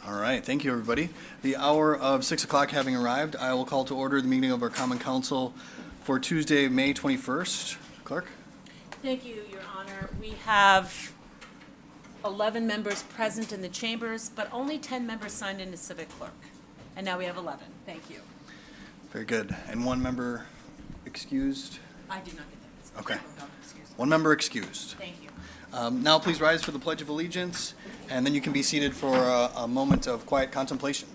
All right, thank you, everybody. The hour of 6 o'clock having arrived, I will call to order the meeting of our Common Council for Tuesday, May 21st. Clerk? Thank you, Your Honor. We have 11 members present in the chambers, but only 10 members signed in as civic clerk. And now we have 11. Thank you. Very good. And one member excused? I did not get that. Okay. Excuse me. One member excused. Thank you. Now please rise for the Pledge of Allegiance, and then you can be seated for a moment of quiet contemplation.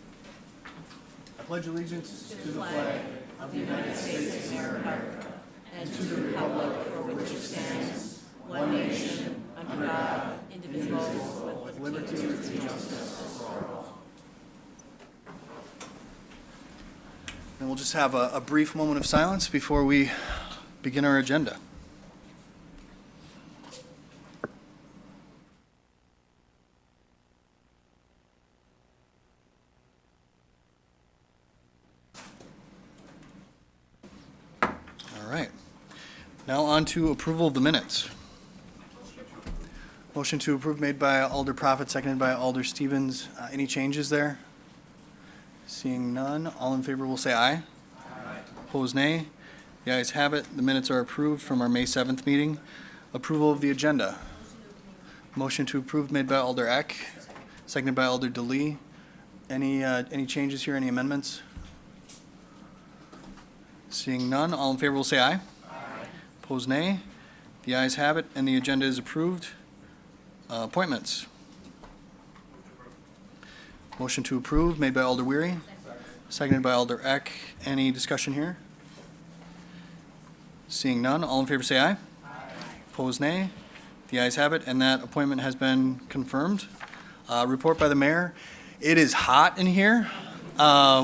I pledge allegiance to the flag Of the United States of America and to the republic for which it stands, one nation, under God, indivisible, with liberty and justice. And we'll just have a brief moment of silence before we begin our agenda. All right. Now on to approval of the minutes. Motion to approve made by Alder Prophet, seconded by Alder Stevens. Any changes there? Seeing none, all in favor will say aye. Aye. Opposed, nay. The ayes have it. The minutes are approved from our May 7th meeting. Approval of the agenda. Motion to approve made by Alder Eck, seconded by Alder DeLee. Any changes here, any amendments? Seeing none, all in favor will say aye. Aye. Opposed, nay. The ayes have it, and the agenda is approved. Appointments. Motion to approve made by Alder Weary, seconded by Alder Eck. Any discussion here? Seeing none, all in favor say aye. Aye. Opposed, nay. The ayes have it, and that appointment has been confirmed. Report by the mayor. It is hot in here.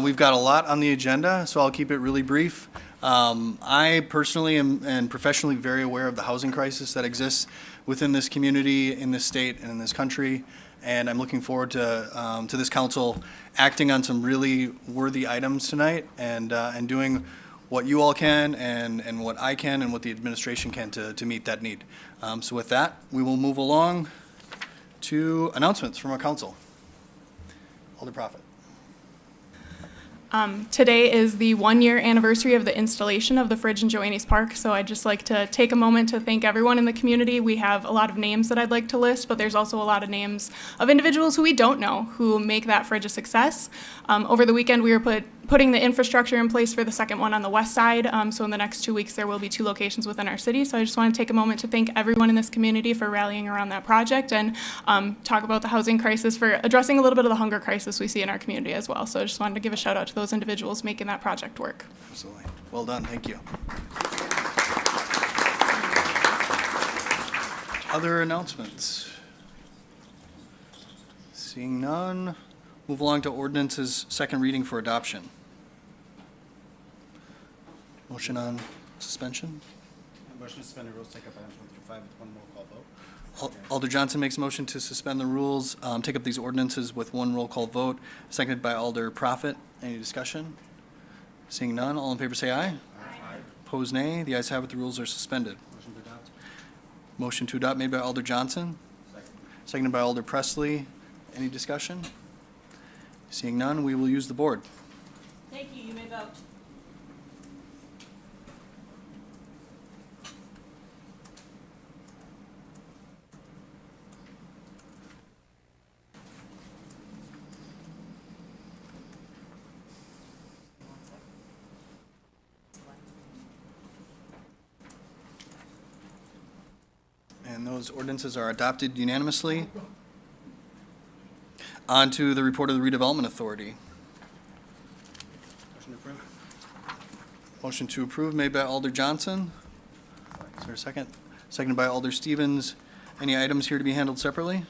We've got a lot on the agenda, so I'll keep it really brief. I personally am and professionally very aware of the housing crisis that exists within this community, in this state, and in this country. And I'm looking forward to this council acting on some really worthy items tonight and doing what you all can and what I can and what the administration can to meet that need. So with that, we will move along to announcements from our council. Alder Prophet. Today is the 1-year anniversary of the installation of the fridge in Joannes Park, so I'd just like to take a moment to thank everyone in the community. We have a lot of names that I'd like to list, but there's also a lot of names of individuals who we don't know who make that fridge a success. Over the weekend, we were putting the infrastructure in place for the second one on the west side, so in the next 2 weeks, there will be 2 locations within our city. So I just want to take a moment to thank everyone in this community for rallying around that project and talk about the housing crisis, for addressing a little bit of the hunger crisis we see in our community as well. So I just wanted to give a shout out to those individuals making that project work. Absolutely. Well done. Thank you. Other announcements? Seeing none, move along to ordinances, second reading for adoption. Motion on suspension. Motion to suspend the rules, take up items 1 through 5 with one roll call vote. Alder Johnson makes a motion to suspend the rules, take up these ordinances with one roll call vote, seconded by Alder Prophet. Any discussion? Seeing none, all in favor say aye. Aye. Opposed, nay. The ayes have it, the rules are suspended. Motion to adopt. Motion to adopt made by Alder Johnson, Second. seconded by Alder Presley. Any discussion? Seeing none, we will use the board. Thank you. You may vote. And those ordinances are adopted unanimously. On to the report of the Redevelopment Authority. Motion to approve. Motion to approve made by Alder Johnson. Is there a second? Seconded by Alder Stevens. Any items here to be handled separately?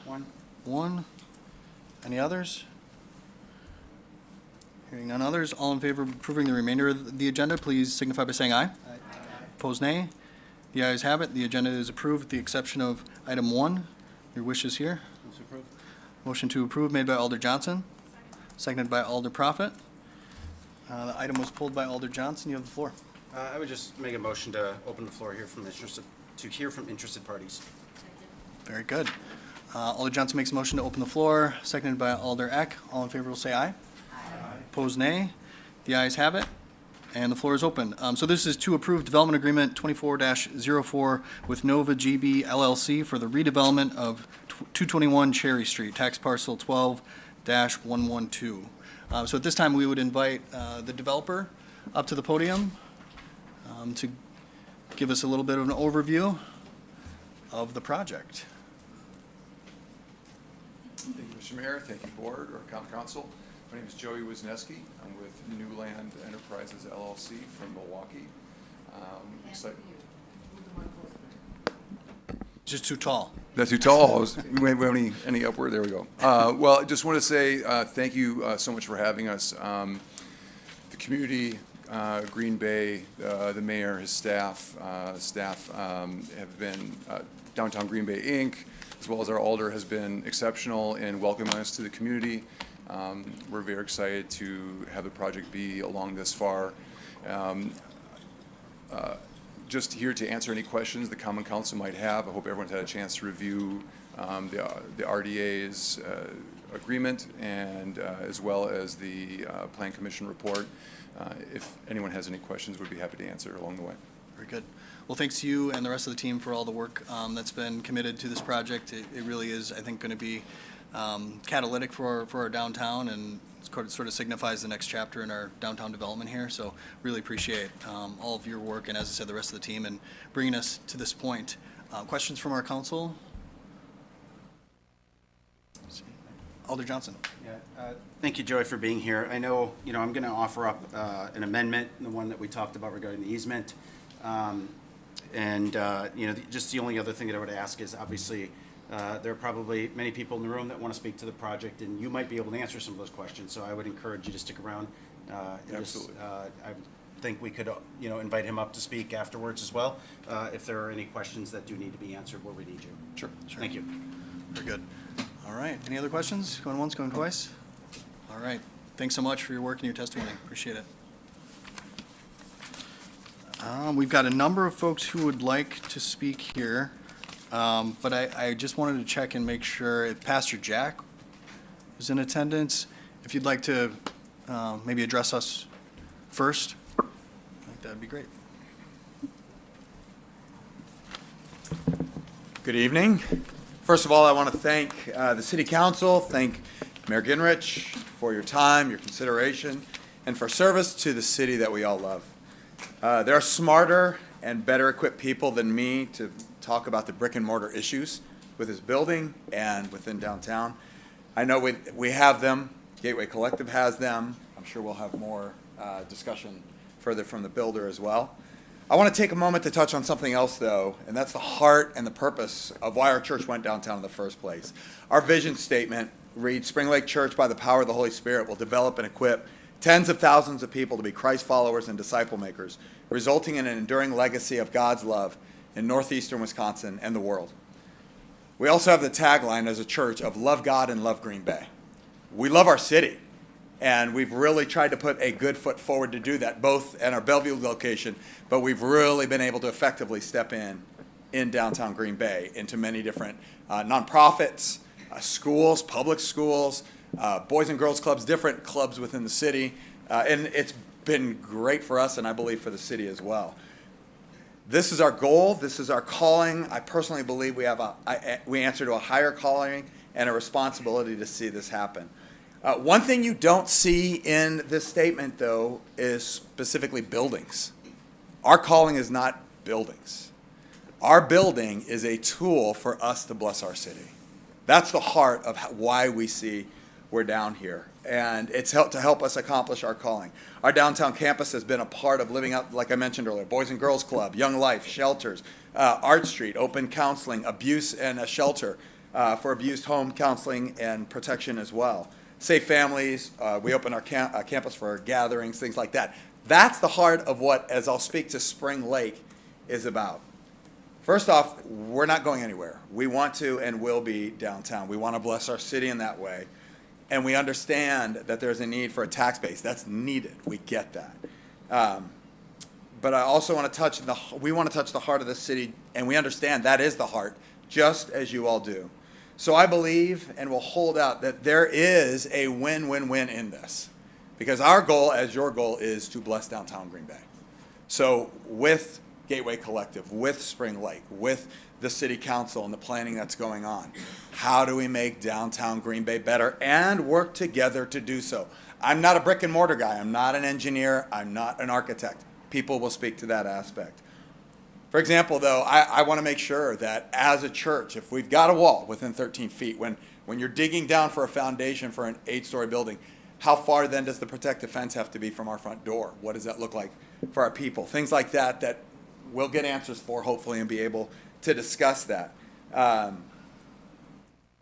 One. Any others? Hearing none others, all in favor of approving the remainder of the agenda, please signify by saying aye. Aye. Opposed, nay. The ayes have it. The agenda is approved with the exception of item 1. Your wishes here. Motion to approve. Motion to approve made by Alder Johnson, seconded by Alder Prophet. The item was pulled by Alder Johnson. You have the floor. I would just make a motion to open the floor here to hear from interested parties. Very good. Alder Johnson makes a motion to open the floor, seconded by Alder Eck. All in favor will say aye. Opposed, nay. The ayes have it, and the floor is open. So this is to approve development agreement 24-04 with Nova GB LLC for the redevelopment of 221 Cherry Street, tax parcel 12-112. So at this time, we would invite the developer up to the podium to give us a little bit of an overview of the project. Thank you, Mr. Mayor. Thank you, Board or Common Council. My name is Joey Wisniewski. I'm with Newland Enterprises LLC from Milwaukee. Just too tall. That's too tall. We have any upward? There we go. Well, I just want to say thank you so much for having us. The community, Green Bay, the mayor, his staff have been, Downtown Green Bay, Inc., as well as our alder, has been exceptional in welcoming us to the community. We're very excited to have the project be along this far. Just here to answer any questions the Common Council might have. I hope everyone's had a chance to review the RDA's agreement and as well as the Plan Commission report. If anyone has any questions, we'd be happy to answer along the way. Very good. Well, thanks to you and the rest of the team for all the work that's been committed to this project. It really is, I think, going to be catalytic for our downtown, and it sort of signifies the next chapter in our downtown development here. So really appreciate all of your work and, as I said, the rest of the team and bringing us to this point. Questions from our council? Alder Johnson. Yeah, thank you, Joey, for being here. I know, I'm going to offer up an amendment, the one that we talked about regarding the easement. Just the only other thing that I would ask is, obviously, there are probably many people in the room that want to speak to the project, and you might be able to answer some of those questions. So I would encourage you to stick around. Absolutely. I think we could, invite him up to speak afterwards as well, if there are any questions that do need to be answered where we need you. Sure. Thank you. Very good. All right. Any other questions? Going once, going twice? All right. Thanks so much for your work and your testimony. Appreciate it. We've got a number of folks who would like to speak here, but I just wanted to check and make sure if Pastor Jack is in attendance. If you'd like to maybe address us first, I think that'd be great. Good evening. First of all, I want to thank the City Council, thank Mayor Gingrich for your time, your consideration, and for service to the city that we all love. There are smarter and better equipped people than me to talk about the brick and mortar issues with this building and within downtown. I know we have them. Gateway Collective has them. I'm sure we'll have more discussion further from the builder as well. I want to take a moment to touch on something else, though, and that's the heart and the purpose of why our church went downtown in the first place. Our vision statement reads, Spring Lake Church, by the power of the Holy Spirit, will develop and equip tens of thousands of people to be Christ followers and disciple makers, resulting in an enduring legacy of God's love in northeastern Wisconsin and the world. We also have the tagline as a church of love God and love Green Bay. We love our city, and we've really tried to put a good foot forward to do that, both at our Bellevue location, but we've really been able to effectively step in downtown Green Bay into many different nonprofits, schools, public schools, boys and girls clubs, different clubs within the city, and it's been great for us, and I believe for the city as well. This is our goal. This is our calling. I personally believe we answer to a higher calling and a responsibility to see this happen. One thing you don't see in this statement, though, is specifically buildings. Our calling is not buildings. Our building is a tool for us to bless our city. That's the heart of why we see we're down here, and it's to help us accomplish our calling. Our downtown campus has been a part of living out, like I mentioned earlier, Boys and Girls Club, Young Life, shelters, Art Street, open counseling, abuse and a shelter for abused home counseling and protection as well. Safe Families, we open our campus for gatherings, things like that. That's the heart of what, as I'll speak to Spring Lake, is about. First off, we're not going anywhere. We want to and will be downtown. We want to bless our city in that way. And we understand that there's a need for a tax base. That's needed. We get that. But I also want to touch the heart of the city, and we understand that is the heart, just as you all do. So I believe and will hold out that there is a win-win-win in this. Because our goal, as your goal, is to bless downtown Green Bay. So with Gateway Collective, with Spring Lake, with the city council and the planning that's going on, how do we make downtown Green Bay better and work together to do so? I'm not a brick and mortar guy. I'm not an engineer. I'm not an architect. People will speak to that aspect. For example, though, I want to make sure that as a church, if we've got a wall within 13 feet, when you're digging down for a foundation for an 8-story building, how far then does the protective fence have to be from our front door? What does that look like for our people? Things like that that we'll get answers for, hopefully, and be able to discuss that.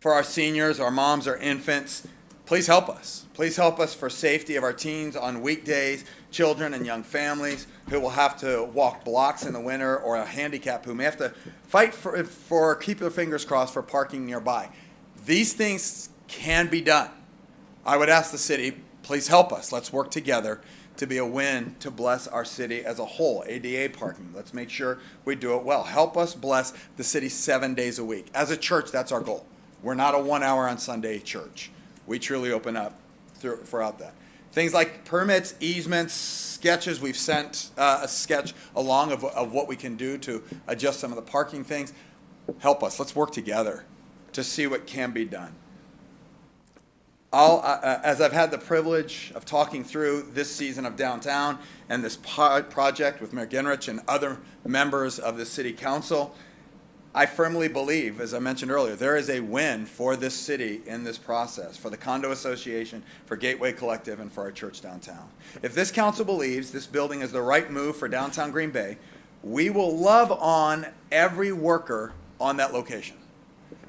For our seniors, our moms, our infants, please help us. Please help us for safety of our teens on weekdays, children and young families who will have to walk blocks in the winter, or a handicap who may have to fight for keep their fingers crossed for parking nearby. These things can be done. I would ask the city, please help us. Let's work together to be a win to bless our city as a whole. ADA parking, let's make sure we do it well. Help us bless the city 7 days a week. As a church, that's our goal. We're not a 1 hour on Sunday church. We truly open up throughout that. Things like permits, easements, sketches. We've sent a sketch along of what we can do to adjust some of the parking things. Help us. Let's work together to see what can be done. As I've had the privilege of talking through this season of downtown and this project with Mayor Gingrich and other members of the city council, I firmly believe, as I mentioned earlier, there is a win for this city in this process, for the Condo Association, for Gateway Collective, and for our church downtown. If this council believes this building is the right move for downtown Green Bay, we will love on every worker on that location.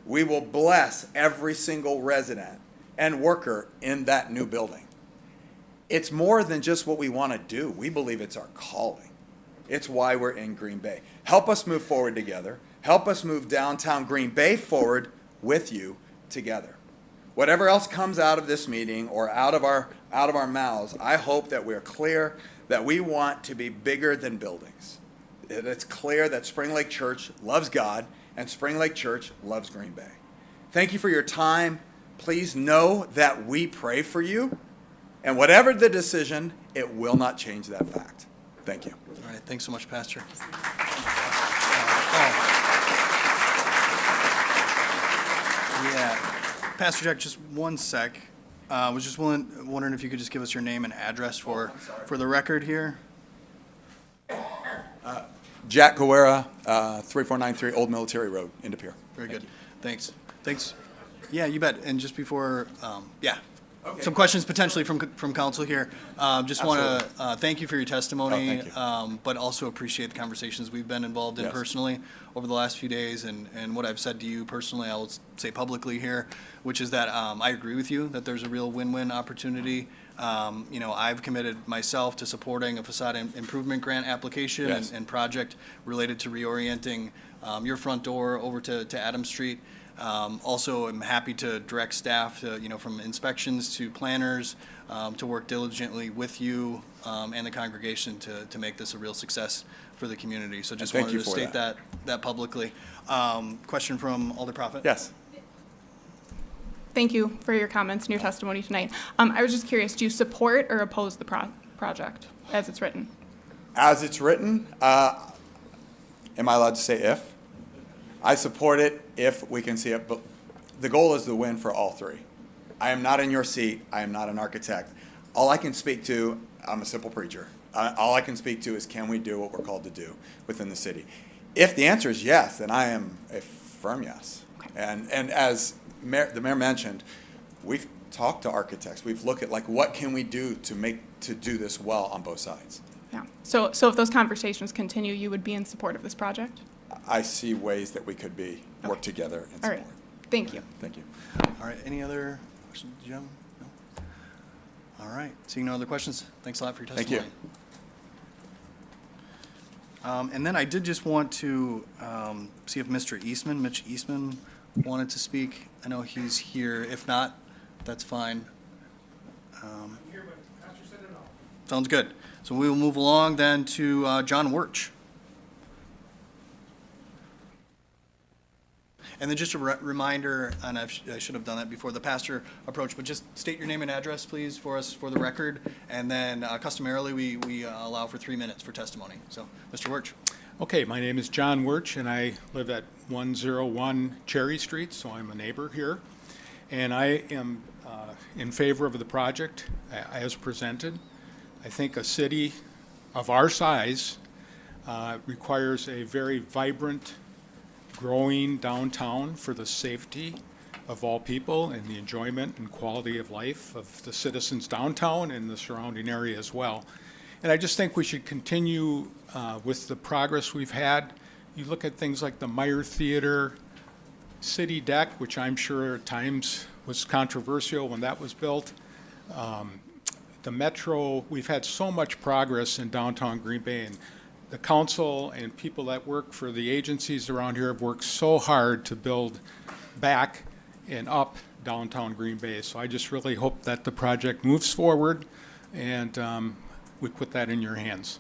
We will bless every single resident and worker in that new building. It's more than just what we want to do. We believe it's our calling. It's why we're in Green Bay. Help us move forward together. Help us move downtown Green Bay forward with you together. Whatever else comes out of this meeting or out of our mouths, I hope that we're clear that we want to be bigger than buildings. It's clear that Spring Lake Church loves God and Spring Lake Church loves Green Bay. Thank you for your time. Please know that we pray for you, and whatever the decision, it will not change that fact. Thank you. All right, thanks so much, Pastor. Yeah, Pastor Jack, just one sec. Was just wondering if you could just give us your name and address for the record here. Jack Guerra, 3493 Old Military Road, in De Pere. Very good. Thanks. Yeah, you bet. And just before, some questions potentially from council here. Just want to thank you for your testimony, thank you. but also appreciate the conversations we've been involved in Yes. personally over the last few days, and what I've said to you personally, I will say publicly here, which is that I agree with you that there's a real win-win opportunity. I've committed myself to supporting a facade improvement grant application Yes. and project related to reorienting your front door over to Adams Street. Also, I'm happy to direct staff to, from inspections to planners, to work diligently with you and the congregation to make this a real success for the community. So just thank wanted you to for state that publicly. Question from Alder Prophet? Yes. Thank you for your comments and your testimony tonight. I was just curious, do you support or oppose the project as it's written? As it's written, am I allowed to say if? I support it if we can see it, but the goal is the win for all three. I am not in your seat. I am not an architect. All I can speak to, I'm a simple preacher. All I can speak to is, can we do what we're called to do within the city? If the answer is yes, then I am a firm yes. And as the mayor mentioned, we've talked to architects. We've looked at what can we do to do this well on both sides. Yeah. So if those conversations continue, you would be in support of this project? I see ways that we could work together and All support. right. Thank you. Thank you. All right, any other questions, Jim? No? All right, seeing no other questions, thanks a lot for your Thank you. testimony. And then I did just want to see if Mitch Eastman wanted to speak. I know he's here. If not, that's fine. I'm here, but Pastor said it all. Sounds good. So we will move along then to John Wirch. And then just a reminder, and I should have done that before the pastor approached, but just state your name and address, please, for us, for the record. And then customarily, we allow for 3 minutes for testimony. So, Mr. Wirch. Okay, my name is John Wirch, and I live at 101 Cherry Street, so I'm a neighbor here. And I am in favor of the project as presented. I think a city of our size requires a very vibrant, growing downtown for the safety of all people and the enjoyment and quality of life of the citizens downtown and the surrounding area as well. And I just think we should continue with the progress we've had. You look at things like the Meyer Theater, City Deck, which I'm sure at times was controversial when that was built. The Metro, we've had so much progress in downtown Green Bay, and the council and people that work for the agencies around here have worked so hard to build back and up downtown Green Bay. So I just really hope that the project moves forward, and we put that in your hands.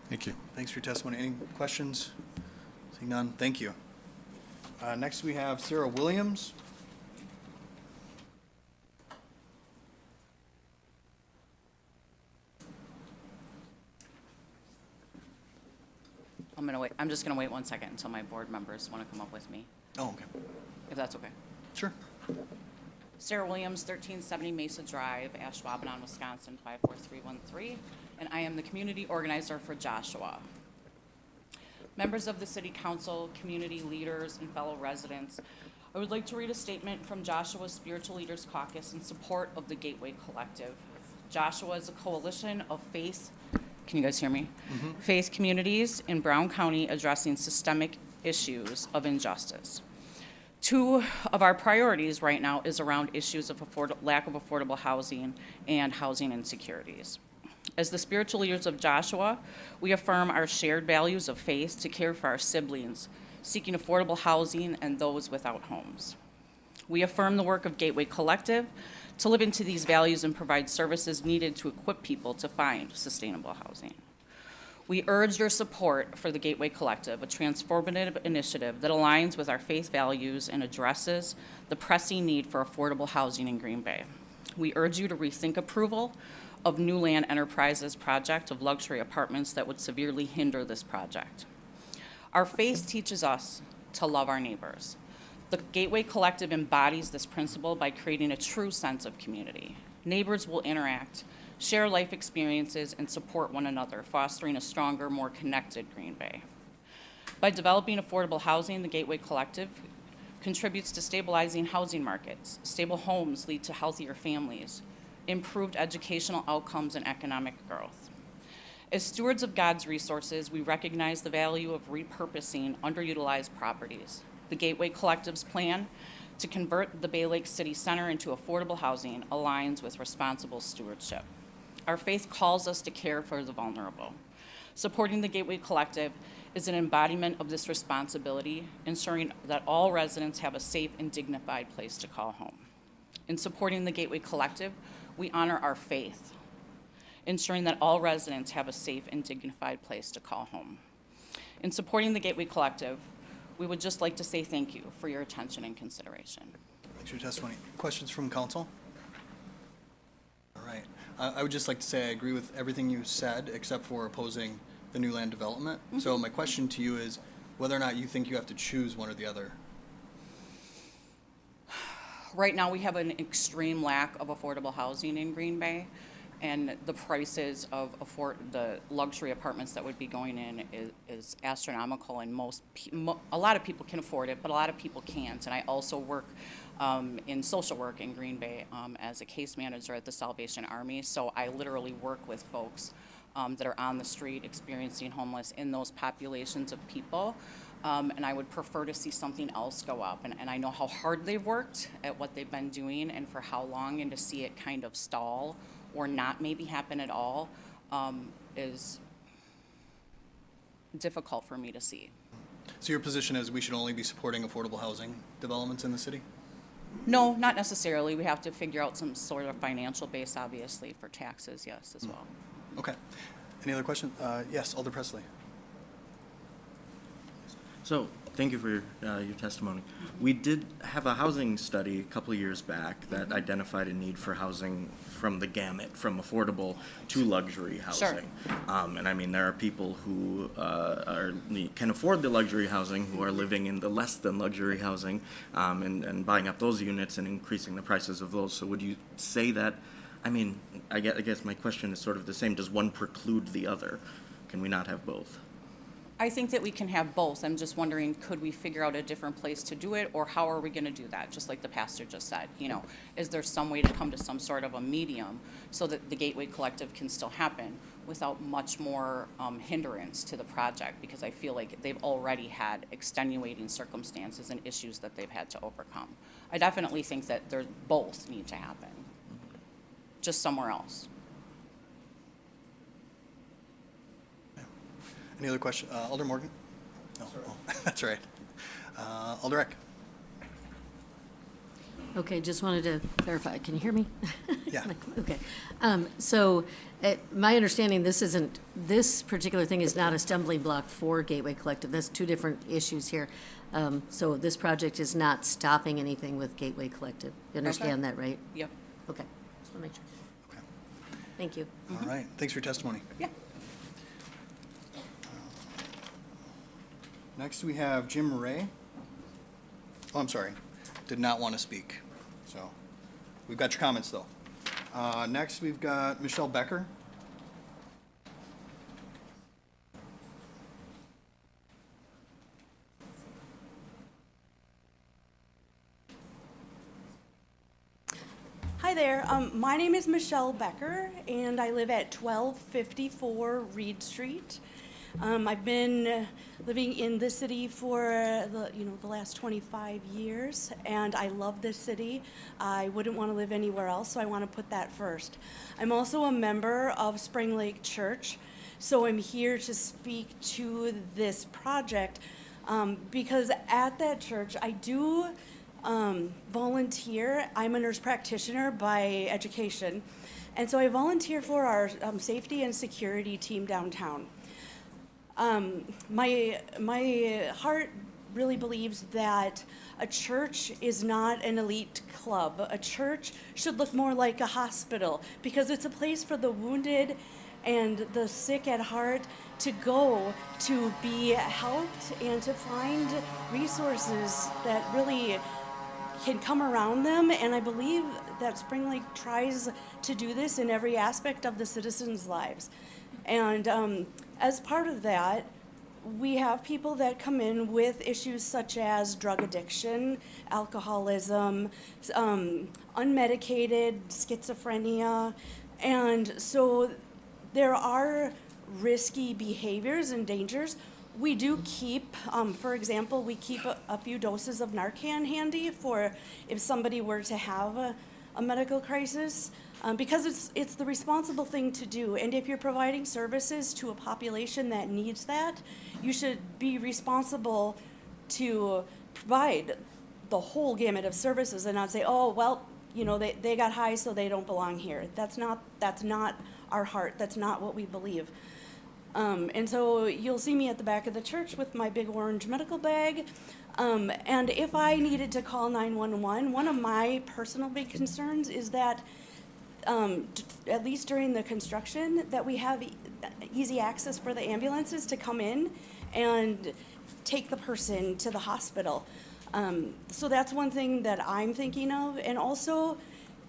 Thank you. Thanks for your testimony. Any questions? Seeing none, thank you. Next, we have Sarah Williams. I'm just gonna wait 1 second until my board members want to come up with me, Oh, okay. if that's okay. Sure. Sarah Williams, 1370 Mesa Drive, Ashwaubenon, Wisconsin, 54313, and I am the community organizer for Joshua. Members of the City Council, community leaders, and fellow residents, I would like to read a statement from Joshua's Spiritual Leaders Caucus in support of the Gateway Collective. Joshua is a coalition of faith, can you guys hear me? Faith communities in Brown County addressing systemic issues of injustice. Two of our priorities right now is around issues of lack of affordable housing and housing insecurities. As the spiritual leaders of Joshua, we affirm our shared values of faith to care for our siblings, seeking affordable housing and those without homes. We affirm the work of Gateway Collective to live into these values and provide services needed to equip people to find sustainable housing. We urge your support for the Gateway Collective, a transformative initiative that aligns with our faith values and addresses the pressing need for affordable housing in Green Bay. We urge you to rethink approval of New Land Enterprises project of luxury apartments that would severely hinder this project. Our faith teaches us to love our neighbors. The Gateway Collective embodies this principle by creating a true sense of community. Neighbors will interact, share life experiences, and support one another, fostering a stronger, more connected Green Bay. By developing affordable housing, the Gateway Collective contributes to stabilizing housing markets. Stable homes lead to healthier families, improved educational outcomes, and economic growth. As stewards of God's resources, we recognize the value of repurposing underutilized properties. The Gateway Collective's plan to convert the Bay Lake City Center into affordable housing aligns with responsible stewardship. Our faith calls us to care for the vulnerable. Supporting the Gateway Collective is an embodiment of this responsibility, ensuring that all residents have a safe and dignified place to call home. In supporting the Gateway Collective, we honor our faith, ensuring that all residents have a safe and dignified place to call home. In supporting the Gateway Collective, we would just like to say thank you for your attention and consideration. Thanks for your testimony. Questions from council? All right. I would just like to say I agree with everything you said, except for opposing the new land development. So my question to you is whether or not you think you have to choose one or the other. Right now, we have an extreme lack of affordable housing in Green Bay, and the prices of the luxury apartments that would be going in is astronomical, and a lot of people can afford it, but a lot of people can't. And I also work in social work in Green Bay as a case manager at the Salvation Army, so I literally work with folks that are on the street experiencing homeless in those populations of people. And I would prefer to see something else go up. And I know how hard they've worked at what they've been doing and for how long, and to see it kind of stall or not maybe happen at all is difficult for me to see. So your position is we should only be supporting affordable housing developments in the city? No, not necessarily. We have to figure out some sort of financial base, obviously, for taxes, yes, as well. Okay. Any other questions? Yes, Alder Presley. So, Thank you for your testimony. We did have a housing study a couple of years back that identified a need for housing from the gamut, from affordable to luxury housing. And I mean, there are people who can afford the luxury housing who are living in the less than luxury housing, and buying up those units and increasing the prices of those. So would you say that, I mean, I guess my question is sort of the same. Does one preclude the other? Can we not have both? I think that we can have both. I'm just wondering, could we figure out a different place to do it, or how are we gonna do that? Just like the pastor just said, you know, is there some way to come to some sort of a medium so that the Gateway Collective can still happen without much more hindrance to the project? Because I feel like they've already had extenuating circumstances and issues that they've had to overcome. I definitely think that both need to happen, just somewhere else. Any other question? Alder Morgan? No, oh, that's right. Alder Eck? Okay, just wanted to clarify. Can you hear me? Yeah. Okay. So, my understanding, this particular thing is not a stumbling block for Gateway Collective. That's two different issues here. So this project is not stopping anything with Gateway Collective. You understand that, right? Yep. Okay. Just want to make sure. Okay. Thank you. All right. Thanks for your testimony. Yeah. Next, we have Jim Ray. Oh, I'm sorry. Did not want to speak. So we've got your comments, though. Next, we've got Michelle Becker. Hi there. My name is Michelle Becker, and I live at 1254 Reed Street. I've been living in this city for the last 25 years, and I love this city. I wouldn't want to live anywhere else, so I want to put that first. I'm also a member of Spring Lake Church, so I'm here to speak to this project because at that church I do volunteer. I'm a nurse practitioner by education, and so I volunteer for our safety and security team downtown. My heart really believes that a church is not an elite club. A church should look more like a hospital because it's a place for the wounded and the sick at heart to go to be helped and to find resources that really can come around them. And I believe that Spring Lake tries to do this in every aspect of the citizens' lives. And as part of that, we have people that come in with issues such as drug addiction, alcoholism, unmedicated schizophrenia. And so there are risky behaviors and dangers. We do keep, for example, we keep a few doses of Narcan handy for if somebody were to have a medical crisis. Because it's the responsible thing to do. And if you're providing services to a population that needs that, you should be responsible to provide the whole gamut of services and not say, oh, well, they got high, so they don't belong here. That's not our heart. That's not what we believe. And so you'll see me at the back of the church with my big orange medical bag. And if I needed to call 911, one of my personal big concerns is that at least during the construction, that we have easy access for the ambulances to come in and take the person to the hospital. So that's one thing that I'm thinking of. And also,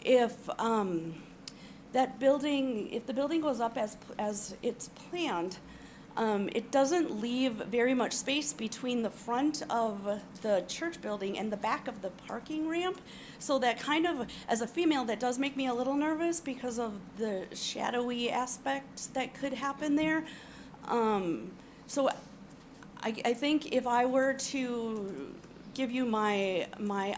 if the building goes up as it's planned, it doesn't leave very much space between the front of the church building and the back of the parking ramp. So that kind of, as a female, that does make me a little nervous because of the shadowy aspect that could happen there. So I think if I were to give you my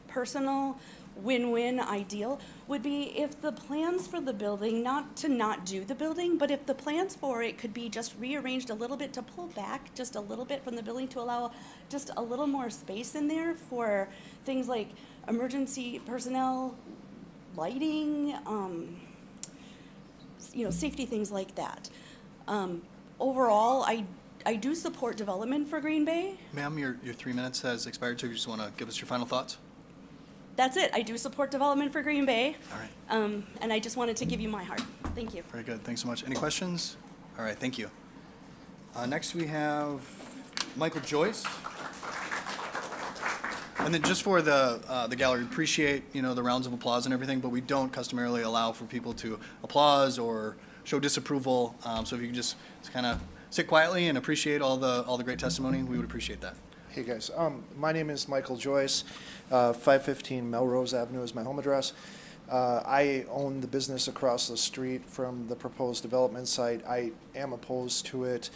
personal win-win ideal would be if the plans for the building, not to not do the building, but if the plans for it could be just rearranged a little bit to pull back just a little bit from the building to allow just a little more space in there for things like emergency personnel, lighting, safety, things like that. Overall, I do support development for Green Bay. Ma'am, your 3 minutes has expired, so if you just want to give us your final thoughts? That's it. I do support development for Green Bay. All right, And I just wanted to give you my heart. Thank you. very good. Thanks so much. Any questions? All right, thank you. Next, we have Michael Joyce. And then just for the gallery, appreciate, the rounds of applause and everything, but we don't customarily allow for people to applause or show disapproval. So if you could just kind of sit quietly and appreciate all the great testimony, we would appreciate that. Hey guys, my name is Michael Joyce. 515 Melrose Avenue is my home address. I own the business across the street from the proposed development site. I am opposed to it.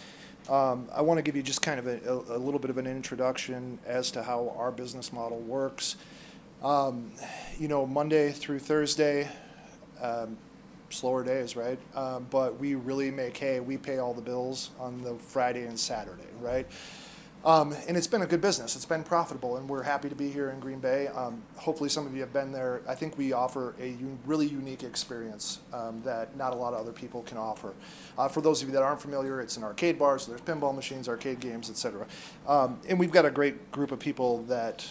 I want to give you just kind of a little bit of an introduction as to how our business model works. Monday through Thursday, slower days, right? But we really make hay. We pay all the bills on the Friday and Saturday, right? And it's been a good business. It's been profitable, and we're happy to be here in Green Bay. Hopefully some of you have been there. I think we offer a really unique experience that not a lot of other people can offer. For those of you that aren't familiar, it's an arcade bar, so there's pinball machines, arcade games, etc. And we've got a great group of people that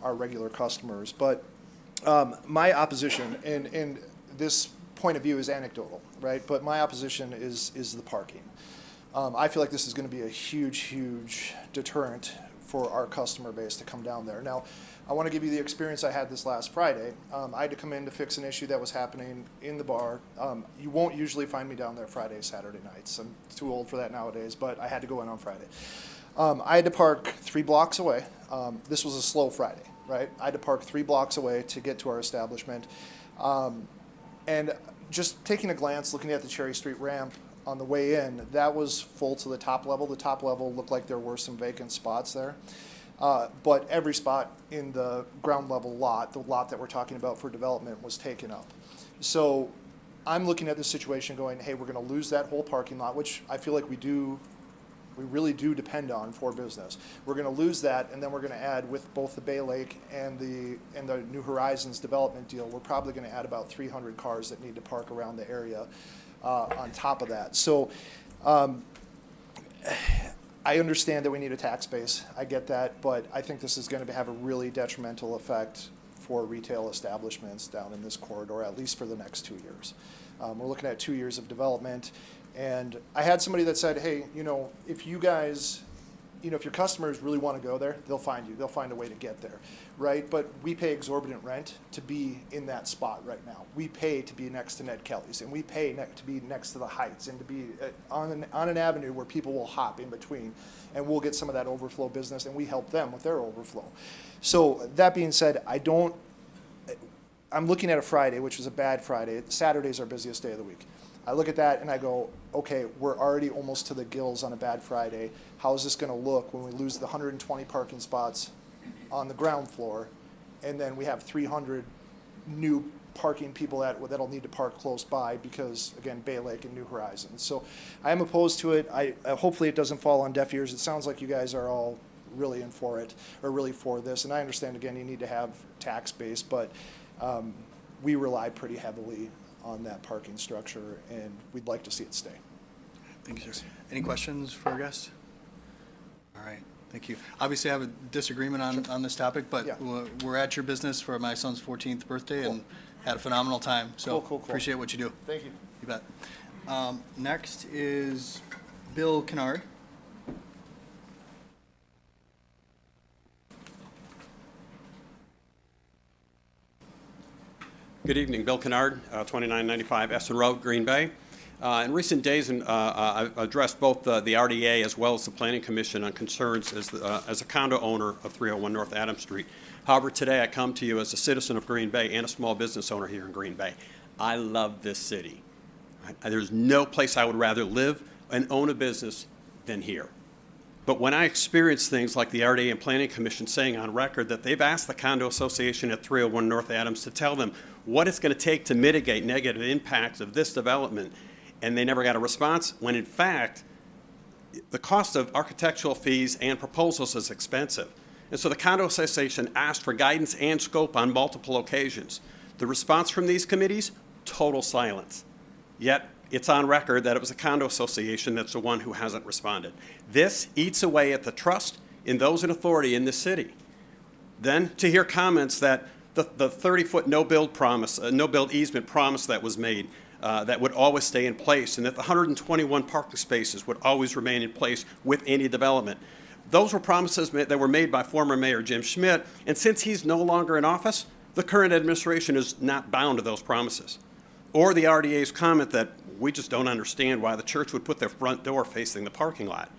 are regular customers. But my opposition, and this point of view is anecdotal, right? But my opposition is the parking. I feel like this is going to be a huge deterrent for our customer base to come down there. Now, I want to give you the experience I had this last Friday. I had to come in to fix an issue that was happening in the bar. You won't usually find me down there Friday, Saturday nights. I'm too old for that nowadays, but I had to go in on Friday. I had to park 3 blocks away. This was a slow Friday, right? I had to park 3 blocks away to get to our establishment. And just taking a glance, looking at the Cherry Street ramp, on the way in, that was full to the top level. The top level looked like there were some vacant spots there. But every spot in the ground level lot, the lot that we're talking about for development, was taken up. So I'm looking at this situation going, hey, we're going to lose that whole parking lot, which I feel like we really do depend on for business. We're going to lose that, and then we're going to add, with both the Bay Lake and the New Horizons development deal, we're probably going to add about 300 cars that need to park around the area. On top of that. So I understand that we need a tax base. I get that, but I think this is going to have a really detrimental effect for retail establishments down in this corridor, at least for the next 2 years. We're looking at 2 years of development, and I had somebody that said, hey, if you guys, if your customers really want to go there, they'll find you. They'll find a way to get there, right? But we pay exorbitant rent to be in that spot right now. We pay to be next to Ned Kelly's, and we pay to be next to the Heights, and to be on an avenue where people will hop in between, and we'll get some of that overflow business, and we help them with their overflow. So that being said, I'm looking at a Friday, which was a bad Friday. Saturday's our busiest day of the week. I look at that and I go, okay, we're already almost to the gills on a bad Friday. How is this going to look when we lose the 120 parking spots on the ground floor, and then we have 300 new parking people that'll need to park close by because, again, Bay Lake and New Horizons. So I am opposed to it. Hopefully it doesn't fall on deaf ears. It sounds like you guys are all really in for it, or really for this. And I understand, again, you need to have tax base, but we rely pretty heavily on that parking structure, and we'd like to see it stay. Thank you, sir. Any questions for our guests? All right, thank you. Obviously, I have a disagreement on this topic, but Yeah. we're at your business for my son's 14th birthday and had a phenomenal time. So Cool. appreciate what you do. Thank you. You bet. Next is Bill Kennard. Good evening, Bill Kennard, 2995 Essen Road, Green Bay. In recent days, I've addressed both the RDA as well as the Planning Commission on concerns as a condo owner of 301 North Adams Street. However, today I come to you as a citizen of Green Bay and a small business owner here in Green Bay. I love this city. There's no place I would rather live and own a business than here. But when I experience things like the RDA and Planning Commission saying on record that they've asked the Condo Association at 301 North Adams to tell them what it's going to take to mitigate negative impacts of this development, and they never got a response, when in fact, the cost of architectural fees and proposals is expensive. And so the Condo Association asked for guidance and scope on multiple occasions. The response from these committees, total silence. Yet, it's on record that it was the condo association that's the one who hasn't responded. This eats away at the trust in those in authority in this city. Then to hear comments that the 30-foot no-build promise, no-build easement promise that was made, that would always stay in place, and that the 121 parking spaces would always remain in place with any development. Those were promises that were made by former Mayor Jim Schmidt, and since he's no longer in office, the current administration is not bound to those promises. Or the RDA's comment that we just don't understand why the church would put their front door facing the parking lot.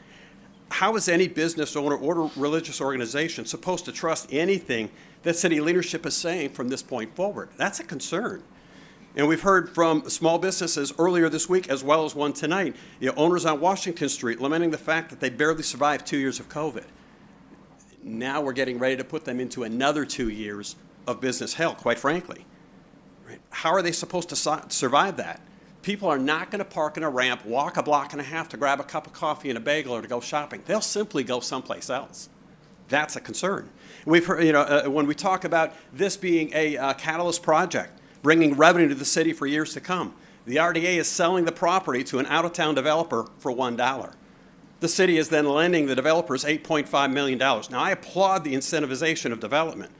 How is any business owner or religious organization supposed to trust anything that city leadership is saying from this point forward? That's a concern. And we've heard from small businesses earlier this week, as well as one tonight, owners on Washington Street lamenting the fact that they barely survived 2 years of COVID. Now we're getting ready to put them into another 2 years of business hell, quite frankly. Right? How are they supposed to survive that? People are not going to park in a ramp, walk a block and a half to grab a cup of coffee and a bagel or to go shopping. They'll simply go someplace else. That's a concern. We've heard, when we talk about this being a catalyst project, bringing revenue to the city for years to come, the RDA is selling the property to an out-of-town developer for $1. The city is then lending the developers $8.5 million. Now, I applaud the incentivization of development,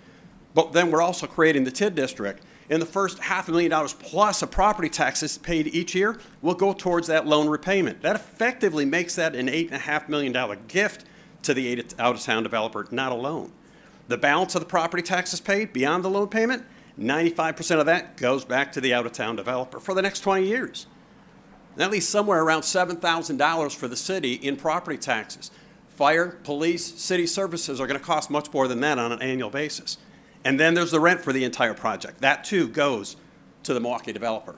but then we're also creating the TID district. And the first $500,000 plus of property taxes paid each year will go towards that loan repayment. That effectively makes that an $8.5 million gift to the out-of-town developer, not a loan. The balance of the property taxes paid beyond the loan payment, 95% of that goes back to the out-of-town developer for the next 20 years. That leaves somewhere around $7,000 for the city in property taxes. Fire, police, city services are going to cost much more than that on an annual basis. And then there's the rent for the entire project. That too goes to the Milwaukee developer.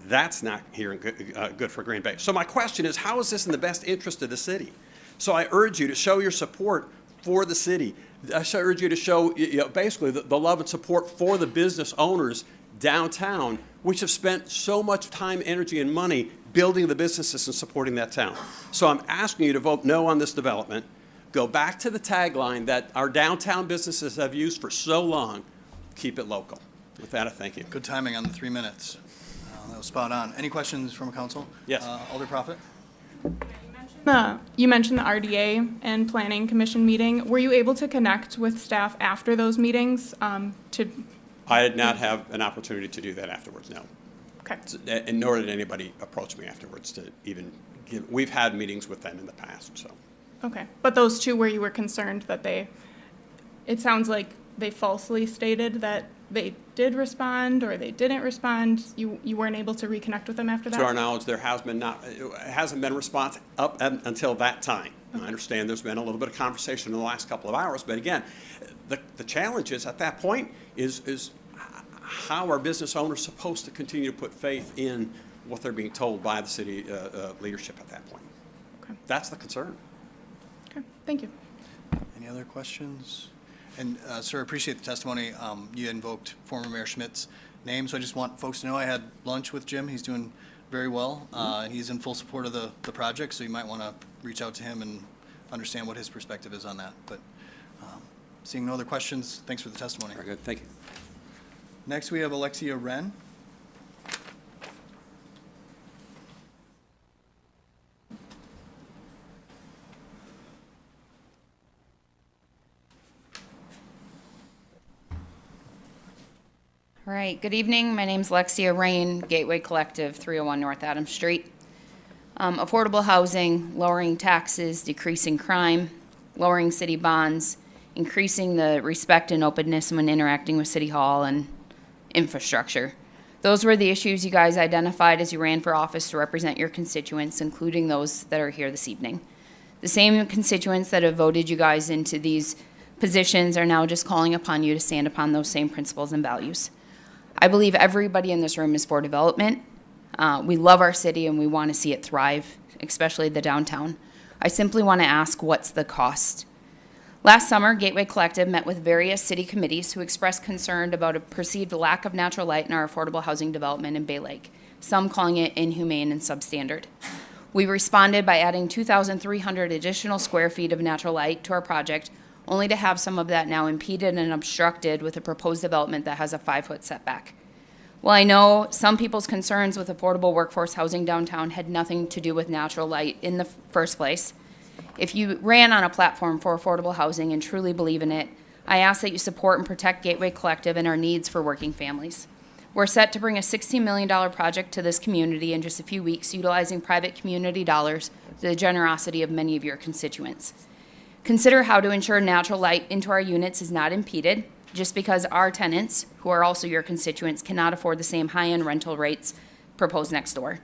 That's not good for Green Bay. So my question is, how is this in the best interest of the city? So I urge you to show your support for the city. I urge you to show basically the love and support for the business owners downtown, which have spent so much time, energy, and money building the businesses and supporting that town. So I'm asking you to vote no on this development. Go back to the tagline that our downtown businesses have used for so long, keep it local. With that, I thank you. Good timing on the 3 minutes. That was spot on. Any questions from council? Yes. Alder Prophet? You mentioned the RDA and Planning Commission meeting. Were you able to connect with staff after those meetings to? I did not have an opportunity to do that afterwards, no. Okay. And nor did anybody approach me afterwards to even give. We've had meetings with them in the past, so. Okay, but those two where you were concerned that it sounds like they falsely stated that they did respond or they didn't respond, you weren't able to reconnect with them after that? To our knowledge, there hasn't been a response up until that time. I understand there's been a little bit of conversation in the last couple of hours, but again, the challenge is at that point is how are business owners supposed to continue to put faith in what they're being told by the city leadership at that point? Okay. That's the concern. Okay, thank you. Any other questions? And sir, appreciate the testimony. You invoked former Mayor Schmidt's name, so I just want folks to know I had lunch with Jim. He's doing very well. He's in full support of the project, so you might want to reach out to him and understand what his perspective is on that. But seeing no other questions, thanks for the testimony. Very good, thank you. Next, we have Alexia Wren. All right, good evening. My name's Lexia Rain, Gateway Collective, 301 North Adams Street. Affordable housing, lowering taxes, decreasing crime, lowering city bonds, increasing the respect and openness when interacting with City Hall and infrastructure. Those were the issues you guys identified as you ran for office to represent your constituents, including those that are here this evening. The same constituents that have voted you guys into these positions are now just calling upon you to stand upon those same principles and values. I believe everybody in this room is for development. We love our city and we want to see it thrive, especially the downtown. I simply want to ask, what's the cost? Last summer, Gateway Collective met with various city committees who expressed concern about a perceived lack of natural light in our affordable housing development in Bay Lake, some calling it inhumane and substandard. We responded by adding 2,300 additional square feet of natural light to our project, only to have some of that now impeded and obstructed with a proposed development that has a 5-foot setback. While I know some people's concerns with affordable workforce housing downtown had nothing to do with natural light in the first place, if you ran on a platform for affordable housing and truly believe in it, I ask that you support and protect Gateway Collective and our needs for working families. We're set to bring a $16 million project to this community in just a few weeks, utilizing private community dollars to the generosity of many of your constituents. Consider how to ensure natural light into our units is not impeded, just because our tenants, who are also your constituents, cannot afford the same high-end rental rates proposed next door.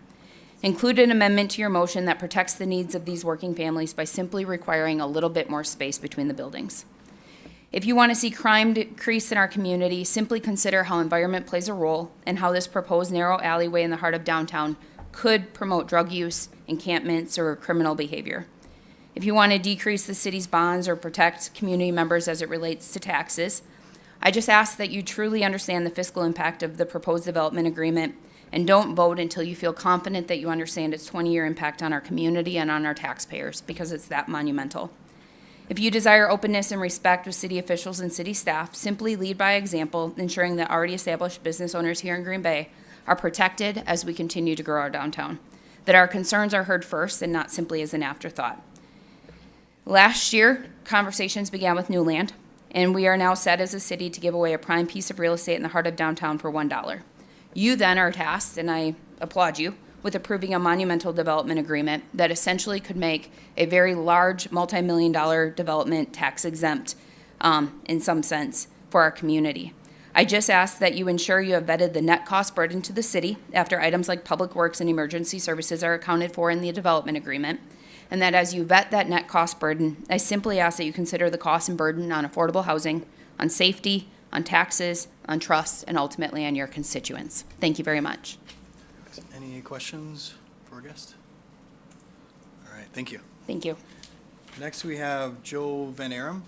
Include an amendment to your motion that protects the needs of these working families by simply requiring a little bit more space between the buildings. If you want to see crime decrease in our community, simply consider how environment plays a role and how this proposed narrow alleyway in the heart of downtown could promote drug use, encampments, or criminal behavior. If you want to decrease the city's bonds or protect community members as it relates to taxes, I just ask that you truly understand the fiscal impact of the proposed development agreement and don't vote until you feel confident that you understand its 20-year impact on our community and on our taxpayers, because it's that monumental. If you desire openness and respect with city officials and city staff, simply lead by example, ensuring that already established business owners here in Green Bay are protected as we continue to grow our downtown, that our concerns are heard first and not simply as an afterthought. Last year, conversations began with new land, and we are now set as a city to give away a prime piece of real estate in the heart of downtown for $1. You then are tasked, and I applaud you, with approving a monumental development agreement that essentially could make a very large multi-million-dollar development tax exempt in some sense for our community. I just ask that you ensure you have vetted the net cost burden to the city after items like public works and emergency services are accounted for in the development agreement, and that as you vet that net cost burden, I simply ask that you consider the cost and burden on affordable housing, on safety, on taxes, on trust, and ultimately on your constituents. Thank you very much. Any questions for our guest? All right, thank you. Thank you. Next, we have Joe Van Arum.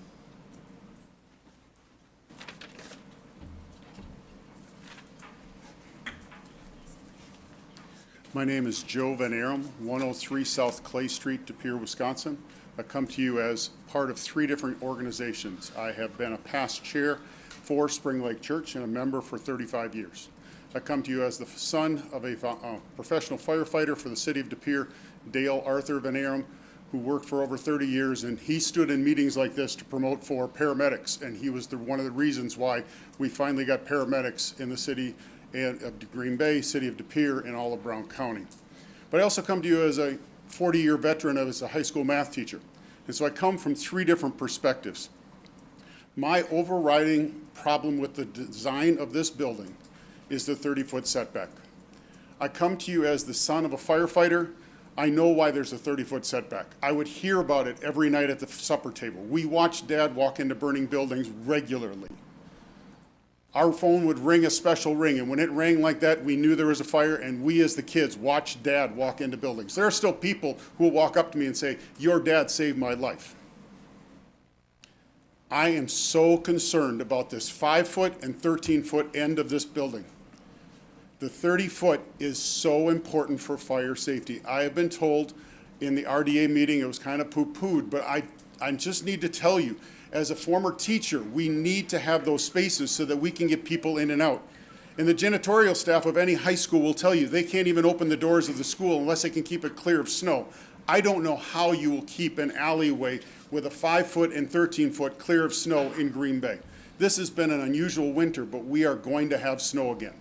My name is Joe Van Arum, 103 South Clay Street, De Pere, Wisconsin. I come to you as part of 3 different organizations. I have been a past chair for Spring Lake Church and a member for 35 years. I come to you as the son of a professional firefighter for the city of De Pere, Dale Arthur Van Arum, who worked for over 30 years, and he stood in meetings like this to promote for paramedics, and he was one of the reasons why we finally got paramedics in the city of Green Bay, city of De Pere, and all of Brown County. But I also come to you as a 40-year veteran as a high school math teacher, and so I come from 3 different perspectives. My overriding problem with the design of this building is the 30-foot setback. I come to you as the son of a firefighter. I know why there's a 30-foot setback. I would hear about it every night at the supper table. We watched Dad walk into burning buildings regularly. Our phone would ring a special ring, and when it rang like that, we knew there was a fire, and we as the kids watched Dad walk into buildings. There are still people who will walk up to me and say, "Your dad saved my life." I am so concerned about this 5-foot and 13-foot end of this building. The 30-foot is so important for fire safety. I have been told in the RDA meeting it was kind of poo-pooed, but I just need to tell you, as a former teacher, we need to have those spaces so that we can get people in and out. And the janitorial staff of any high school will tell you they can't even open the doors of the school unless they can keep it clear of snow. I don't know how you will keep an alleyway with a 5-foot and 13-foot clear of snow in Green Bay. This has been an unusual winter, but we are going to have snow again.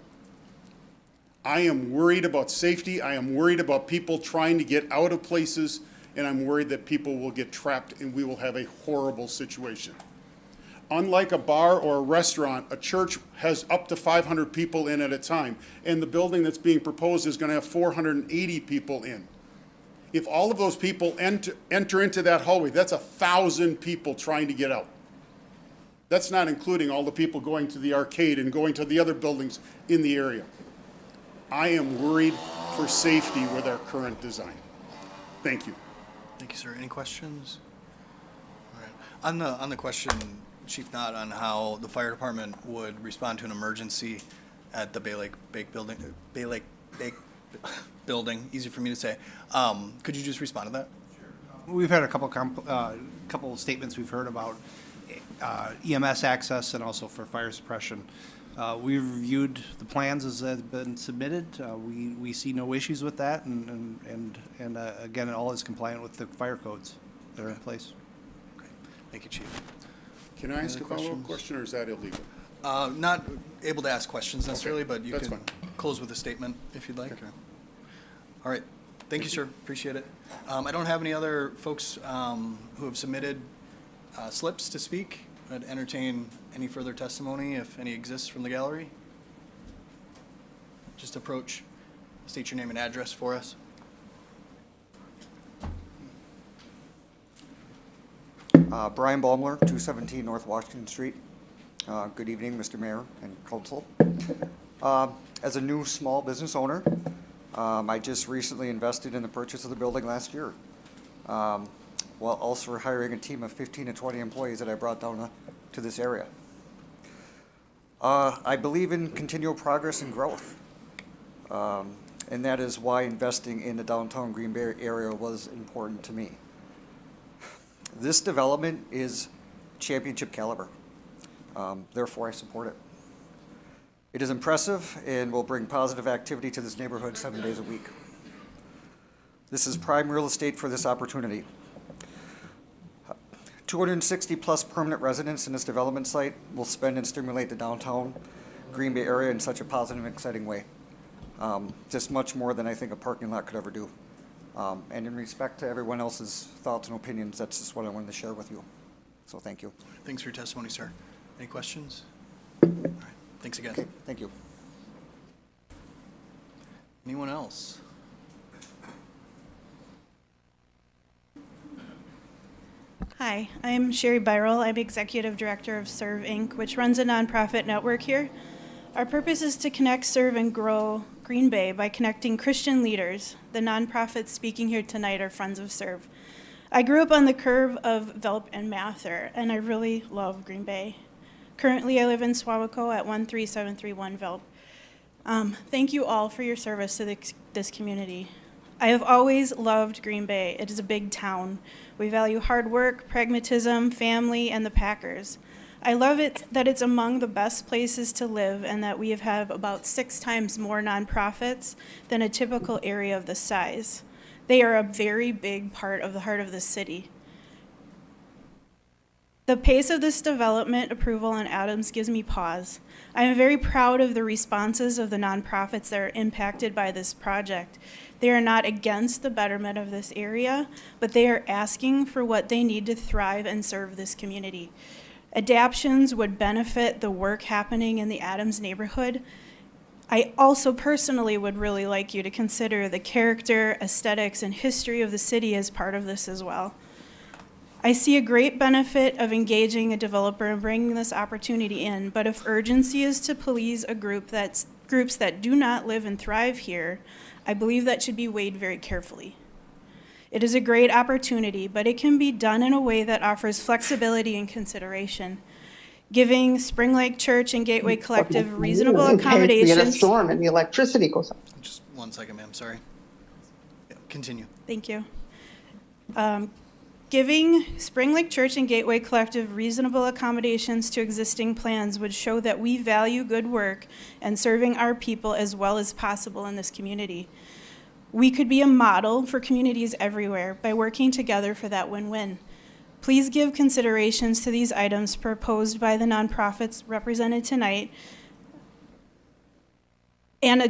I am worried about safety. I am worried about people trying to get out of places, and I'm worried that people will get trapped and we will have a horrible situation. Unlike a bar or a restaurant, a church has up to 500 people in at a time, and the building that's being proposed is going to have 480 people in. If all of those people enter into that hallway, that's 1,000 people trying to get out. That's not including all the people going to the arcade and going to the other buildings in the area. I am worried for safety with our current design. Thank you. Thank you, sir. Any questions? All right. On the question, Chief Knott, on how the fire department would respond to an emergency at the Bay Lake Bake building, easy for me to say. Could you just respond to that? We've had a couple statements we've heard about EMS access and also for fire suppression. We reviewed the plans as have been submitted. We see no issues with that, and again, it all is compliant with the fire codes that are in place. Thank you, Chief. Can I ask a other follow-up questions? question, or is that illegal? Not able to ask questions necessarily, Okay, but you that's can fine. close with a statement if you'd like. All right. Thank you, sir. Appreciate it. I don't have any other folks who have submitted slips to speak. I'd entertain any further testimony if any exists from the gallery. Just approach, state your name and address for us. Brian Baumler, 217 North Washington Street. Good evening, Mr. Mayor and Council. As a new small business owner, I just recently invested in the purchase of the building last year, while also hiring a team of 15 to 20 employees that I brought down to this area. I believe in continual progress and growth, and that is why investing in the downtown Green Bay area was important to me. This development is championship caliber. Therefore, I support it. It is impressive and will bring positive activity to this neighborhood 7 days a week. This is prime real estate for this opportunity. 260 plus permanent residents in this development site will spend and stimulate the downtown Green Bay area in such a positive and exciting way. Just much more than I think a parking lot could ever do. And in respect to everyone else's thoughts and opinions, that's just what I wanted to share with you. So thank you. Thanks for your testimony, sir. Any questions? All right. Thanks again. Okay, thank you. Anyone else? Hi, I'm Sherry Byrell. I'm Executive Director of Serve Inc., which runs a nonprofit network here. Our purpose is to connect, serve, and grow Green Bay by connecting Christian leaders. The nonprofits speaking here tonight are Friends of Serve. I grew up on the curve of Velp and Mather, and I really love Green Bay. Currently, I live in Suavico at 13731 Velp. Thank you all for your service to this community. I have always loved Green Bay. It is a big town. We value hard work, pragmatism, family, and the Packers. I love it that it's among the best places to live and that we have about 6 times more nonprofits than a typical area of this size. They are a very big part of the heart of the city. The pace of this development approval in Adams gives me pause. I am very proud of the responses of the nonprofits that are impacted by this project. They are not against the betterment of this area, but they are asking for what they need to thrive and serve this community. Adaptions would benefit the work happening in the Adams neighborhood. I also personally would really like you to consider the character, aesthetics, and history of the city as part of this as well. I see a great benefit of engaging a developer and bringing this opportunity in, but if urgency is to please a groups that do not live and thrive here, I believe that should be weighed very carefully. It is a great opportunity, but it can be done in a way that offers flexibility and consideration. Giving Spring Lake Church and Gateway Collective reasonable accommodations. We get a storm and the electricity goes up. Just 1 second, ma'am. Sorry. Yeah, continue. Thank you. Giving Spring Lake Church and Gateway Collective reasonable accommodations to existing plans would show that we value good work and serving our people as well as possible in this community. We could be a model for communities everywhere by working together for that win-win. Please give considerations to these items proposed by the nonprofits represented tonight, and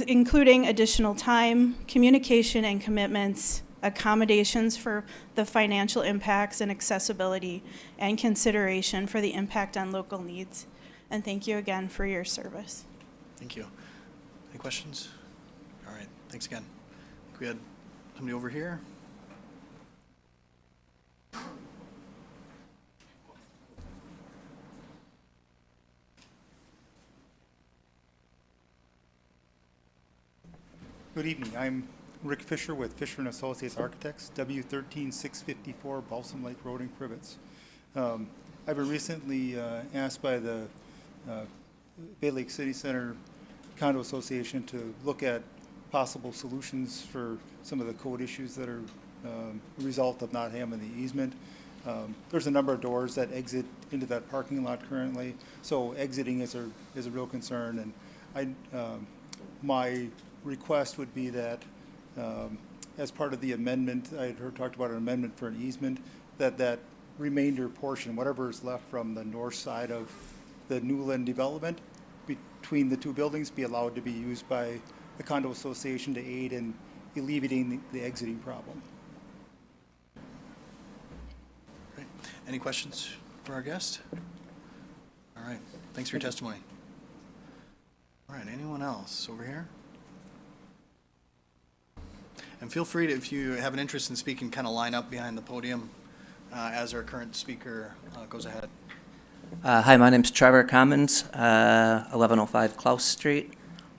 including additional time, communication, and commitments, accommodations for the financial impacts and accessibility, and consideration for the impact on local needs. And thank you again for your service. Thank you. Any questions? All right. Thanks again. We had somebody over here. Good evening. I'm Rick Fisher with Fisher & Associates Architects, W13654 Balsam Lake Road in Crivets. I've been recently asked by the Bay Lake City Center Condo Association to look at possible solutions for some of the code issues that are a result of not having the easement. There's a number of doors that exit into that parking lot currently, so exiting is a real concern. And my request would be that as part of the amendment, I had talked about an amendment for an easement, that remainder portion, whatever is left from the north side of the Newland development between the two buildings, be allowed to be used by the condo association to aid in alleviating the exiting problem. Great. Any questions for our guest? All right, thanks for your testimony. All right, anyone else over here? And feel free to, if you have an interest in speaking, kind of line up behind the podium as our current speaker goes ahead. Hi, my name's Trevor Commons, 1105 Klaus Street.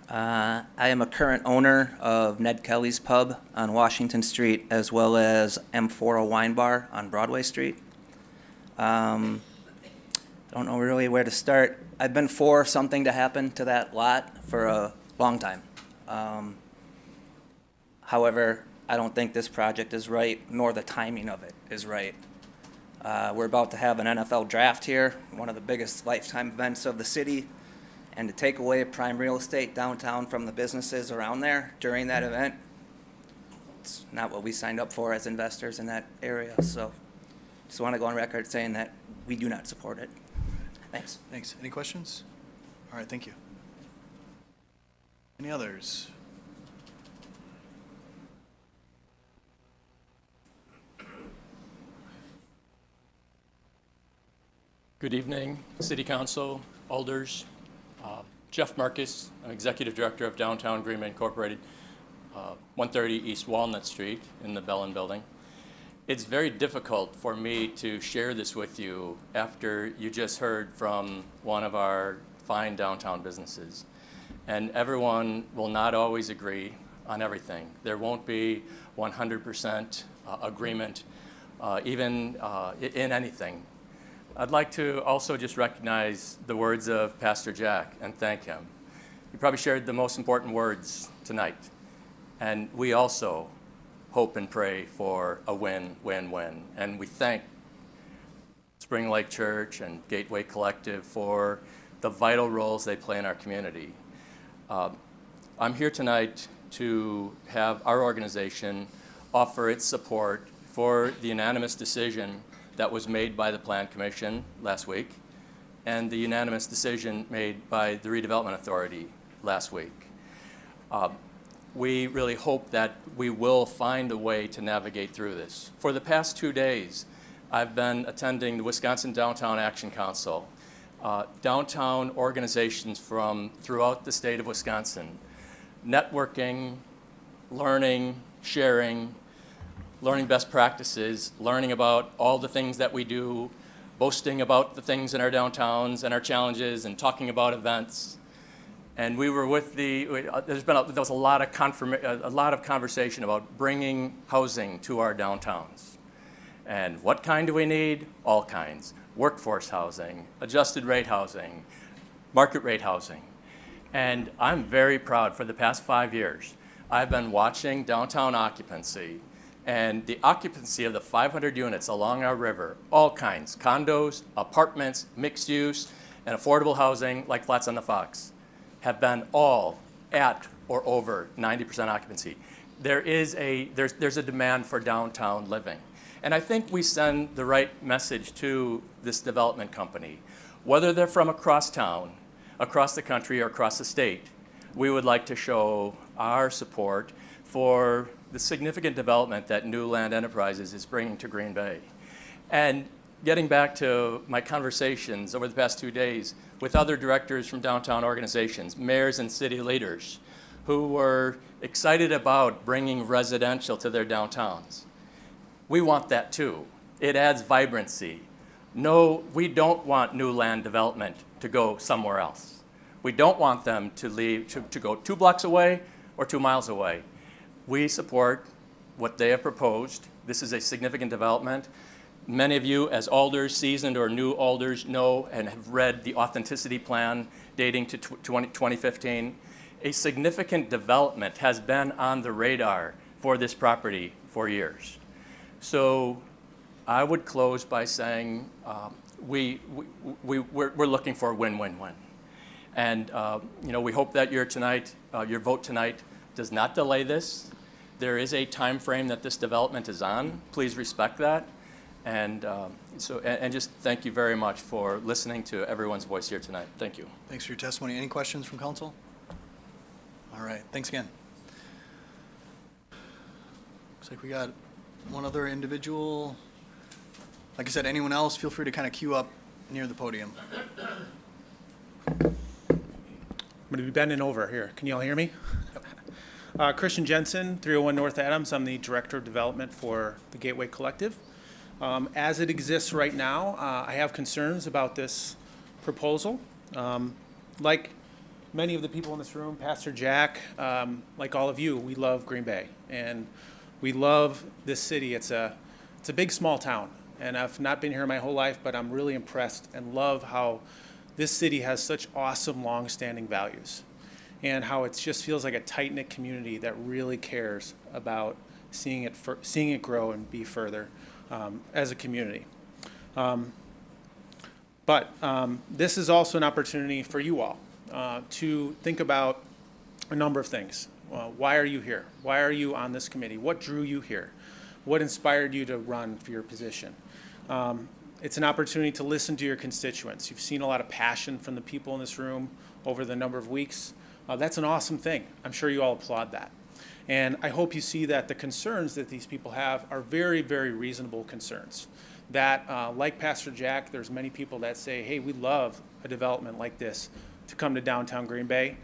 I am a current owner of Ned Kelly's Pub on Washington Street, as well as M40 Wine Bar on Broadway Street. Don't know really where to start. I've been for something to happen to that lot for a long time. However, I don't think this project is right, nor the timing of it is right. We're about to have an NFL draft here, one of the biggest lifetime events of the city, and to take away prime real estate downtown from the businesses around there during that event, it's not what we signed up for as investors in that area. So just want to go on record saying that we do not support it. Thanks. Thanks. Any questions? All right, thank you. Any others? Good evening, City Council, Alders. Jeff Marcus, I'm Executive Director of Downtown Green Bay Incorporated, 130 East Walnut Street in the Bellin Building. It's very difficult for me to share this with you after you just heard from one of our fine downtown businesses. And everyone will not always agree on everything. There won't be 100% agreement even in anything. I'd like to also just recognize the words of Pastor Jack and thank him. He probably shared the most important words tonight. And we also hope and pray for a win-win-win. And we thank Spring Lake Church and Gateway Collective for the vital roles they play in our community. I'm here tonight to have our organization offer its support for the unanimous decision that was made by the Plan Commission last week and the unanimous decision made by the Redevelopment Authority last week. We really hope that we will find a way to navigate through this. For the past 2 days, I've been attending the Wisconsin Downtown Action Council, downtown organizations from throughout the state of Wisconsin, networking, learning, sharing, learning best practices, learning about all the things that we do, boasting about the things in our downtowns and our challenges, and talking about events. And we were with there was a lot of conversation about bringing housing to our downtowns. And what kind do we need? All kinds. Workforce housing, adjusted rate housing, market rate housing. And I'm very proud. For the past 5 years, I've been watching downtown occupancy and the occupancy of the 500 units along our river, all kinds, condos, apartments, mixed use, and affordable housing like Flats on the Fox, have been all at or over 90% occupancy. There's a demand for downtown living. And I think we send the right message to this development company. Whether they're from across town, across the country, or across the state, we would like to show our support for the significant development that New Land Enterprises is bringing to Green Bay. And getting back to my conversations over the past 2 days with other directors from downtown organizations, mayors and city leaders who were excited about bringing residential to their downtowns. We want that too. It adds vibrancy. No, we don't want new land development to go somewhere else. We don't want them to leave, to go 2 blocks away or 2 miles away. We support what they have proposed. This is a significant development. Many of you, as alders, seasoned or new alders, know and have read the authenticity plan dating to 2015. A significant development has been on the radar for this property for years. So I would close by saying we're looking for a win-win-win. And we hope that your vote tonight does not delay this. There is a time frame that this development is on. Please respect that. And and just thank you very much for listening to everyone's voice here tonight. Thank you. Thanks for your testimony. Any questions from council? All right, thanks again. Looks like we got one other individual. Like I said, anyone else, feel free to kind of queue up near the podium. I'm going to be bending over here. Can you all hear me? Christian Jensen, 301 North Adams. I'm the Director of Development for the Gateway Collective. As it exists right now, I have concerns about this proposal. Like many of the people in this room, Pastor Jack, like all of you, we love Green Bay. And we love this city. It's a big, small town. And I've not been here my whole life, but I'm really impressed and love how this city has such awesome, long-standing values. And how it just feels like a tight-knit community that really cares about seeing it grow and be further as a community. But this is also an opportunity for you all to think about a number of things. Why are you here? Why are you on this committee? What drew you here? What inspired you to run for your position? It's an opportunity to listen to your constituents. You've seen a lot of passion from the people in this room over the number of weeks. That's an awesome thing. I'm sure you all applaud that. And I hope you see that the concerns that these people have are very, very reasonable concerns. That, like Pastor Jack, there's many people that say, hey, we'd love a development like this to come to downtown Green Bay,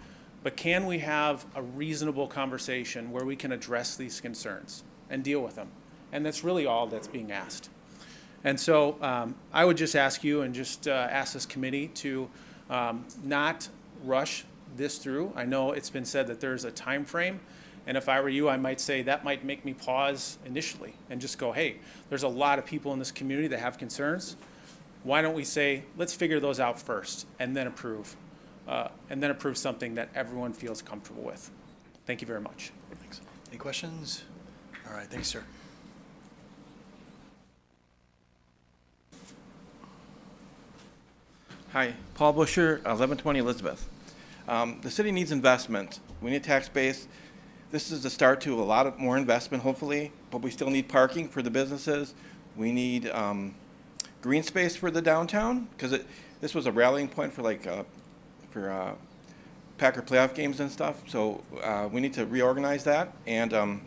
but can we have a reasonable conversation where we can address these concerns and deal with them? And that's really all that's being asked. And so I would just ask you and just ask this committee to not rush this through. I know it's been said that there's a time frame, and if I were you, I might say that might make me pause initially and just go, hey, there's a lot of people in this community that have concerns. Why don't we say, let's figure those out first and then approve something that everyone feels comfortable with. Thank you very much. Thanks. Any questions? All right, thanks, sir. Hi, Paul Busher, 1120 Elizabeth. The city needs investment. We need tax base. This is the start to a lot of more investment, hopefully, but we still need parking for the businesses. We need green space for the downtown, because this was a rallying point for Packer playoff games and stuff. So we need to reorganize that, and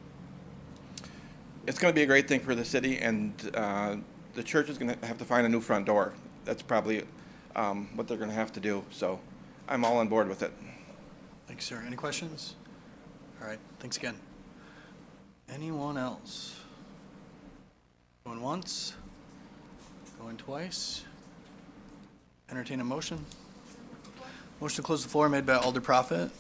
it's going to be a great thing for the city. And the church is going to have to find a new front door. That's probably what they're going to have to do. So I'm all on board with it. Thanks, sir. Any questions? All right, thanks again. Anyone else? Going once? Going twice? Entertain a motion? Motion to close the floor made by Alder Profit,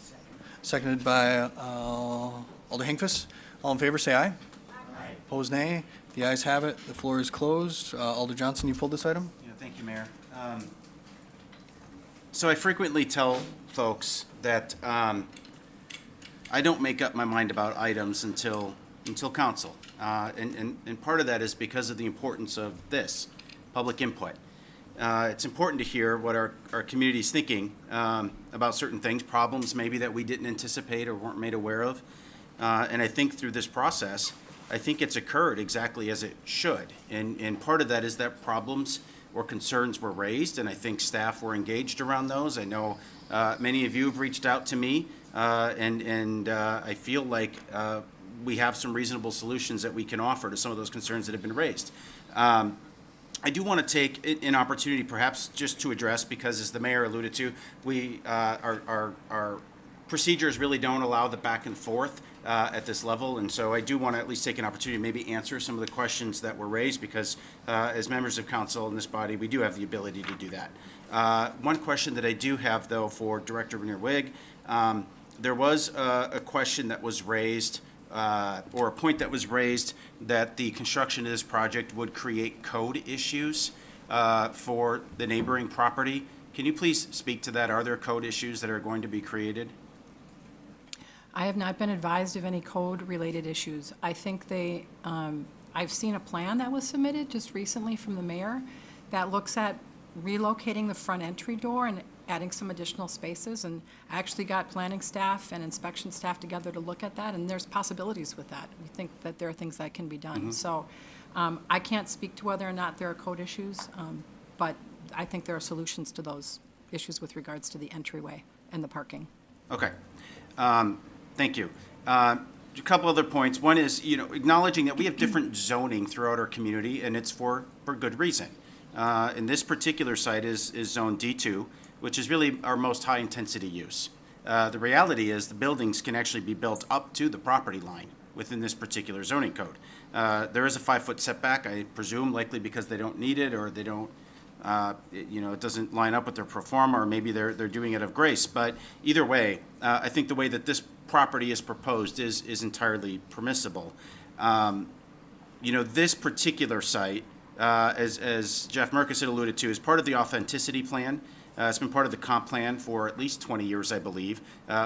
seconded by Alder Hinkfist. All in favor, say aye. Aye. Opposed, nay. The ayes have it. The floor is closed. Alder Johnson, you pulled this item? Yeah, thank you, Mayor. So I frequently tell folks that I don't make up my mind about items until council. And part of that is because of the importance of this, public input. It's important to hear what our community's thinking about certain things, problems maybe that we didn't anticipate or weren't made aware of. And I think through this process, I think it's occurred exactly as it should. And part of that is that problems or concerns were raised, and I think staff were engaged around those. I know many of you have reached out to me, and I feel like we have some reasonable solutions that we can offer to some of those concerns that have been raised. I do want to take an opportunity perhaps just to address, because as the mayor alluded to, our procedures really don't allow the back and forth at this level, and so I do want to at least take an opportunity to maybe answer some of the questions that were raised, because as members of council in this body, we do have the ability to do that. One question that I do have, though, for Director Renier-Wigg, there was a question that was raised, or a point that was raised, that the construction of this project would create code issues for the neighboring property. Can you please speak to that? Are there code issues that are going to be created? I have not been advised of any code-related issues. I think they I've seen a plan that was submitted just recently from the mayor that looks at relocating the front entry door and adding some additional spaces, and I actually got planning staff and inspection staff together to look at that, and there's possibilities with that. We think that there are things that can be done. So I can't speak to whether or not there are code issues, but I think there are solutions to those issues with regards to the entryway and the parking. Okay. Thank you. A couple other points. One is, acknowledging that we have different zoning throughout our community, and it's for good reason. And this particular site is Zone D2, which is really our most high-intensity use. The reality is the buildings can actually be built up to the property line within this particular zoning code. There is a 5-foot setback, I presume, likely because they don't need it, or they don't, it doesn't line up with their pro forma, or maybe they're doing it of grace. But either way, I think the way that this property is proposed is entirely permissible. This particular site, as Jeff Merkus had alluded to, is part of the authenticity plan. It's been part of the comp plan for at least 20 years, I believe,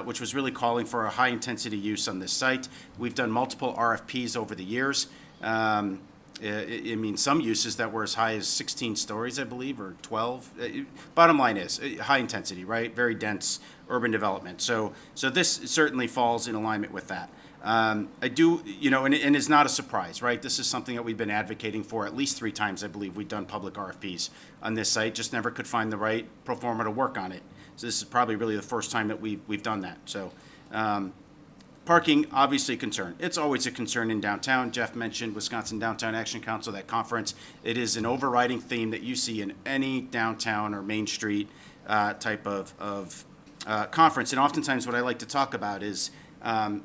which was really calling for a high-intensity use on this site. We've done multiple RFPs over the years. Some uses that were as high as 16 stories, I believe, or 12. Bottom line is high intensity, right? Very dense urban development. So this certainly falls in alignment with that. I do, and it's not a surprise, right? This is something that we've been advocating for at least 3 times, I believe. We've done public RFPs on this site, just never could find the right pro forma to work on it. So this is probably really the first time that we've done that. So parking, obviously a concern. It's always a concern in downtown. Jeff mentioned Wisconsin Downtown Action Council, that conference. It is an overriding theme that you see in any downtown or Main Street type of conference. And oftentimes what I like to talk about is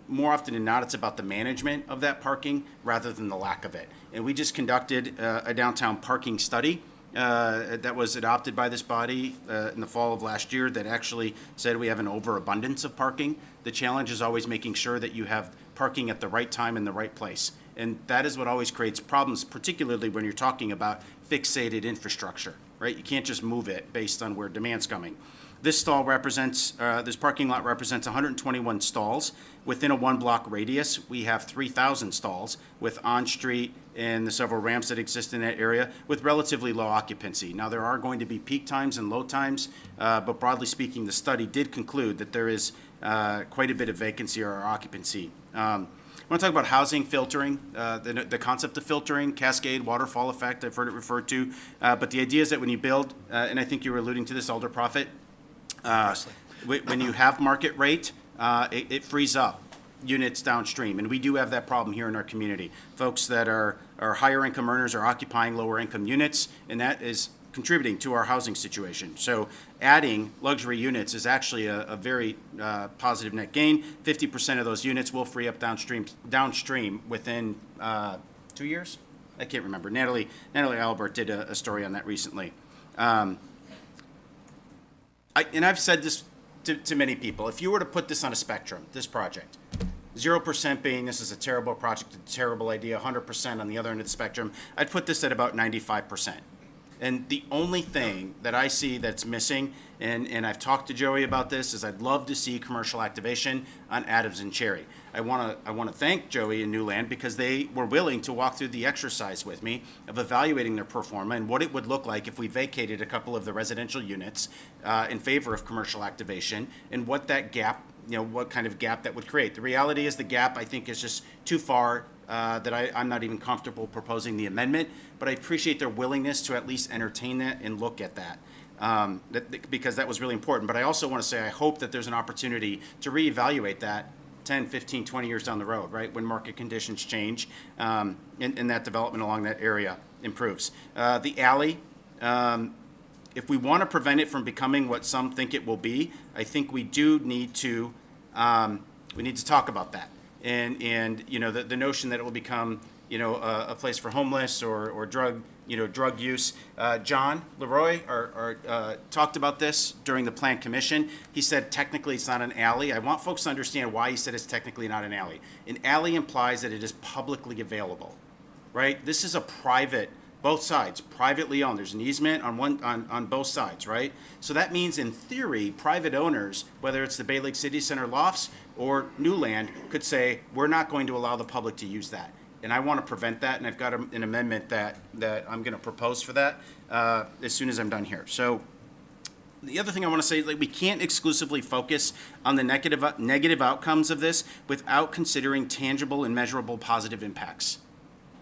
more often than not, it's about the management of that parking rather than the lack of it. And we just conducted a downtown parking study that was adopted by this body in the fall of last year that actually said we have an overabundance of parking. The challenge is always making sure that you have parking at the right time in the right place. And that is what always creates problems, particularly when you're talking about fixated infrastructure, right? You can't just move it based on where demand's coming. This parking lot represents 121 stalls. Within a 1-block radius, we have 3,000 stalls with on-street and the several ramps that exist in that area with relatively low occupancy. Now, there are going to be peak times and low times, but broadly speaking, the study did conclude that there is quite a bit of vacancy or occupancy. I want to talk about housing filtering, the concept of filtering, cascade, waterfall effect, I've heard it referred to. But the idea is that when you build, and I think you were alluding to this, Alder Prophet, when you have market rate, it frees up units downstream. And we do have that problem here in our community. Folks that are higher income earners are occupying lower income units, and that is contributing to our housing situation. So adding luxury units is actually a very positive net gain. 50% of those units will free up downstream within 2 years? I can't remember. Natalie Albert did a story on that recently. And I've said this to many people. If you were to put this on a spectrum, this project, 0% being this is a terrible project, a terrible idea, 100% on the other end of the spectrum, I'd put this at about 95%. And the only thing that I see that's missing, and I've talked to Joey about this, is I'd love to see commercial activation on Adams and Cherry. I want to thank Joey and Newland because they were willing to walk through the exercise with me of evaluating their pro forma and what it would look like if we vacated a couple of the residential units in favor of commercial activation, and what that gap, what kind of gap that would create. The reality is the gap, I think, is just too far that I'm not even comfortable proposing the amendment, but I appreciate their willingness to at least entertain that and look at that. Because that was really important. But I also want to say I hope that there's an opportunity to reevaluate that 10, 15, 20 years down the road, right, when market conditions change and that development along that area improves. The alley, if we want to prevent it from becoming what some think it will be, I think we do need to talk about that. And the notion that it will become, a place for homeless or drug use. John Leroy talked about this during the Plan Commission. He said technically it's not an alley. I want folks to understand why he said it's technically not an alley. An alley implies that it is publicly available, right? This is a private, both sides, privately owned. There's an easement on both sides, right? So that means in theory, private owners, whether it's the Bay Lake City Center lofts or Newland, could say, we're not going to allow the public to use that. And I want to prevent that, and I've got an amendment that I'm going to propose for that as soon as I'm done here. So the other thing I want to say, like, we can't exclusively focus on the negative outcomes of this without considering tangible and measurable positive impacts.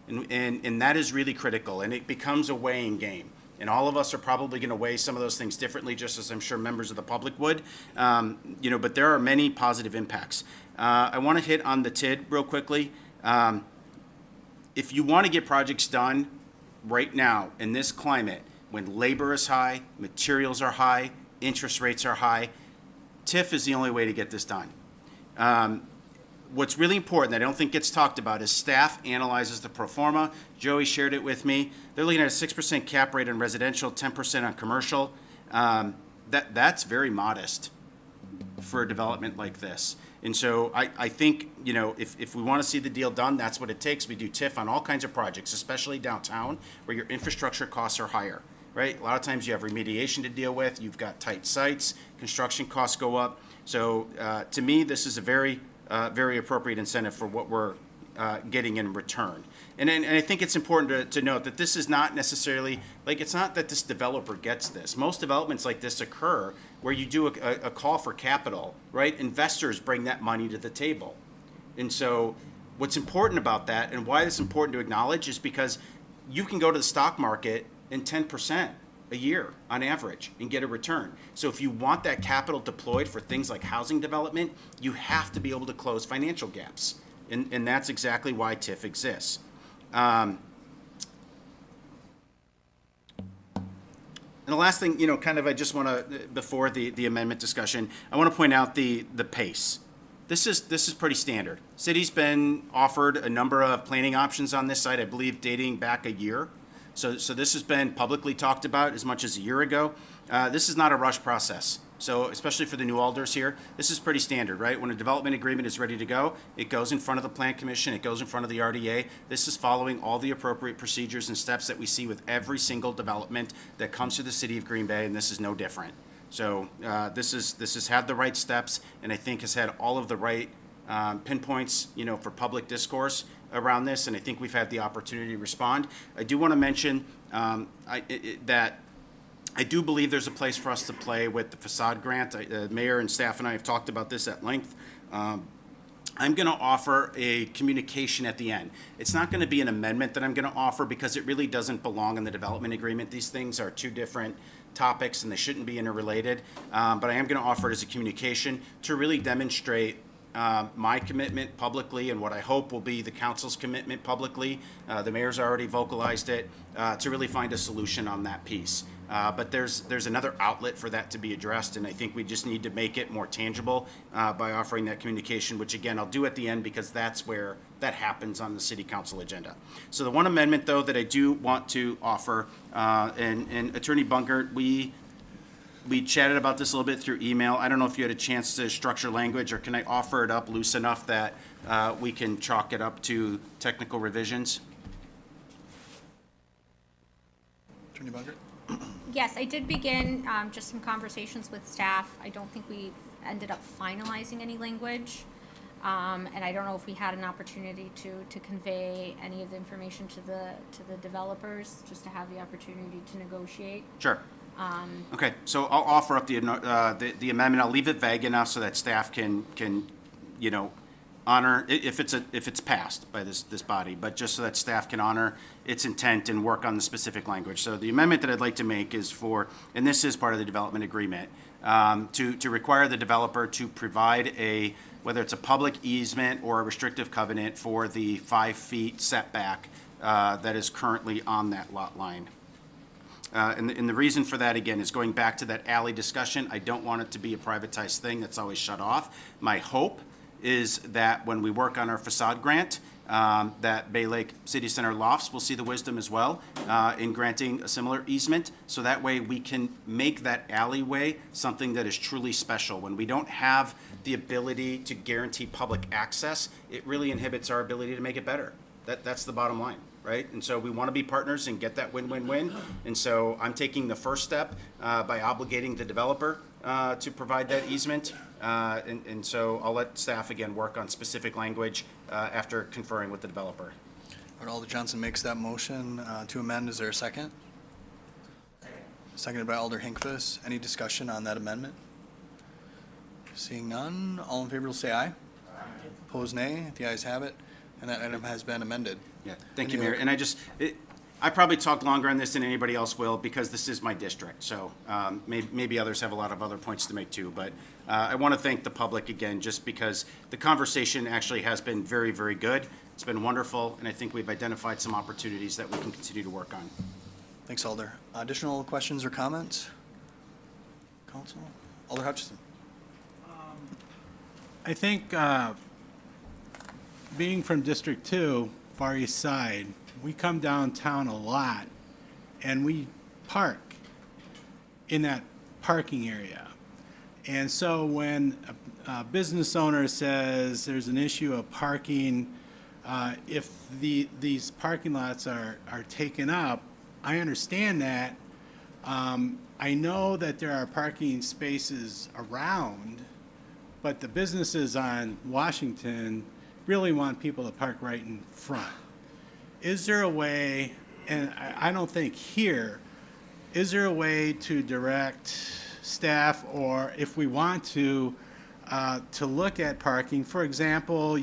And that is really critical, and it becomes a weighing game. And all of us are probably going to weigh some of those things differently, just as I'm sure members of the public would. But there are many positive impacts. I want to hit on the TID real quickly. If you want to get projects done right now in this climate, when labor is high, materials are high, interest rates are high, TIF is the only way to get this done. What's really important that I don't think gets talked about is staff analyzes the pro forma. Joey shared it with me. They're looking at a 6% cap rate on residential, 10% on commercial. That's very modest for a development like this. And so I think, if we want to see the deal done, that's what it takes. We do TIF on all kinds of projects, especially downtown, where your infrastructure costs are higher, right? A lot of times you have remediation to deal with. You've got tight sites. Construction costs go up. So to me, this is a very appropriate incentive for what we're getting in return. And I think it's important to note that this is not necessarily, it's not that this developer gets this. Most developments like this occur where you do a call for capital, right? Investors bring that money to the table. And so what's important about that and why it's important to acknowledge is because you can go to the stock market in 10% a year on average and get a return. So if you want that capital deployed for things like housing development, you have to be able to close financial gaps. And that's exactly why TIF exists. And the last thing, I just want to, before the amendment discussion, I want to point out the pace. This is pretty standard. City's been offered a number of planning options on this site, I believe dating back a year. So this has been publicly talked about as much as a year ago. This is not a rush process. So especially for the new alders here, this is pretty standard, right? When a development agreement is ready to go, it goes in front of the Plan Commission, it goes in front of the RDA. This is following all the appropriate procedures and steps that we see with every single development that comes to the city of Green Bay, and this is no different. So this has had the right steps, and I think has had all of the right pinpoints, for public discourse around this, and I think we've had the opportunity to respond. I do want to mention that I do believe there's a place for us to play with the facade grant. The mayor and staff and I have talked about this at length. I'm going to offer a communication at the end. It's not going to be an amendment that I'm going to offer because it really doesn't belong in the development agreement. These things are two different topics and they shouldn't be interrelated. But I am going to offer it as a communication to really demonstrate my commitment publicly and what I hope will be the council's commitment publicly. The mayor's already vocalized it to really find a solution on that piece. But there's another outlet for that to be addressed, and I think we just need to make it more tangible by offering that communication, which again, I'll do at the end because that's where that happens on the city council agenda. So the one amendment, though, that I do want to offer, and Attorney Bunkert, we chatted about this a little bit through email. I don't know if you had a chance to structure language, or can I offer it up loose enough that we can chalk it up to technical revisions? Attorney Bunkert? Yes, I did begin just some conversations with staff. I don't think we ended up finalizing any language. And I don't know if we had an opportunity to convey any of the information to the developers, just to have the opportunity to negotiate. Sure. Okay, so I'll offer up the amendment. I'll leave it vague enough so that staff can honor if it's passed by this body, but just so that staff can honor its intent and work on the specific language. So the amendment that I'd like to make is and this is part of the development agreement, to require the developer to provide whether it's a public easement or a restrictive covenant for the 5 feet setback that is currently on that lot line. And the reason for that, again, is going back to that alley discussion. I don't want it to be a privatized thing that's always shut off. My hope is that when we work on our facade grant, that Bay Lake City Center Lofts will see the wisdom as well in granting a similar easement. So that way we can make that alleyway something that is truly special. When we don't have the ability to guarantee public access, it really inhibits our ability to make it better. That's the bottom line. Right? And so we want to be partners and get that win-win-win. And so I'm taking the first step by obligating the developer to provide that easement. And so I'll let staff again work on specific language after conferring with the developer. All right, Alder Johnson makes that motion to amend. Is there a second? Seconded by Alder Hinkfuss. Any discussion on that amendment? Seeing none, all in favor will say aye. Opposed, nay. The ayes have it, and that item has been amended. Yeah, thank you, Mayor. And I probably talk longer on this than anybody else will because this is my district. So maybe others have a lot of other points to make too. But I want to thank the public again, just because the conversation actually has been very, very good. It's been wonderful, and I think we've identified some opportunities that we can continue to work on. Thanks, Alder. Additional questions or comments? Council? Alder Hutchison. I think being from District 2, Far East Side, we come downtown a lot and we park in that parking area. And so when a business owner says there's an issue of parking, if these parking lots are taken up, I understand that. I know that there are parking spaces around, but the businesses on Washington really want people to park right in front. Is there a way, and I don't think here, is there a way to direct staff, or if we want to look at parking, for example,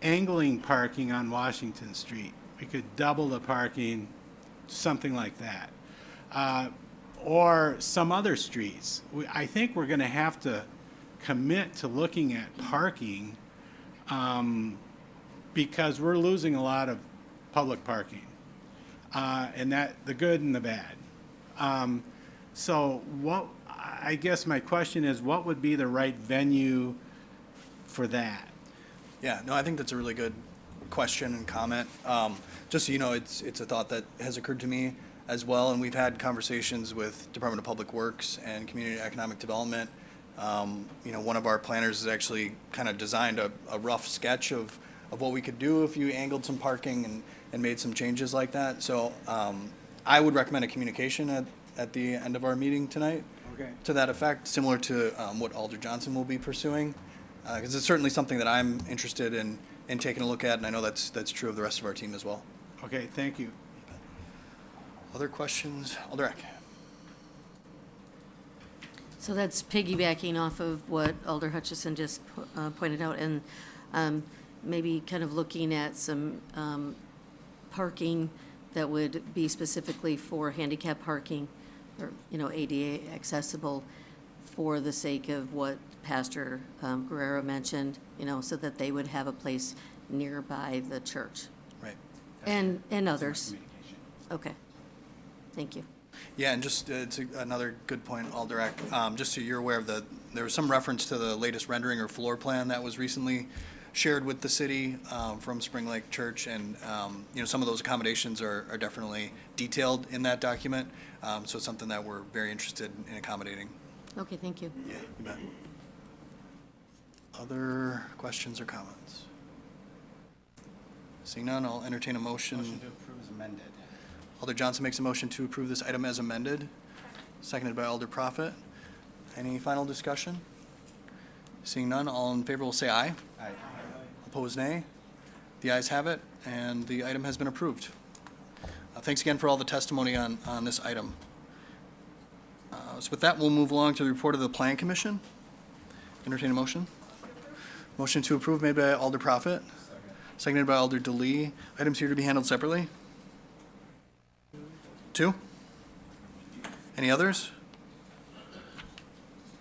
angling parking on Washington Street? We could double the parking, something like that. Or some other streets. I think we're going to have to commit to looking at parking because we're losing a lot of public parking, and that the good and the bad. So what, I guess my question is, what would be the right venue for that? Yeah, no, I think that's a really good question and comment. Just so you know, it's a thought that has occurred to me as well, and we've had conversations with Department of Public Works and Community Economic Development. One of our planners has actually kind of designed a rough sketch of what we could do if you angled some parking and made some changes like that. So I would recommend a communication at the end of our meeting tonight to that effect, similar to what Alder Johnson will be pursuing, because it's certainly something that I'm interested in taking a look at, and I know that's true of the rest of our team as well. Okay, thank you. Other questions? Alder Eck. So that's piggybacking off of what Alder Hutchison just pointed out, and maybe kind of looking at some parking that would be specifically for handicap parking, or, ADA accessible, for the sake of what Pastor Guerrero mentioned, so that they would have a place nearby the church. Right. And others. Okay. Thank you. Yeah, and just it's another good point, Alder Eck. Just so you're aware of there was some reference to the latest rendering or floor plan that was recently shared with the city from Spring Lake Church, and some of those accommodations are definitely detailed in that document. So it's something that we're very interested in accommodating. Okay, thank you. Yeah, you bet. Other questions or comments? Seeing none, I'll entertain a motion. Motion to approve is amended. Alder Johnson makes a motion to approve this item as amended, seconded by Alder Prophet. Any final discussion? Seeing none, all in favor will say aye. Aye. Opposed, nay. The ayes have it, and the item has been approved. Thanks again for all the testimony on this item. So with that, we'll move along to the report of the Plan Commission. Entertain a motion. Motion to approve made by Alder Prophet, seconded by Alder DeLee. Items here to be handled separately. 2? Any others?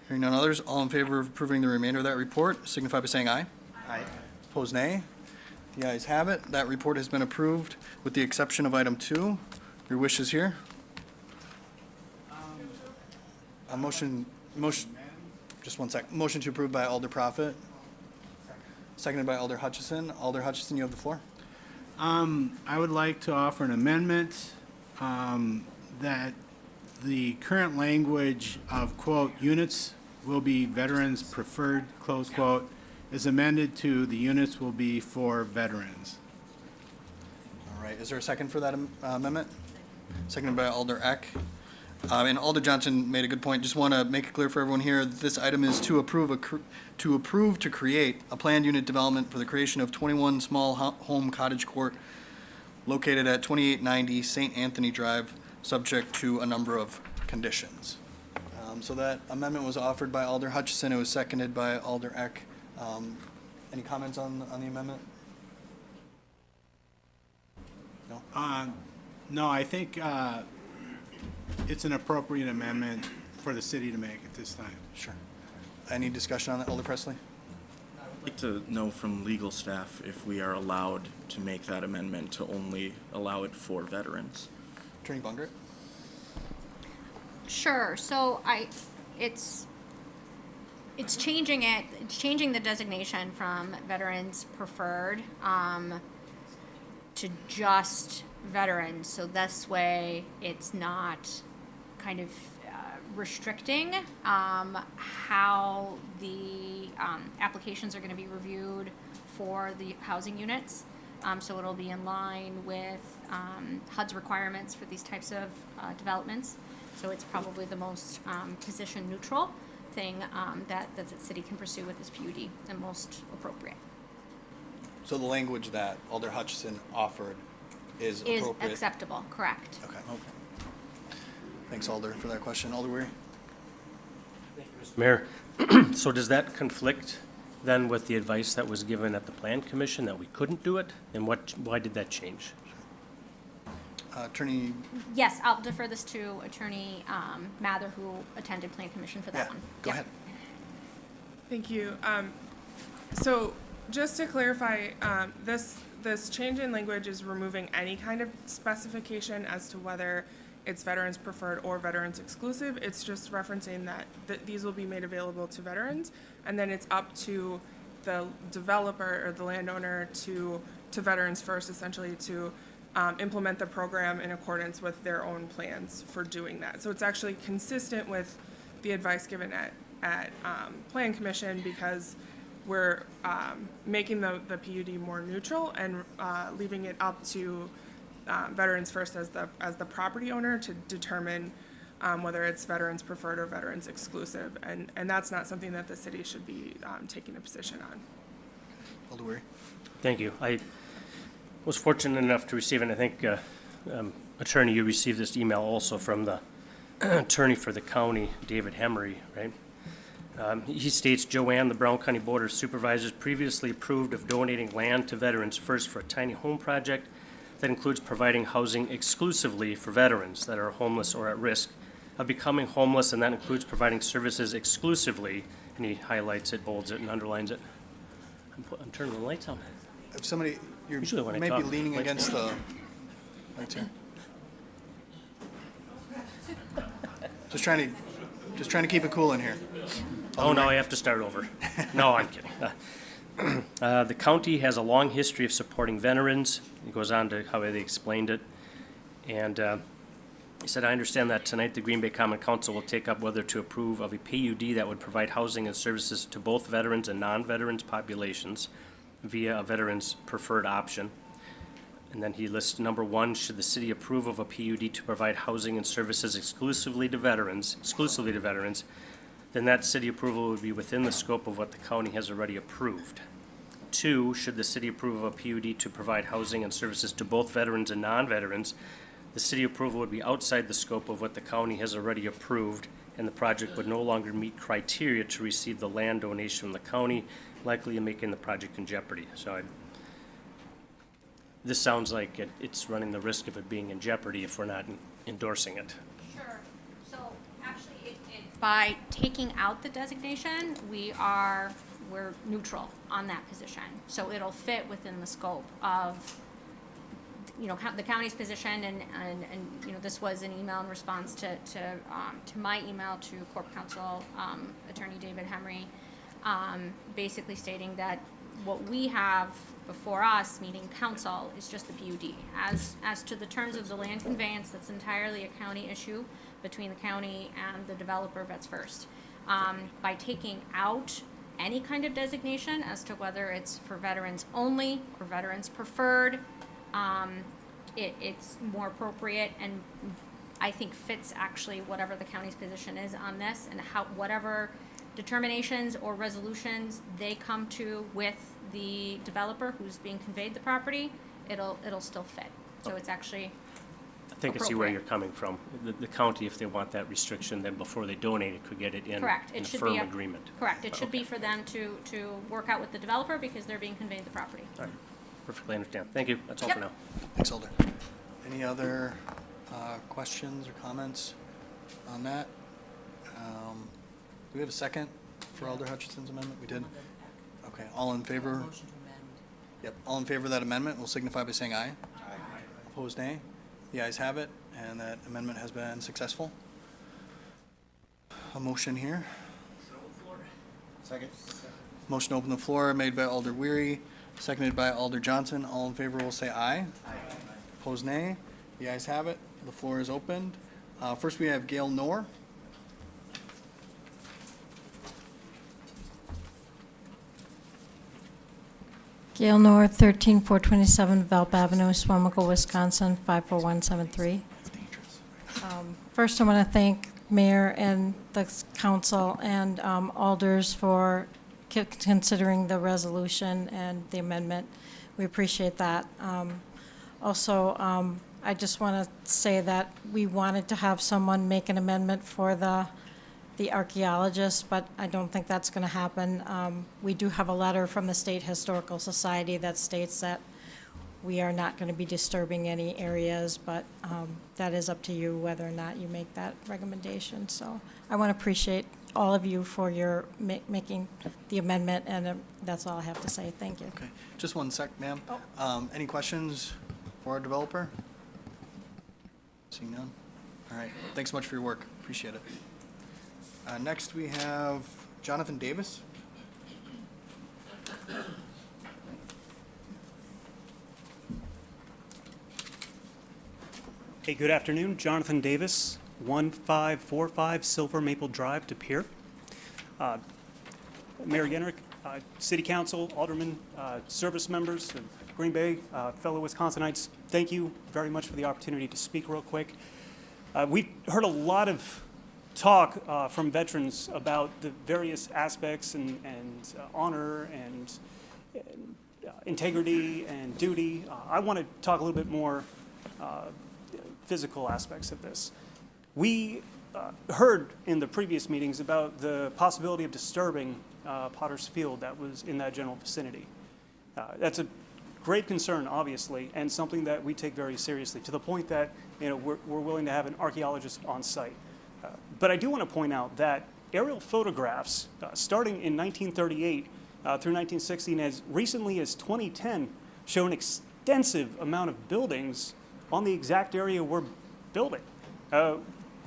Hearing none others, all in favor of approving the remainder of that report, signify by saying aye. Aye. Opposed, nay. The ayes have it. That report has been approved with the exception of item 2. Your wish is here. A motion, just one sec. Motion to approve by Alder Prophet, seconded by Alder Hutchison. Alder Hutchison, you have the floor. I would like to offer an amendment that the current language of, quote, units will be veterans preferred, close quote, is amended to the units will be for veterans. All right, is there a second for that amendment? Seconded by Alder Eck. And Alder Johnson made a good point. Just want to make it clear for everyone here, that this item is to approve to create a planned unit development for the creation of 21 small home cottage court located at 2890 St. Anthony Drive, subject to a number of conditions. So that amendment was offered by Alder Hutchison. It was seconded by Alder Eck. Any comments on the amendment? No? No, I think it's an appropriate amendment for the city to make at this time. Sure. Any discussion on that, Alder Presley? I'd like to know from legal staff if we are allowed to make that amendment to only allow it for veterans. Attorney Bungert? Sure, so it's changing it, it's changing the designation from veterans preferred, to just veterans, so this way it's not kind of restricting, how the, applications are gonna be reviewed for the housing units. So it'll be in line with, HUD's requirements for these types of, developments. So it's probably the most position neutral thing that the city can pursue with this PUD and most appropriate. So the language that Alder Hutchison offered is Is appropriate? acceptable, correct. Okay. Thanks, Alder, for that question. Alder Weary? Mayor, so does that conflict then with the advice that was given at the Plan Commission that we couldn't do it? And why did that change? Attorney? Yes, I'll defer this to Attorney Mather, who attended Plan Commission for that one. Go ahead. Thank you. So just to clarify, this change in language is removing any kind of specification as to whether it's veterans preferred or veterans exclusive. It's just referencing that these will be made available to veterans, and then it's up to the developer or the landowner to Veterans First, essentially, to implement the program in accordance with their own plans for doing that. So it's actually consistent with the advice given at Plan Commission, because we're making the PUD more neutral and leaving it up to Veterans First as the property owner to determine whether it's veterans preferred or veterans exclusive, and that's not something that the city should be taking a position on. Alder Weary? Thank you. I was fortunate enough to receive, and I think, Attorney, you received this email also from the attorney for the county, David Hemery, right? He states, Joanne, the Brown County Board of Supervisors previously approved of donating land to Veterans First for a tiny home project that includes providing housing exclusively for veterans that are homeless or at risk of becoming homeless, and that includes providing services exclusively, and he highlights it, bolds it, and underlines it. I'm turning the lights on. If somebody, you Usually when I may be talk, leaning lights against go. the lights here. Just trying to keep it cool in here. Oh, no, I have to start over. No, I'm kidding. The county has a long history of supporting veterans. It goes on to how they explained it. And he said, I understand that tonight the Green Bay Common Council will take up whether to approve of a PUD that would provide housing and services to both veterans and non-veterans populations via a veterans preferred option. And then he lists number 1, should the city approve of a PUD to provide housing and services exclusively to veterans, then that city approval would be within the scope of what the county has already approved. 2, should the city approve of a PUD to provide housing and services to both veterans and non-veterans, the city approval would be outside the scope of what the county has already approved, and the project would no longer meet criteria to receive the land donation from the county, likely making the project in jeopardy. So this sounds like it's running the risk of it being in jeopardy if we're not endorsing it. Sure. So actually, by taking out the designation, we're neutral on that position. So it'll fit within the scope of, the county's position, and this was an email in response to my email to Corp Counsel, Attorney David Hemery, basically stating that what we have before us, meaning council, is just the PUD. As to the terms of the land conveyance, that's entirely a county issue between the county and the developer, Vets First. By taking out any kind of designation as to whether it's for veterans only or veterans preferred, it's more appropriate and I think fits actually whatever the county's position is on this, and whatever determinations or resolutions they come to with the developer who's being conveyed the property, it'll still fit. So it's actually I think I see where appropriate. you're coming from. The county, if they want that restriction, then before they donate it, could get it in correct. in It a should firm be agreement. Correct. It should be for them to work out with the developer because they're being conveyed the property. All right, perfectly understand. Thank you. That's all Yep. for now. Thanks, Alder. Any other questions or comments on that? Do we have a second for Alder Hutchinson's amendment? We did? Okay, all in favor? Yep, all in favor of that amendment will signify by saying aye. Aye. Opposed, nay. The ayes have it, and that amendment has been successful. A motion here. Second. Motion to open the floor made by Alder Weary, seconded by Alder Johnson. All in favor will say aye. Aye. Opposed, nay. The ayes have it. The floor is opened. First, we have Gail Knorr. Gail North, 13427 Velp Avenue, Swamico, Wisconsin, 54173. First, I want to thank Mayor and the council and alders for considering the resolution and the amendment. We appreciate that. Also, I just want to say that we wanted to have someone make an amendment for the archaeologist, but I don't think that's going to happen. We do have a letter from the State Historical Society that states that we are not going to be disturbing any areas, but that is up to you whether or not you make that recommendation. So I want to appreciate all of you for your making the amendment, and that's all I have to say. Thank you. Okay, just one sec, ma'am. Any questions for our developer? Seeing none? All right, thanks so much for your work. Appreciate it. Next, we have Jonathan Davis. Hey, good afternoon. Jonathan Davis, 1545 Silver Maple Drive, De Pere. Mayor Yenrick, City Council, Aldermen, service members of Green Bay, fellow Wisconsinites, thank you very much for the opportunity to speak real quick. We've heard a lot of talk from veterans about the various aspects and honor and integrity and duty. I want to talk a little bit more physical aspects of this. We heard in the previous meetings about the possibility of disturbing Potter's Field that was in that general vicinity. That's a great concern, obviously, and something that we take very seriously, to the point that we're willing to have an archaeologist on site. But I do want to point out that aerial photographs starting in 1938 through 1960 and as recently as 2010 show an extensive amount of buildings on the exact area we're building.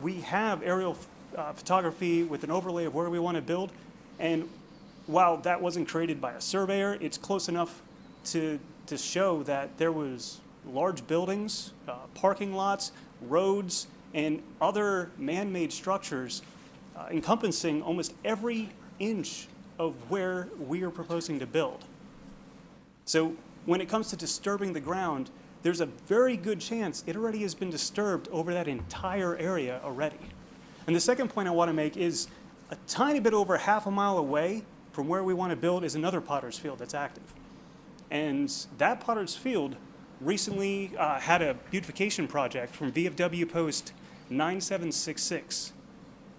We have aerial photography with an overlay of where we want to build, and while that wasn't created by a surveyor, it's close enough to show that there was large buildings, parking lots, roads, and other man-made structures encompassing almost every inch of where we are proposing to build. So when it comes to disturbing the ground, there's a very good chance it already has been disturbed over that entire area already. And the second point I want to make is a tiny bit over half a mile away from where we want to build is another Potter's Field that's active. And that Potter's Field recently had a beautification project from VFW Post 9766.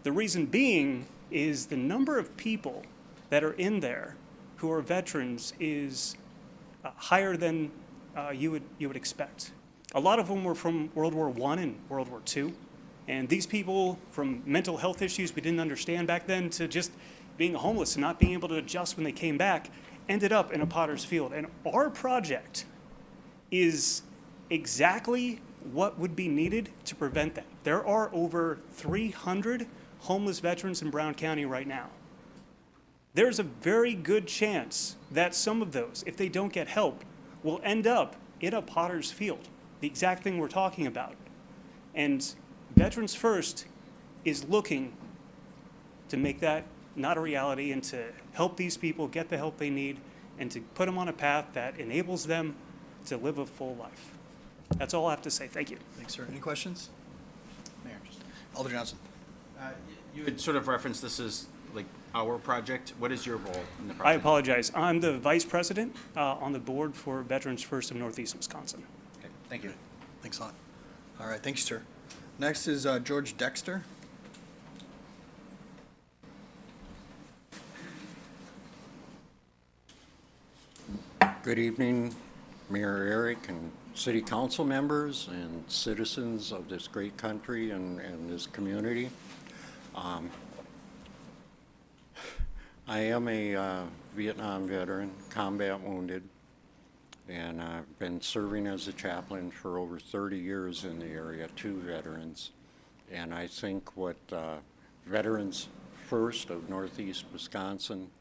The reason being is the number of people that are in there who are veterans is higher than you would expect. A lot of them were from World War I and World War II. And these people, from mental health issues we didn't understand back then to just being homeless and not being able to adjust when they came back, ended up in a Potter's Field. And our project is exactly what would be needed to prevent that. There are over 300 homeless veterans in Brown County right now. There's a very good chance that some of those, if they don't get help, will end up in a Potter's Field, the exact thing we're talking about. And Veterans First is looking to make that not a reality and to help these people get the help they need and to put them on a path that enables them to live a full life. That's all I have to say. Thank you. Thanks, sir. Any questions? Mayor. Alder Johnson. You had sort of referenced this as like our project. What is your role in the project? I apologize. I'm the vice president on the board for Veterans First of Northeast Wisconsin. Okay, thank you. Thanks a lot. All right, thanks, sir. Next is George Dexter. Good evening, Mayor Eric and city council members and citizens of this great country and this community. I am a Vietnam veteran, combat wounded, and I've been serving as a chaplain for over 30 years in the area, 2 veterans. And I think what Veterans First of Northeast Wisconsin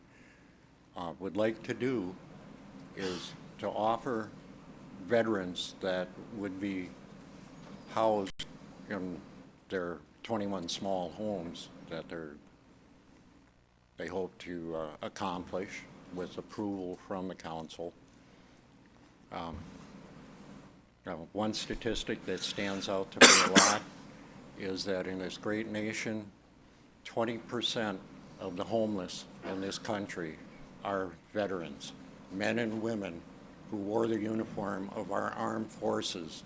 would like to do is to offer veterans that would be housed in their 21 small homes that they hope to accomplish with approval from the council. Now, one statistic that stands out to me a lot is that in this great nation, 20% of the homeless in this country are veterans, men and women who wore the uniform of our armed forces,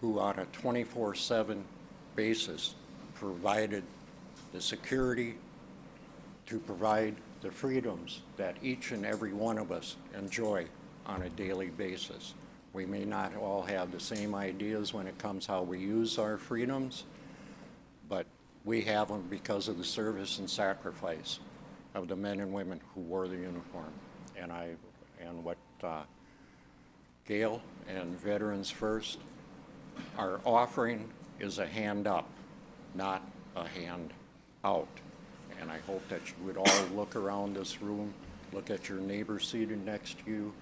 who on a 24/7 basis provided the security to provide the freedoms that each and every one of us enjoy on a daily basis. We may not all have the same ideas when it comes how we use our freedoms, but we have them because of the service and sacrifice of the men and women who wore the uniform. And what Gail and Veterans First are offering is a hand up, not a hand out. And I hope that you would all look around this room, look at your neighbor seated next to you,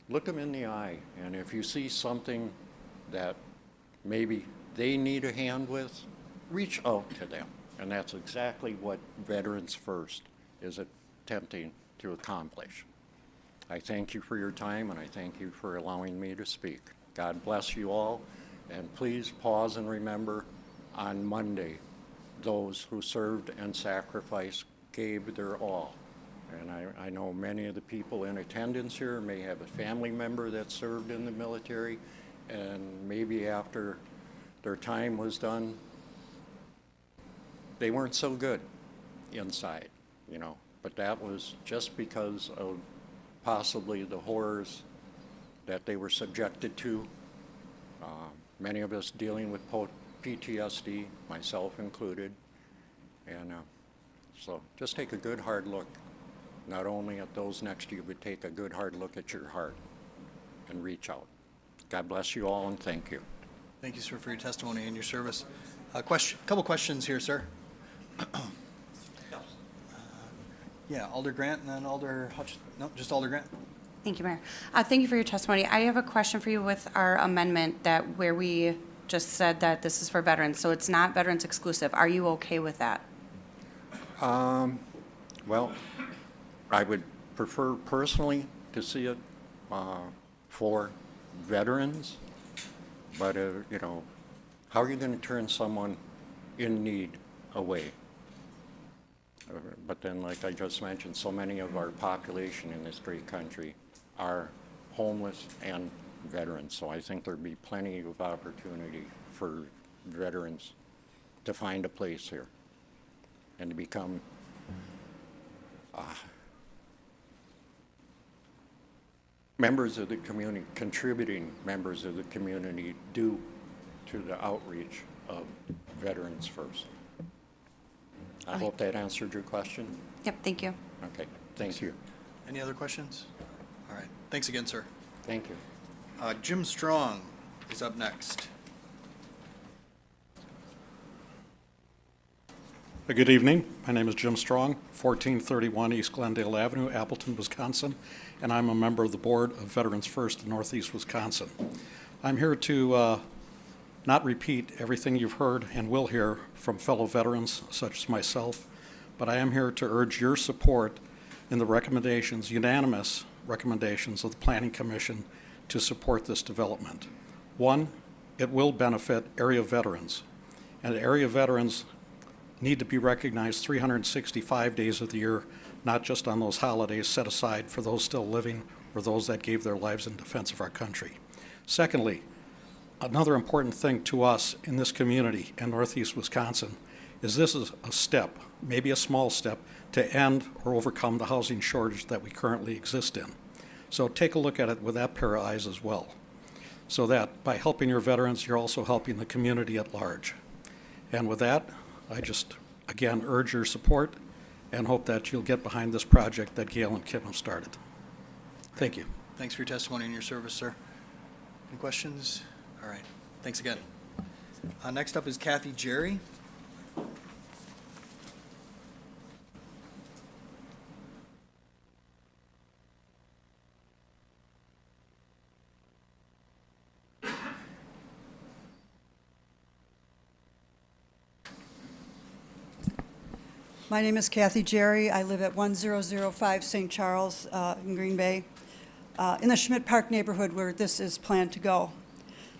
look them in the eye, and if you see something that maybe they need a hand with, reach out to them. And that's exactly what Veterans First is attempting to accomplish. I thank you for your time, and I thank you for allowing me to speak. God bless you all, and please pause and remember on Monday, those who served and sacrificed gave their all. And I know many of the people in attendance here may have a family member that served in the military, and maybe after their time was done, they weren't so good inside, you know. But that was just because of possibly the horrors that they were subjected to. Many of us dealing with PTSD, myself included. And so just take a good hard look, not only at those next to you, but take a good hard look at your heart and reach out. God bless you all, and thank you. Thank you, sir, for your testimony and your service. Couple questions here, sir. Yeah, Alder Grant and then Alder Hutch. No, just Alder Grant. Thank you, Mayor. Thank you for your testimony. I have a question for you with our amendment that where we just said that this is for veterans, so it's not veterans exclusive. Are you okay with that? Well, I would prefer personally to see it for veterans, but you know, how are you going to turn someone in need away? But then, like I just mentioned, so many of our population in this great country are homeless and veterans, so I think there'd be plenty of opportunity for veterans to find a place here and to become members of the community, contributing members of the community due to the outreach of Veterans First. I hope that answered your question. Yep, thank you. Okay, thank you. Any other questions? All right, thanks again, sir. Thank you. Jim Strong is up next. Good evening. My name is Jim Strong, 1431 East Glendale Avenue, Appleton, Wisconsin, and I'm a member of the board of Veterans First in Northeast Wisconsin. I'm here to not repeat everything you've heard and will hear from fellow veterans such as myself, but I am here to urge your support in the recommendations, unanimous recommendations of the Planning Commission to support this development. One, it will benefit area veterans, and area veterans need to be recognized 365 days of the year, not just on those holidays set aside for those still living or those that gave their lives in defense of our country. Secondly, another important thing to us in this community in Northeast Wisconsin is this is a step, maybe a small step, to end or overcome the housing shortage that we currently exist in. So take a look at it with that pair of eyes as well, so that by helping your veterans, you're also helping the community at large. And with that, I just, again, urge your support and hope that you'll get behind this project that Gail and Kim have started. Thank you. Thanks for your testimony and your service, sir. Any questions? All right, thanks again. Next up is Kathy Jerry. My name is Kathy Jerry. I live at 1005 St. Charles in Green Bay, in the Schmidt Park neighborhood where this is planned to go.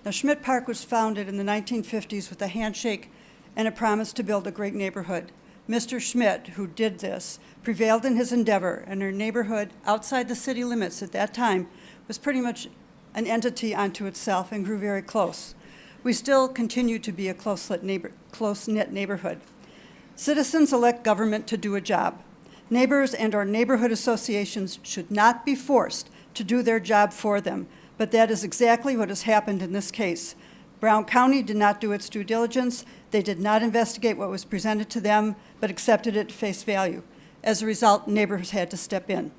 Now, Schmidt Park was founded in the 1950s with a handshake and a promise to build a great neighborhood. Mr. Schmidt, who did this, prevailed in his endeavor, and our neighborhood outside the city limits at that time was pretty much an entity unto itself and grew very close. We still continue to be a close-knit neighborhood. Citizens elect government to do a job. Neighbors and our neighborhood associations should not be forced to do their job for them, but that is exactly what has happened in this case. Brown County did not do its due diligence. They did not investigate what was presented to them, but accepted it at face value. As a result, neighbors had to step in.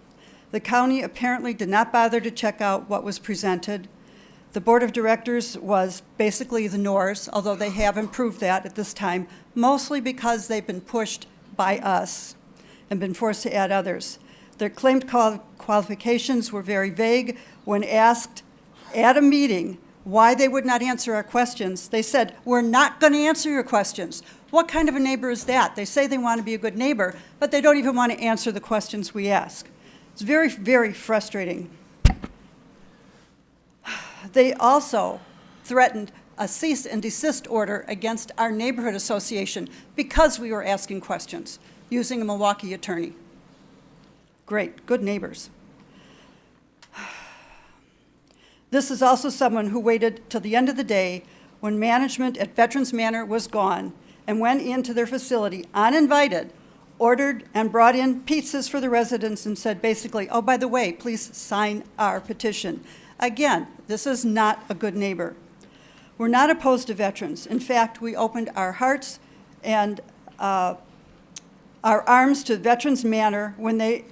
The county apparently did not bother to check out what was presented. The board of directors was basically the Norse, although they have improved that at this time, mostly because they've been pushed by us and been forced to add others. Their claimed qualifications were very vague. When asked at a meeting why they would not answer our questions, they said, "We're not going to answer your questions." What kind of a neighbor is that? They say they want to be a good neighbor, but they don't even want to answer the questions we ask. It's very, very frustrating. They also threatened a cease and desist order against our neighborhood association because we were asking questions using a Milwaukee attorney. Great, good neighbors. This is also someone who waited till the end of the day when management at Veterans Manor was gone and went into their facility uninvited, ordered and brought in pizzas for the residents and said basically, "Oh, by the way, please sign our petition." Again, this is not a good neighbor. We're not opposed to veterans. In fact, we opened our hearts and our arms to Veterans Manor when they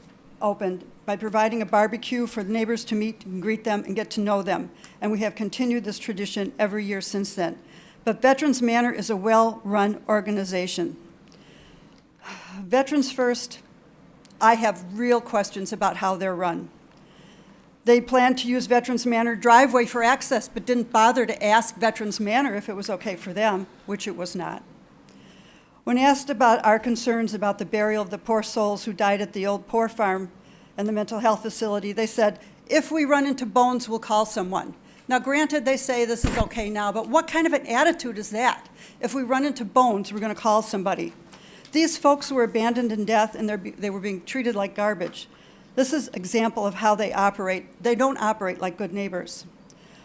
opened by providing a barbecue for the neighbors to meet and greet them and get to know them. And we have continued this tradition every year since then. But Veterans Manor is a well-run organization. Veterans First, I have real questions about how they're run. They planned to use Veterans Manor driveway for access, but didn't bother to ask Veterans Manor if it was okay for them, which it was not. When asked about our concerns about the burial of the poor souls who died at the old poor farm and the mental health facility, they said, "If we run into bones, we'll call someone." Now, granted, they say this is okay now, but what kind of an attitude is that? If we run into bones, we're going to call somebody. These folks were abandoned in death, and they were being treated like garbage. This is an example of how they operate. They don't operate like good neighbors.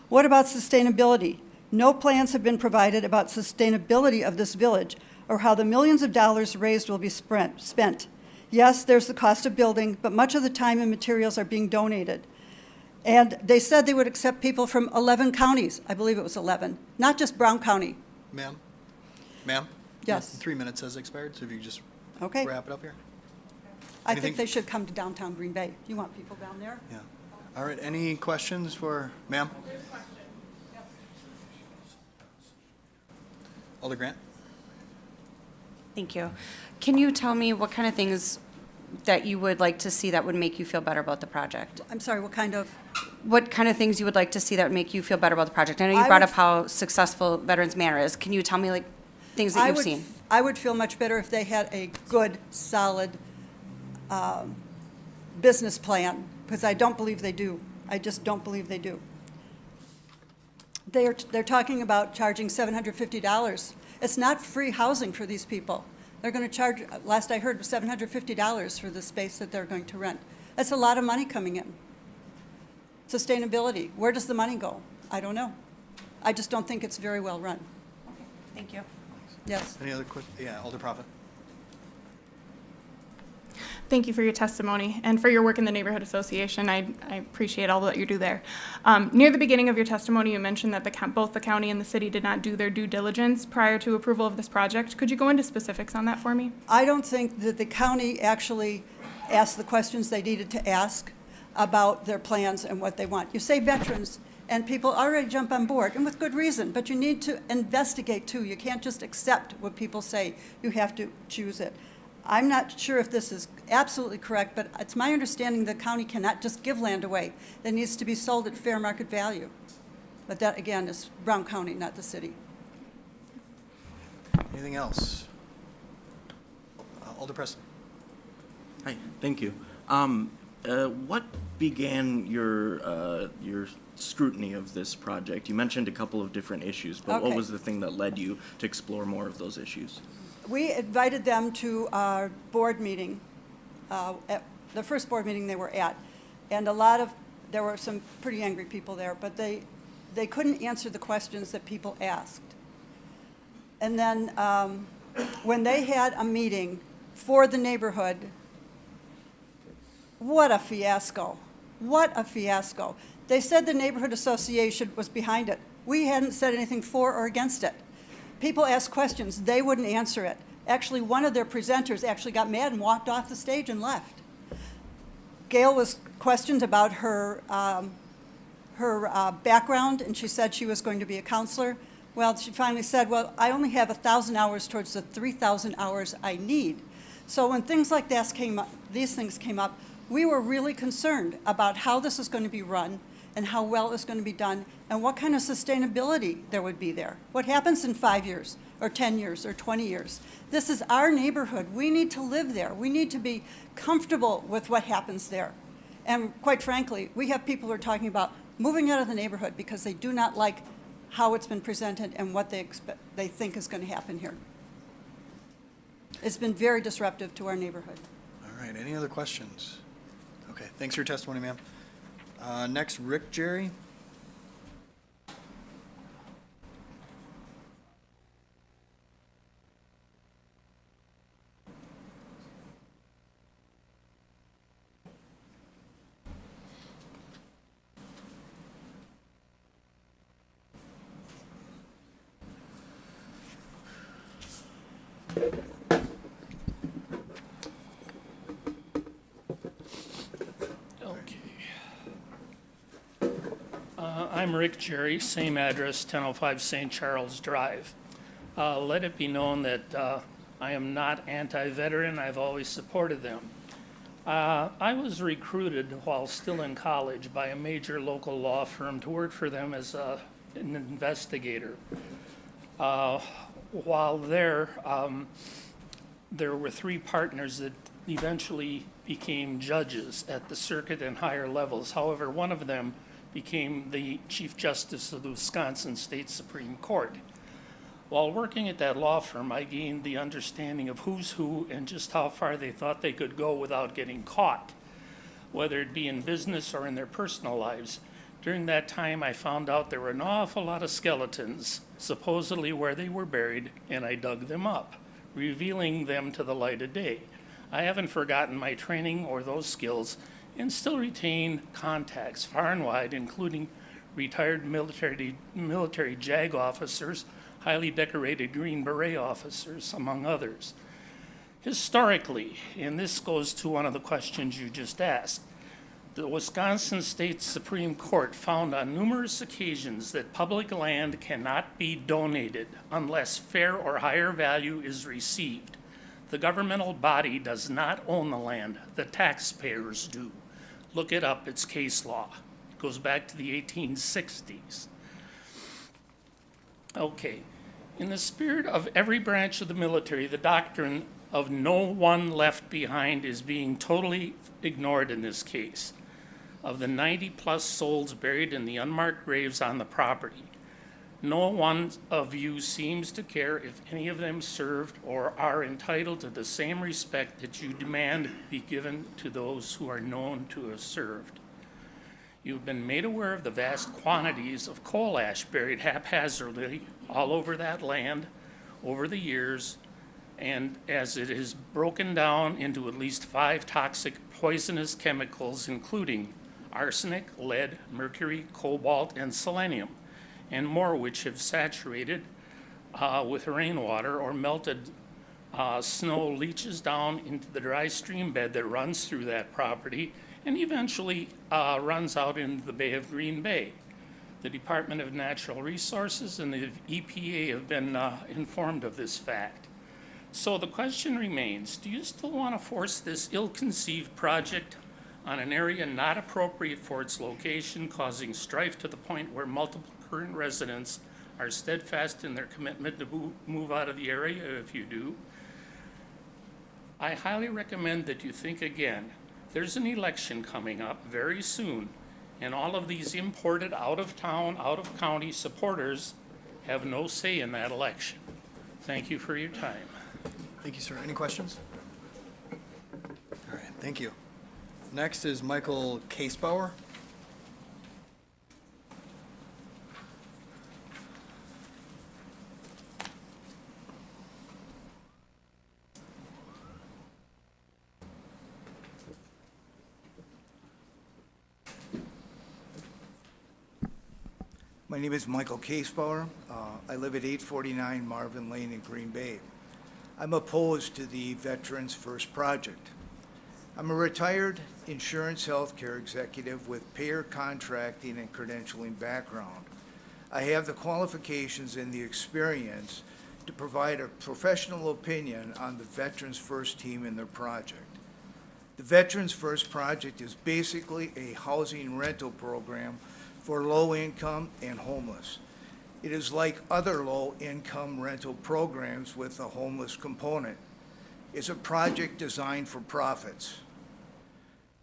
What about sustainability? No plans have been provided about sustainability of this village or how the millions of dollars raised will be spent. Yes, there's the cost of building, but much of the time and materials are being donated. And they said they would accept people from 11 counties. I believe it was 11, not just Brown County. Ma'am? Ma'am? Yes. 3 minutes has expired, so if you could just Okay. wrap it up here. I Anything? think they should come to downtown Green Bay. You want people down there? Yeah. All right, any questions for ma'am? Alder Grant? Thank you. Can you tell me what kind of things that you would like to see that would make you feel better about the project? I'm sorry, what kind of? What kind of things you would like to see that would make you feel better about the project? I know you I brought would- up how successful Veterans Manor is. Can you tell me like things that I you've would- seen? I would feel much better if they had a good, solid business plan, because I don't believe they do. I just don't believe they do. They're talking about charging $750. It's not free housing for these people. They're going to charge, last I heard, $750 for the space that they're going to rent. That's a lot of money coming in. Sustainability, where does the money go? I don't know. I just don't think it's very well run. Thank you. Yes. Any other questions? Yeah, Alder Prophet. Thank you for your testimony and for your work in the Neighborhood Association. I appreciate all that you do there. Near the beginning of your testimony, you mentioned that both the county and the city did not do their due diligence prior to approval of this project. Could you go into specifics on that for me? I don't think that the county actually asked the questions they needed to ask about their plans and what they want. You say veterans, and people already jump on board, and with good reason, but you need to investigate too. You can't just accept what people say. You have to choose it. I'm not sure if this is absolutely correct, but it's my understanding the county cannot just give land away. That needs to be sold at fair market value. But that, again, is Brown County, not the city. Anything else? Alder Preston. Hi, thank you. What began your scrutiny of this project? You mentioned a couple of different issues, but what Okay. was the thing that led you to explore more of those issues? We invited them to our board meeting, at the first board meeting they were at, and there were some pretty angry people there, but they couldn't answer the questions that people asked. And then when they had a meeting for the neighborhood, what a fiasco. What a fiasco. They said the neighborhood association was behind it. We hadn't said anything for or against it. People asked questions, they wouldn't answer it. Actually, one of their presenters actually got mad and walked off the stage and left. Gail was questioned about her background, and she said she was going to be a counselor. Well, she finally said, well, I only have 1,000 hours towards the 3,000 hours I need. So when things like this came up, these things came up, we were really concerned about how this is going to be run and how well it's going to be done, and what kind of sustainability there would be there. What happens in 5 years, or 10 years, or 20 years? This is our neighborhood. We need to live there. We need to be comfortable with what happens there. And quite frankly, we have people who are talking about moving out of the neighborhood because they do not like how it's been presented and what they think is going to happen here. It's been very disruptive to our neighborhood. All right, any other questions? Okay, thanks for your testimony, ma'am. Next, Rick Jerry. I'm Rick Jerry, same address, 1005 St. Charles Drive. Let it be known that I am not anti-veteran. I've always supported them. I was recruited while still in college by a major local law firm to work for them as an investigator. While there were 3 partners that eventually became judges at the circuit and higher levels. However, one of them became the Chief Justice of the Wisconsin State Supreme Court. While working at that law firm, I gained the understanding of who's who and just how far they thought they could go without getting caught, whether it be in business or in their personal lives. During that time, I found out there were an awful lot of skeletons, supposedly where they were buried, and I dug them up, revealing them to the light of day. I haven't forgotten my training or those skills, and still retain contacts far and wide, including retired military JAG officers, highly decorated Green Beret officers, among others. Historically, and this goes to one of the questions you just asked, the Wisconsin State Supreme Court found on numerous occasions that public land cannot be donated unless fair or higher value is received. The governmental body does not own the land, the taxpayers do. Look it up, it's case law. It goes back to the 1860s. Okay, in the spirit of every branch of the military, the doctrine of no one left behind is being totally ignored in this case. Of the 90-plus souls buried in the unmarked graves on the property, no one of you seems to care if any of them served or are entitled to the same respect that you demand be given to those who are known to have served. You've been made aware of the vast quantities of coal ash buried haphazardly all over that land over the years, and as it is broken down into at least 5 toxic poisonous chemicals, including arsenic, lead, mercury, cobalt, and selenium, and more which have saturated with rainwater or melted snow leaches down into the dry stream bed that runs through that property and eventually runs out into the Bay of Green Bay. The Department of Natural Resources and the EPA have been informed of this fact. So the question remains, do you still want to force this ill-conceived project on an area not appropriate for its location, causing strife to the point where multiple current residents are steadfast in their commitment to move out of the area if you do? I highly recommend that you think again. There's an election coming up very soon, and all of these imported out-of-town, out-of-county supporters have no say in that election. Thank you for your time. Thank you, sir. Any questions? All right, thank you. Next is Michael Casebauer. My name is Michael Casebauer. I live at 849 Marvin Lane in Green Bay. I'm opposed to the Veterans First project. I'm a retired insurance healthcare executive with payer contracting and credentialing background. I have the qualifications and the experience to provide a professional opinion on the Veterans First team and their project. The Veterans First project is basically a housing rental program for low-income and homeless. It is like other low-income rental programs with a homeless component. It's a project designed for profits.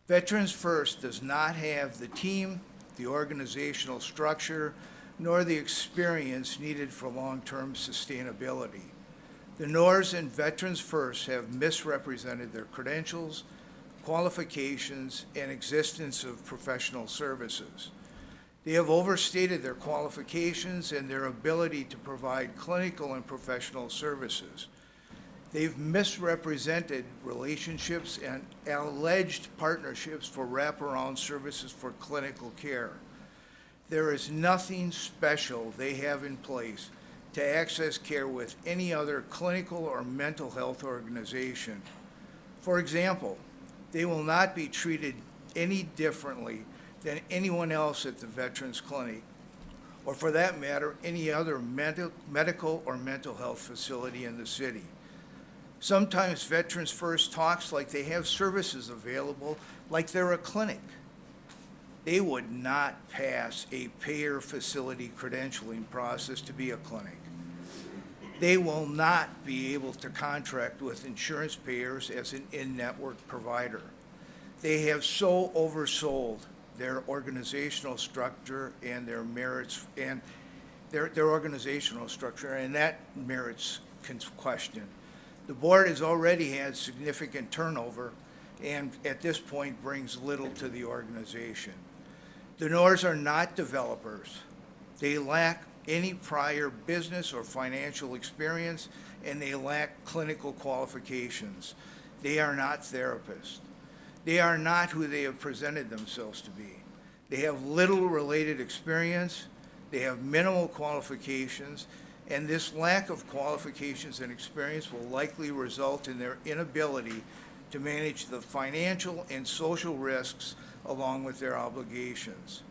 Veterans First does not have the team, the organizational structure, nor the experience needed for long-term sustainability. The NORS and Veterans First have misrepresented their credentials, qualifications, and existence of professional services. They have overstated their qualifications and their ability to provide clinical and professional services. They've misrepresented relationships and alleged partnerships for wraparound services for clinical care. There is nothing special they have in place to access care with any other clinical or mental health organization. For example, they will not be treated any differently than anyone else at the Veterans Clinic, or for that matter, any other medical or mental health facility in the city. Sometimes Veterans First talks like they have services available, like they're a clinic. They would not pass a payer facility credentialing process to be a clinic. They will not be able to contract with insurance payers as an in-network provider. They have so oversold their organizational structure and their merits and their organizational structure, and that merits question. The board has already had significant turnover and at this point brings little to the organization. The NORS are not developers. They lack any prior business or financial experience, and they lack clinical qualifications. They are not therapists. They are not who they have presented themselves to be. They have little related experience, they have minimal qualifications, and this lack of qualifications and experience will likely result in their inability to manage the financial and social risks along with their obligations.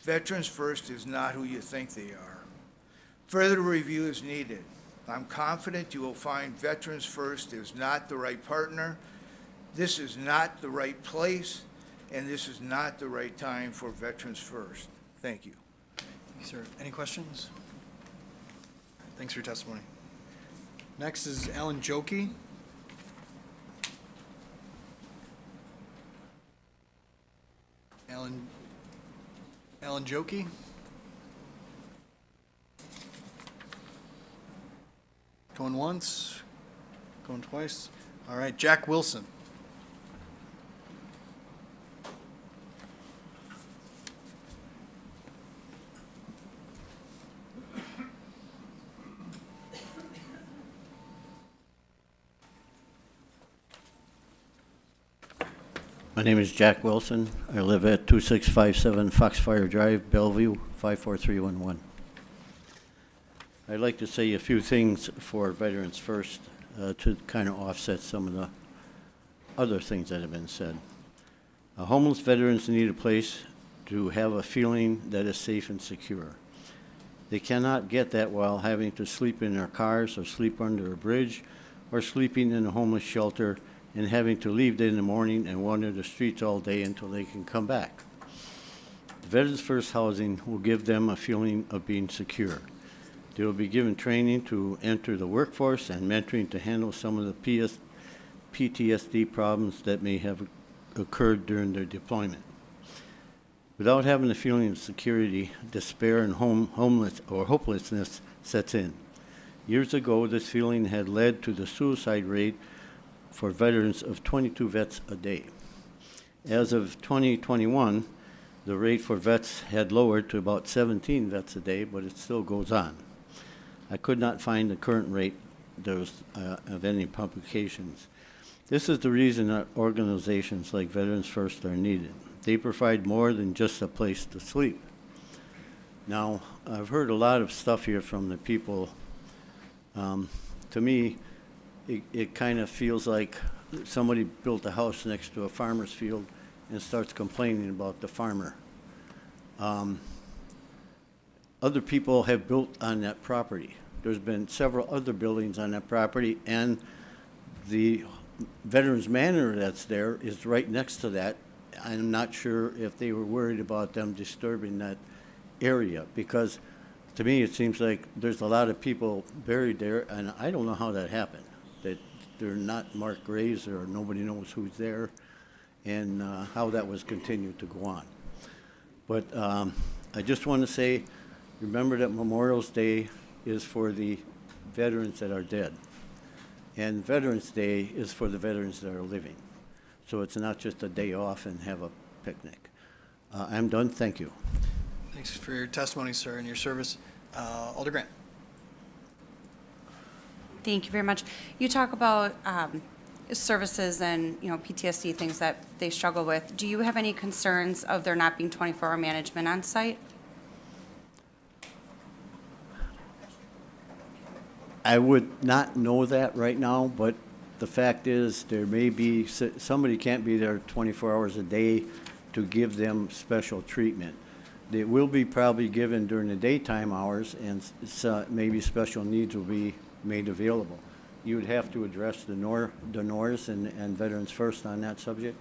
Veterans First is not who you think they are. Further review is needed. I'm confident you will find Veterans First is not the right partner. This is not the right place, and this is not the right time for Veterans First. Thank you. Sir, any questions? Thanks for your testimony. Next is Alan Jokey. Alan Jokey. Going once, going twice. All right, Jack Wilson. My name is Jack Wilson. I live at 2657 Foxfire Drive, Bellevue, 54311. I'd like to say a few things for Veterans First to kind of offset some of the other things that have been said. Homeless veterans need a place to have a feeling that is safe and secure. They cannot get that while having to sleep in their cars or sleep under a bridge or sleeping in a homeless shelter and having to leave in the morning and wander the streets all day until they can come back. Veterans First Housing will give them a feeling of being secure. They will be given training to enter the workforce and mentoring to handle some of the PTSD problems that may have occurred during their deployment. Without having the feeling of security, despair and hopelessness sets in. Years ago, this feeling had led to the suicide rate for veterans of 22 vets a day. As of 2021, the rate for vets had lowered to about 17 vets a day, but it still goes on. I could not find the current rate of any publications. This is the reason that organizations like Veterans First are needed. They provide more than just a place to sleep. Now, I've heard a lot of stuff here from the people. To me, it kind of feels like somebody built a house next to a farmer's field and starts complaining about the farmer. Other people have built on that property. There's been several other buildings on that property, and the Veterans Manor that's there is right next to that. I'm not sure if they were worried about them disturbing that area, because to me it seems like there's a lot of people buried there, and I don't know how that happened, that they're not marked graves or nobody knows who's there, and how that was continued to go on. But I just want to say, remember that Memorial Day is for the veterans that are dead, and Veterans Day is for the veterans that are living. So it's not just a day off and have a picnic. I'm done. Thank you. Thanks for your testimony, sir, and your service. Alder Grant. Thank you very much. You talk about services and, PTSD, things that they struggle with. Do you have any concerns of there not being 24-hour management on site? I would not know that right now, but the fact is there may be, somebody can't be there 24 hours a day to give them special treatment. It will be probably given during the daytime hours, and maybe special needs will be made available. You would have to address the NORS and Veterans First on that subject.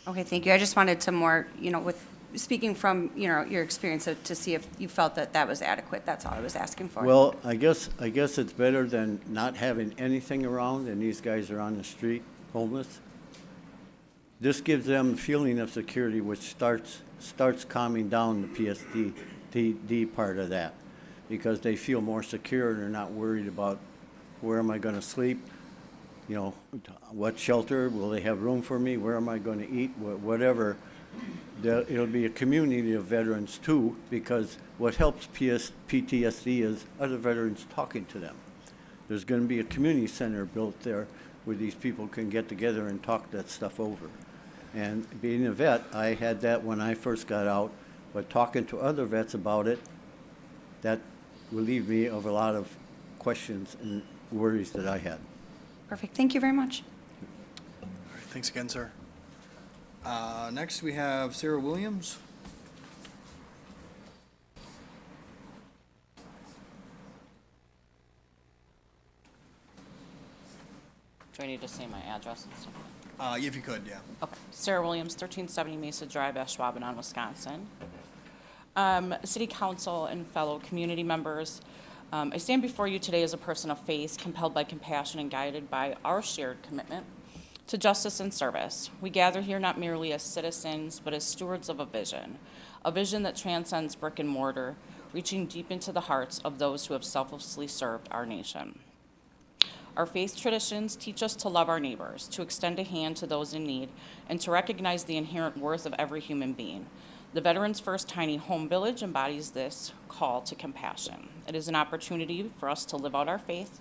Okay, thank you. I just wanted to more, with speaking from, your experience to see if you felt that that was adequate. That's all I was asking for. Well, I guess it's better than not having anything around and these guys are on the street, homeless. This gives them a feeling of security, which starts calming down the PTSD part of that, because they feel more secure and they're not worried about where am I going to sleep, what shelter, will they have room for me, where am I going to eat, whatever. It'll be a community of veterans too, because what helps PTSD is other veterans talking to them. There's going to be a community center built there where these people can get together and talk that stuff over. And being a vet, I had that when I first got out, but talking to other vets about it, that relieved me of a lot of questions and worries that I had. Perfect. Thank you very much. All right, thanks again, sir. Next, we have Sarah Williams. Do I need to say my address and stuff? If you could, yeah. Okay. Sarah Williams, 1370 Mesa Drive, Ashwaubenon, Wisconsin. City Council and fellow community members, I stand before you today as a person of faith, compelled by compassion and guided by our shared commitment to justice and service. We gather here not merely as citizens, but as stewards of a vision that transcends brick and mortar, reaching deep into the hearts of those who have selflessly served our nation. Our faith traditions teach us to love our neighbors, to extend a hand to those in need, and to recognize the inherent worth of every human being. The Veterans First Tiny Home Village embodies this call to compassion. It is an opportunity for us to live out our faith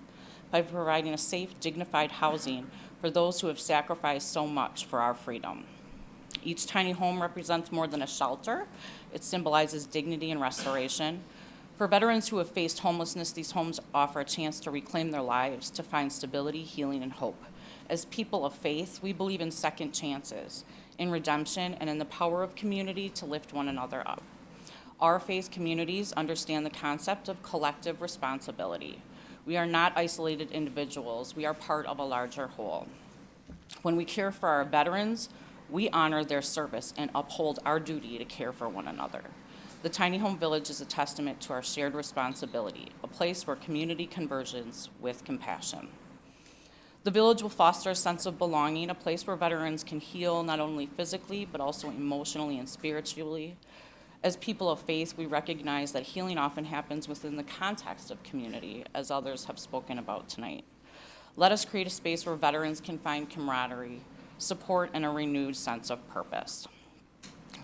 by providing a safe, dignified housing for those who have sacrificed so much for our freedom. Each tiny home represents more than a shelter. It symbolizes dignity and restoration. For veterans who have faced homelessness, these homes offer a chance to reclaim their lives, to find stability, healing, and hope. As people of faith, we believe in second chances, in redemption, and in the power of community to lift one another up. Our faith communities understand the concept of collective responsibility. We are not isolated individuals. We are part of a larger whole. When we care for our veterans, we honor their service and uphold our duty to care for one another. The Tiny Home Village is a testament to our shared responsibility, a place where community converges with compassion. The village will foster a sense of belonging, a place where veterans can heal not only physically, but also emotionally and spiritually. As people of faith, we recognize that healing often happens within the context of community, as others have spoken about tonight. Let us create a space where veterans can find camaraderie, support, and a renewed sense of purpose.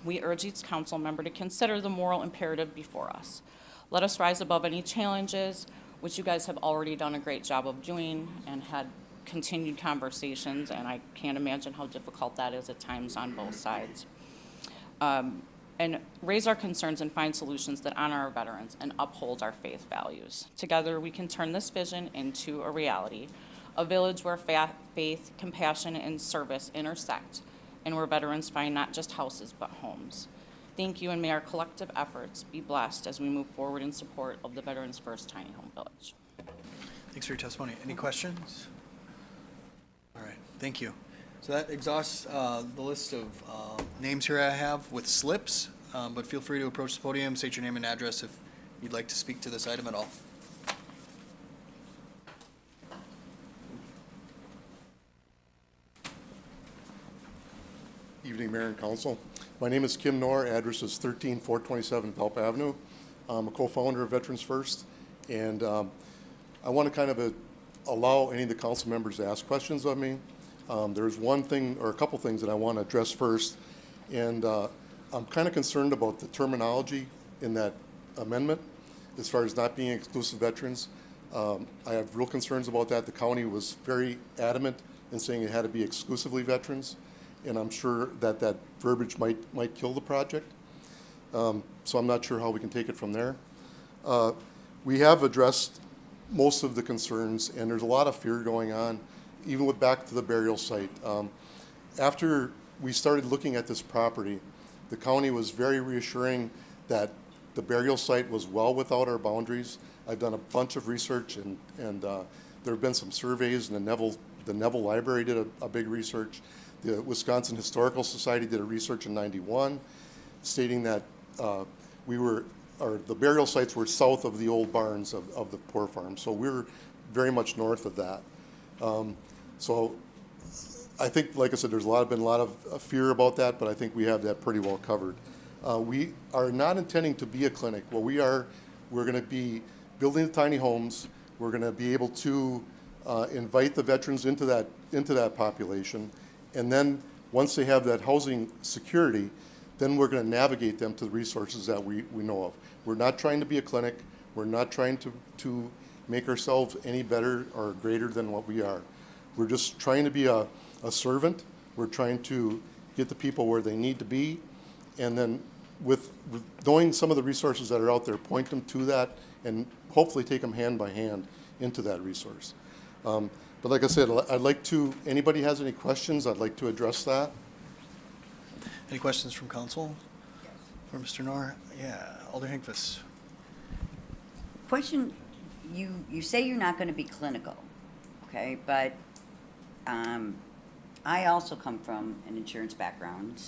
We urge each council member to consider the moral imperative before us. Let us rise above any challenges, which you guys have already done a great job of doing and had continued conversations, and I can't imagine how difficult that is at times on both sides. And raise our concerns and find solutions that honor our veterans and uphold our faith values. Together, we can turn this vision into a reality, a village where faith, compassion, and service intersect, and where veterans find not just houses, but homes. Thank you, and may our collective efforts be blessed as we move forward in support of the Veterans First Tiny Home Village. Thanks for your testimony. Any questions? All right, thank you. So that exhausts the list of names here I have with slips, but feel free to approach the podium, state your name and address if you'd like to speak to this item at all. Evening, Mayor and Council. My name is Kim Knorr. Address is 13427 Velp Avenue. I'm a co-founder of Veterans First, and I want to kind of allow any of the council members to ask questions of me. There's one thing or a couple things that I want to address first, and I'm kind of concerned about the terminology in that amendment as far as not being exclusive veterans. I have real concerns about that. The county was very adamant in saying it had to be exclusively veterans, and I'm sure that that verbiage might kill the project. So I'm not sure how we can take it from there. We have addressed most of the concerns, and there's a lot of fear going on, even with back to the burial site. After we started looking at this property, the county was very reassuring that the burial site was well without our boundaries. I've done a bunch of research, and there have been some surveys, and the Neville Library did a big research. The Wisconsin Historical Society did a research in '91 stating that the burial sites were south of the old barns of the poor farm. So we're very much north of that. So I think, like I said, there's been a lot of fear about that, but I think we have that pretty well covered. We are not intending to be a clinic. What we're going to be building the tiny homes. We're going to be able to invite the veterans into that population. And then once they have that housing security, then we're going to navigate them to the resources that we know of. We're not trying to be a clinic. We're not trying to make ourselves any better or greater than what we are. We're just trying to be a servant. We're trying to get the people where they need to be, and then with knowing some of the resources that are out there, point them to that, and hopefully take them hand by hand into that resource. But like I said, I'd like to, anybody has any questions, I'd like to address that. Any questions from council? For Mr. Knorr? Yeah, Alder Hinkvis. Question, you say you're not going to be clinical, okay, but I also come from an insurance background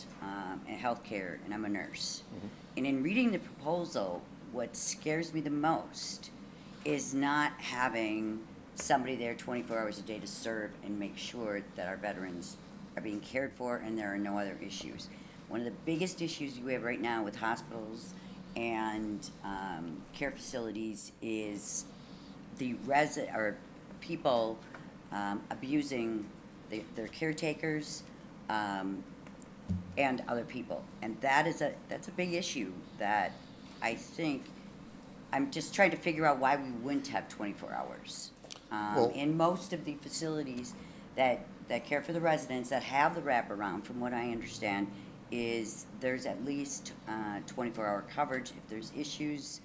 and healthcare, and I'm a nurse. And in reading the proposal, what scares me the most is not having somebody there 24 hours a day to serve and make sure that our veterans are being cared for and there are no other issues. One of the biggest issues you have right now with hospitals and care facilities is the people abusing their caretakers and other people, and that's a big issue that I think I'm just trying to figure out why we wouldn't have 24 hours. In most of the facilities that care for the residents that have the wraparound, from what I understand, is there's at least 24-hour coverage if there's issues.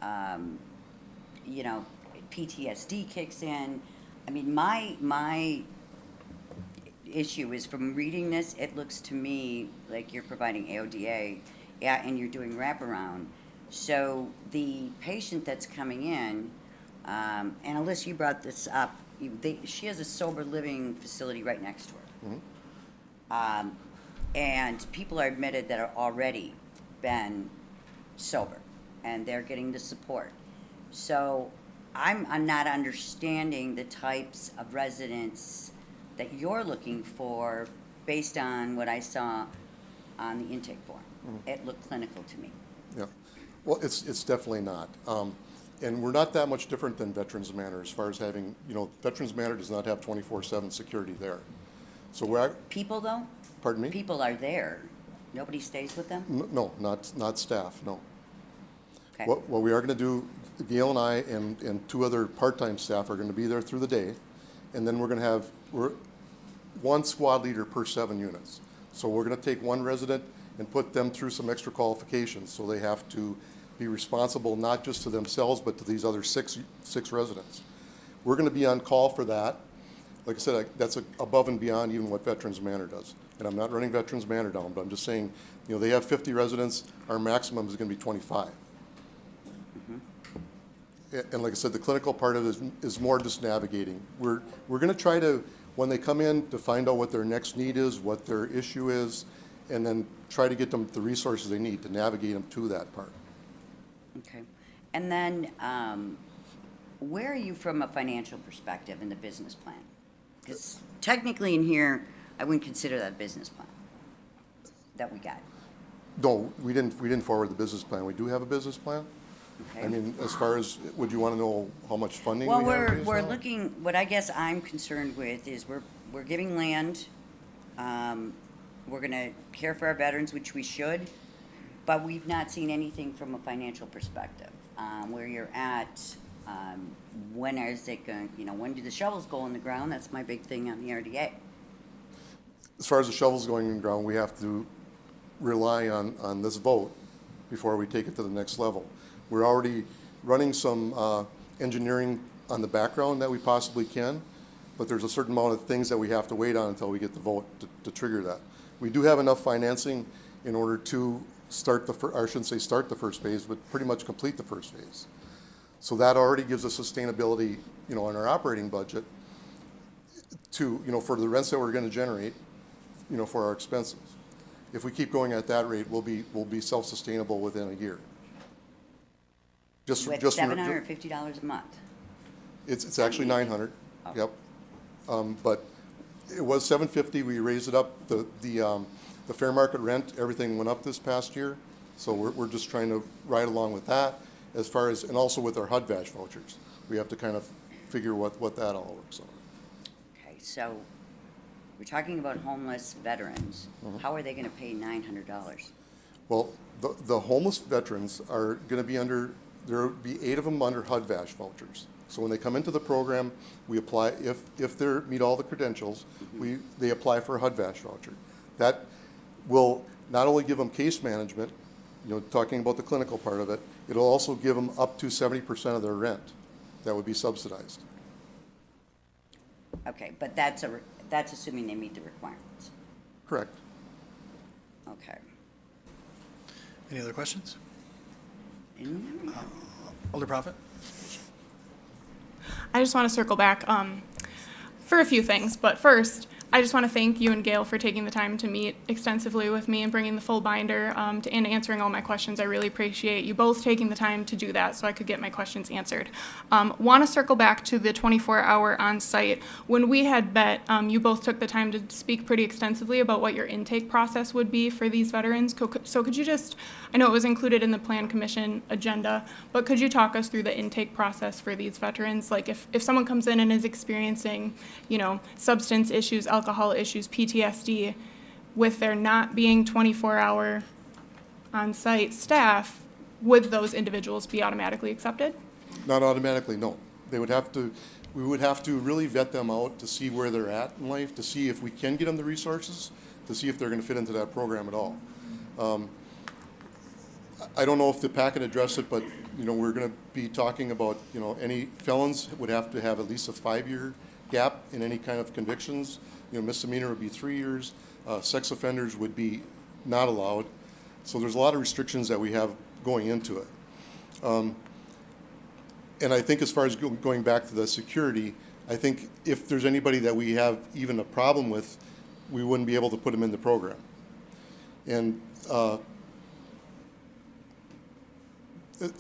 You know, PTSD kicks in. I mean, my issue is from reading this, it looks to me like you're providing AODA, yeah, and you're doing wraparound. So the patient that's coming in, and Alyssa, you brought this up, she has a sober living facility right next to her. And people are admitted that are already been sober, and they're getting the support. So I'm not understanding the types of residents that you're looking for based on what I saw on the intake form. It looked clinical to me. Yeah, well, it's definitely not. And we're not that much different than Veterans Manor as far as having, you know, Veterans Manor does not have 24/7 security there. So we're. People though? Pardon me? People are there. Nobody stays with them? No, not staff, no. Okay. What we are gonna do, Gail and I and two other part-time staff are gonna be there through the day. And then we're one squad leader per 7 units. So we're gonna take one resident and put them through some extra qualifications. So they have to be responsible not just to themselves, but to these other six residents. We're gonna be on call for that. Like I said, that's above and beyond even what Veterans Manor does. And I'm not running Veterans Manor down, but I'm just saying, you know, they have 50 residents, our maximum is gonna be 25. And like I said, the clinical part of it is more just navigating. We're gonna try to, when they come in, to find out what their next need is, what their issue is, and then try to get them the resources they need to navigate them to that part. Okay. And then, where are you from a financial perspective in the business plan? Because technically in here, I wouldn't consider that a business plan that we got. No, we didn't forward the business plan. We do have a business plan. Okay. I mean, as far as, would you want to know how much funding we Well, have? raised we're now? looking, what I guess I'm concerned with is we're giving land. We're gonna care for our veterans, which we should, but we've not seen anything from a financial perspective. Where you're at, when is it going, you know, when do the shovels go in the ground? That's my big thing on the RDA. As far as the shovels going in the ground, we have to rely on this vote before we take it to the next level. We're already running some engineering on the background that we possibly can, but there's a certain amount of things that we have to wait on until we get the vote to trigger that. We do have enough financing in order to start I shouldn't say start the first phase, but pretty much complete the first phase. So that already gives us sustainability, you know, in our operating budget to, you know, for the rents that we're going to generate, you know, for our expenses. If we keep going at that rate, we'll be self-sustainable within a year. With $750 a month. It's actually 900, yep. But it was 750, we raised it up. The fair market rent, everything went up this past year. So we're just trying to ride along with that as far as, and also with our HUD-VASH vouchers. We have to kind of figure what that all works on. Okay, so we're talking about homeless veterans. How are they gonna pay $900? Well, the homeless veterans are gonna be under, there'll be 8 of them under HUD-VASH vouchers. So when they come into the program, we apply, if they meet all the credentials, they apply for a HUD-VASH voucher. That will not only give them case management, you know, talking about the clinical part of it, it'll also give them up to 70% of their rent that would be subsidized. Okay, but that's assuming they meet the requirements. Correct. Okay. Any other questions? Alder Profit? I just want to circle back for a few things, but first, I just want to thank you and Gail for taking the time to meet extensively with me and bringing the full binder and answering all my questions. I really appreciate you both taking the time to do that so I could get my questions answered. Want to circle back to the 24-hour on-site. When we had met, you both took the time to speak pretty extensively about what your intake process would be for these veterans. So could you just, I know it was included in the Plan Commission agenda, but could you talk us through the intake process for these veterans? Like if someone comes in and is experiencing, you know, substance issues, alcohol issues, PTSD, with there not being 24-hour on-site staff, would those individuals be automatically accepted? Not automatically, no. We would have to really vet them out to see where they're at in life, to see if we can get them the resources to see if they're going to fit into that program at all. I don't know if the packet addressed it, but, you know, we're going to be talking about, you know, any felons would have to have at least a 5-year gap in any kind of convictions. You know, misdemeanor would be 3 years. Sex offenders would be not allowed. So there's a lot of restrictions that we have going into it. And I think as far as going back to the security, I think if there's anybody that we have even a problem with, we wouldn't be able to put them in the program. And I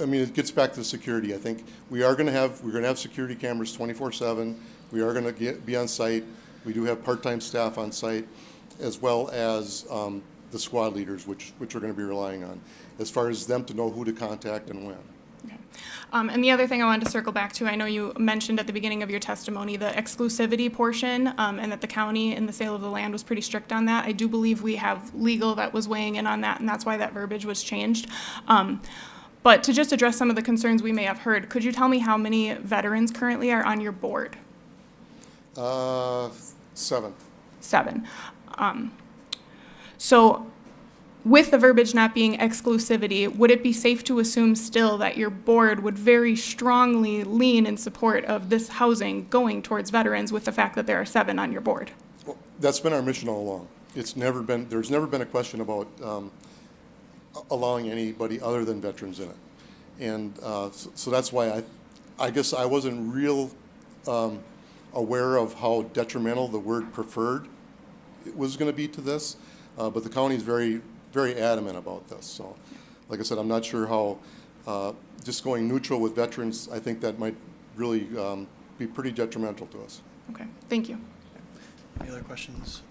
mean, it gets back to the security. I think we're going to have security cameras 24/7. We are going to be on site. We do have part-time staff on site, as well as the squad leaders, which are going to be relying on, as far as them to know who to contact and when. And the other thing I wanted to circle back to, I know you mentioned at the beginning of your testimony the exclusivity portion, and that the county in the sale of the land was pretty strict on that. I do believe we have legal that was weighing in on that, and that's why that verbiage was changed. But to just address some of the concerns we may have heard, could you tell me how many veterans currently are on your board? 7. 7. So with the verbiage not being exclusivity, would it be safe to assume still that your board would very strongly lean in support of this housing going towards veterans with the fact that there are 7 on your board? Well, that's been our mission all along. There's never been a question about allowing anybody other than veterans in it. And so that's why I guess I wasn't real aware of how detrimental the word preferred was going to be to this, but the county is very, very adamant about this. So, like I said, I'm not sure how just going neutral with veterans, I think that might really be pretty detrimental to us. Okay, thank you. Any other questions?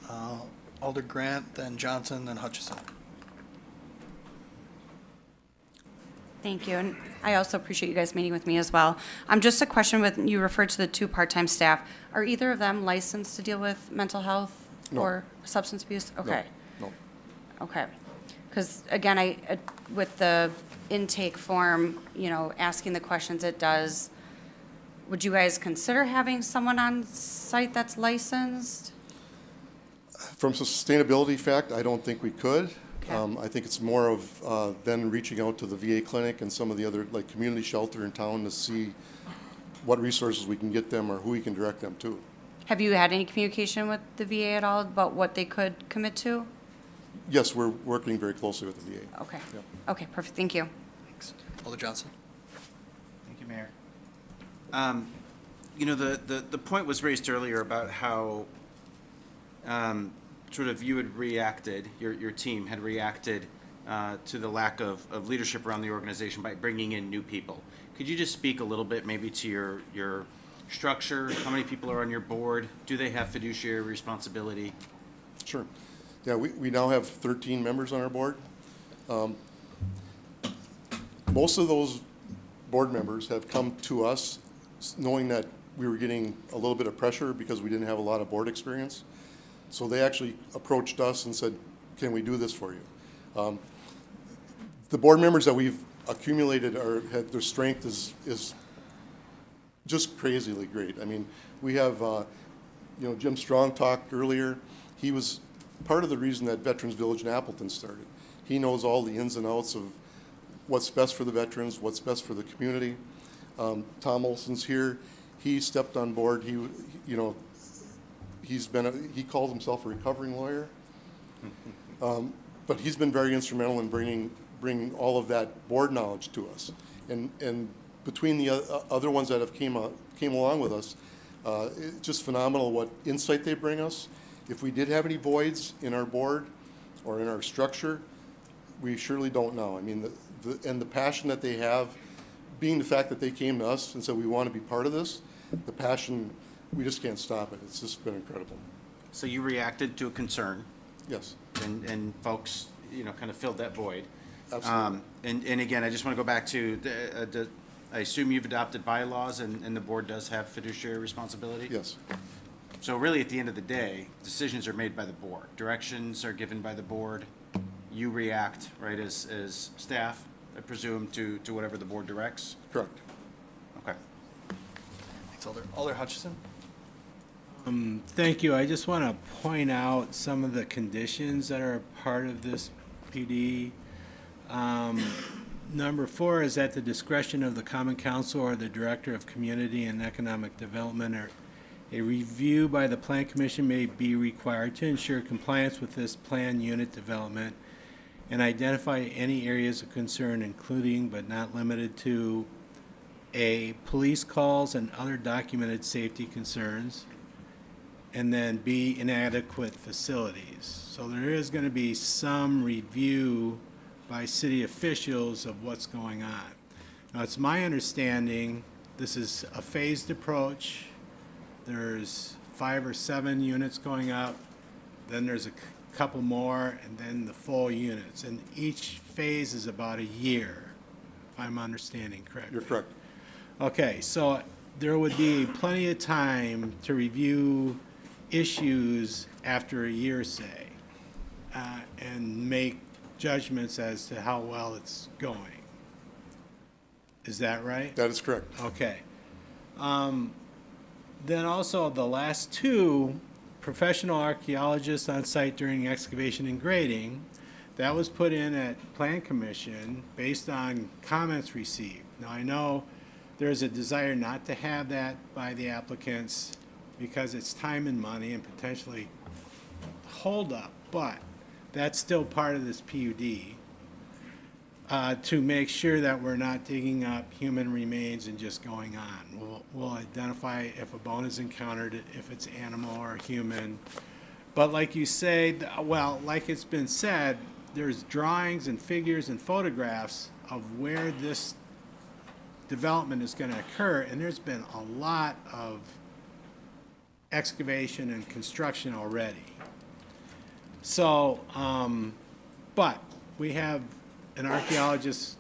Alder Grant, then Johnson, then Hutchison. Thank you, and I also appreciate you guys meeting with me as well. Just a question with, you referred to the 2 part-time staff. Are either of them licensed to deal with mental health No. or substance abuse? Okay. No. Okay. Because again, with the intake form, you know, asking the questions it does, would you guys consider having someone on site that's licensed? From a sustainability fact, I don't think we could. Okay. I think it's more of then reaching out to the VA clinic and some of the other, like, community shelter in town to see what resources we can get them or who we can direct them to. Have you had any communication with the VA at all about what they could commit to? Yes, we're working very closely with the VA. Okay. Yep. Okay, perfect, thank you. Thanks. Alder Johnson. Thank you, Mayor. You know, the point was raised earlier about how sort of you had reacted, your team had reacted to the lack of leadership around the organization by bringing in new people. Could you just speak a little bit maybe to your structure? How many people are on your board? Do they have fiduciary responsibility? Sure. Yeah, we now have 13 members on our board. Most of those board members have come to us knowing that we were getting a little bit of pressure because we didn't have a lot of board experience. So they actually approached us and said, can we do this for you? The board members that we've accumulated their strength is just crazily great. I mean, we have, you know, Jim Strong talked earlier. He was part of the reason that Veterans Village in Appleton started. He knows all the ins and outs of what's best for the veterans, what's best for the community. Tom Olson's here. He stepped on board. He calls himself a recovering lawyer. But he's been very instrumental in bringing all of that board knowledge to us. And between the other ones that have came along with us, it's just phenomenal what insight they bring us. If we did have any voids in our board or in our structure, we surely don't know. I mean, the passion that they have, being the fact that they came to us and said, we want to be part of this, the passion, we just can't stop it. It's just been incredible. So you reacted to a concern. Yes. And folks, you know, kind of filled that void. Absolutely. And again, I just want to go back to, I assume you've adopted bylaws and the board does have fiduciary responsibility? Yes. So really, at the end of the day, decisions are made by the board. Directions are given by the board. You react, right, as staff, I presume, to whatever the board directs? Correct. Okay. Thanks, Alder. Alder Hutchison. Thank you. I just want to point out some of the conditions that are a part of this PD. Number 4 is at the discretion of the Common Council or the Director of Community and Economic Development, or a review by the Plan Commission may be required to ensure compliance with this plan unit development and identify any areas of concern, including but not limited to A, police calls and other documented safety concerns, and then B, inadequate facilities. So there is going to be some review by city officials of what's going on. Now, it's my understanding this is a phased approach. There's 5 or 7 units going up, then there's a couple more, and then the full units. And each phase is about a year, if I'm understanding correctly. You're correct. Okay, so there would be plenty of time to review issues after a year, say, and make judgments as to how well it's going. Is that right? That is correct. Okay. Then also the last 2, professional archaeologists on site during excavation and grading, that was put in at Plan Commission based on comments received. Now, I know there's a desire not to have that by the applicants because it's time and money and potentially hold up, but that's still part of this PUD to make sure that we're not digging up human remains and just going on. We'll identify if a bone is encountered, if it's animal or human. But like you say, well, like it's been said, there's drawings and figures and photographs of where this development is going to occur, and there's been a lot of excavation and construction already. So, but we have an archaeologist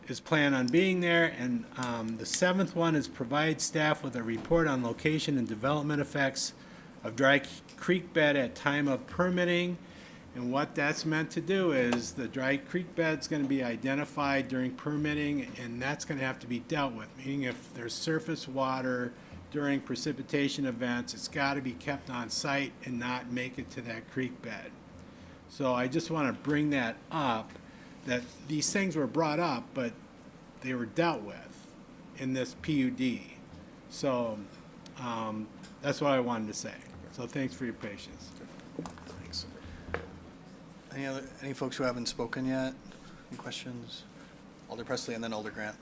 is planned on being there, and the 7th one is provide staff with a report on location and development effects of dry creek bed at time of permitting. And what that's meant to do is the dry creek bed's going to be identified during permitting, and that's going to have to be dealt with, meaning if there's surface water during precipitation events, it's got to be kept on site and not make it to that creek bed. So I just want to bring that up, that these things were brought up, but they were dealt with in this PUD. So that's what I wanted to say. So thanks for your patience. Thanks. Any folks who haven't spoken yet? Any questions? Alder Presley and then Alder Grant.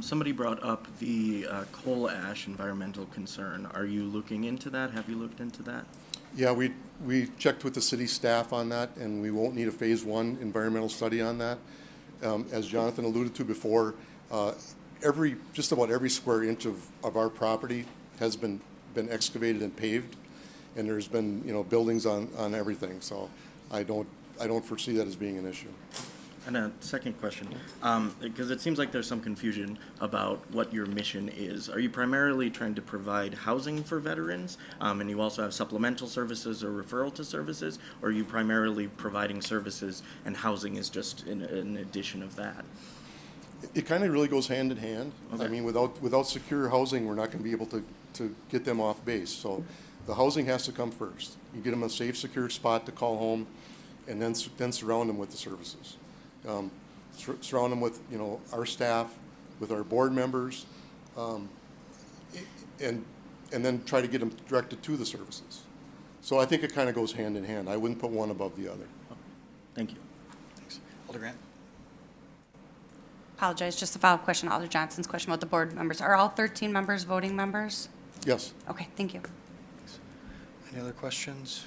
Somebody brought up the coal ash environmental concern. Are you looking into that? Have you looked into that? Yeah, we checked with the city staff on that, and we won't need a phase 1 environmental study on that. As Jonathan alluded to before, just about every square inch of our property has been excavated and paved, and there's been, buildings on everything. So I don't foresee that as being an issue. And a second question, because it seems like there's some confusion about what your mission is. Are you primarily trying to provide housing for veterans, and you also have supplemental services or referral to services, or are you primarily providing services and housing is just an addition of that? It kind of really goes hand in hand. Okay. I mean, without secure housing, we're not going to be able to get them off base. So the housing has to come first. You get them a safe, secure spot to call home, and then surround them with the services. Surround them with, our staff, with our board members, and then try to get them directed to the services. So I think it kind of goes hand in hand. I wouldn't put one above the other. Thank you. Thanks. Alder Grant. Apologize, just a follow-up question, Alder Johnson's question about the board members. Are all 13 members voting members? Yes. Okay, thank you. Any other questions?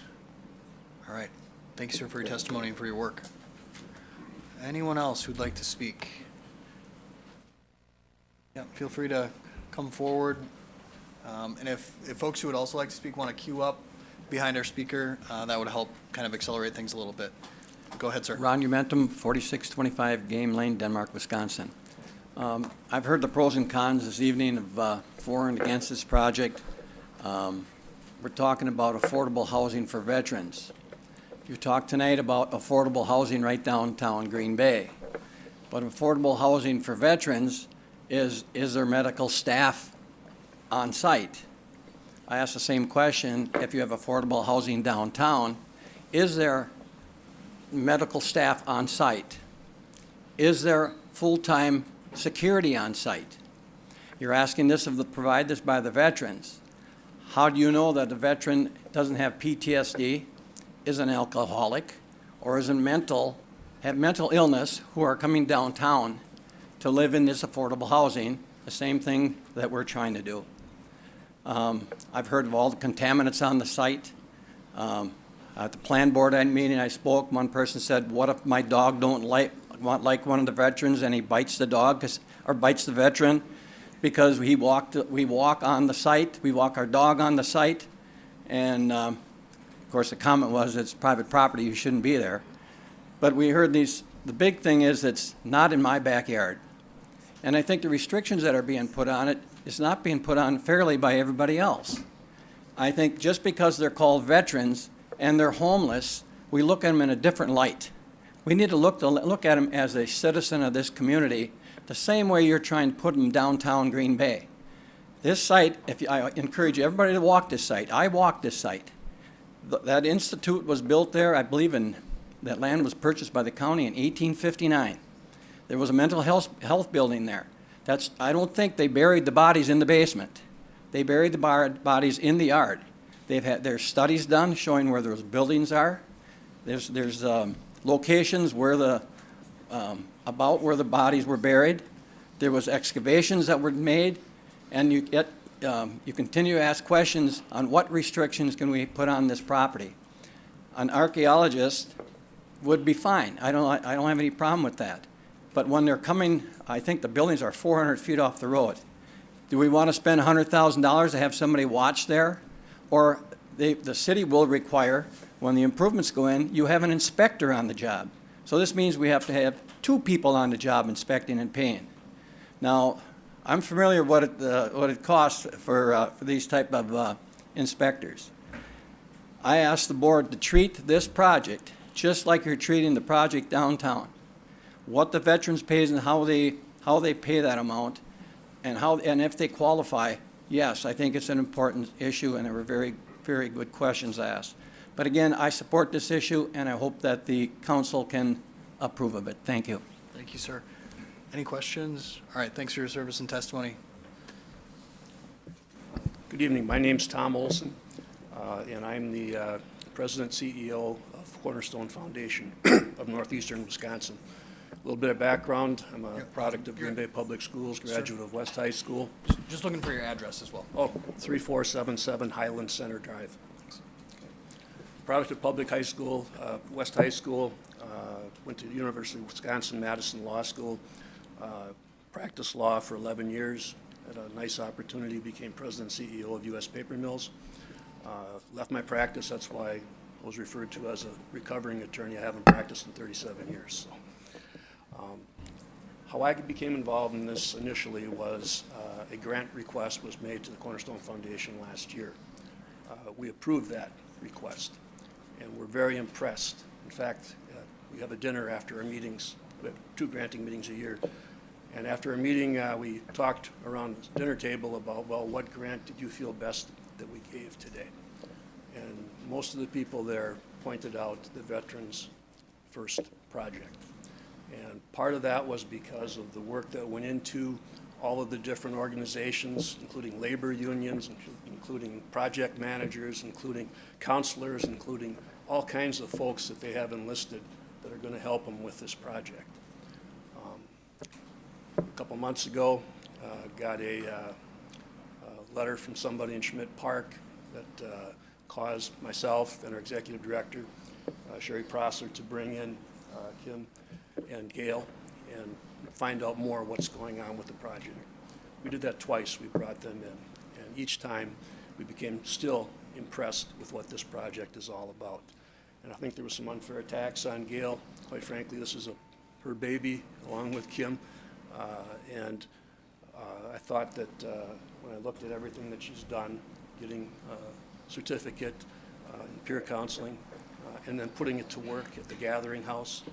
All right. Thanks, sir, for your testimony and for your work. Anyone else who'd like to speak? Yeah, feel free to come forward. And if folks who would also like to speak want to queue up behind our speaker, that would help kind of accelerate things a little bit. Go ahead, sir. Ron Umentum, 4625 Game Lane, Denmark, Wisconsin. I've heard the pros and cons this evening of for and against this project. We're talking about affordable housing for veterans. You talked tonight about affordable housing right downtown Green Bay. But affordable housing for veterans is there medical staff on site? I ask the same question, if you have affordable housing downtown, is there medical staff on site? Is there full-time security on site? You're asking this of the, provide this by the veterans. How do you know that the veteran doesn't have PTSD, is an alcoholic, or is have mental illness who are coming downtown to live in this affordable housing, the same thing that we're trying to do? I've heard of all the contaminants on the site. At the plan board meeting I spoke, one person said, what if my dog don't like one of the veterans and he bites the dog or bites the veteran because we walk on the site, we walk our dog on the site, and of course the comment was it's private property, you shouldn't be there. But we heard the big thing is it's not in my backyard. And I think the restrictions that are being put on it is not being put on fairly by everybody else. I think just because they're called veterans and they're homeless, we look at them in a different light. We need to look at them as a citizen of this community, the same way you're trying to put them downtown Green Bay. This site, I encourage everybody to walk this site. I walked this site. That institute was built there, I believe that land was purchased by the county in 1859. There was a mental health building there. I don't think they buried the bodies in the basement. They buried the bodies in the yard. There's studies done showing where those buildings are. There's locations where about where the bodies were buried. There was excavations that were made, and you continue to ask questions on what restrictions can we put on this property. An archaeologist would be fine. I don't have any problem with that. But when they're coming, I think the buildings are 400 feet off the road. Do we want to spend $100,000 to have somebody watch there? Or the city will require, when the improvements go in, you have an inspector on the job. So this means we have to have 2 people on the job inspecting and paying. Now, I'm familiar with what it costs for these type of inspectors. I asked the board to treat this project just like you're treating the project downtown. What the veterans pays and how they pay that amount, and if they qualify. Yes, I think it's an important issue, and there were very, very good questions asked. But again, I support this issue, and I hope that the council can approve of it. Thank you. Thank you, sir. Any questions? All right, thanks for your service and testimony. Good evening. My name's Tom Olson, and I'm the President CEO of Cornerstone Foundation of Northeastern Wisconsin. A little bit of background. I'm a product of Green Bay Public Schools, graduate of West High School. Just looking for your address as well. Oh, 3477 Highland Center Drive. Product of public high school, West High School, went to the University of Wisconsin-Madison Law School, practiced law for 11 years, had a nice opportunity, became president and CEO of U.S. Paper Mills. Left my practice, that's why I was referred to as a recovering attorney. I haven't practiced in 37 years. So. How I became involved in this initially was a grant request was made to the Cornerstone Foundation last year. We approved that request, and we're very impressed. In fact, we have a dinner after our meetings. We have 2 granting meetings a year. And after our meeting, we talked around the dinner table about, well, what grant did you feel best that we gave today? And most of the people there pointed out the Veterans First project. And part of that was because of the work that went into all of the different organizations, including labor unions, including project managers, including counselors, including all kinds of folks that they have enlisted that are going to help them with this project. A couple months ago, got a letter from somebody in Schmidt Park that caused myself and our executive director, Sherry Prosser, to bring in Kim and Gail and find out more what's going on with the project. We did that twice. We brought them in, and each time we became still impressed with what this project is all about. And I think there was some unfair attacks on Gail. Quite frankly, this is her baby along with Kim, and I thought that when I looked at everything that she's done, getting a certificate in peer counseling, and then putting it to work at the Gathering House,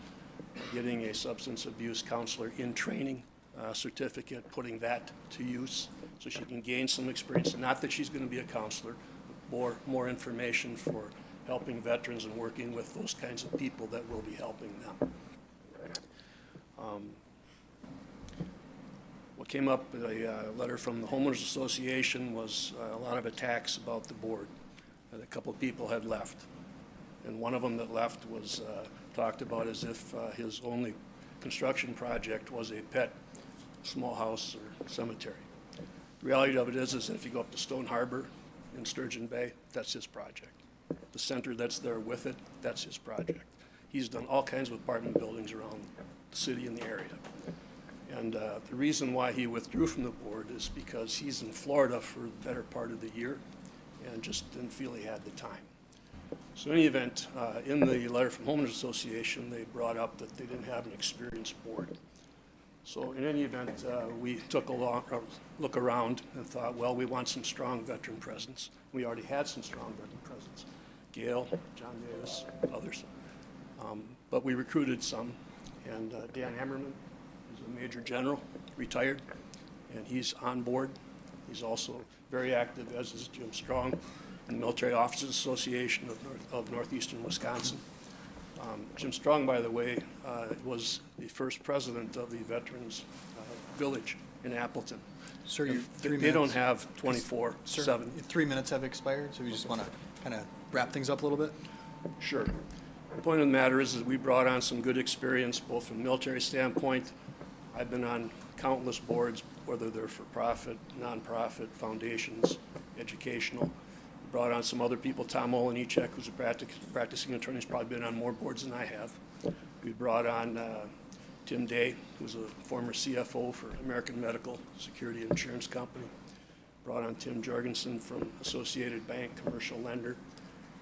getting a substance abuse counselor in training certificate, putting that to use so she can gain some experience. And not that she's going to be a counselor, but more information for helping veterans and working with those kinds of people that will be helping them. What came up in a letter from the Homeowners Association was a lot of attacks about the board. And a couple of people had left. And one of them that left was talked about as if his only construction project was a pet small house or cemetery. The reality of it is if you go up to Stone Harbor in Sturgeon Bay, that's his project. The center that's there with it, that's his project. He's done all kinds of apartment buildings around the city and the area. And the reason why he withdrew from the board is because he's in Florida for the better part of the year and just didn't feel he had the time. So in any event, in the letter from Homeowners Association, they brought up that they didn't have an experienced board. So in any event, we took a look around and thought, well, we want some strong veteran presence. We already had some strong veteran presence. Gail, John Davis, others. But we recruited some, and Dan Hammerman is a Major General, retired, and he's on board. He's also very active, as is Jim Strong, in the Military Officers Association of Northeastern Wisconsin. Jim Strong, by the way, was the first president of the Veterans Village in Appleton. Sir, your 3 minutes. They don't have 24/7. Sir, your 3 minutes have expired, so we just want to kind of wrap things up a little bit. Sure. The point of the matter is that we brought on some good experience, both from a military standpoint. I've been on countless boards, whether they're for-profit, nonprofit, foundations, educational. Brought on some other people. Tom Olenichek, who's a practicing attorney, has probably been on more boards than I have. We brought on Tim Day, who's a former CFO for American Medical Security Insurance Company. Brought on Tim Jorgensen from Associated Bank, commercial lender.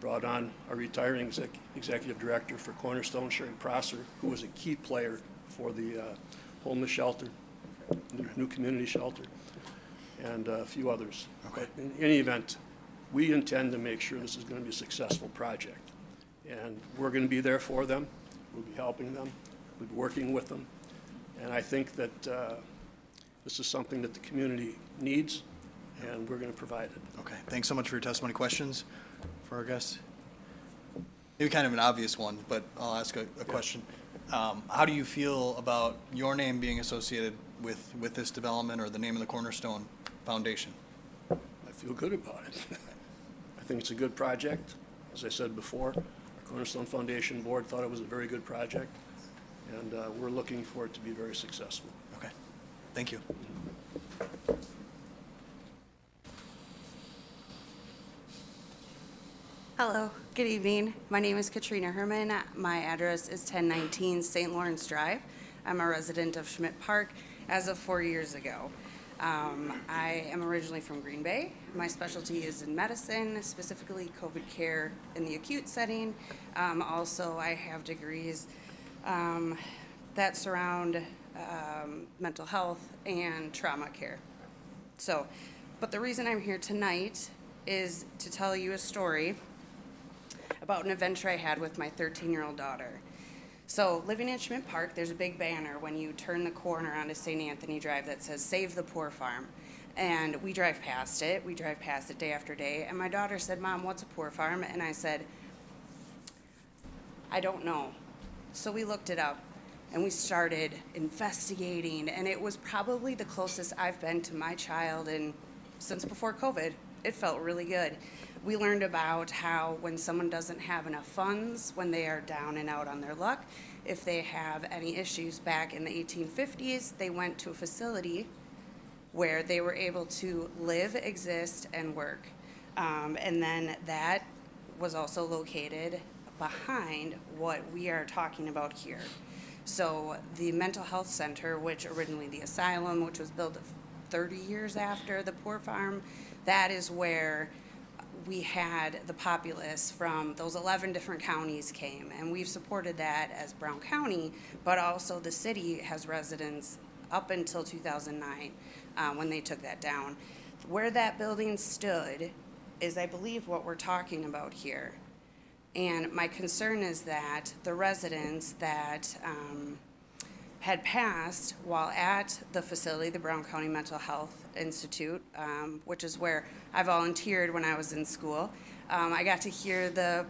Brought on our retiring executive director for Cornerstone, Sherry Prosser, who was a key player for the homeless shelter, the new community shelter, and a few others. Okay. But in any event, we intend to make sure this is going to be a successful project. And we're going to be there for them. We'll be helping them. We'll be working with them. And I think that this is something that the community needs, and we're going to provide it. Okay, thanks so much for your testimony. Questions for our guests? Maybe kind of an obvious one, but I'll ask a question. How do you feel about your name being associated with this development or the name of the Cornerstone Foundation? I feel good about it. I think it's a good project. As I said before, our Cornerstone Foundation Board thought it was a very good project, and we're looking for it to be very successful. Okay, thank you. Hello, good evening. My name is Katrina Herman. My address is 1019 St. Lawrence Drive. I'm a resident of Schmidt Park as of 4 years ago. I am originally from Green Bay. My specialty is in medicine, specifically COVID care in the acute setting. Also, I have degrees that surround mental health and trauma care. So, but the reason I'm here tonight is to tell you a story about an adventure I had with my 13-year-old daughter. So living in Schmidt Park, there's a big banner when you turn the corner onto St. Anthony Drive that says Save the Poor Farm. And we drive past it. We drive past it day after day. And my daughter said, Mom, what's a poor farm? And I said, I don't know. So we looked it up and we started investigating. And it was probably the closest I've been to my child since before COVID. It felt really good. We learned about how when someone doesn't have enough funds, when they are down and out on their luck, if they have any issues back in the 1850s, they went to a facility where they were able to live, exist, and work. And then that was also located behind what we are talking about here. So the mental health center, which originally the asylum, which was built 30 years after the poor farm, that is where we had the populace from those 11 different counties came, and we've supported that as Brown County, but also the city has residents up until 2009 when they took that down. Where that building stood is, I believe, what we're talking about here. And my concern is that the residents that had passed while at the facility, the Brown County Mental Health Institute, which is where I volunteered when I was in school. I got to hear the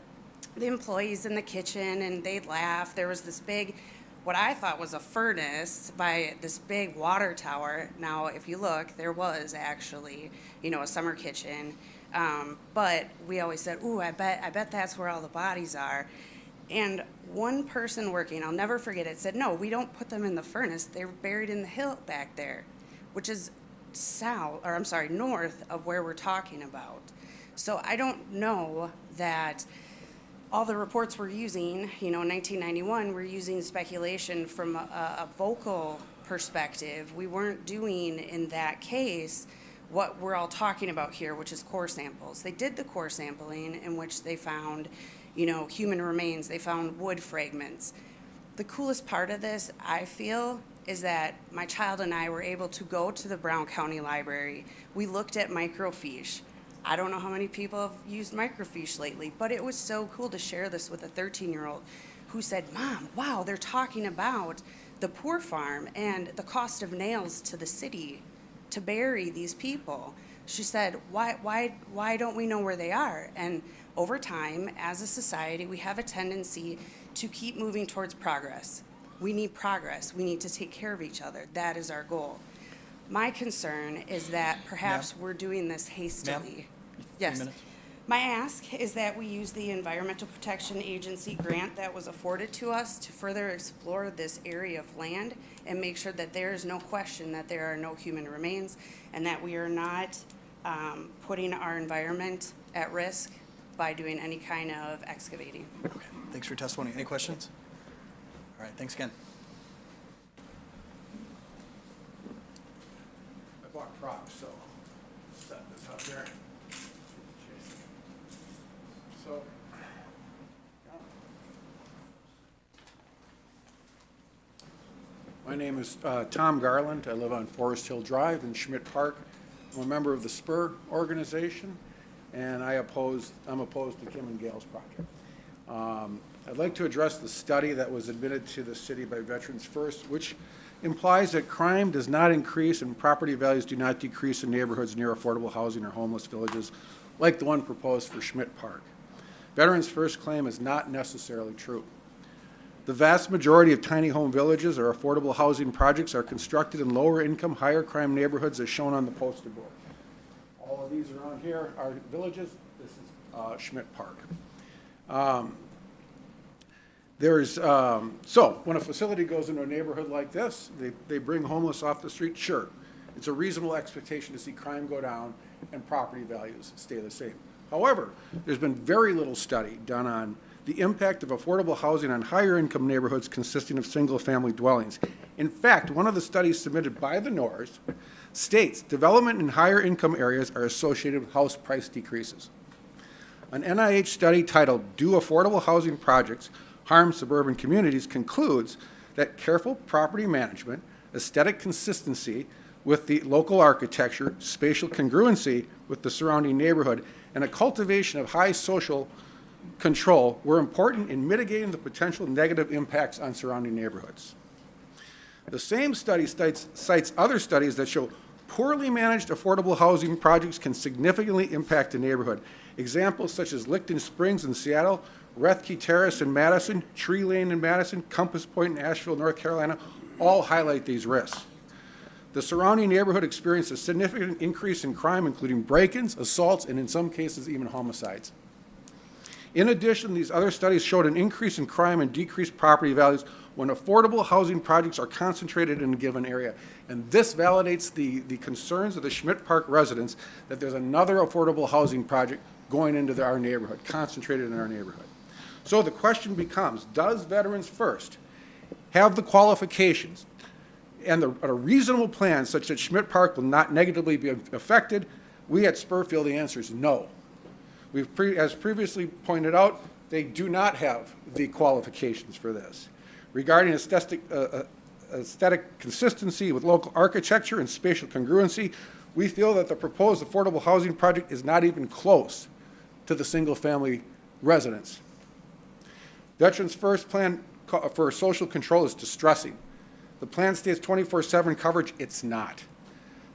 employees in the kitchen, and they'd laugh. There was this big, what I thought was a furnace by this big water tower. Now, if you look, there was actually, a summer kitchen. But we always said, ooh, I bet that's where all the bodies are. And one person working, I'll never forget it, said, no, we don't put them in the furnace. They're buried in the hill back there, which is north of where we're talking about. So I don't know that all the reports we're using, in 1991, we're using speculation from a vocal perspective. We weren't doing, in that case, what we're all talking about here, which is core samples. They did the core sampling in which they found, human remains. They found wood fragments. The coolest part of this, I feel, is that my child and I were able to go to the Brown County Library. We looked at microfiche. I don't know how many people have used microfiche lately, but it was so cool to share this with a 13-year-old who said, Mom, wow, they're talking about the poor farm and the cost of nails to the city to bury these people. She said, why don't we know where they are? And over time, as a society, we have a tendency to keep moving towards progress. We need progress. We need to take care of each other. That is our goal. My concern is that perhaps we're doing this hastily. Yes. My ask is that we use the Environmental Protection Agency grant that was afforded to us to further explore this area of land and make sure that there is no question that there are no human remains and that we are not putting our environment at risk by doing any kind of excavating. Okay, thanks for your testimony. Any questions? All right, thanks again. I bought props, so set this up there. So, my name is Tom Garland. I live on Forest Hill Drive in Schmidt Park. I'm a member of the Spur organization, and I'm opposed to Kim and Gail's project. I'd like to address the study that was admitted to the city by Veterans First, which implies that crime does not increase and property values do not decrease in neighborhoods near affordable housing or homeless villages like the one proposed for Schmidt Park. Veterans First claim is not necessarily true. The vast majority of tiny home villages or affordable housing projects are constructed in lower income, higher crime neighborhoods as shown on the poster board. All of these around here are villages. This is Schmidt Park. So when a facility goes into a neighborhood like this, they bring homeless off the street, sure. It's a reasonable expectation to see crime go down and property values stay the same. However, there's been very little study done on the impact of affordable housing on higher income neighborhoods consisting of single family dwellings. In fact, one of the studies submitted by the NORS states development in higher income areas are associated with house price decreases. An NIH study titled Do Affordable Housing Projects Harm Suburban Communities concludes that careful property management, aesthetic consistency with the local architecture, spatial congruency with the surrounding neighborhood, and a cultivation of high social control were important in mitigating the potential negative impacts on surrounding neighborhoods. The same study cites other studies that show poorly managed affordable housing projects can significantly impact a neighborhood. Examples such as Licton Springs in Seattle, Rethke Terrace in Madison, Tree Lane in Madison, Compass Point in Asheville, North Carolina, all highlight these risks. The surrounding neighborhood experienced a significant increase in crime, including break-ins, assaults, and in some cases even homicides. In addition, these other studies showed an increase in crime and decreased property values when affordable housing projects are concentrated in a given area. And this validates the concerns of the Schmidt Park residents that there's another affordable housing project going into our neighborhood, concentrated in our neighborhood. So the question becomes, does Veterans First have the qualifications and a reasonable plan such that Schmidt Park will not negatively be affected? We at Spur feel the answer is no. As previously pointed out, they do not have the qualifications for this. Regarding aesthetic consistency with local architecture and spatial congruency, we feel that the proposed affordable housing project is not even close to the single-family residents. Veterans First plan for social control is distressing. The plan states 24/7 coverage. It's not.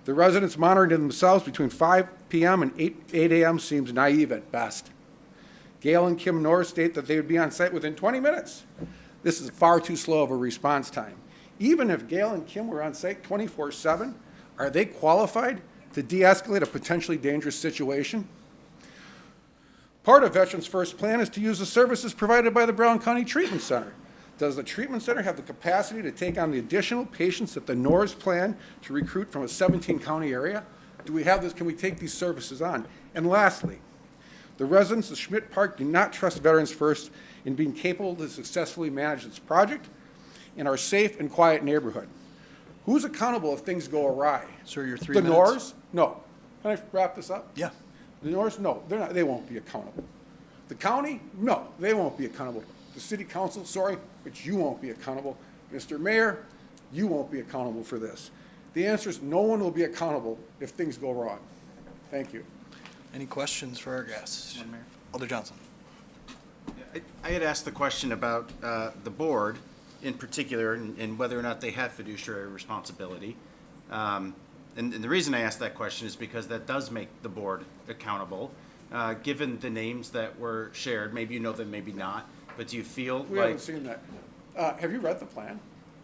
The residents monitoring themselves between 5 p.m. and 8 a.m. seems naive at best. Gail and Kim Norris state that they would be on site within 20 minutes. This is far too slow of a response time. Even if Gail and Kim were on site 24/7, are they qualified to de-escalate a potentially dangerous situation? Part of Veterans First plan is to use the services provided by the Brown County Treatment Center. Does the treatment center have the capacity to take on the additional patients that the Norris plan to recruit from a 17-county area? Do we have this? Can we take these services on? And lastly, the residents of Schmidt Park do not trust Veterans First in being capable to successfully manage this project in our safe and quiet neighborhood. Who's accountable if things go awry? Sir, your 3 The minutes. Norris? No. Can I wrap this up? Yeah. The Norris? No, they're not, they won't be accountable. The county? No, they won't be accountable. The city council, sorry, but you won't be accountable. Mr. Mayor, you won't be accountable for this. The answer is no one will be accountable if things go wrong. Thank you. Any questions for our guests? Alder Johnson. I had asked the question about the board in particular and whether or not they have fiduciary responsibility. And the reason I asked that question is because that does make the board accountable. Given the names that were shared, maybe you know them, maybe not, but do you feel We like... haven't seen that. Have you read the plan?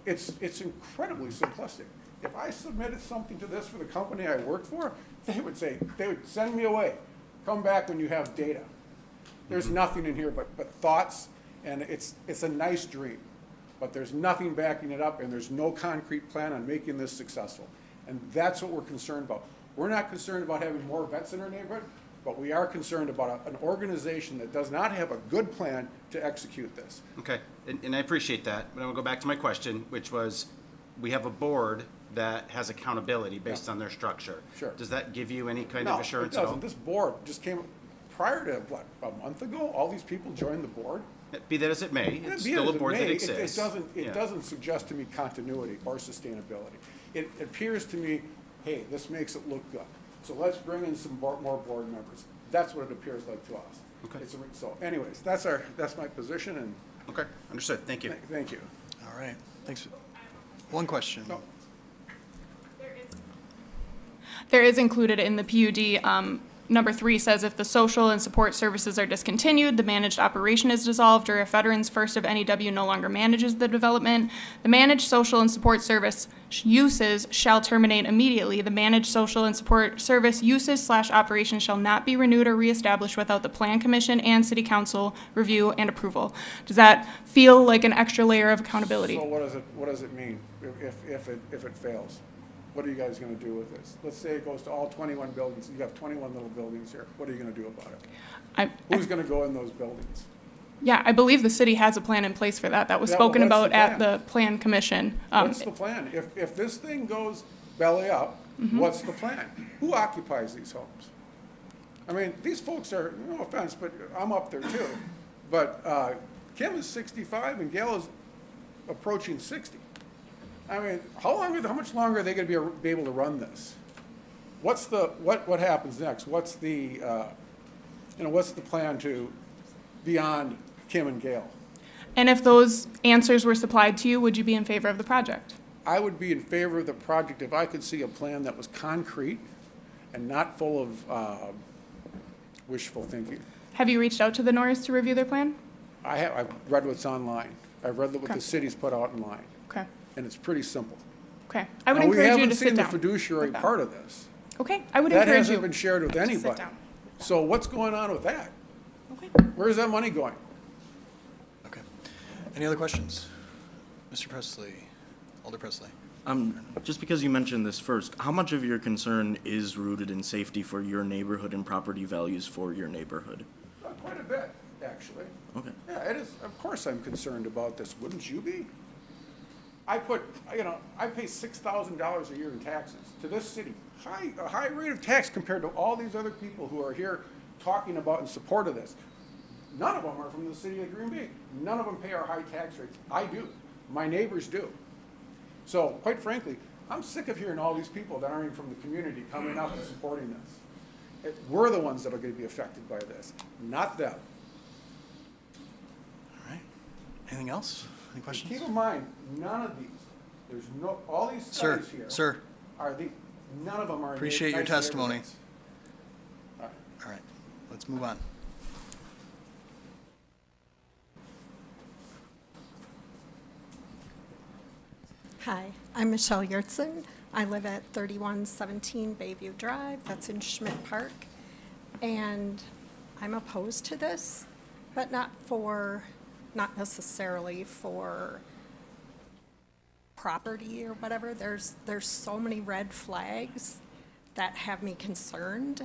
It's incredibly simplistic. If I submitted something to this for the company I work for, they would send me away. Come back when you have data. There's nothing in here but thoughts, and it's a nice dream. But there's nothing backing it up, and there's no concrete plan on making this successful. And that's what we're concerned about. We're not concerned about having more vets in our neighborhood, but we are concerned about an organization that does not have a good plan to execute this. Okay, and I appreciate that, but I'm gonna go back to my question, which was, we have a board that has accountability based on their structure. Sure. Does that give you any kind No, of assurance it at all? doesn't. This board just came, prior to, what, a month ago, all these people joined the board? Be that as it may, Yeah, it's be still as a it board that may, exists. It Yeah. doesn't suggest to me continuity or sustainability. It appears to me, hey, this makes it look good. So let's bring in some more board members. That's what it appears like to us. Okay. So anyways, that's my position, and Okay, understood, thank you. thank you. All right, thanks. One question. No. There is included in the PUD, number 3 says if the social and support services are discontinued, the managed operation is dissolved, or if Veterans First of NEW no longer manages the development, the managed social and support service uses shall terminate immediately. The managed social and support service uses / operations shall not be renewed or reestablished without the Plan Commission and City Council review and approval. Does that feel like an extra layer of accountability? So what does it mean if it fails? What are you guys gonna do with this? Let's say it goes to all 21 buildings, you have 21 little buildings here. What are you gonna do about it? Who's gonna go in those buildings? Yeah, I believe the city has a plan in place for that. That was Yeah, well, spoken what's about the at plan? the Plan Commission. What's the plan? If this thing goes belly up, Mm-hmm. what's the plan? Who occupies these homes? I mean, these folks are, no offense, but I'm up there too. But Kim is 65 and Gail is approaching 60. I mean, how much longer are they gonna be able to run this? What happens next? What's the plan to beyond Kim and Gail? And if those answers were supplied to you, would you be in favor of the project? I would be in favor of the project if I could see a plan that was concrete and not full of wishful thinking. Have you reached out to the Norris to review their plan? I've read what's online. I've read what Okay. the city's put out online, Okay, and it's pretty simple. okay. I would Now, encourage you to We haven't sit seen the down. fiduciary with them. part of this. Okay, I would That encourage hasn't you. been shared with to sit anybody. down. So what's going on with that? Okay. Where's that money going? Okay. Any other questions? Mr. Presley, Alder Presley. Just because you mentioned this first, how much of your concern is rooted in safety for your neighborhood and property values for your neighborhood? Quite a bit, actually. Okay. Yeah, it is, of course I'm concerned about this, wouldn't you be? I pay $6,000 a year in taxes to this city. A high rate of tax compared to all these other people who are here talking about in support of this. None of them are from the city of Green Bay. None of them pay our high tax rates. I do. My neighbors do. So quite frankly, I'm sick of hearing all these people that aren't even from the community coming up and supporting this. We're the ones that are going to be affected by this, not them. All right. Anything else? Any questions? Keep in mind, none of these There's no, all these Sir, studies here. sir. None of them are. in Appreciate your nice testimony. neighborhoods. All right. All right, let's move on. Hi, I'm Michelle Yurtsin. I live at 3117 Bayview Drive, that's in Schmidt Park. And I'm opposed to this, but not necessarily for property or whatever. There's so many red flags that have me concerned.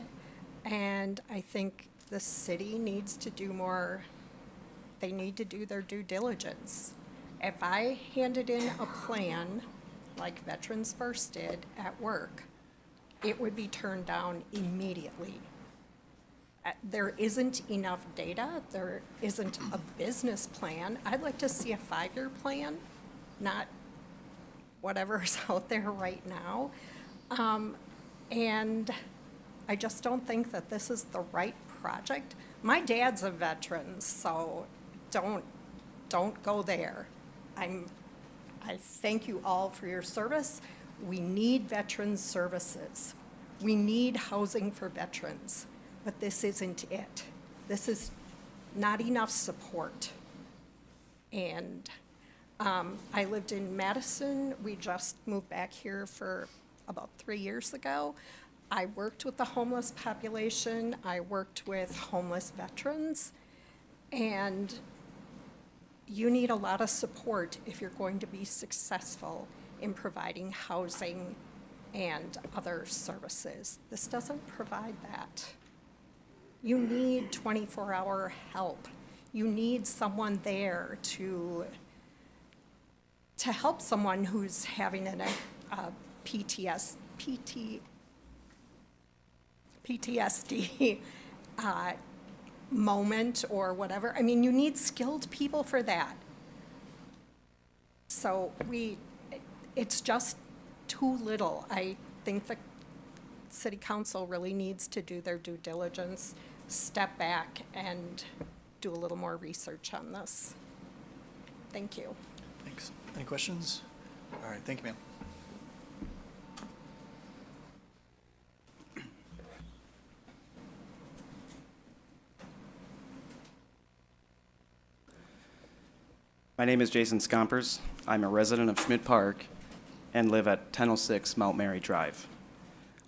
And I think the city needs to do more, they need to do their due diligence. If I handed in a plan like Veterans First did at work, it would be turned down immediately. There isn't enough data, there isn't a business plan. I'd like to see a 5-year plan, not whatever's out there right now. And I just don't think that this is the right project. My dad's a veteran, so don't go there. I thank you all for your service. We need veterans services. We need housing for veterans, but this isn't it. This is not enough support. And I lived in Madison. We just moved back here for about 3 years ago. I worked with the homeless population. I worked with homeless veterans. And you need a lot of support if you're going to be successful in providing housing and other services. This doesn't provide that. You need 24-hour help. You need someone there to help someone who's having a PTSD moment or whatever. I mean, you need skilled people for that. So it's just too little. I think the city council really needs to do their due diligence, step back and do a little more research on this. Thank you. Thanks. Any questions? All right, thank you, ma'am. My name is Jason Scompers. I'm a resident of Schmidt Park and live at 1006 Mount Mary Drive.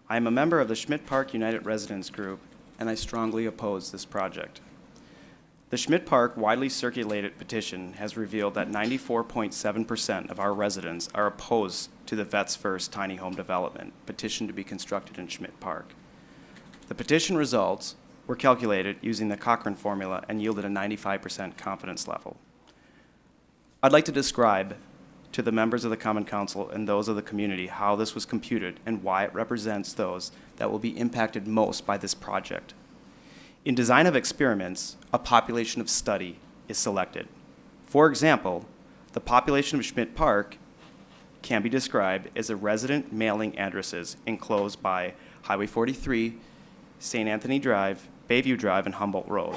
I am a member of the Schmidt Park United Residents Group, and I strongly oppose this project. The Schmidt Park widely circulated petition has revealed that 94.7% of our residents are opposed to the Vets First tiny home development petition to be constructed in Schmidt Park. The petition results were calculated using the Cochrane formula and yielded a 95% confidence level. I'd like to describe to the members of the Common Council and those of the community how this was computed and why it represents those that will be impacted most by this project. In design of experiments, a population of study is selected. For example, the population of Schmidt Park can be described as a resident mailing addresses enclosed by Highway 43, St. Anthony Drive, Bayview Drive, and Humboldt Road.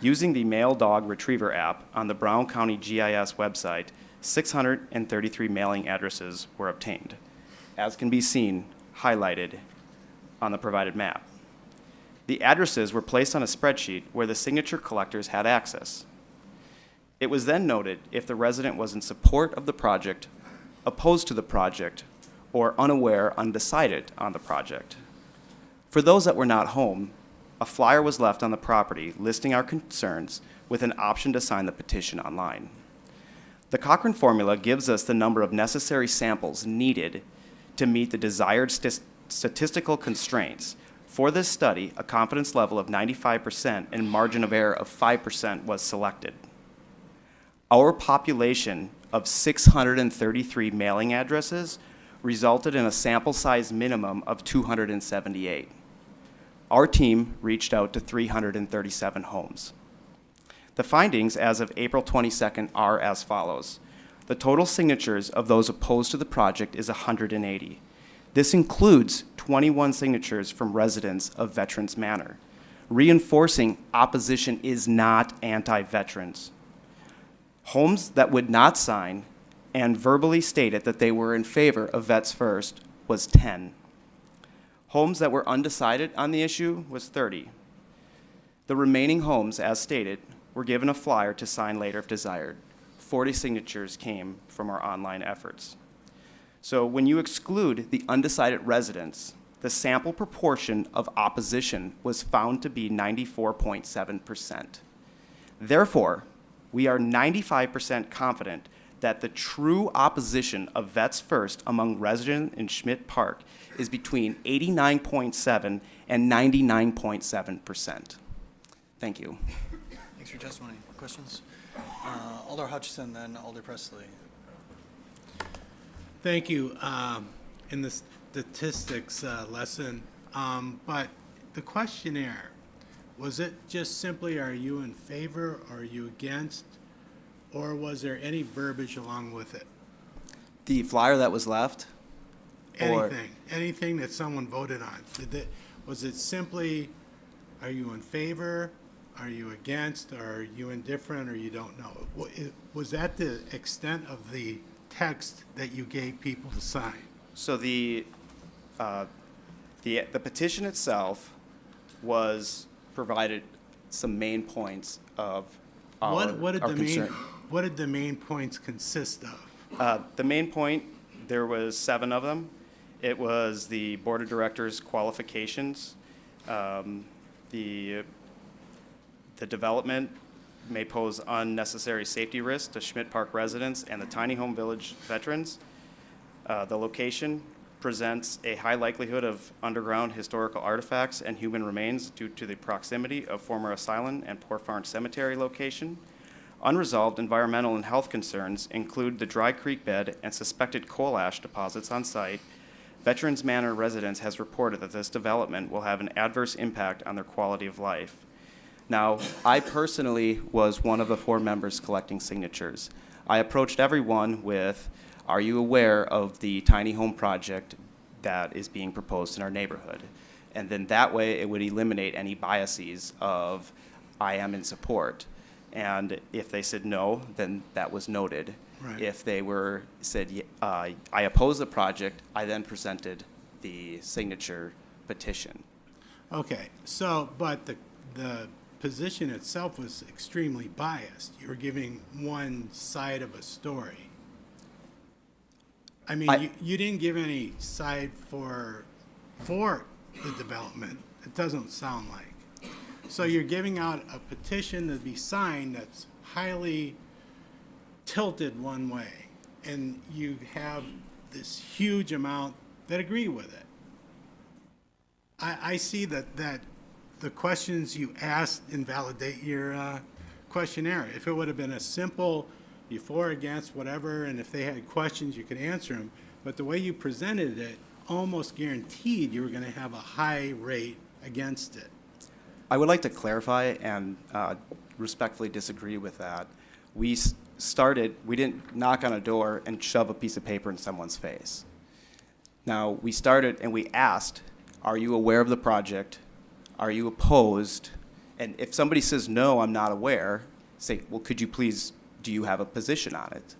Using the Mail Dog Retriever app on the Brown County GIS website, 633 mailing addresses were obtained, as can be seen highlighted on the provided map. The addresses were placed on a spreadsheet where the signature collectors had access. It was then noted if the resident was in support of the project, opposed to the project, or unaware, undecided on the project. For those that were not home, a flyer was left on the property listing our concerns with an option to sign the petition online. The Cochrane formula gives us the number of necessary samples needed to meet the desired statistical constraints. For this study, a confidence level of 95% and margin of error of 5% was selected. Our population of 633 mailing addresses resulted in a sample size minimum of 278. Our team reached out to 337 homes. The findings as of April 22nd are as follows. The total signatures of those opposed to the project is 180. This includes 21 signatures from residents of Veterans Manor, reinforcing opposition is not anti-veterans. Homes that would not sign and verbally stated that they were in favor of Vets First was 10. Homes that were undecided on the issue was 30. The remaining homes, as stated, were given a flyer to sign later if desired. 40 signatures came from our online efforts. So when you exclude the undecided residents, the sample proportion of opposition was found to be 94.7%. Therefore, we are 95% confident that the true opposition of Vets First among residents in Schmidt Park is between 89.7 and 99.7%. Thank you. Thanks for your testimony. Questions? Alder Hutchison, then Alder Presley. Thank you. In the statistics lesson, but the questionnaire, was it just simply, are you in favor, or are you against, or was there any verbiage along with it? The flyer that was left? Or- Anything that someone voted on. Was it simply, are you in favor, are you against, or are you indifferent, or you don't know? Was that the extent of the text that you gave people to sign? So the petition itself was provided some main points of our concern. What did the main points consist of? The main point, there was 7 of them. It was the Board of Directors qualifications, the development may pose unnecessary safety risks to Schmidt Park residents and the Tiny Home Village veterans. The location presents a high likelihood of underground historical artifacts and human remains due to the proximity of former asylum and Poor Farm Cemetery location. Unresolved environmental and health concerns include the Dry Creek bed and suspected coal ash deposits on site. Veterans Manor residents has reported that this development will have an adverse impact on their quality of life. Now, I personally was one of the 4 members collecting signatures. I approached everyone with, are you aware of the tiny home project that is being proposed in our neighborhood? And then that way it would eliminate any biases of, I am in support. And if they said no, then that was noted. Right. If they said, I oppose the project, I then presented the signature petition. Okay, so, but the position itself was extremely biased. You were giving one side of a story. I mean, you didn't give any side for the development. It doesn't sound like. So you're giving out a petition to be signed that's highly tilted one way, and you have this huge amount that agree with it. I see that the questions you asked invalidate your questionnaire. If it would have been a simple, you for, against, whatever, and if they had questions, you could answer them. But the way you presented it almost guaranteed you were going to have a high rate against it. I would like to clarify and respectfully disagree with that. We didn't knock on a door and shove a piece of paper in someone's face. Now, we started and we asked, are you aware of the project? Are you opposed? And if somebody says, no, I'm not aware, say, well, could you please, do you have a position on it?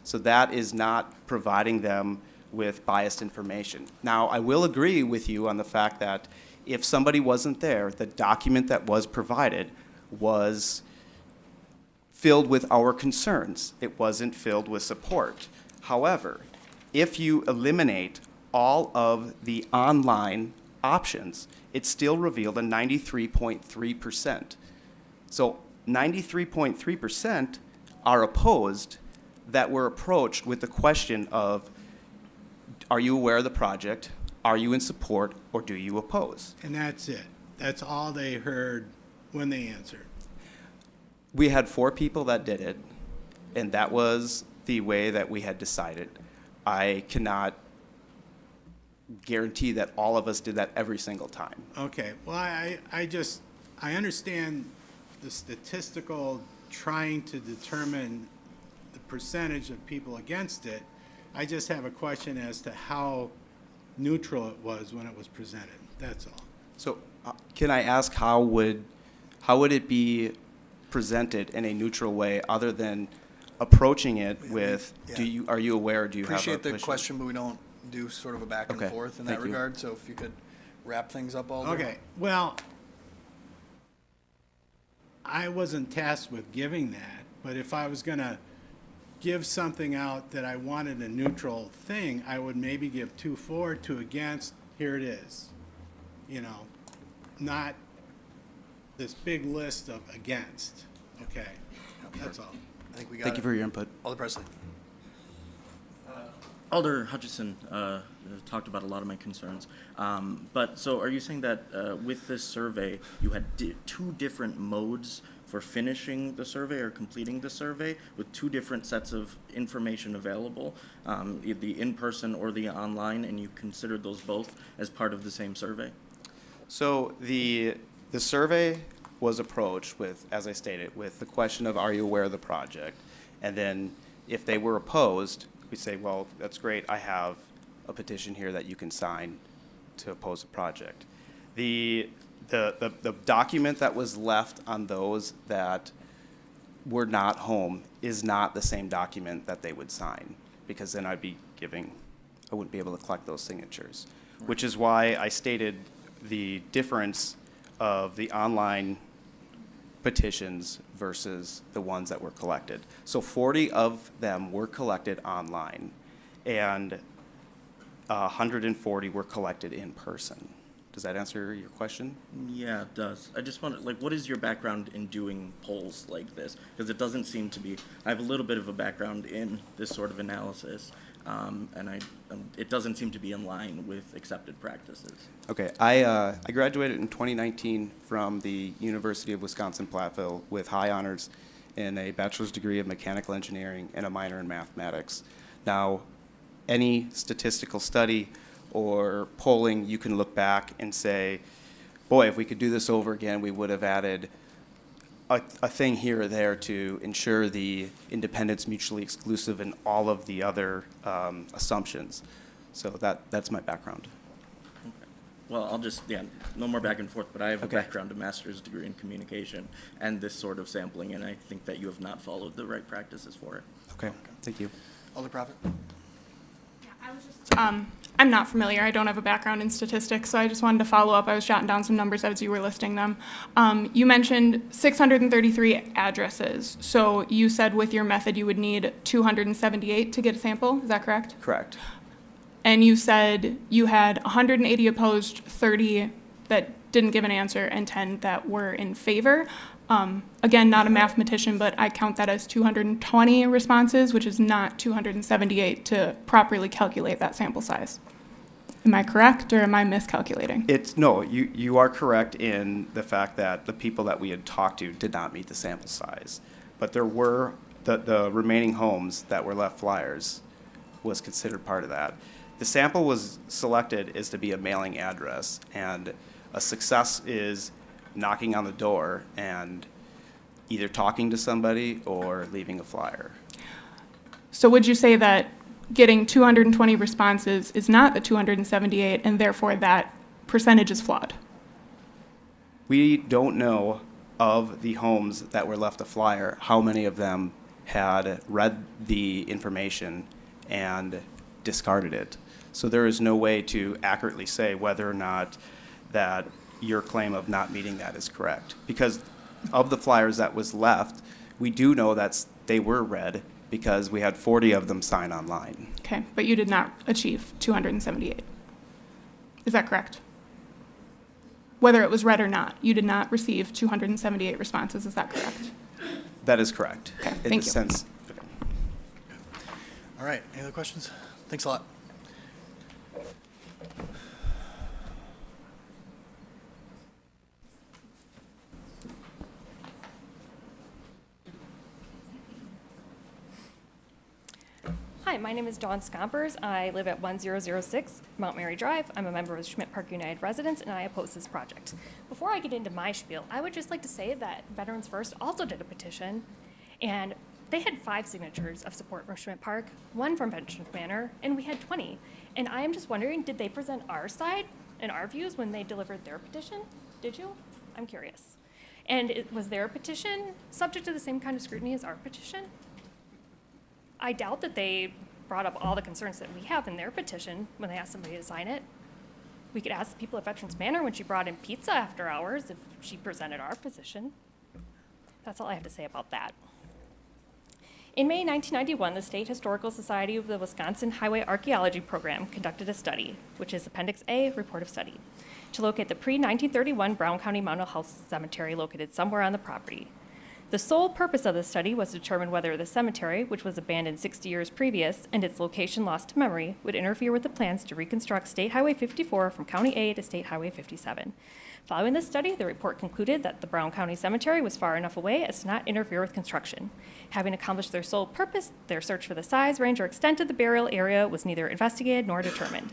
So that is not providing them with biased information. Now, I will agree with you on the fact that if somebody wasn't there, the document that was provided was filled with our concerns. It wasn't filled with support. However, if you eliminate all of the online options, it still revealed a 93.3%. So 93.3% are opposed that were approached with the question of, are you aware of the project? Are you in support, or do you oppose? And that's it. That's all they heard when they answered. We had 4 people that did it, and that was the way that we had decided. I cannot guarantee that all of us did that every single time. Okay, well, I understand the statistical trying to determine the percentage of people against it. I just have a question as to how neutral it was when it was presented, that's all. So can I ask how would it be presented in a neutral way other than approaching it with, Yeah. are you aware, do you have a Appreciate the push- question, but we don't do sort of a back and Okay, forth in that thank you. regard, so if you could wrap things up all day. Okay, well, I wasn't tasked with giving that, but if I was gonna give something out that I wanted a neutral thing, I would maybe give 2 for, 2 against, here it is. You know, not this big list of against, okay? That's all. I think we got Thank you for your input. Alder Presley. Alder Hutchison talked about a lot of my concerns. But so are you saying that with this survey, you had 2 different modes for finishing the survey or completing the survey with 2 different sets of information available, the in-person or the online, and you considered those both as part of the same survey? So the survey was approached with, as I stated, with the question of, are you aware of the project? And then if they were opposed, we say, well, that's great, I have a petition here that you can sign to oppose the project. The document that was left on those that were not home is not the same document that they would sign, because then I wouldn't be able to collect those signatures. Which is why I stated the difference of the online petitions versus the ones that were collected. So 40 of them were collected online, and 140 were collected in person. Does that answer your question? Yeah, it does. I just wonder, like, what is your background in doing polls like this? Because it doesn't seem to be, I have a little bit of a background in this sort of analysis, and it doesn't seem to be in line with accepted practices. Okay, I graduated in 2019 from the University of Wisconsin-Platteville with high honors in a bachelor's degree of mechanical engineering and a minor in mathematics. Now, any statistical study or polling, you can look back and say, boy, if we could do this over again, we would have added a thing here or there to ensure the independence, mutually exclusive, and all of the other assumptions. So that's my background. Well, I'll just, no more back and forth, but I have a background, a master's degree in communication and this sort of sampling, and I think that you have not followed the right practices for it. Okay, thank you. Alder Prophet. I'm not familiar. I don't have a background in statistics, so I just wanted to follow up. I was jotting down some numbers as you were listing them. You mentioned 633 addresses. So you said with your method you would need 278 to get a sample. Is that correct? Correct. And you said you had 180 opposed, 30 that didn't give an answer, and 10 that were in favor. Again, not a mathematician, but I count that as 220 responses, which is not 278 to properly calculate that sample size. Am I correct, or am I miscalculating? No, you are correct in the fact that the people that we had talked to did not meet the sample size. But there were, the remaining homes that were left flyers was considered part of that. The sample was selected as to be a mailing address, and a success is knocking on the door and either talking to somebody or leaving a flyer. So would you say that getting 220 responses is not the 278, and therefore that percentage is flawed? We don't know of the homes that were left a flyer, how many of them had read the information and discarded it. So there is no way to accurately say whether or not that your claim of not meeting that is correct. Because of the flyers that was left, we do know that they were read because we had 40 of them signed online. Okay, but you did not achieve 278. Is that correct? Whether it was read or not, you did not receive 278 responses. Is that correct? That is correct. Okay, In thank the you. sense, All right, any other questions? Thanks a lot. Hi, my name is Dawn Scompers. I live at 1006 Mount Mary Drive. I'm a member of the Schmidt Park United Residents, and I oppose this project. Before I get into my spiel, I would just like to say that Veterans First also did a petition, and they had 5 signatures of support from Schmidt Park, 1 from Veterans Manor, and we had 20. And I am just wondering, did they present our side and our views when they delivered their petition? Did you? I'm curious. And was their petition subject to the same kind of scrutiny as our petition? I doubt that they brought up all the concerns that we have in their petition when they asked somebody to sign it. We could ask the people at Veterans Manor when she brought in pizza after hours if she presented our position. That's all I have to say about that. In May 1991, the State Historical Society of the Wisconsin Highway Archaeology Program conducted a study, which is Appendix A, Report of Study, to locate the pre-1931 Brown County Mountain House Cemetery located somewhere on the property. The sole purpose of the study was to determine whether the cemetery, which was abandoned 60 years previous and its location lost to memory, would interfere with the plans to reconstruct State Highway 54 from County A to State Highway 57. Following this study, the report concluded that the Brown County Cemetery was far enough away as to not interfere with construction. Having accomplished their sole purpose, their search for the size, range, or extent of the burial area was neither investigated nor determined.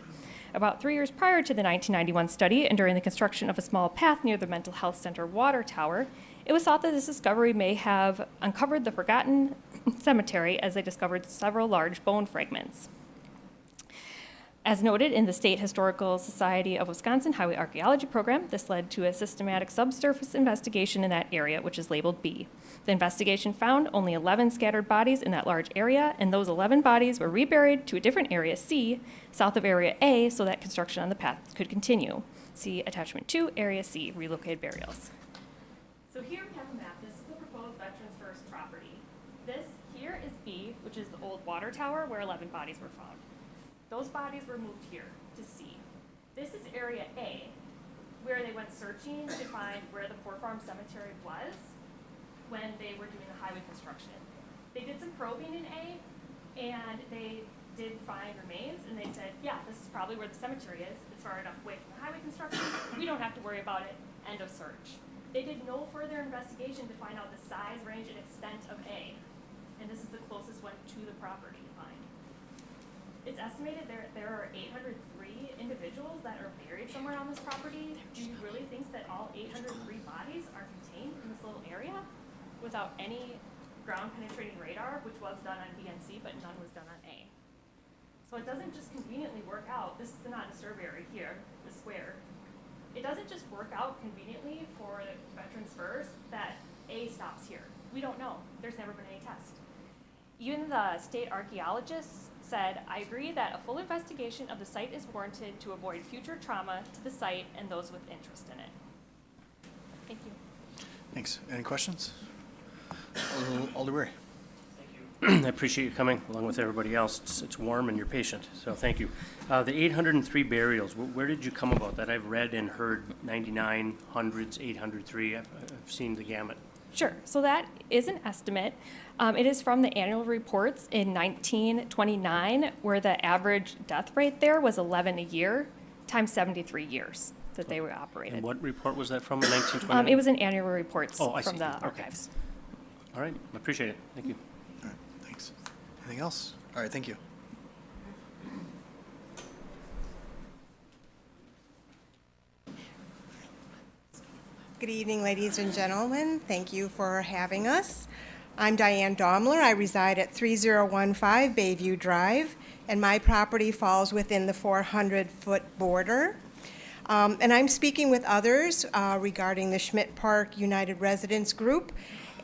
About 3 years prior to the 1991 study, and during the construction of a small path near the Mental Health Center water tower, it was thought that this discovery may have uncovered the forgotten cemetery as they discovered several large bone fragments. As noted in the State Historical Society of Wisconsin Highway Archaeology Program, this led to a systematic subsurface investigation in that area, which is labeled B. The investigation found only 11 scattered bodies in that large area, and those 11 bodies were reburied to a different area C, south of Area A, so that construction on the path could continue. See Attachment 2, Area C, Relocated Burials. So here we have a map. This is the proposed Veterans First property. This here is B, which is the old water tower where 11 bodies were found. Those bodies were moved here to C. This is Area A, where they went searching to find where the Poor Farm Cemetery was when they were doing the highway construction. They did some probing in A, and they did find remains, and they said, yeah, this is probably where the cemetery is. It's far enough away from the highway construction. We don't have to worry about it. End of search. They did no further investigation to find out the size, range, and extent of A, and this is the closest one to the property to find. It's estimated there are 803 individuals that are buried somewhere on this property. Do you really think that all 803 bodies are contained in this little area without any ground penetrating radar, which was done on B and C, but none was done on A? So it doesn't just conveniently work out. This is the non-disturb area here, the square. It doesn't just work out conveniently for Veterans First that A stops here. We don't know. There's never been any test. Even the state archaeologists said, I agree that a full investigation of the site is warranted to avoid future trauma to the site and those with interest in it. Thank you. Thanks. Any questions? Alder Weary. I appreciate you coming along with everybody else. It's warm and you're patient, so thank you. The 803 burials, where did you come about that? I've read and heard 99, hundreds, 803. I've seen the gamut. Sure. So that is an estimate. It is from the annual reports in 1929, where the average death rate there was 11 a year, times 73 years that they were operated. And what report was that from in 1929? It was in annual reports Oh, I from see. the Okay. archives. All right, I appreciate it. Thank you. All right, thanks. Anything else? All right, thank you. Good evening, ladies and gentlemen. Thank you for having us. I'm Diane Daumler. I reside at 3015 Bayview Drive, and my property falls within the 400-foot border. And I'm speaking with others regarding the Schmidt Park United Residents Group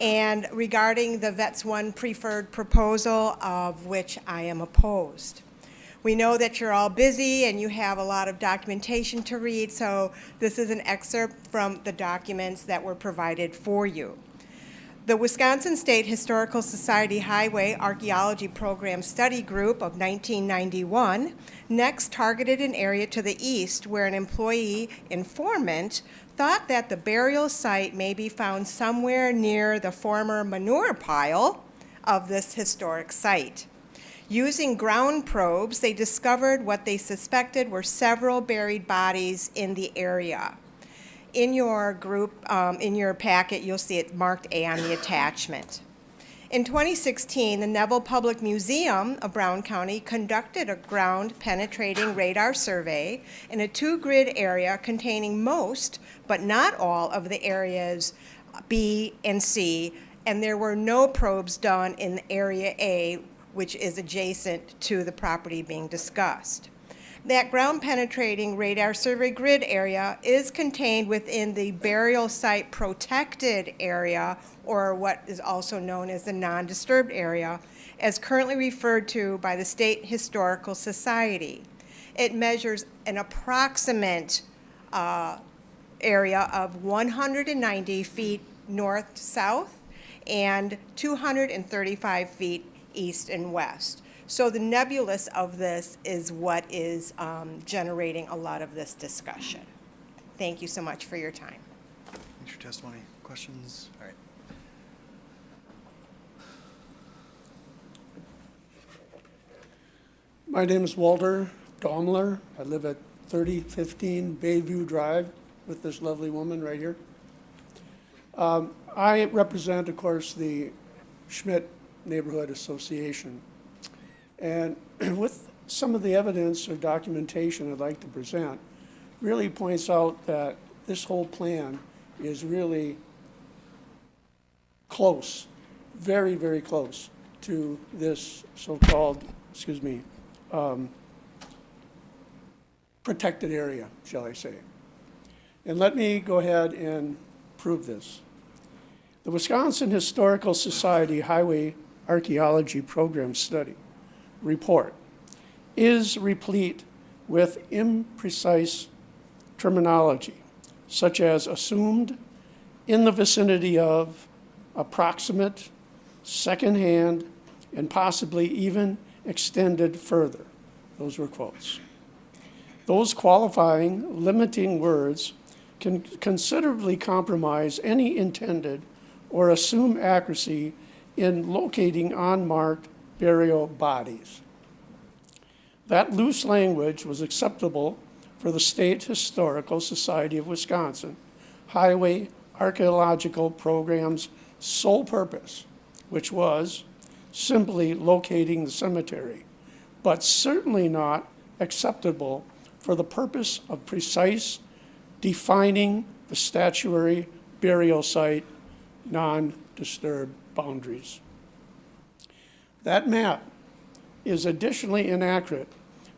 and regarding the Vets One preferred proposal, of which I am opposed. We know that you're all busy and you have a lot of documentation to read, so this is an excerpt from the documents that were provided for you. The Wisconsin State Historical Society Highway Archaeology Program Study Group of 1991 next targeted an area to the east where an employee informant thought that the burial site may be found somewhere near the former manure pile of this historic site. Using ground probes, they discovered what they suspected were several buried bodies in the area. In your group, in your packet, you'll see it marked A on the attachment. In 2016, the Neville Public Museum of Brown County conducted a ground-penetrating radar survey in a 2-grid area containing most, but not all, of the areas B and C, and there were no probes done in Area A, which is adjacent to the property being discussed. That ground penetrating radar survey grid area is contained within the burial site protected area, or what is also known as the non-disturbed area, as currently referred to by the State Historical Society. It measures an approximate area of 190 feet north-south and 235 feet east and west. So the nebulous of this is what is generating a lot of this discussion. Thank you so much for your time. Thanks for testimony. Questions? All right. My name is Walter Daimler. I live at 3015 Bayview Drive with this lovely woman right here. I represent, of course, the Schmidt Neighborhood Association. And with some of the evidence or documentation I'd like to present, really points out that this whole plan is really close, very, very close to this so-called, protected area, shall I say. And let me go ahead and prove this. The Wisconsin Historical Society Highway Archaeology Program Study report is replete with imprecise terminology, such as assumed, in the vicinity of, approximate, secondhand, and possibly even extended further. Those were quotes. Those qualifying, limiting words can considerably compromise any intended or assumed accuracy in locating unmarked burial bodies. That loose language was acceptable for the State Historical Society of Wisconsin Highway Archaeological Program's sole purpose, which was simply locating the cemetery, but certainly not acceptable for the purpose of precise defining the statuary burial site non-disturbed boundaries. That map is additionally inaccurate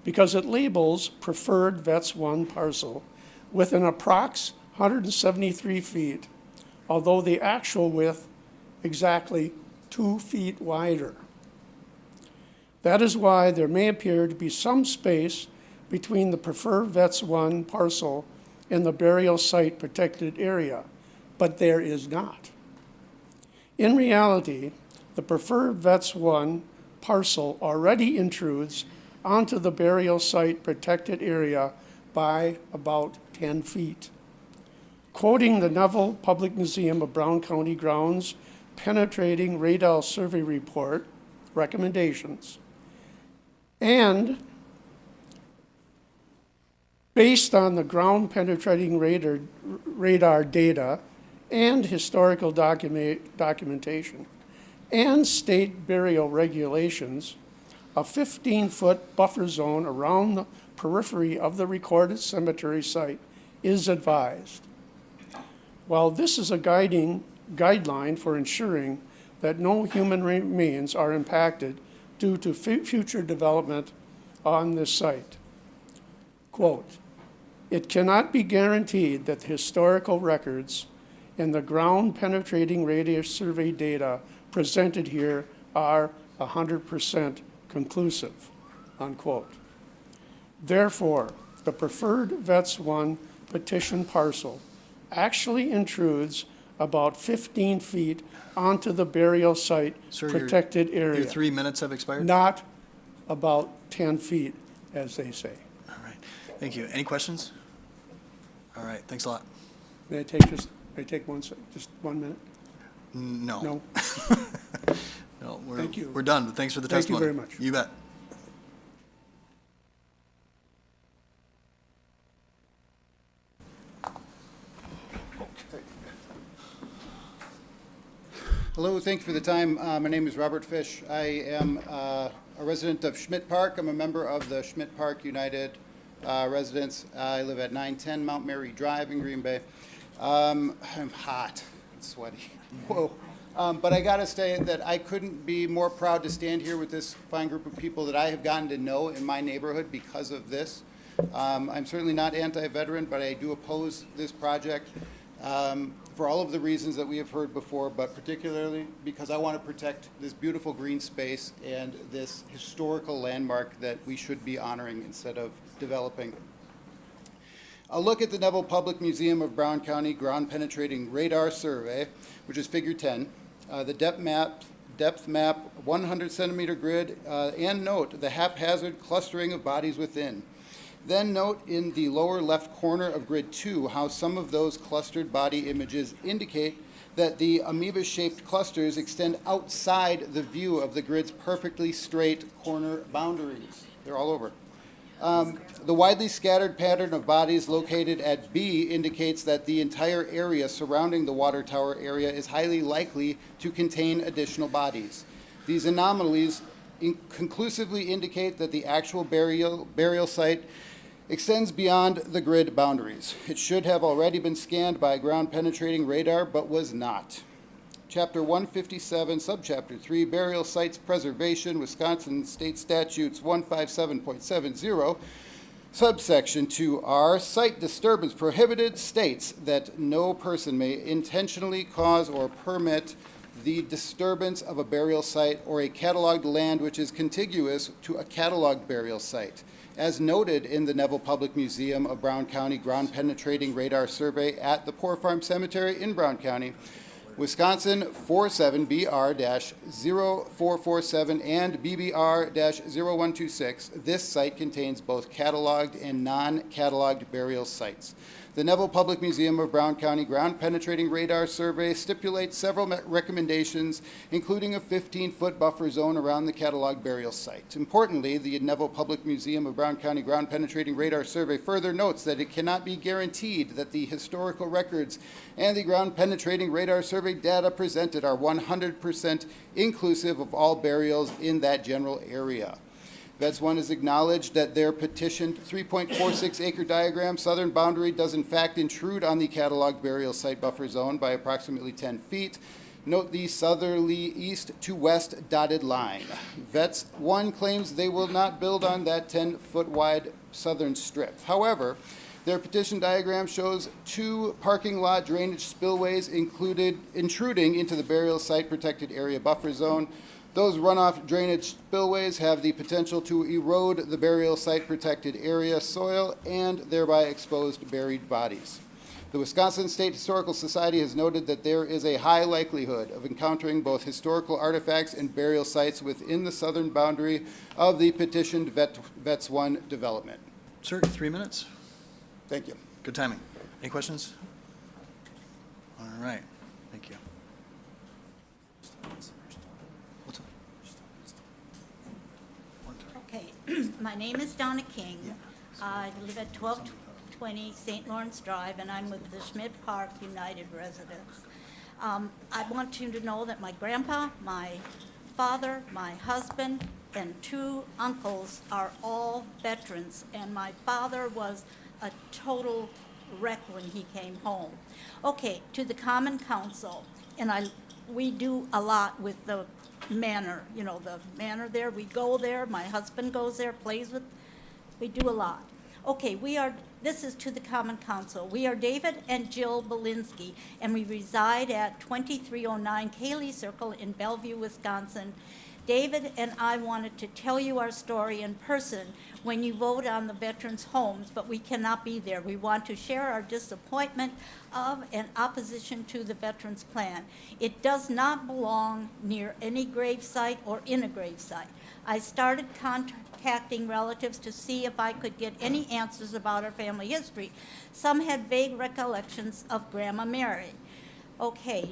because it labels preferred Vets 1 parcel with an approx 173 feet, although the actual width exactly 2 feet wider. That is why there may appear to be some space between the preferred Vets 1 parcel and the burial site protected area, but there is not. In reality, the preferred Vets 1 parcel already intrudes onto the burial site protected area by about 10 feet. Quoting the Neville Public Museum of Brown County Grounds Penetrating Radar Survey Report recommendations, and based on the ground penetrating radar data and historical documentation and state burial regulations, a 15-foot buffer zone around the periphery of the recorded cemetery site is advised. While this is a guideline for ensuring that no human remains are impacted due to future development on this site. Quote, "It cannot be guaranteed that the historical records and the ground penetrating radar survey data presented here are 100% conclusive," unquote. Therefore, the preferred Vets 1 petition parcel actually intrudes about 15 feet onto the burial site protected area. Your 3 minutes have expired? Not about 10 feet, as they say. All right. Thank you. Any questions? All right. Thanks a lot. May I take just 1 minute? No. No? No, Thank you. We're done, but thanks for the Thank you testimony. very much. You bet. Hello, thank you for the time. My name is Robert Fish. I am a resident of Schmidt Park. I'm a member of the Schmidt Park United residents. I live at 910 Mount Mary Drive in Green Bay. I'm hot and sweaty. Whoa. But I gotta say that I couldn't be more proud to stand here with this fine group of people that I have gotten to know in my neighborhood because of this. I'm certainly not anti-veteran, but I do oppose this project for all of the reasons that we have heard before, but particularly because I want to protect this beautiful green space and this historical landmark that we should be honoring instead of developing. A look at the Neville Public Museum of Brown County Ground Penetrating Radar Survey, which is Figure 10. The depth map, 100 centimeter grid, and note the haphazard clustering of bodies within. Then note in the lower left corner of grid 2 how some of those clustered body images indicate that the amoeba-shaped clusters extend outside the view of the grid's perfectly straight corner boundaries. They're all over. The widely scattered pattern of bodies located at B indicates that the entire area surrounding the water tower area is highly likely to contain additional bodies. These anomalies conclusively indicate that the actual burial site extends beyond the grid boundaries. It should have already been scanned by ground-penetrating radar, but was not. Chapter 157, Subchapter 3, Burial Sites Preservation, Wisconsin State Statutes 157.70, Subsection 2R, Site Disturbance Prohibited, states that no person may intentionally cause or permit the disturbance of a burial site or a cataloged land which is contiguous to a cataloged burial site. As noted in the Neville Public Museum of Brown County Ground Penetrating Radar Survey at the Poor Farm Cemetery in Brown County, Wisconsin 47BR-0447 and BBR-0126, this site contains both cataloged and non-cataloged burial sites. The Neville Public Museum of Brown County Ground Penetrating Radar Survey stipulates several recommendations, including a 15-foot buffer zone around the cataloged burial site. Importantly, the Neville Public Museum of Brown County Ground Penetrating Radar Survey further notes that it cannot be guaranteed that the historical records and the ground penetrating radar survey data presented are 100% inclusive of all burials in that general area. Vets 1 has acknowledged that their petitioned 3.46 acre diagram southern boundary does in fact intrude on the cataloged burial site buffer zone by approximately 10 feet. Note the southerly east to west dotted line. Vets 1 claims they will not build on that 10-foot wide southern strip. However, their petition diagram shows 2 parking lot drainage spillways intruding into the burial site protected area buffer zone. Those runoff drainage spillways have the potential to erode the burial site protected area soil and thereby expose buried bodies. The Wisconsin State Historical Society has noted that there is a high likelihood of encountering both historical artifacts and burial sites within the southern boundary of the petitioned Vets 1 development. Sir, 3 minutes. Thank you. Good timing. Any questions? All right, thank you. Okay, my name is Donna King. I live at 1220 St. Lawrence Drive, and I'm with the Schmidt Park United Residents. I want you to know that my grandpa, my father, my husband, and 2 uncles are all veterans, and my father was a total wreck when he came home. Okay, to the Common Council, and we do a lot with the manor, you know, the manor there. We go there, my husband goes there, plays with, we do a lot. Okay, this is to the Common Council. We are David and Jill Belinsky, and we reside at 2309 Cayley Circle in Bellevue, Wisconsin. David and I wanted to tell you our story in person when you vote on the veterans' homes, but we cannot be there. We want to share our disappointment of and opposition to the veterans' plan. It does not belong near any gravesite or in a gravesite. I started contacting relatives to see if I could get any answers about our family history. Some had vague recollections of Grandma Mary. Okay,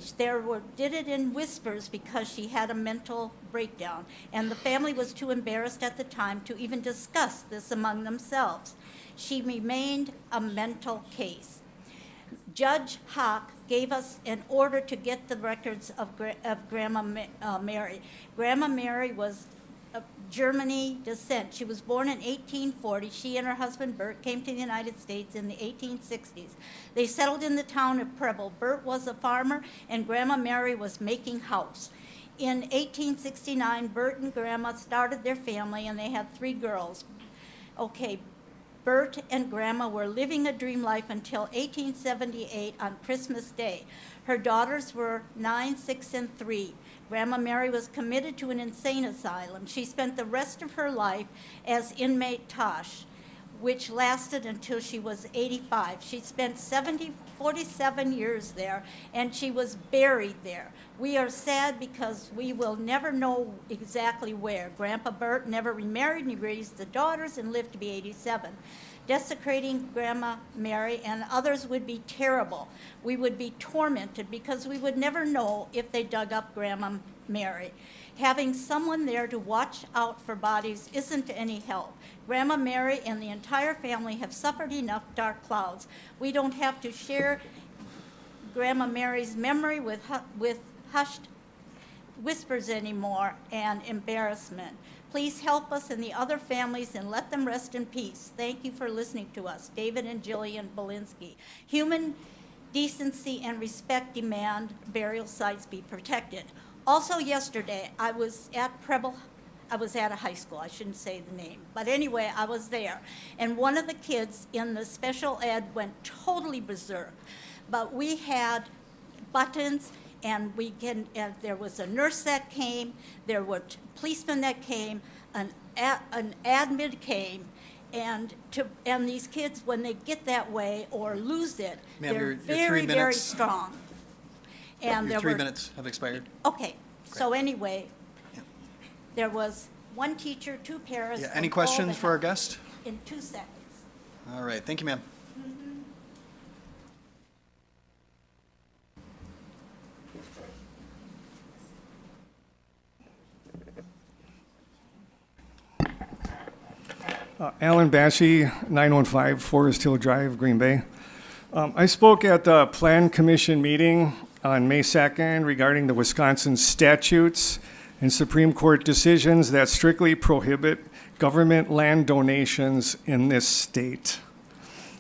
did it in whispers because she had a mental breakdown, and the family was too embarrassed at the time to even discuss this among themselves. She remained a mental case. Judge Hawk gave us an order to get the records of Grandma Mary. Grandma Mary was of Germany descent. She was born in 1840. She and her husband Bert came to the United States in the 1860s. They settled in the town of Preble. Bert was a farmer and Grandma Mary was making house. In 1869, Bert and Grandma started their family and they had 3 girls. Okay, Bert and Grandma were living a dream life until 1878 on Christmas Day. Her daughters were 9, 6, and 3. Grandma Mary was committed to an insane asylum. She spent the rest of her life as inmate Tosh, which lasted until she was 85. She spent 47 years there, and she was buried there. We are sad because we will never know exactly where. Grandpa Bert never remarried, and he raised the daughters and lived to be 87. Desecrating Grandma Mary and others would be terrible. We would be tormented because we would never know if they dug up Grandma Mary. Having someone there to watch out for bodies isn't any help. Grandma Mary and the entire family have suffered enough dark clouds. We don't have to share Grandma Mary's memory with hushed whispers anymore and embarrassment. Please help us and the other families and let them rest in peace. Thank you for listening to us. David and Jillian Belinsky. Human decency and respect demand burial sites be protected. Also yesterday, I was at a high school, I shouldn't say the name, but anyway, I was there. And one of the kids in the special ed went totally berserk. But we had buttons, and there was a nurse that came, there were policemen that came, an admin came, and these kids, when they get that way or lose it, Ma'am, they're your 3 very, very minutes. strong. And Your there 3 were- minutes have expired. Okay, so anyway, there was one teacher, 2 paras. Yeah, and any all questions the for our help guest? In 2 seconds. All right, thank you, ma'am. Alan Bassey, 915 Forest Hill Drive, Green Bay. I spoke at the Plan Commission meeting on May 2nd regarding the Wisconsin statutes and Supreme Court decisions that strictly prohibit government land donations in this state.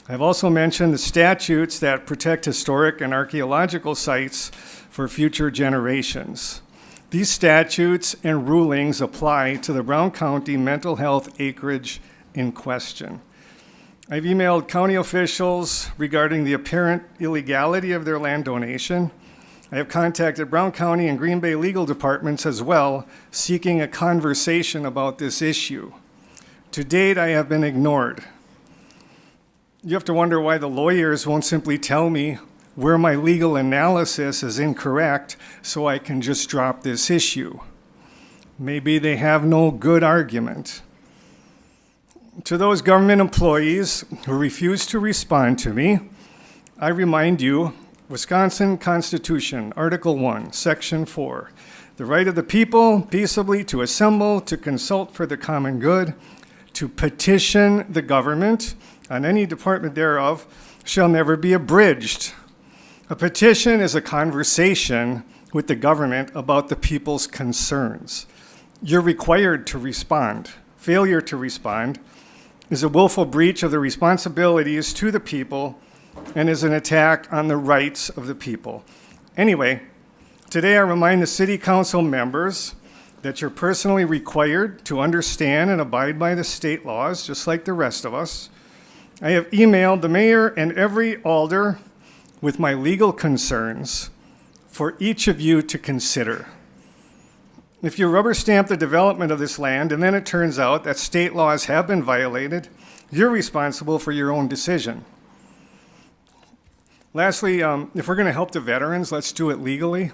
I've also mentioned the statutes that protect historic and archaeological sites for future generations. These statutes and rulings apply to the Brown County mental health acreage in question. I've emailed county officials regarding the apparent illegality of their land donation. I have contacted Brown County and Green Bay legal departments as well, seeking a conversation about this issue. To date, I have been ignored. You have to wonder why the lawyers won't simply tell me where my legal analysis is incorrect so I can just drop this issue. Maybe they have no good argument. To those government employees who refuse to respond to me, I remind you, Wisconsin Constitution, Article 1, Section 4, the right of the people peaceably to assemble, to consult for the common good, to petition the government on any department thereof, shall never be abridged. A petition is a conversation with the government about the people's concerns. You're required to respond. Failure to respond is a willful breach of the responsibilities to the people and is an attack on the rights of the people. Anyway, today I remind the city council members that you're personally required to understand and abide by the state laws, just like the rest of us. I have emailed the mayor and every alder with my legal concerns for each of you to consider. If you rubber stamp the development of this land and then it turns out that state laws have been violated, you're responsible for your own decision. Lastly, if we're going to help the veterans, let's do it legally.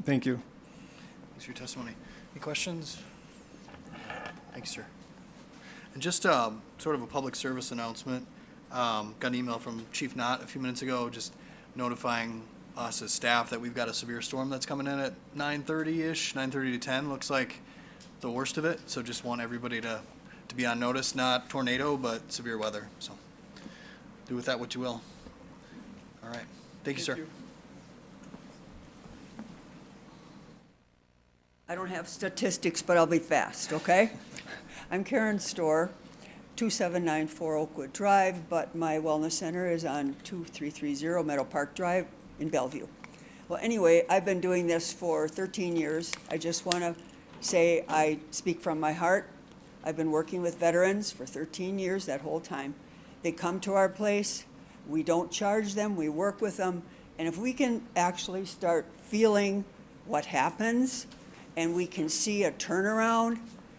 Thank you. Thanks for your testimony. Any questions? Thank you, sir. And just sort of a public service announcement. Got an email from Chief Knott a few minutes ago just notifying us as staff that we've got a severe storm that's coming in at 9:30-ish, 9:30 to 10. Looks like the worst of it. So just want everybody to be on notice, not tornado, but severe weather. So do with that what you will. All right. Thank you, sir. I don't have statistics, but I'll be fast, okay? I'm Karen Storr, 2794 Oakwood Drive, but my wellness center is on 2330 Meadow Park Drive in Bellevue. Well, anyway, I've been doing this for 13 years. I just want to say I speak from my heart. I've been working with veterans for 13 years, that whole time. They come to our place, we don't charge them, we work with them, and if we can actually start feeling what happens, and we can see a turnaround,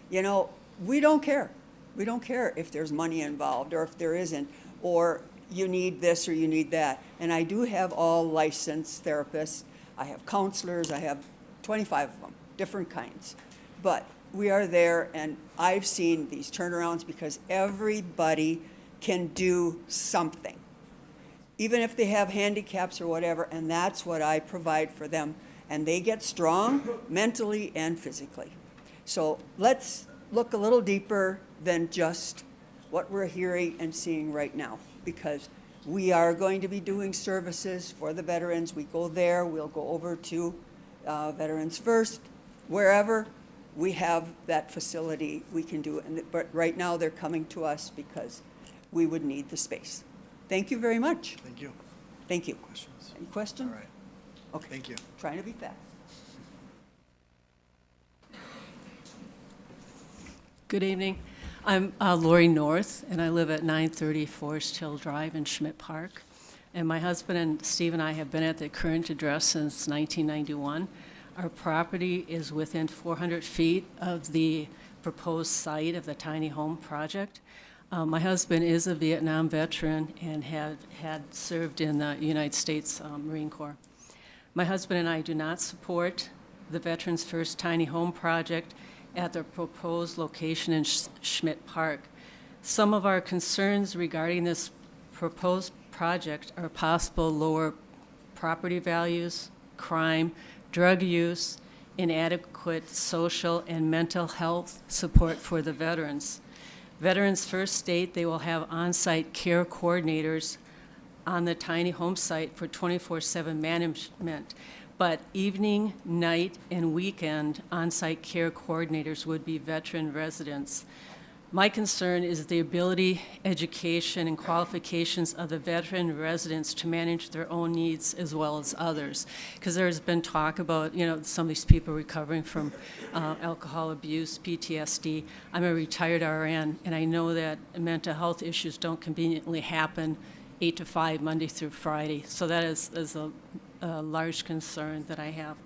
you know, we don't care. We don't care if there's money involved or if there isn't, or you need this or you need that. And I do have all licensed therapists. I have counselors, I have 25 of them, different kinds. But we are there, and I've seen these turnarounds because everybody can do something, even if they have handicaps or whatever, and that's what I provide for them. And they get strong mentally and physically. So let's look a little deeper than just what we're hearing and seeing right now, because we are going to be doing services for the veterans. We go there, we'll go over to Veterans First, wherever we have that facility, we can do it. But right now, they're coming to us because we would need the space. Thank you very much. Thank you. Thank you. Questions? Any questions? All right. Okay. Thank you. Trying to be fast. Good evening. I'm Lori North, and I live at 930 Forest Hill Drive in Schmidt Park. And my husband and Steve and I have been at the current address since 1991. Our property is within 400 feet of the proposed site of the tiny home project. My husband is a Vietnam veteran and had served in the United States Marine Corps. My husband and I do not support the Veterans First Tiny Home Project at the proposed location in Schmidt Park. Some of our concerns regarding this proposed project are possible lower property values, crime, drug use, inadequate social and mental health support for the veterans. Veterans First state they will have on-site care coordinators on the tiny home site for 24/7 management, but evening, night, and weekend on-site care coordinators would be veteran residents. My concern is the ability, education, and qualifications of the veteran residents to manage their own needs as well as others. Because there's been talk about, you know, some of these people recovering from alcohol abuse, PTSD. I'm a retired RN, and I know that mental health issues don't conveniently happen 8 to 5, Monday through Friday. So that is a large concern that I have.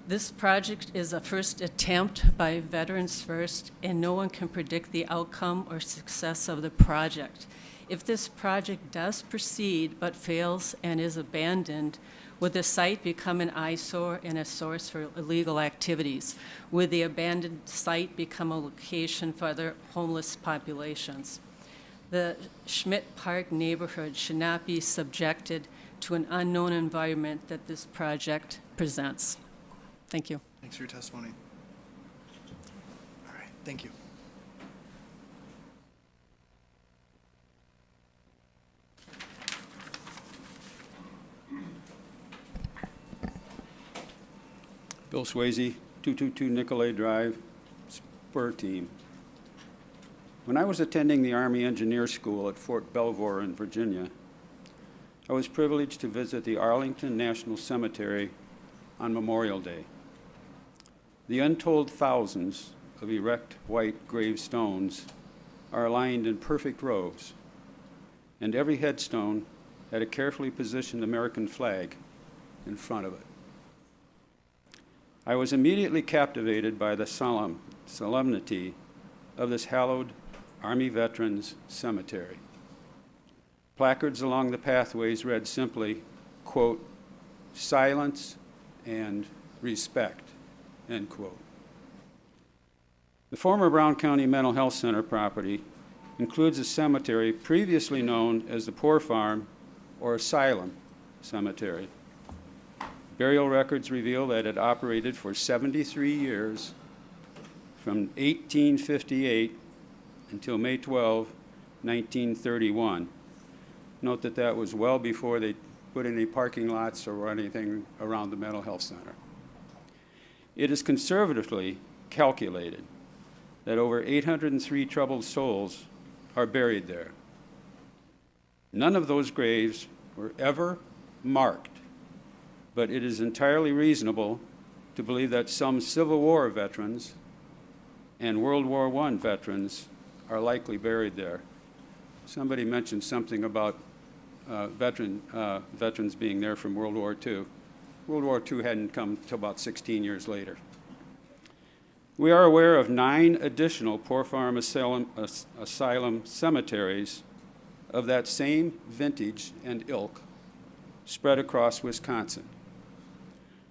This project is a first attempt by Veterans First, and no one can predict the outcome or success of the project. If this project does proceed but fails and is abandoned, would the site become an eyesore and a source for illegal activities? Would the abandoned site become a location for other homeless populations? The Schmidt Park neighborhood should not be subjected to an unknown environment that this project presents. Thank you. Thanks for your testimony. All right, thank you. Bill Swayze, 222 Nicolay Drive, Spur Team. When I was attending the Army Engineer School at Fort Belvoir in Virginia, I was privileged to visit the Arlington National Cemetery on Memorial Day. The untold thousands of erect white gravestones are aligned in perfect rows, and every headstone had a carefully positioned American flag in front of it. I was immediately captivated by the solemnity of this hallowed Army Veterans Cemetery. Placards along the pathways read simply, quote, "Silence and respect," end quote. The former Brown County Mental Health Center property includes a cemetery previously known as the Poor Farm or Asylum Cemetery. Burial records reveal that it operated for 73 years, from 1858 until May 12, 1931. Note that that was well before they put any parking lots or anything around the mental health center. It is conservatively calculated that over 803 troubled souls are buried there. None of those graves were ever marked, but it is entirely reasonable to believe that some Civil War veterans and World War I veterans are likely buried there. Somebody mentioned something about veterans being there from World War II. World War II hadn't come till about 16 years later. We are aware of 9 additional Poor Farm Asylum cemeteries of that same vintage and ilk spread across Wisconsin.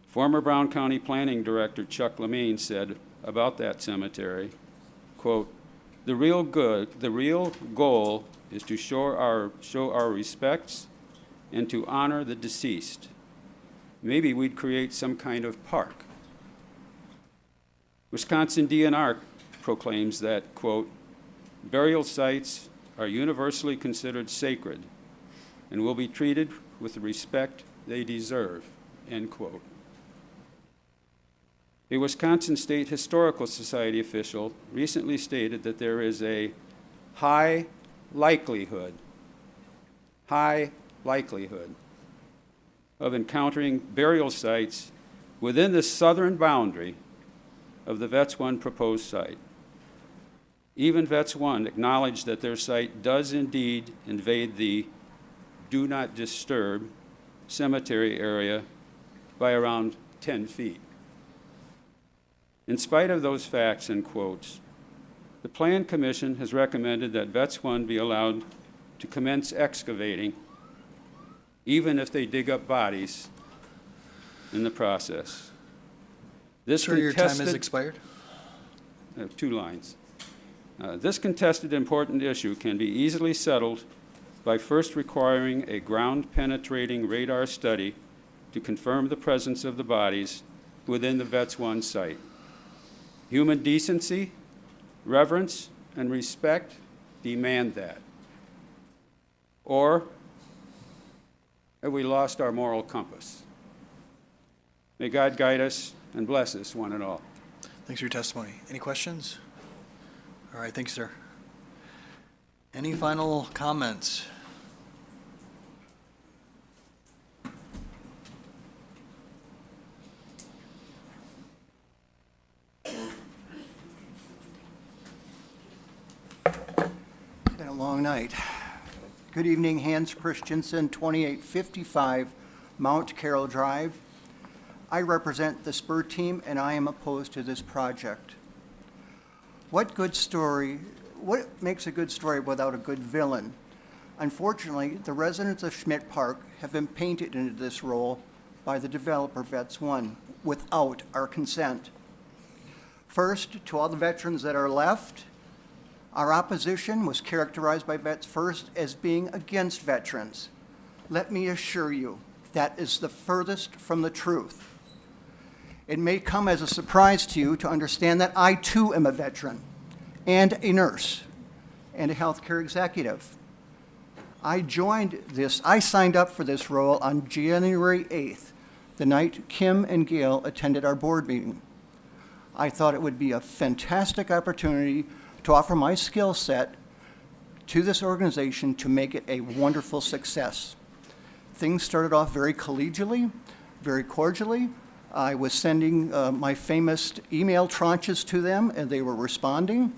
Former Brown County Planning Director Chuck Lamine said about that cemetery, quote, the real goal is to show our respects and to honor the deceased. Maybe we'd create some kind of park. Wisconsin DNR proclaims that, quote, burial sites are universally considered sacred and will be treated with the respect they deserve, end quote. A Wisconsin State Historical Society official recently stated that there is a high likelihood of encountering burial sites within the southern boundary of the Vets I proposed site. Even Vets I acknowledged that their site does indeed invade the do not disturb cemetery area by around 10 feet. In spite of those facts and quotes, the Plan Commission has recommended that Vets I be allowed to commence excavating, even if they dig up bodies in the process. Sir, your time has expired. I have 2 lines. This contested important issue can be easily settled by first requiring a ground-penetrating radar study to confirm the presence of the bodies within the Vets I site. Human decency, reverence, and respect demand that. Or have we lost our moral compass? May God guide us and bless us, one and all. Thanks for your testimony. Any questions? All right, thanks, sir. Any final comments? It's been a long night. Good evening, Hans Christensen, 2855 Mount Carroll Drive. I represent the Spur team, and I am opposed to this project. What makes a good story without a good villain? Unfortunately, the residents of Schmidt Park have been painted into this role by the developer Vets I without our consent. First, to all the veterans that are left, our opposition was characterized by Vets First as being against veterans. Let me assure you, that is the furthest from the truth. It may come as a surprise to you to understand that I too am a veteran and a nurse and a healthcare executive. I signed up for this role on January 8th, the night Kim and Gail attended our board meeting. I thought it would be a fantastic opportunity to offer my skill set to this organization to make it a wonderful success. Things started off very collegially, very cordially. I was sending my famous email tranches to them, and they were responding.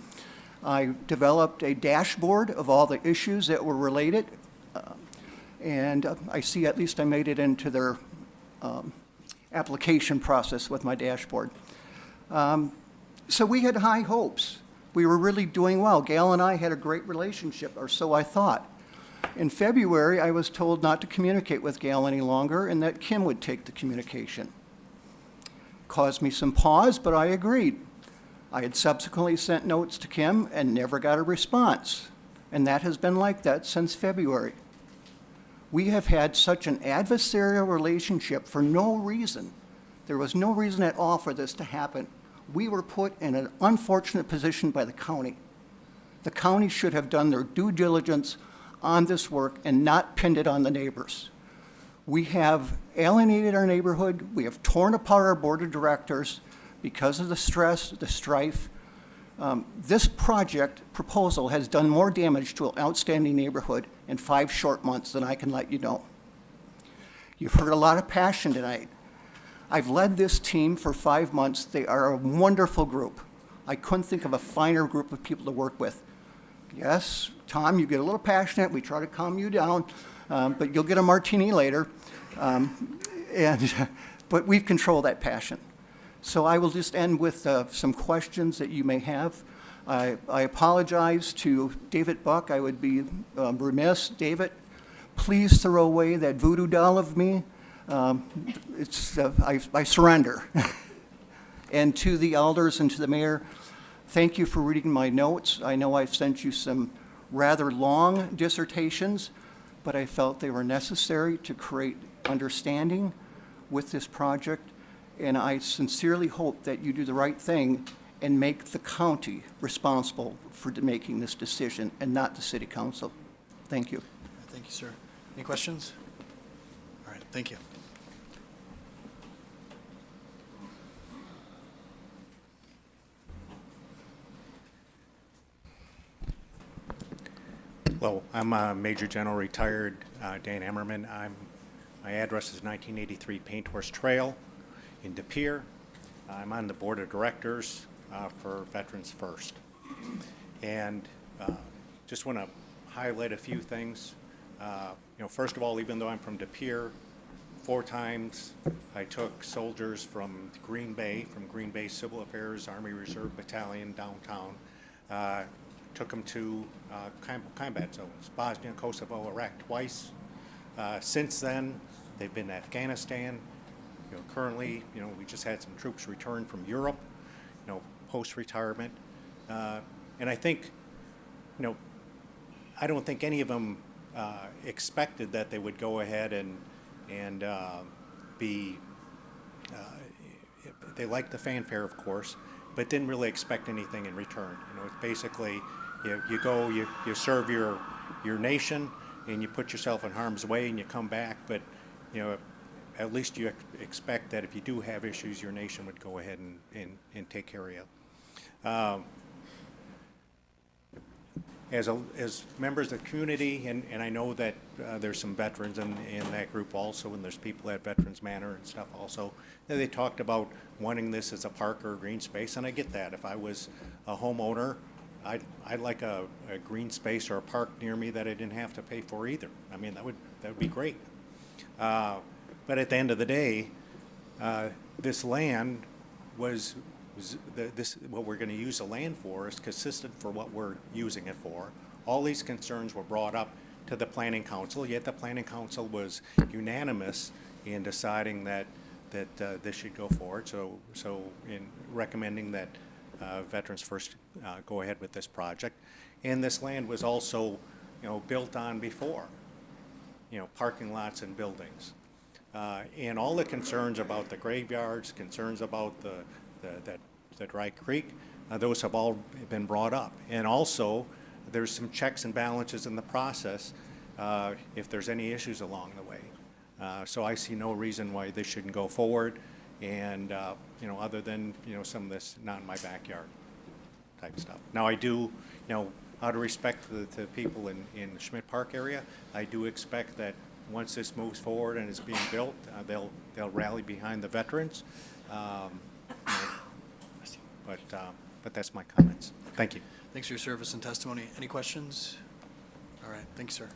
I developed a dashboard of all the issues that were related, and I see at least I made it into their application process with my dashboard. So we had high hopes. We were really doing well. Gail and I had a great relationship, or so I thought. In February, I was told not to communicate with Gail any longer and that Kim would take the communication. Caused me some pause, but I agreed. I had subsequently sent notes to Kim and never got a response, and that has been like that since February. We have had such an adversarial relationship for no reason. There was no reason at all for this to happen. We were put in an unfortunate position by the county. The county should have done their due diligence on this work and not pinned it on the neighbors. We have alienated our neighborhood. We have torn apart our board of directors because of the stress, the strife. This project proposal has done more damage to an outstanding neighborhood in 5 short months than I can let you know. You've heard a lot of passion tonight. I've led this team for 5 months. They are a wonderful group. I couldn't think of a finer group of people to work with. Yes, Tom, you get a little passionate. We try to calm you down, but you'll get a martini later. But we've controlled that passion. So I will just end with some questions that you may have. I apologize to David Buck. I would be remiss. David, please throw away that voodoo doll of me. I surrender. And to the elders and to the mayor, thank you for reading my notes. I know I've sent you some rather long dissertations, but I felt they were necessary to create understanding with this project. And I sincerely hope that you do the right thing and make the county responsible for making this decision and not the city council. Thank you. Thank you, sir. Any questions? All right, thank you. Hello, I'm Major General retired Dan Emmerman. My address is 1983 Paint Horse Trail in De Pere. I'm on the board of directors for Veterans First. And just want to highlight a few things. First of all, even though I'm from De Pere, 4 times I took soldiers from Green Bay Civil Affairs Army Reserve Battalion downtown, took them to combat zones, Bosnia, Kosovo, Iraq twice. Since then, they've been to Afghanistan. Currently, we just had some troops return from Europe, post-retirement. And I think, I don't think any of them expected that they would go ahead and be, they liked the fanfare, of course, but didn't really expect anything in return. It's basically, you go, you serve your nation, and you put yourself in harm's way, and you come back, but, at least you expect that if you do have issues, your nation would go ahead and take care of you. As members of the community, and I know that there's some veterans in that group also, and there's people at Veterans Manor and stuff also, they talked about wanting this as a park or a green space, and I get that. If I was a homeowner, I'd like a green space or a park near me that I didn't have to pay for either. I mean, that would be great. But at the end of the day, this land was what we're going to use the land for is consistent for what we're using it for. All these concerns were brought up to the Planning Council, yet the Planning Council was unanimous in deciding that this should go forward. So in recommending that Veterans First go ahead with this project. And this land was also, built on before, parking lots and buildings. And all the concerns about the graveyards, concerns about the dry creek, those have all been brought up. And also, there's some checks and balances in the process if there's any issues along the way. So I see no reason why this shouldn't go forward. And, other than, some of this not in my backyard type stuff. Now, I do, out of respect to the people in the Schmidt Park area, I do expect that once this moves forward and is being built, they'll rally behind the veterans. But that's my comments. Thank you. Thanks for your service and testimony. Any questions? All right, thanks, sir.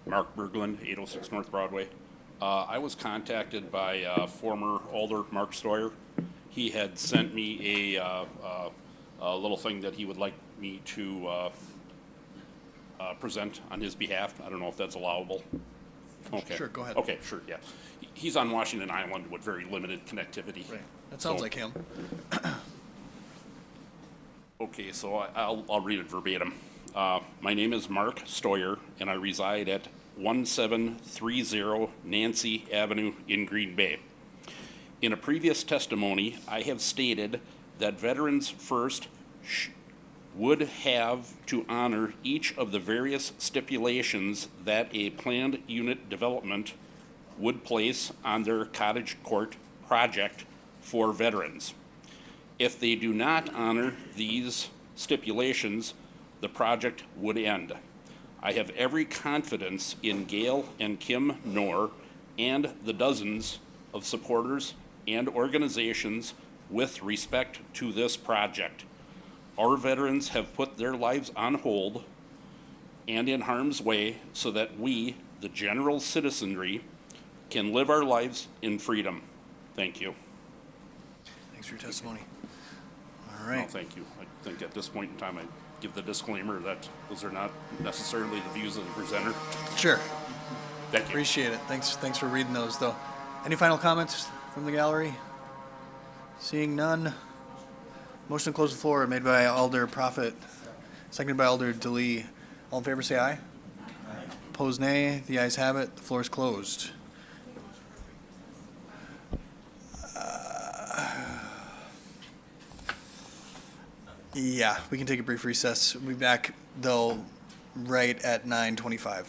Mark Berglund, 806 North Broadway. I was contacted by former Alder Mark Stoyer. He had sent me a little thing that he would like me to present on his behalf. I don't know if that's allowable. Okay. Sure, go ahead. Okay, sure, yeah. He's on Washington Island with very limited connectivity. Right. That sounds like him. Okay, so I'll read it verbatim. My name is Mark Stoyer, and I reside at 1730 Nancy Avenue in Green Bay. In a previous testimony, I have stated that Veterans First would have to honor each of the various stipulations that a planned unit development would place on their cottage court project for veterans. If they do not honor these stipulations, the project would end. I have every confidence in Gail and Kim Knorr and the dozens of supporters and organizations with respect to this project. Our veterans have put their lives on hold and in harm's way so that we, the general citizenry, can live our lives in freedom. Thank you. Thanks for your testimony. All No, right. thank you. I think at this point in time, I give the disclaimer that those are not necessarily the views of the presenter. Sure. Thank you. Appreciate it. Thanks for reading those, though. Any final comments from the gallery? Seeing none. Motion to close the floor made by Alder Prophet, seconded by Alder DeLee. All in favor, say aye. Aye. Opposed, nay. The ayes have it. The floor is closed. Yeah, we can take a brief recess. We'll be back, though, right at 9:25.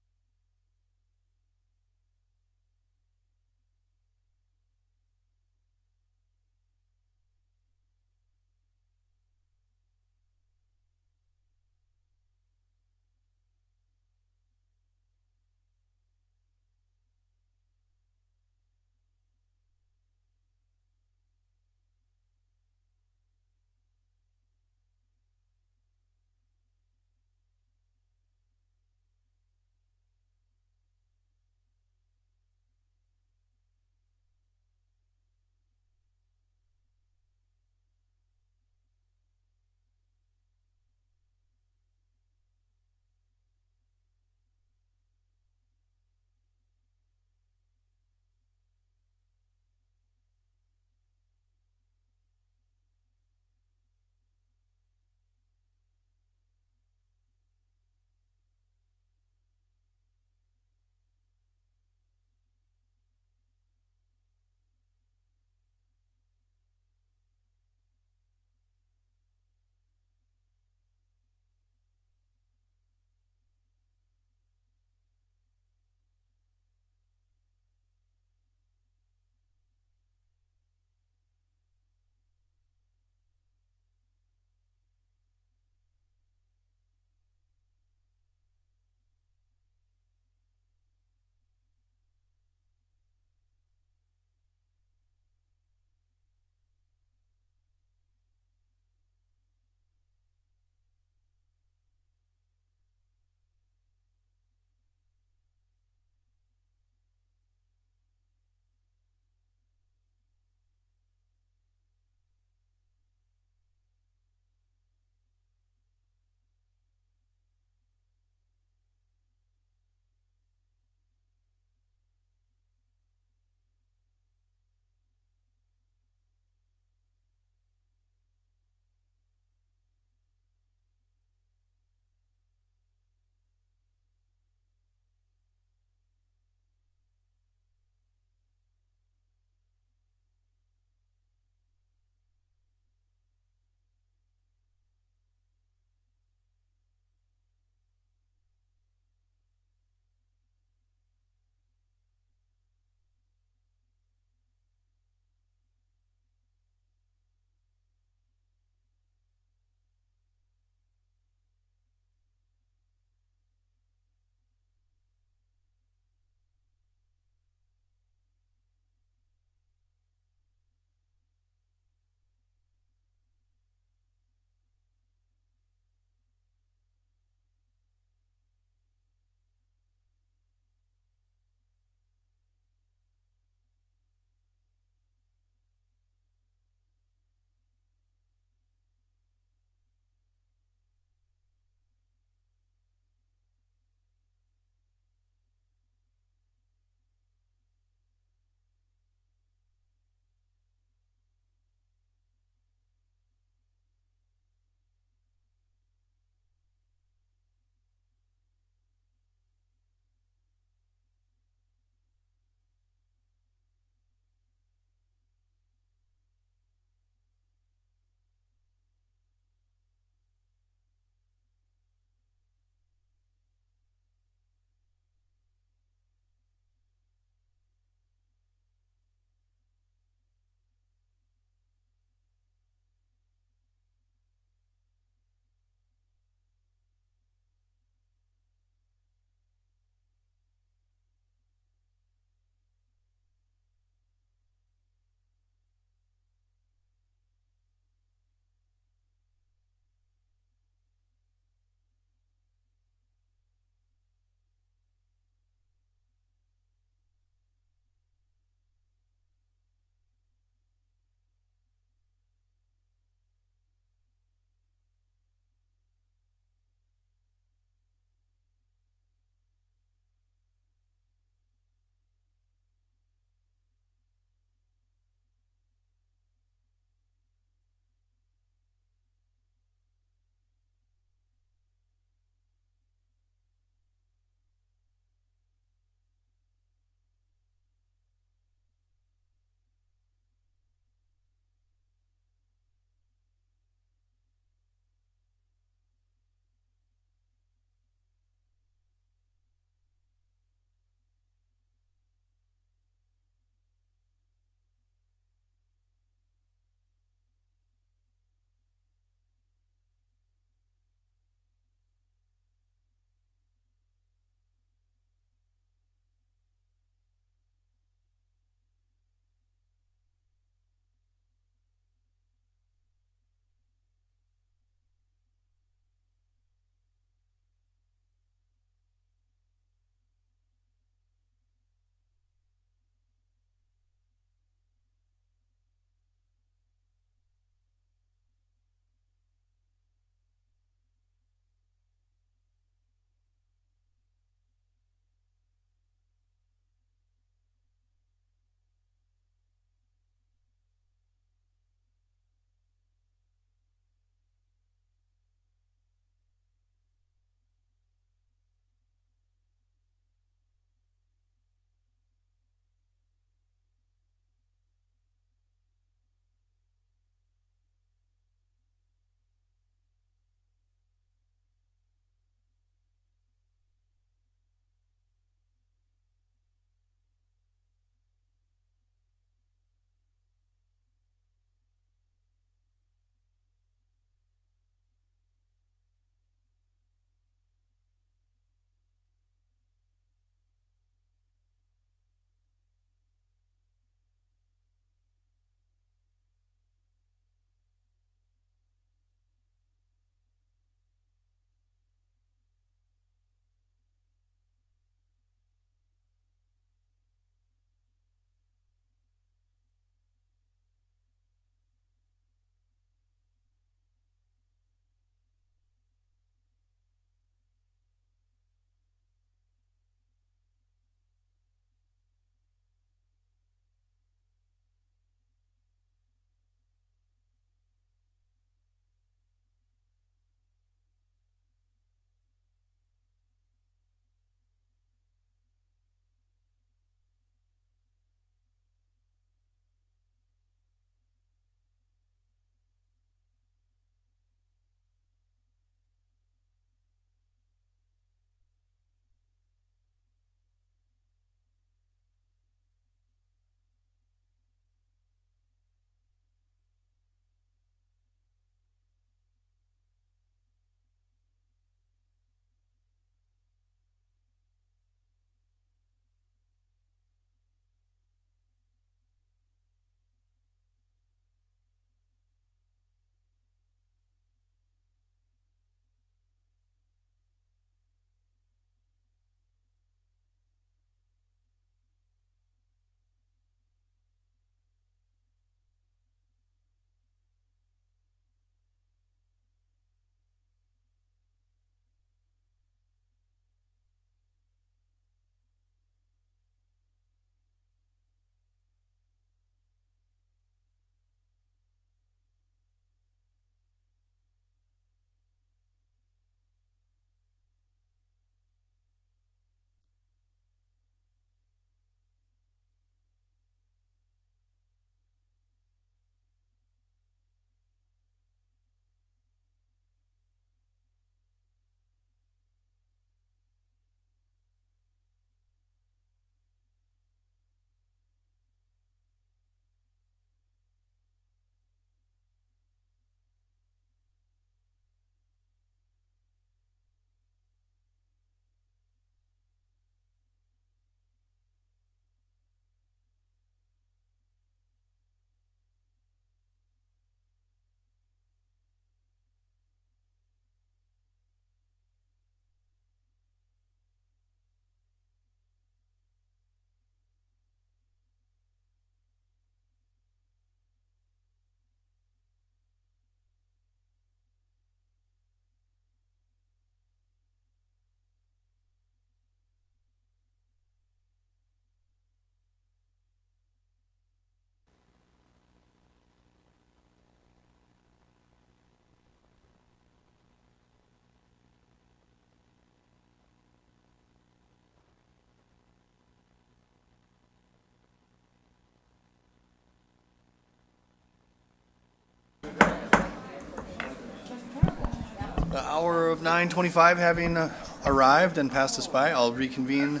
The hour of 9:25 having arrived and passed us by, I'll reconvene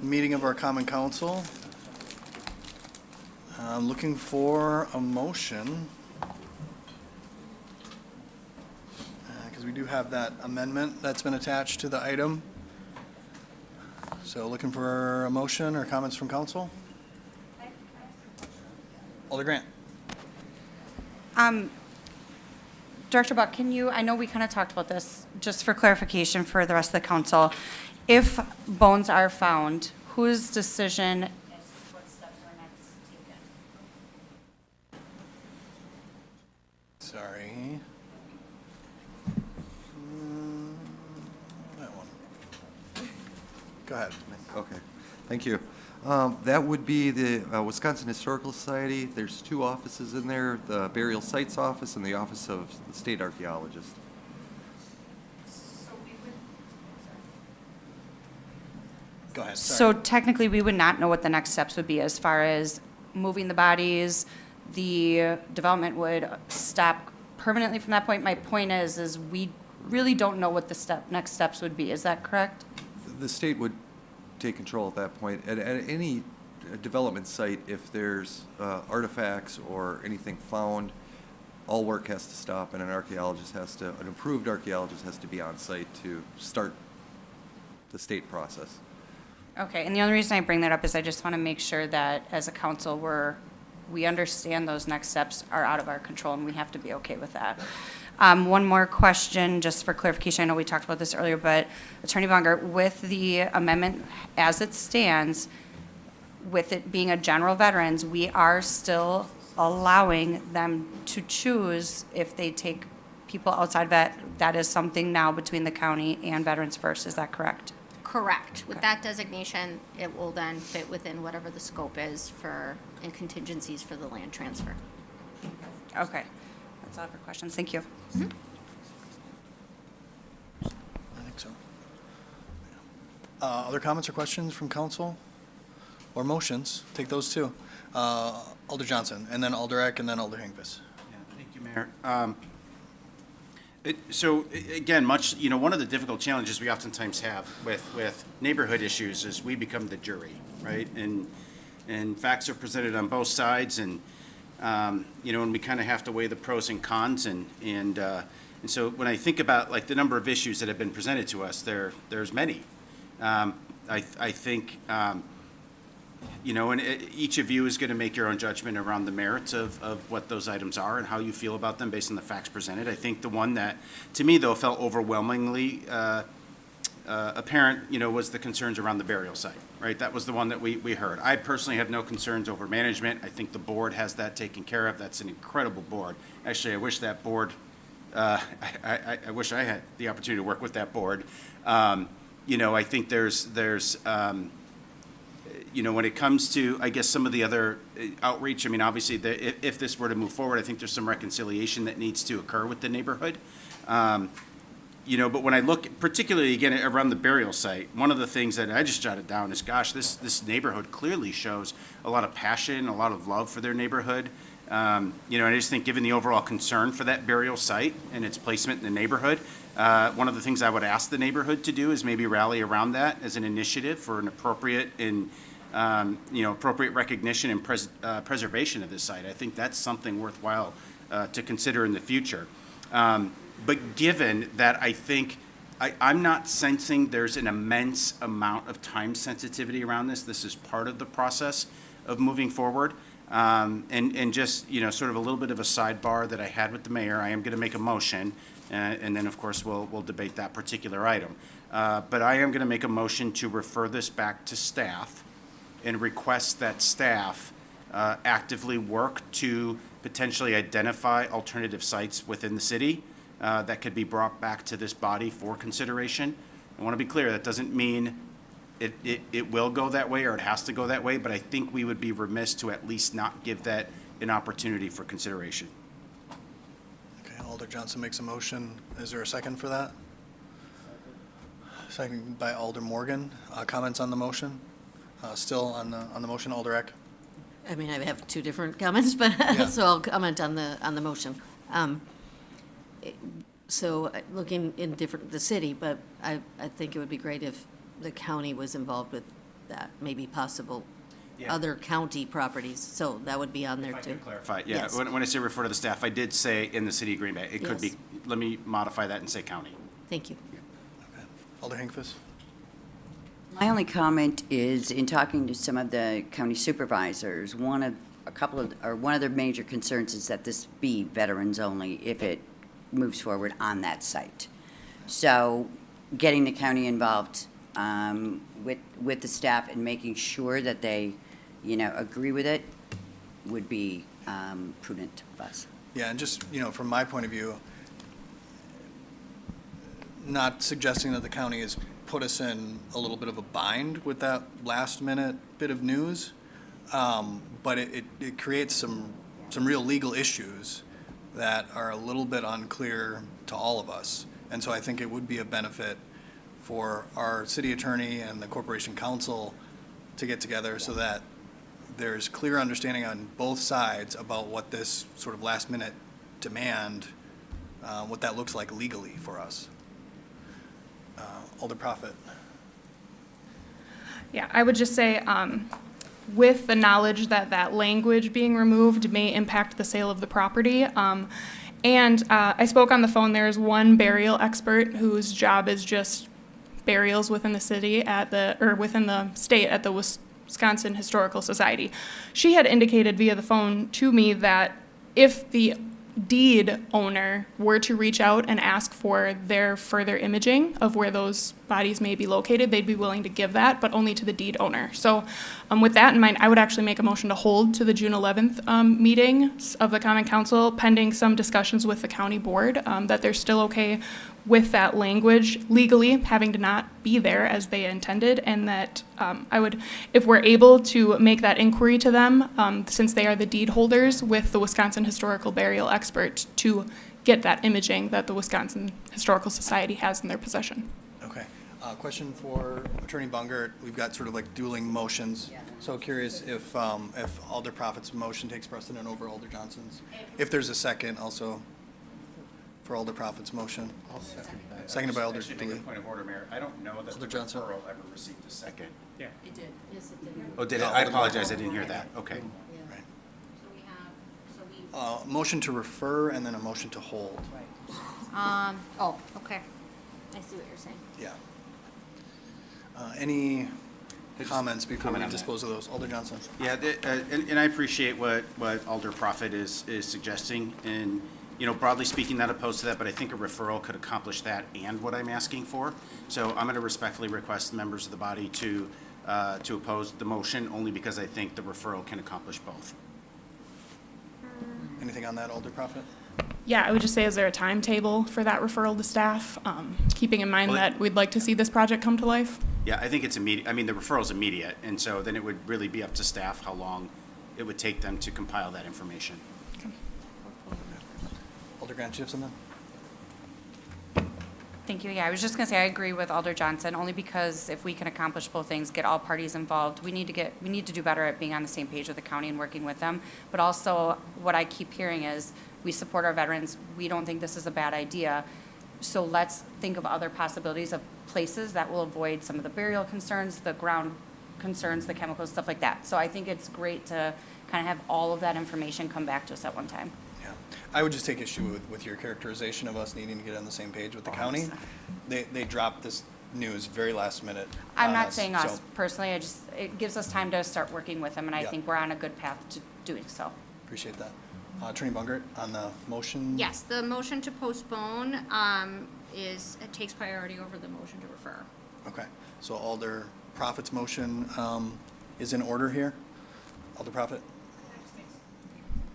the meeting of our common council. I'm looking for a motion. Because we do have that amendment that's been attached to the item. So looking for a motion or comments from council? Alder Grant. Director Buck, can you, I know we kind of talked about this, just for clarification for the rest of the council. If bones are found, whose decision as to what steps are next taken? Sorry. That one. Go ahead. Okay, thank you. That would be the Wisconsin Historical Society. There's two offices in there, the Burial Sites Office and the Office of the State Archaeologist. Go ahead. So technically, we would not know what the next steps would be as far as moving the bodies. The development would stop permanently from that point. My point is we really don't know what the next steps would be. Is that correct? The state would take control at that point. At any development site, if there's artifacts or anything found, all work has to stop, and an approved archaeologist has to be on site to start the state process. Okay, and the only reason I bring that up is I just want to make sure that as a council, we understand those next steps are out of our control, and we have to be okay with that. One more question, just for clarification. I know we talked about this earlier, but Attorney Bunger, with the amendment as it stands, with it being a general veterans, we are still allowing them to choose if they take people outside vet. That is something now between the county and Veterans First. Is that correct? Correct. With that designation, it will then fit within whatever the scope is for, and contingencies for the land transfer. Okay. That's all for questions. Thank you. I think so. Other comments or questions from council? Or motions? Take those two. Alder Johnson, and then Alder Eck, and then Alder Hengvis. Thank you, Mayor. Again, one of the difficult challenges we oftentimes have with neighborhood issues is we become the jury, right? And facts are presented on both sides, and and we kind of have to weigh the pros and cons, and so when I think about like the number of issues that have been presented to us, there's many. I think. And each of you is going to make your own judgment around the merits of what those items are and how you feel about them based on the facts presented. I think the one that, to me, though, felt overwhelmingly apparent, was the concerns around the burial site, right? That was the one that we heard. I personally have no concerns over management. I think the board has that taken care of. That's an incredible board. Actually, I wish that board, I wish I had the opportunity to work with that board. I think there's when it comes to, I guess, some of the other outreach, I mean, obviously, if this were to move forward, I think there's some reconciliation that needs to occur with the neighborhood. But when I look, particularly, again, around the burial site, one of the things that I just jotted down is, gosh, this neighborhood clearly shows a lot of passion, a lot of love for their neighborhood. And I just think given the overall concern for that burial site and its placement in the neighborhood, one of the things I would ask the neighborhood to do is maybe rally around that as an initiative for an appropriate and appropriate recognition and preservation of this site. I think that's something worthwhile to consider in the future. But given that I think I'm not sensing there's an immense amount of time sensitivity around this. This is part of the process of moving forward. And just, sort of a little bit of a sidebar that I had with the mayor, I am going to make a motion, and then, of course, we'll debate that particular item. But I am going to make a motion to refer this back to staff and request that staff actively work to potentially identify alternative sites within the city that could be brought back to this body for consideration. I want to be clear, that doesn't mean it will go that way or it has to go that way, but I think we would be remiss to at least not give that an opportunity for consideration. Okay, Alder Johnson makes a motion. Is there a second for that? Second by Alder Morgan. Comments on the motion? Still on the motion, Alder Eck? I mean, I have two different comments, but Yeah. so I'll comment on the motion. So looking in the city, but I think it would be great if the county was involved with that, maybe possible Yeah. other county properties, so that would be on there too. Clarify, yeah, Yes. when I say refer to the staff, I did say in the city of Green Bay. It could be, Yes. let me modify that and say county. Thank you. Alder Hinkfist? My only comment is, in talking to some of the county supervisors, one of their major concerns is that this be veterans only if it moves forward on that site. So getting the county involved with the staff and making sure that they, agree with it would be prudent of us. Yeah, and just, from my point of view, not suggesting that the county has put us in a little bit of a bind with that last-minute bit of news, but it creates some real legal issues that are a little bit unclear to all of us. And so I think it would be a benefit for our city attorney and the corporation counsel to get together so that there's clear understanding on both sides about what this sort of last-minute demand, what that looks like legally for us. Alder Prophet. Yeah, I would just say, with the knowledge that that language being removed may impact the sale of the property. And I spoke on the phone, there's one burial expert whose job is just burials within the city within the state at the Wisconsin Historical Society. She had indicated via the phone to me that if the deed owner were to reach out and ask for their further imaging of where those bodies may be located, they'd be willing to give that, but only to the deed owner. So with that in mind, I would actually make a motion to hold to the June 11th meeting of the Common Council, pending some discussions with the county board, that they're still okay with that language legally having to not be there as they intended, and that if we're able to make that inquiry to them, since they are the deed holders with the Wisconsin Historical Burial Expert, to get that imaging that the Wisconsin Historical Society has in their possession. Okay. Question for Attorney Bungert. We've got sort of like dueling motions. So curious if Alder Prophet's motion takes precedent over Alder Johnson's. If there's a second also for Alder Prophet's motion. I'll second that. Seconded by Alder I should make a Dooley. point of order, Mayor. I don't know that Alder the Johnson. referral ever received a second. Yeah. It did. Yes, it did. Oh, did it? No, I Alder apologize. I Bungert. didn't hear that. Okay. Motion to refer and then a motion to hold. Okay. I see what you're saying. Yeah. Any comments before comment we on that. dispose of those? Alder Johnson? Yeah, and I appreciate what Alder Prophet is suggesting, and, broadly speaking, not opposed to that, but I think a referral could accomplish that and what I'm asking for. So I'm going to respectfully request the members of the body to oppose the motion, only because I think the referral can accomplish both. Anything on that, Alder Prophet? Yeah, I would just say, is there a timetable for that referral to staff? Keeping in mind Well, that we'd like to see this project come to life. Yeah, I think it's immediate. I mean, the referral's immediate, and so then it would really be up to staff how long it would take them to compile that information. Alder Grant Gibson then? Thank you. Yeah, I was just gonna say, I agree with Alder Johnson, only because if we can accomplish both things, get all parties involved, we need to do better at being on the same page with the county and working with them. But also, what I keep hearing is, we support our veterans, we don't think this is a bad idea. So let's think of other possibilities of places that will avoid some of the burial concerns, the ground concerns, the chemicals, stuff like that. So I think it's great to kind of have all of that information come back to us at one time. Yeah. I would just take issue with your characterization of us needing to get on the same page with the county. They dropped this news very last minute. I'm on not saying us so personally, it gives us time to start working with them, and I Yeah. think we're on a good path to doing so. Appreciate that. Attorney Bungert, on the motion? Yes, the motion to postpone it takes priority over the motion to refer. Okay. So Alder Prophet's motion is in order here? Alder Prophet?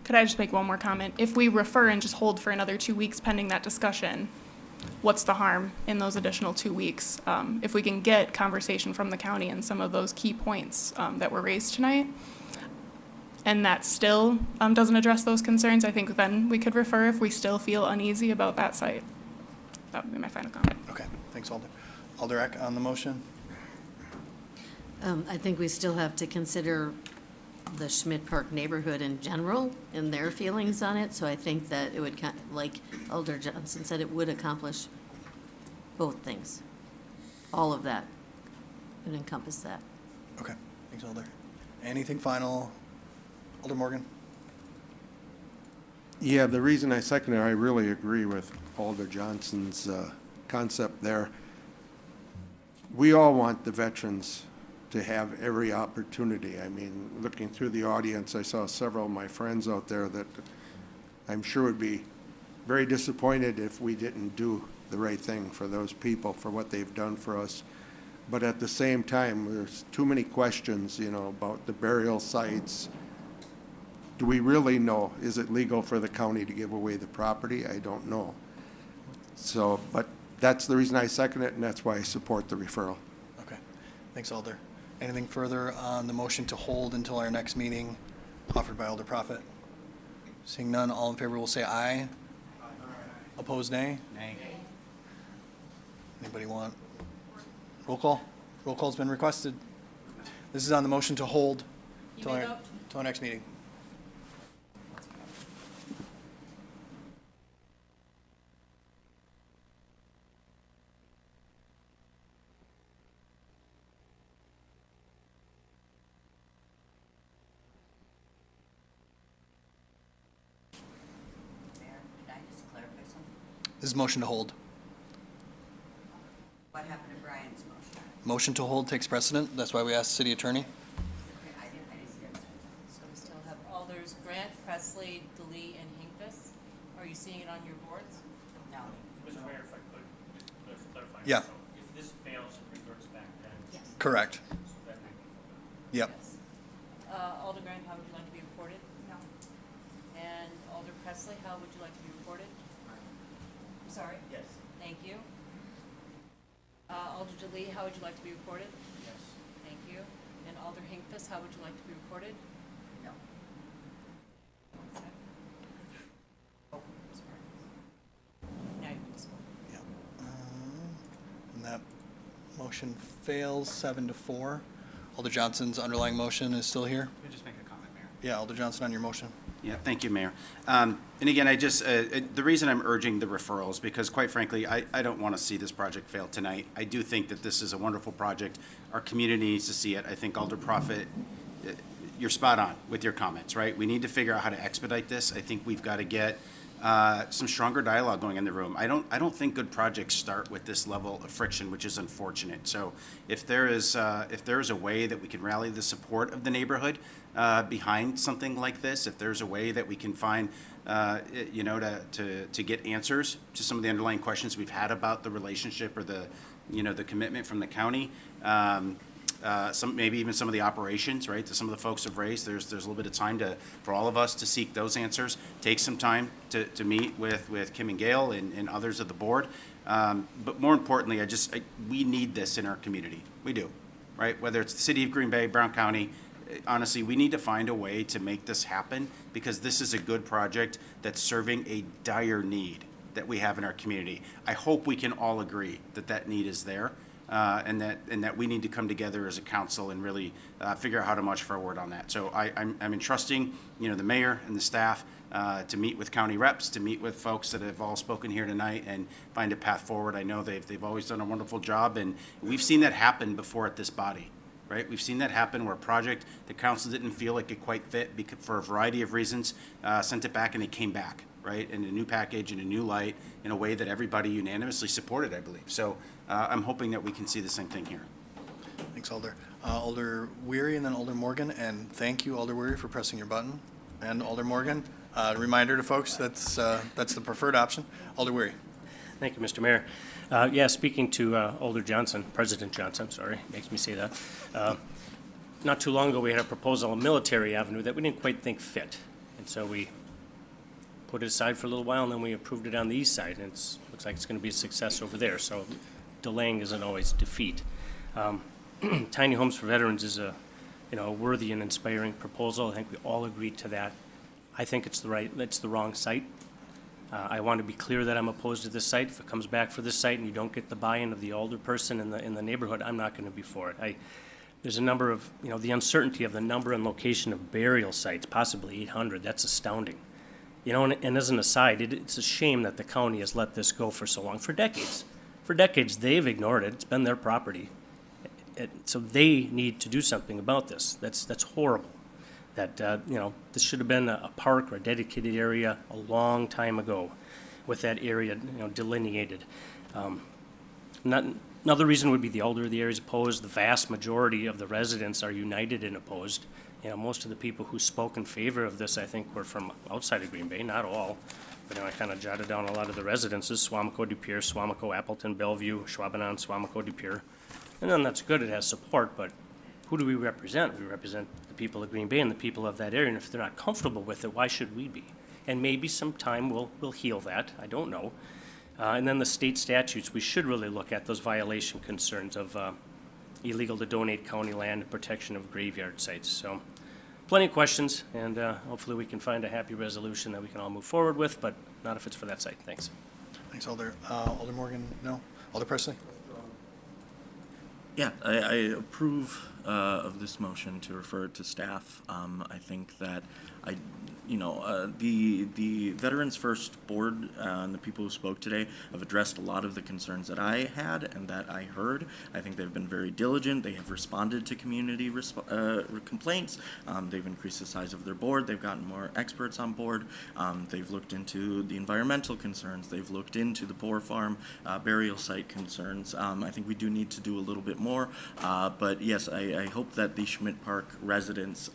Could I just make one more comment? If we refer and just hold for another 2 weeks pending that discussion, what's the harm in those additional 2 weeks? If we can get conversation from the county and some of those key points that were raised tonight, and that still doesn't address those concerns, I think then we could refer if we still feel uneasy about that site. That would be my final comment. Okay, thanks, Alder. Alder Eck on the motion? I think we still have to consider the Schmidt Park neighborhood in general and their feelings on it. So I think that it would, like Alder Johnson said, it would accomplish both things. All of that would encompass that. Okay, thanks, Alder. Anything final? Alder Morgan? Yeah, the reason I second it, I really agree with Alder Johnson's concept there. We all want the veterans to have every opportunity. I mean, looking through the audience, I saw several of my friends out there that I'm sure would be very disappointed if we didn't do the right thing for those people, for what they've done for us. But at the same time, there's too many questions, you know, about the burial sites. Do we really know? Is it legal for the county to give away the property? I don't know. So, but that's the reason I second it, and that's why I support the referral. Okay, thanks, Alder. Anything further on the motion to hold until our next meeting offered by Alder Prophet? Seeing none, all in favor will say aye. Opposed, nay? Nay. Anybody want? Roll call. Roll call's been requested. This is on the motion to hold till our next meeting. This is motion to hold. What happened to Brian's motion? Motion to hold takes precedent. That's why we asked the city attorney. So we still have Alders Grant, Presley, DeLee, and Hinkvis. Are you seeing it on your boards? No. Mr. Mayor, if I could clarify. Yeah. So if this fails, it reverts back then? Yes. Correct. That may be- Yep. Alder Grant, how would you like to be reported? No. And Alder Presley, how would you like to be reported? Sorry? Yes. Thank you. Alder DeLee, how would you like to be reported? Yes. Thank you. And Alder Hinkvis, how would you like to be reported? No. Oh, sorry. Now you can speak. And that motion fails 7-4. Alder Johnson's underlying motion is still here. Let me just make a comment, Mayor. Yeah, Alder Johnson on your motion. Yeah, thank you, Mayor. And again, I just, the reason I'm urging the referral is because quite frankly, I don't want to see this project fail tonight. I do think that this is a wonderful project. Our community needs to see it. I think Alder Prophet, you're spot on with your comments, right? We need to figure out how to expedite this. I think we've got to get some stronger dialogue going in the room. I don't think good projects start with this level of friction, which is unfortunate. So if there is a way that we can rally the support of the neighborhood behind something like this, if there's a way that we can find, to get answers to some of the underlying questions we've had about the relationship or the commitment from the county, maybe even some of the operations, right, that some of the folks have raised. There's a little bit of time for all of us to seek those answers. Take some time to meet with Kim and Gail and others of the board. But more importantly, we need this in our community. We do, right? Whether it's the city of Green Bay, Brown County, honestly, we need to find a way to make this happen because this is a good project that's serving a dire need that we have in our community. I hope we can all agree that need is there. And that we need to come together as a council and really figure out how to march forward on that. So I'm entrusting, the mayor and the staff to meet with county reps, to meet with folks that have all spoken here tonight and find a path forward. I know they've always done a wonderful job, and we've seen that happen before at this body, right? We've seen that happen where a project the council didn't feel like it quite fit for a variety of reasons, sent it back and it came back, right? In a new package, in a new light, in a way that everybody unanimously supported, I believe. So I'm hoping that we can see the same thing here. Thanks, Alder. Alder Weary and then Alder Morgan. And thank you, Alder Weary, for pressing your button. And Alder Morgan, reminder to folks, that's the preferred option. Alder Weary. Thank you, Mr. Mayor. Speaking to Alder Johnson, President Johnson, sorry, makes me say that. Not too long ago, we had a proposal on Military Avenue that we didn't quite think fit. And so we put it aside for a little while, and then we approved it on the east side, and it looks like it's going to be a success over there. So delaying isn't always defeat. Tiny homes for veterans is a worthy and inspiring proposal. I think we all agreed to that. I think it's the wrong site. I want to be clear that I'm opposed to this site. If it comes back for this site and you don't get the buy-in of the older person in the neighborhood, I'm not going to be for it. there's a number of, the uncertainty of the number and location of burial sites, possibly 800, that's astounding. And as an aside, it's a shame that the county has let this go for so long, for decades. For decades, they've ignored it. It's been their property. So they need to do something about this. That's horrible. That, this should have been a park or a dedicated area a long time ago with that area, delineated. Another reason would be the elder of the area is opposed. The vast majority of the residents are united and opposed. Most of the people who spoke in favor of this, I think, were from outside of Green Bay, not all. But I kind of jotted down a lot of the residences: Swamico, De Pere, Swamico, Appleton, Bellevue, Schwabenau, Swamico, De Pere. And then that's good, it has support, but who do we represent? We represent the people of Green Bay and the people of that area, and if they're not comfortable with it, why should we be? And maybe some time we'll heal that, I don't know. And then the state statutes, we should really look at those violation concerns of illegal to donate county land and protection of graveyard sites. So plenty of questions, and hopefully we can find a happy resolution that we can all move forward with, but not if it's for that site. Thanks. Thanks, Alder. Alder Morgan, no? Alder Presley? Yeah, I approve of this motion to refer it to staff. I think that the Veterans First Board and the people who spoke today have addressed a lot of the concerns that I had and that I heard. I think they've been very diligent. They have responded to community complaints. They've increased the size of their board. They've gotten more experts on board. They've looked into the environmental concerns. They've looked into the Boer Farm burial site concerns. I think we do need to do a little bit more. But yes, I hope that the Schmidt Park residents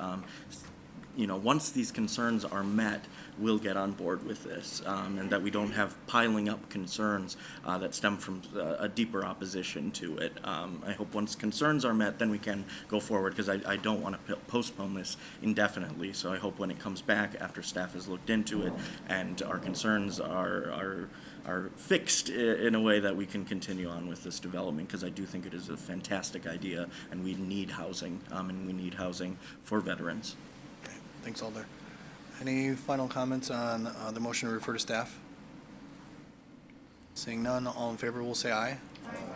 once these concerns are met, we'll get on board with this, and that we don't have piling up concerns that stem from a deeper opposition to it. I hope once concerns are met, then we can go forward, because I don't want to postpone this indefinitely. So I hope when it comes back after staff has looked into it and our concerns are fixed in a way that we can continue on with this development, because I do think it is a fantastic idea, and we need housing, and we need housing for veterans. Thanks, Alder. Any final comments on the motion to refer to staff? Seeing none, all in favor will say aye.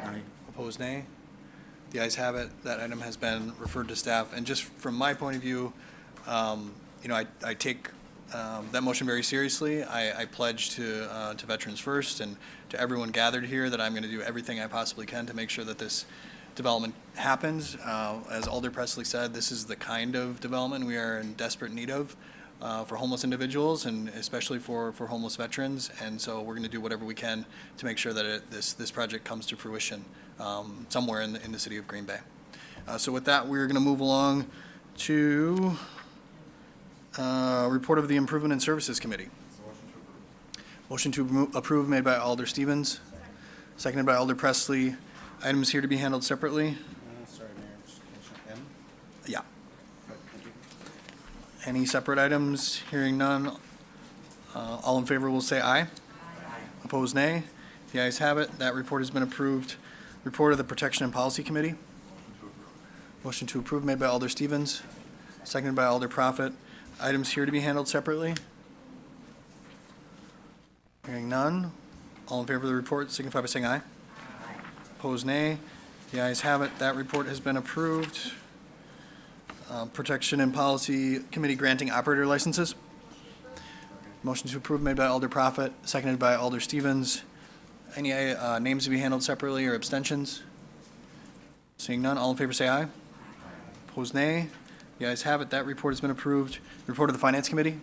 Aye. Opposed, nay. The ayes have it. That item has been referred to staff. And just from my point of view, I take that motion very seriously. I pledge to Veterans First and to everyone gathered here that I'm going to do everything I possibly can to make sure that this development happens. As Alder Presley said, this is the kind of development we are in desperate need of for homeless individuals, and especially for homeless veterans. And so we're going to do whatever we can to make sure that this project comes to fruition somewhere in the city of Green Bay. So with that, we're going to move along to report of the Improvement and Services Committee. Motion to approve made by Alder Stevens, seconded by Alder Presley. Items here to be handled separately. Sorry, Mayor, just Commissioner M. Yeah. Thank you. Any separate items? Hearing none. All in favor will say aye. Aye. Opposed, nay. The ayes have it. That report has been approved. Report of the Protection and Policy Committee. Motion to approve made by Alder Stevens, seconded by Alder Prophet. Items here to be handled separately. Hearing none. All in favor of the report signify by saying aye. Opposed, nay. The ayes have it. That report has been approved. Protection and Policy Committee granting operator licenses. Motion to approve made by Alder Prophet, seconded by Alder Stevens. Any names to be handled separately or abstentions? Seeing none, all in favor say aye. Opposed, nay. The ayes have it. That report has been approved. Report of the Finance Committee.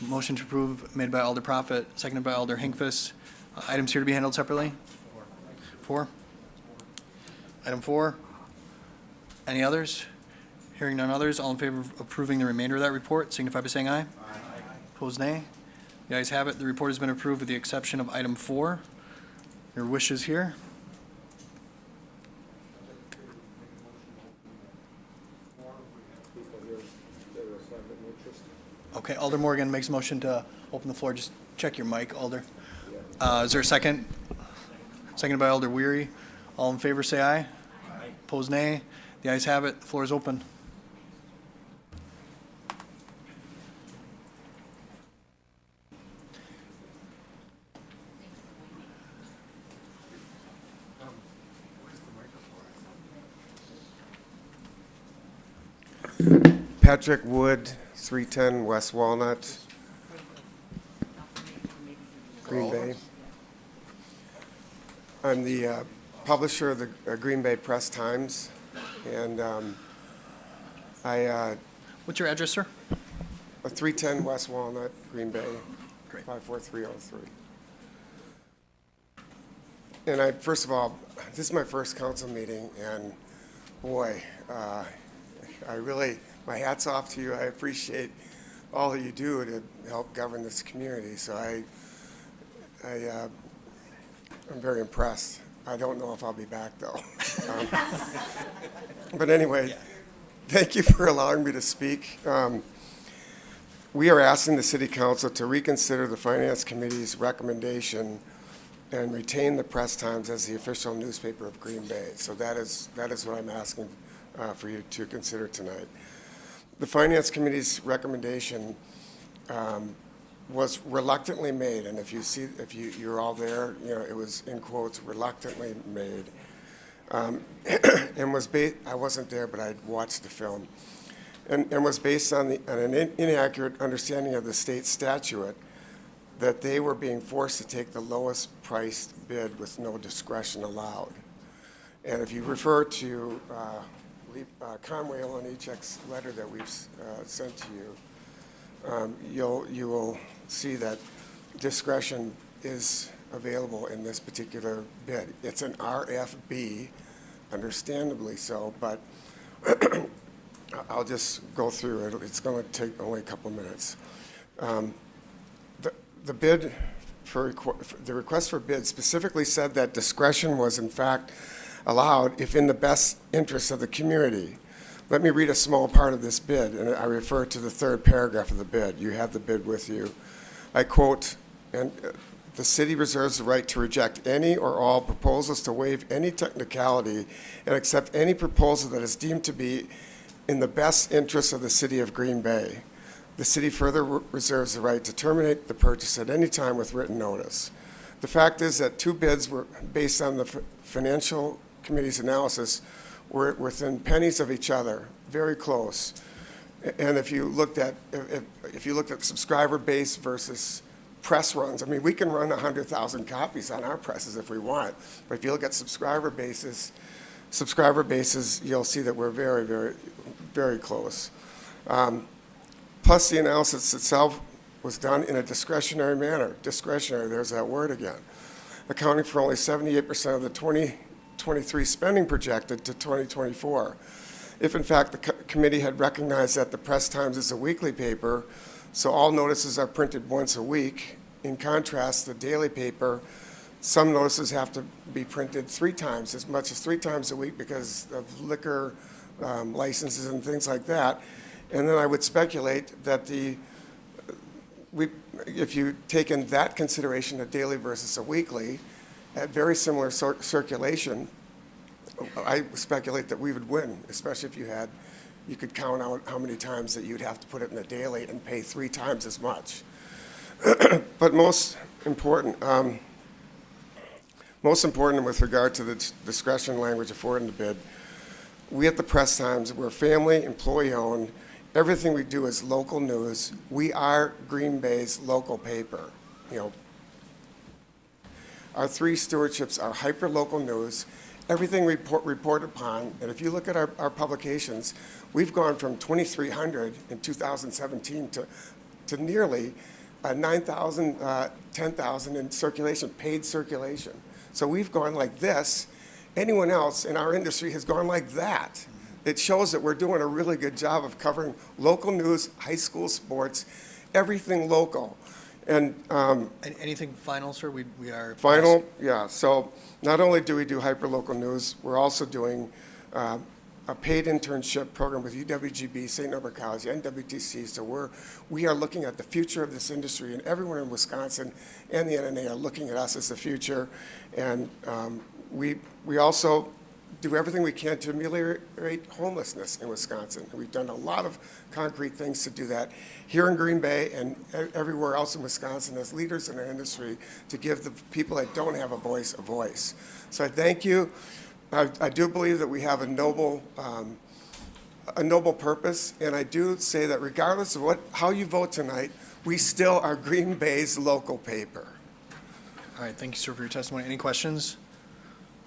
Motion to approve made by Alder Prophet, seconded by Alder Hinkfist. Items here to be handled separately? Four. Item 4. Any others? Hearing none others, all in favor of approving the remainder of that report, signify by saying aye. Aye. Opposed, nay. The ayes have it. The report has been approved with the exception of item 4. Your wishes here? Okay, Alder Morgan makes a motion to open the floor. Just check your mic, Alder. Is there a second? Seconded by Alder Weary. All in favor say aye. Aye. Opposed, nay. The ayes have it. The floor is open. Patrick Wood, 310 West Walnut, Green Bay. I'm the publisher of the Green Bay Press Times, and What's your address, sir? 310 West Walnut, Green Bay, Great. 54303. And first of all, this is my first council meeting, and boy, my hat's off to you. I appreciate all that you do to help govern this community. So I'm very impressed. I don't know if I'll be back though. But anyway, thank you for allowing me to speak. We are asking the City Council to reconsider the Finance Committee's recommendation and retain the Press Times as the official newspaper of Green Bay. So that is what I'm asking for you to consider tonight. The Finance Committee's recommendation was reluctantly made, and if you're all there, it was in quotes reluctantly made, and I wasn't there, but I watched the film, and was based on an inaccurate understanding of the state statute that they were being forced to take the lowest priced bid with no discretion allowed. And if you refer to Conway Olenichek's letter that we've sent to you, you will see that discretion is available in this particular bid. It's an RFB, understandably so, but I'll just go through it. It's going to take only a couple minutes. The bid the request for bid specifically said that discretion was in fact allowed if in the best interest of the community. Let me read a small part of this bid, and I refer to the third paragraph of the bid. You have the bid with you. I quote, and the city reserves the right to reject any or all proposals to waive any technicality and accept any proposal that is deemed to be in the best interest of the city of Green Bay. The city further reserves the right to terminate the purchase at any time with written notice. The fact is that two bids were based on the Financial Committee's analysis were within pennies of each other, very close. And if you looked at subscriber base versus press runs, I mean, we can run 100,000 copies on our presses if we want. But if you look at subscriber bases, you'll see that we're very, very, very close. Plus, the analysis itself was done in a discretionary manner. Discretionary, there's that word again. Accounting for only 78% of the 2023 spending projected to 2024. If in fact the committee had recognized that the Press Times is a weekly paper, so all notices are printed once a week. In contrast, the daily paper, some notices have to be printed 3 times, as much as 3 times a week because of liquor licenses and things like that. And then I would speculate that if you take in that consideration, a daily versus a weekly, at very similar circulation, I speculate that we would win, especially if you could count out how many times that you'd have to put it in a daily and pay 3 times as much. But most important with regard to the discretion language afforded in the bid, we at the Press Times, we're family, employee-owned. Everything we do is local news. We are Green Bay's local paper. Our 3 stewardships are hyper-local news. Everything we report upon, and if you look at our publications, we've gone from 2,300 in 2017 to nearly 9,000, 10,000 in circulation, paid circulation. So we've gone like this. Anyone else in our industry has gone like that. It shows that we're doing a really good job of covering local news, high school sports, everything local. And anything final, sir? We are final, yeah. So not only do we do hyperlocal news, we're also doing a paid internship program with UWGB, St. Norbert College, NWTC. So we are looking at the future of this industry, and everyone in Wisconsin and the NNA are looking at us as the future. And we also do everything we can to ameliorate homelessness in Wisconsin. And we've done a lot of concrete things to do that here in Green Bay and everywhere else in Wisconsin as leaders in our industry to give the people that don't have a voice a voice. So I thank you. I do believe that we have a noble a noble purpose, and I do say that regardless of how you vote tonight, we still are Green Bay's local paper. All right, thank you, sir, for your testimony. Any questions?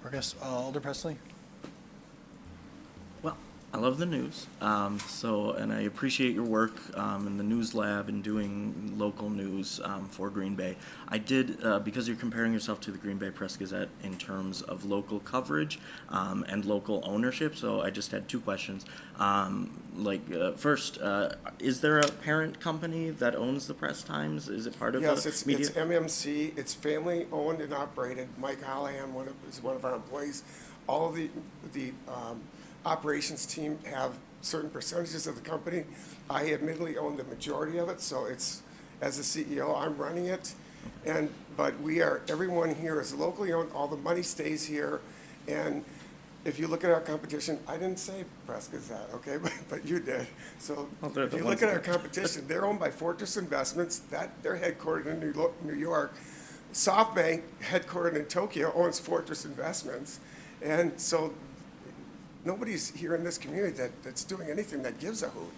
Or I guess Alder Presley? Well, I love the news. And I appreciate your work in the news lab and doing local news for Green Bay. I did, because you're comparing yourself to the Green Bay Press-Gazette in terms of local coverage and local ownership, so I just had two questions. First, is there a parent company that owns the Press-Times? Is it part of Yes, the media? it's MMC. It's family-owned and operated. Mike Hallahan is one of our employees. All of the operations team have certain percentages of the company. I admittedly own the majority of it, so it's, as the CEO, I'm running it. But everyone here is locally owned, all the money stays here. And if you look at our competition, I didn't say Press-Gazette, okay, but you did. So if you look at our competition, they're owned by Fortress Investments, they're headquartered in New York. SoftBank, headquartered in Tokyo, owns Fortress Investments. And so nobody's here in this community that's doing anything that gives a hoot.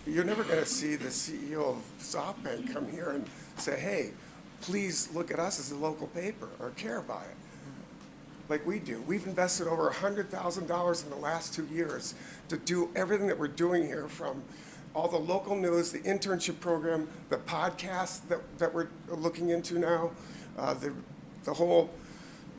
You're never going to see the CEO of SoftBank come here and say, hey, please look at us as a local paper or care about it, like we do. We've invested over $100,000 in the last 2 years to do everything that we're doing here, from all the local news, the internship program, the podcast that we're looking into now, the whole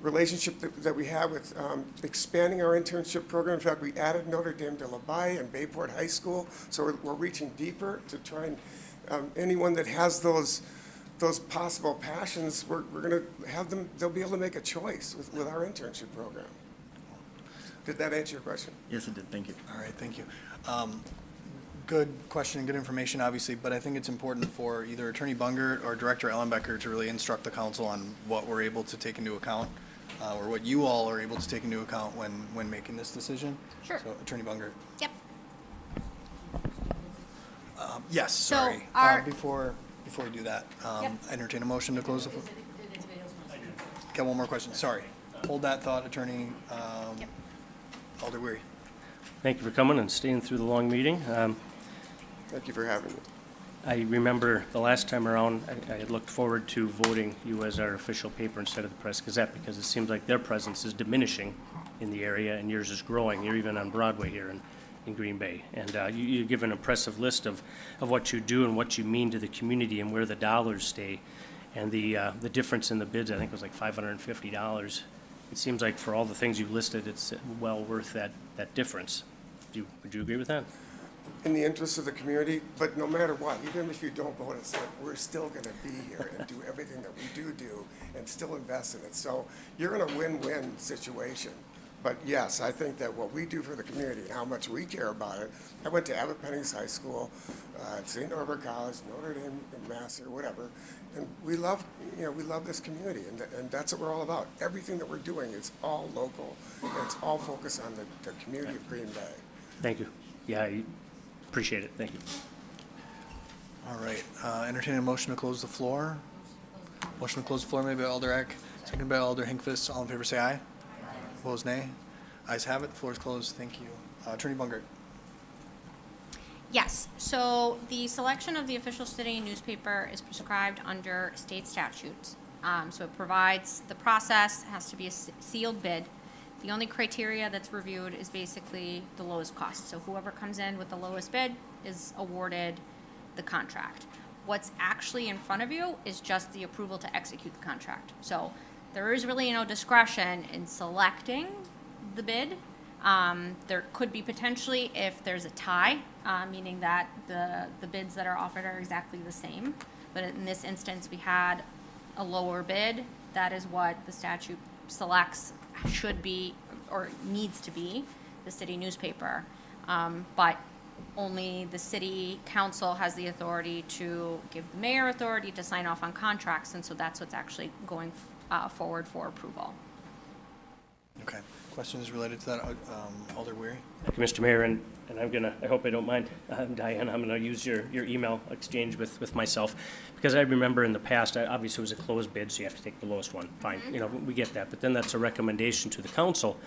relationship that we have with expanding our internship program. In fact, we added Notre Dame de la Baye and Bayport High School, so we're reaching deeper to try and anyone that has those possible passions, we're going to have them, they'll be able to make a choice with our internship program. Did that answer your question? Yes, it did. Thank you. All right, thank you. Good question and good information, obviously, but I think it's important for either Attorney Bungert or Director Ellenbecker to really instruct the council on what we're able to take into account, or what you all are able to take into account when making this decision. Sure. So, Attorney Bungert. Yep. Yes, So sorry. our- Before we do that, Yep. entertain a motion to close the floor. Got one more question, sorry. Hold that thought, Attorney Alder Weary. Thank you for coming and staying through the long meeting. Thank you for having me. I remember the last time around, I had looked forward to voting you as our official paper instead of the Press-Gazette, because it seems like their presence is diminishing in the area and yours is growing. You're even on Broadway here in Green Bay. And you give an impressive list of what you do and what you mean to the community and where the dollars stay. And the difference in the bids, I think, was like $550. It seems like for all the things you've listed, it's well worth that difference. Would you agree with that? In the interest of the community, but no matter what, even if you don't vote us in, we're still going to be here and do everything that we do and still invest in it. So you're in a win-win situation. But yes, I think that what we do for the community and how much we care about it. I went to Abbott Pennington High School, St. Norbert College, Notre Dame, Massey, or whatever, and we love this community, and that's what we're all about. Everything that we're doing is all local, and it's all focused on the community of Green Bay. Thank you. Yeah, I appreciate it. Thank you. All right, entertain a motion to close the floor. Motion to close the floor made by Alder Eck, seconded by Alder Hinkfist. All in favor, say aye. Opposed, nay. Ayes have it. The floor is closed. Thank you. Attorney Bungert. Yes, so the selection of the official city newspaper is prescribed under state statutes. So it provides the process, has to be a sealed bid. The only criteria that's reviewed is basically the lowest cost. So whoever comes in with the lowest bid is awarded the contract. What's actually in front of you is just the approval to execute the contract. So there is really no discretion in selecting the bid. There could be potentially if there's a tie, meaning that the bids that are offered are exactly the same. But in this instance, we had a lower bid. That is what the statute selects should be or needs to be the city newspaper. But only the city council has the authority to give the mayor authority to sign off on contracts, and so that's what's actually going forward for approval. Okay. Questions related to that, Alder Weary? Thank you, Mr. Mayor, and I hope I don't mind, Diane, I'm gonna use your email exchange with myself, because I remember in the past, obviously it was a closed bid, so you have to take the lowest one, fine, we get that, but then that's a recommendation to the council,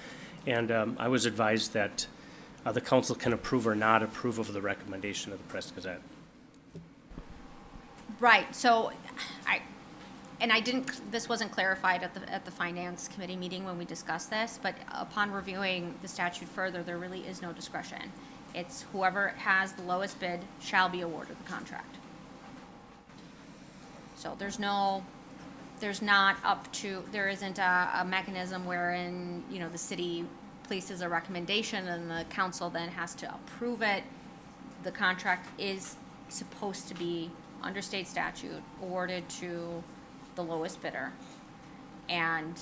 and I was advised that the council can approve or not approve of the recommendation of the Press Gazette. Right, so I didn't, this wasn't clarified at the Finance Committee meeting when we discussed this, but upon reviewing the statute further, there really is no discretion. It's whoever has the lowest bid shall be awarded the contract. So there isn't a mechanism wherein, you know, the city places a recommendation and the council then has to approve it. The contract is supposed to be, under state statute, awarded to the lowest bidder. And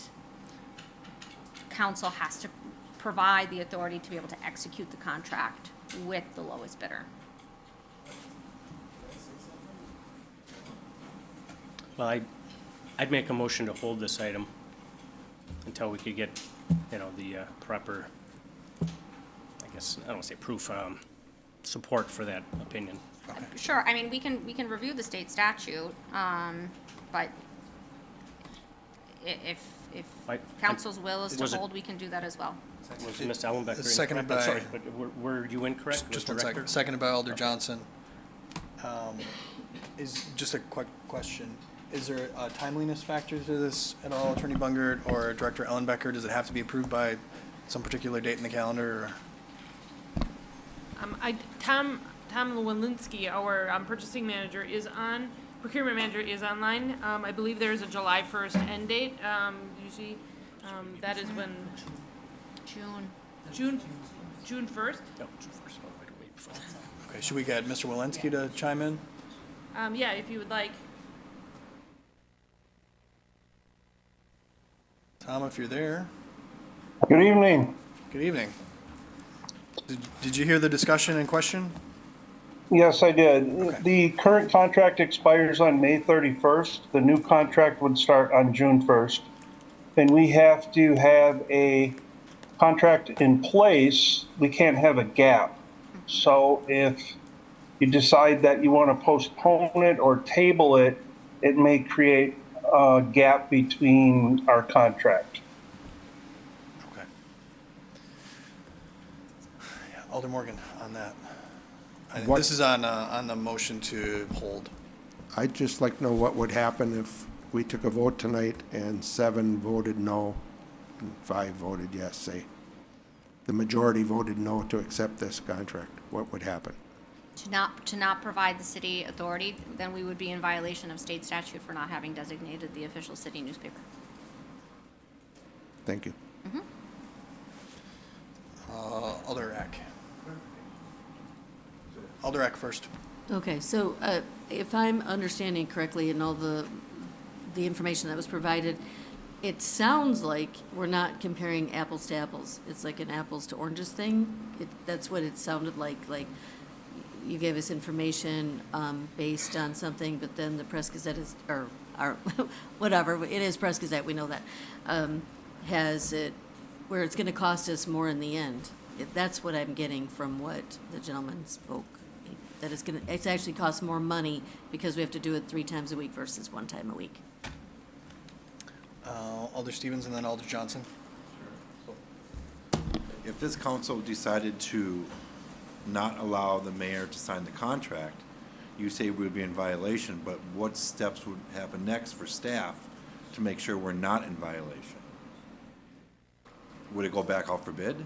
council has to provide the authority to be able to execute the contract with the lowest bidder. Well, I'd make a motion to hold this item until we could get, you know, the proper, I guess, I don't want to say proof, support for that opinion. Sure, I mean, we can review the state statute, but if council's will is to Was it- hold, we can do that as well. Was Ms. Ellenbecker It's seconded incorrect? I'm by- sorry, but were you incorrect? Just Mr. one second. Rector? Seconded by Alder Johnson. Is, just a quick question, is there a timeliness factor to this at all, Attorney Bungert or Director Ellenbecker? Does it have to be approved by some particular date in the calendar? Tom Lewinsky, our purchasing manager, procurement manager is online. I believe there is a July 1st end date. Usually, that is when June 1st. No, June 1st. Oh, wait, wait, before. Okay, should we get Mr. Walensky to chime in? Yeah, if you would like. Tom, if you're there. Good evening. Good evening. Did you hear the discussion in question? Yes, I did. The current contract expires on May 31st. The new contract would start on June 1st. And we have to have a contract in place. We can't have a gap. So if you decide that you want to postpone it or table it, it may create a gap between our contract. Okay. Alder Morgan on that. This is on the motion to hold. I'd just like to know what would happen if we took a vote tonight and 7 voted no and 5 voted yes, say. The majority voted no to accept this contract. What would happen? To not provide the city authority, then we would be in violation of state statute for not having designated the official city newspaper. Thank you. Alder Eck. Alder Eck first. Okay, so if I'm understanding correctly and all the information that was provided, it sounds like we're not comparing apples to apples. It's like an apples to oranges thing. That's what it sounded like you gave us information based on something, but then the Press Gazette is, or whatever, it is Press Gazette, we know that, has it, where it's going to cost us more in the end. That's what I'm getting from what the gentleman spoke, that it's actually costs more money because we have to do it 3 times a week versus 1 time a week. Alder Stevens and then Alder Johnson. If this council decided to not allow the mayor to sign the contract, you say we would be in violation, but what steps would happen next for staff to make sure we're not in violation? Would it go back out for bid?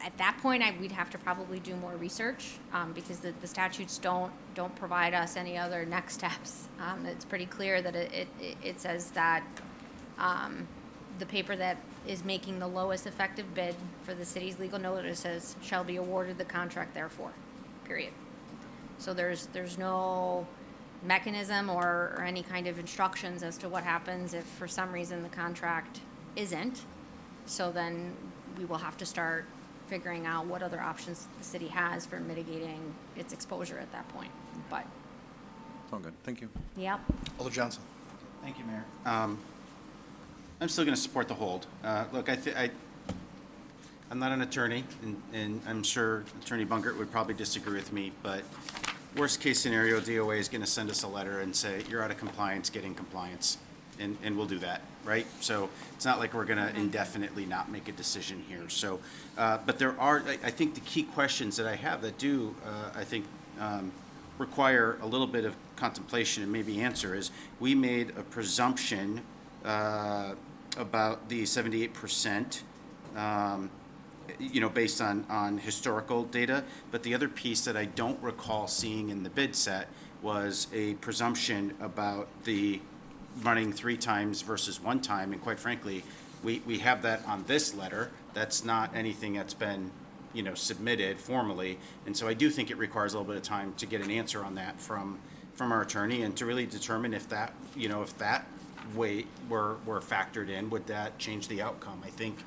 At that point, we'd have to probably do more research, because the statutes don't provide us any other next steps. It's pretty clear that it says that, the paper that is making the lowest effective bid for the city's legal notices shall be awarded the contract therefore, period. So there's no mechanism or any kind of instructions as to what happens if for some reason the contract isn't. So then we will have to start figuring out what other options the city has for mitigating its exposure at that point, but. Sound good, thank you. Yep. Alder Johnson. Thank you, Mayor. I'm still going to support the hold. Look, I'm not an attorney, and I'm sure Attorney Bungert would probably disagree with me, but worst case scenario, DOA is going to send us a letter and say, you're out of compliance, get in compliance, and we'll do that. right? So it's not like we're going to indefinitely not make a decision here. So, but there are, I think the key questions that I have that do, I think, require a little bit of contemplation and maybe answer is, we made a presumption about the 78%, based on historical data. But the other piece that I don't recall seeing in the bid set was a presumption about the running 3 times versus 1 time. And quite frankly, we have that on this letter. That's not anything that's been, submitted formally. And so I do think it requires a little bit of time to get an answer on that from our attorney, and to really determine if that, if that weight were factored in, would that change the outcome? I think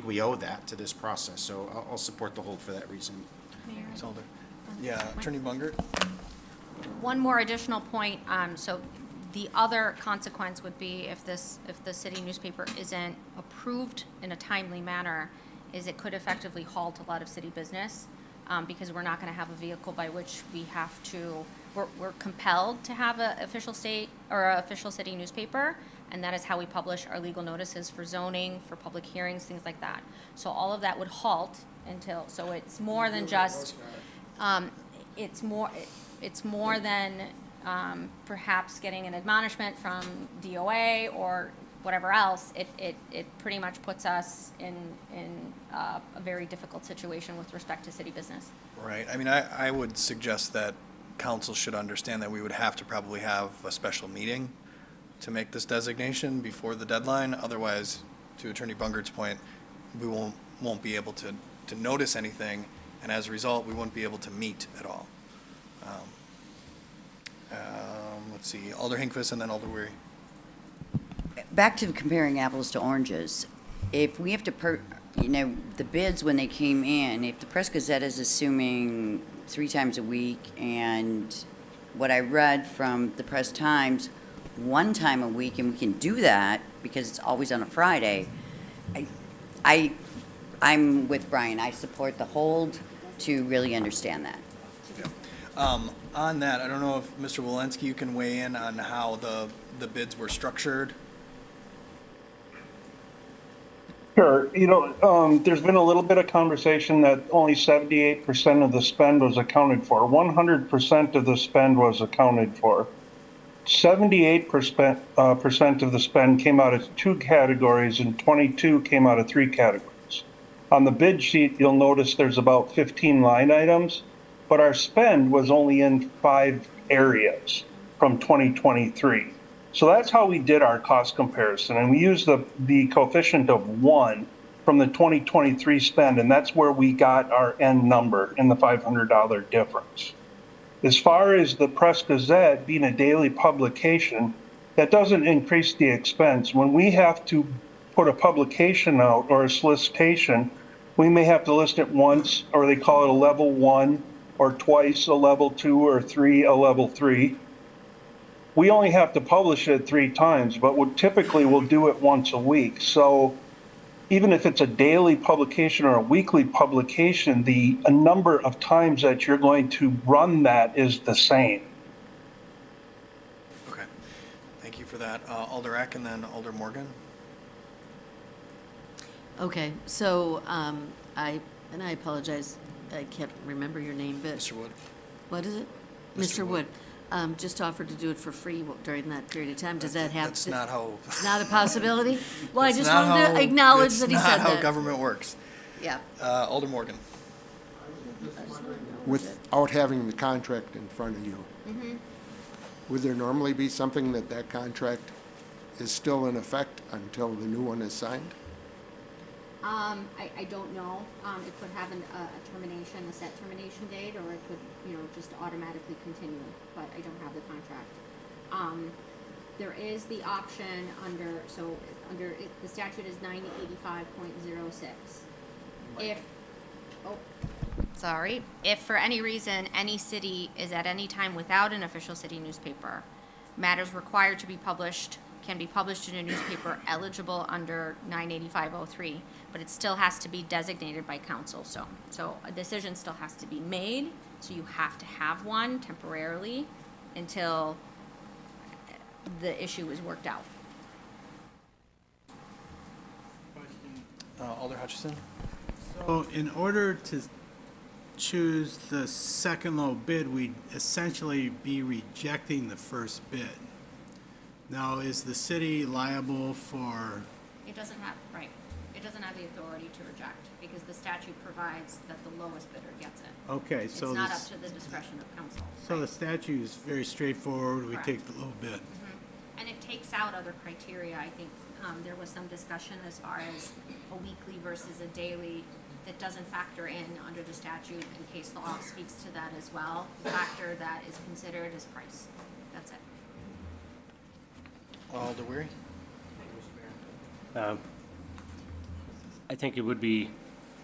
we owe that to this process. So I'll support the hold for that reason. Ms. Alder. Yeah, Attorney Bungert? One more additional point, so the other consequence would be if the city newspaper isn't approved in a timely manner, is it could effectively halt a lot of city business, because we're not gonna have a vehicle by which we have to, we're compelled to have an official state or an official city newspaper, and that is how we publish our legal notices for zoning, for public hearings, things like that. So all of that would halt until, so it's more than just, it's more than perhaps getting an admonishment from DOA or whatever else. It pretty much puts us in a very difficult situation with respect to city business. Right. I mean, I would suggest that council should understand that we would have to probably have a special meeting to make this designation before the deadline. Otherwise, to Attorney Bungert's point, we won't be able to notice anything, and as a result, we won't be able to meet at all. Let's see, Alder Hinkvist and then Alder Weary. Back to comparing apples to oranges. If we have to, the bids when they came in, if the Press Gazette is assuming 3 times a week, and what I read from the Press Times, 1 time a week, and we can do that because it's always on a Friday, I'm with Brian. I support the hold to really understand that. On that, I don't know if Mr. Walensky, you can weigh in on how the bids were structured. Sure. There's been a little bit of conversation that only 78% of the spend was accounted for. 100% of the spend was accounted for. 78% of the spend came out of 2 categories, and 22 came out of 3 categories. On the bid sheet, you'll notice there's about 15 line items, but our spend was only in 5 areas from 2023. So that's how we did our cost comparison, and we used the coefficient of 1 from the 2023 spend, and that's where we got our end number in the $500 difference. As far as the Press Gazette being a daily publication, that doesn't increase the expense. When we have to put a publication out or a solicitation, we may have to list it once, or they call it a level 1, or twice a level 2, or 3 a level 3. We only have to publish it 3 times, but typically we'll do it once a week. So even if it's a daily publication or a weekly publication, the number of times that you're going to run that is the same. Okay. Thank you for that. Alder Eck and then Alder Morgan. Okay, so I apologize, I can't remember your name, but. Mr. Wood. What is it? Mr. Wood. Just offered to do it for free during that period of time. Does that have? That's not how. Not a possibility? Well, I That's just not wanted to how- acknowledge it's that he said not how that. government works. Yeah. Alder Morgan. Without having the contract in front of you, Mm-hmm. would there normally be something that contract is still in effect until the new one is signed? I don't know. It could have a termination, a set termination date, or it could, just automatically continue, but I don't have the contract. There is the option the statute is 9085.06. If for any reason any city is at any time without an official city newspaper, matters required to be published can be published in a newspaper eligible under 98503, but it still has to be designated by council. So a decision still has to be made, so you have to have one temporarily until the issue is worked out. Alder Hutchison? So in order to choose the second low bid, we'd essentially be rejecting the first bid. Now, is the city liable for, It doesn't have, right, it doesn't have the authority to reject, because the statute provides that the lowest bidder gets it. okay, It's so not up this, to the discretion of council. so the statute is very straightforward, we Correct. take the low bid. And it takes out other criteria. I think there was some discussion as far as a weekly versus a daily that doesn't factor in under the statute, and case law speaks to that as well. The factor that is considered is price. That's it. Alder Weary? I think it would be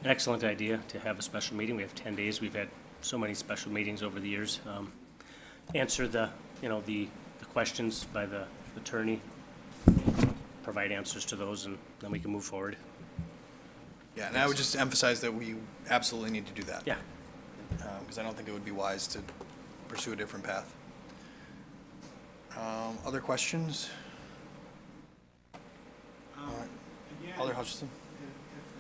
an excellent idea to have a special meeting. We have 10 days. We've had so many special meetings over the years. Answer the questions by the attorney, provide answers to those, and then we can move forward. Yeah, and I would just emphasize that we absolutely need to do that. Yeah. Because I don't think it would be wise to pursue a different path. Other questions? Alder Hutchison?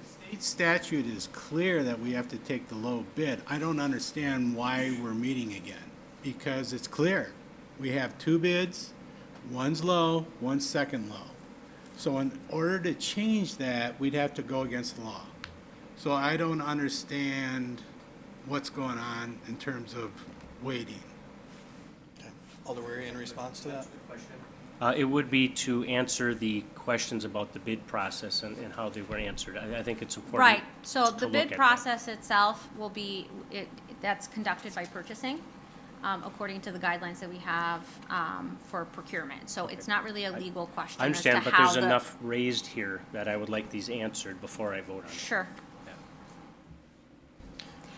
State statute is clear that we have to take the low bid. I don't understand why we're meeting again, because it's clear. We have two bids, one's low, one's second low. So in order to change that, we'd have to go against the law. So I don't understand what's going on in terms of waiting. Alder Weary, in response to that? It would be to answer the questions about the bid process and how they were answered. I think it's important. Right, so to the look bid at that. process itself will be, that's conducted by purchasing, according to the guidelines that we have for procurement. So it's not really a legal question I as to understand, but how there's the- enough raised here that I would like these answered before I vote on it. Sure.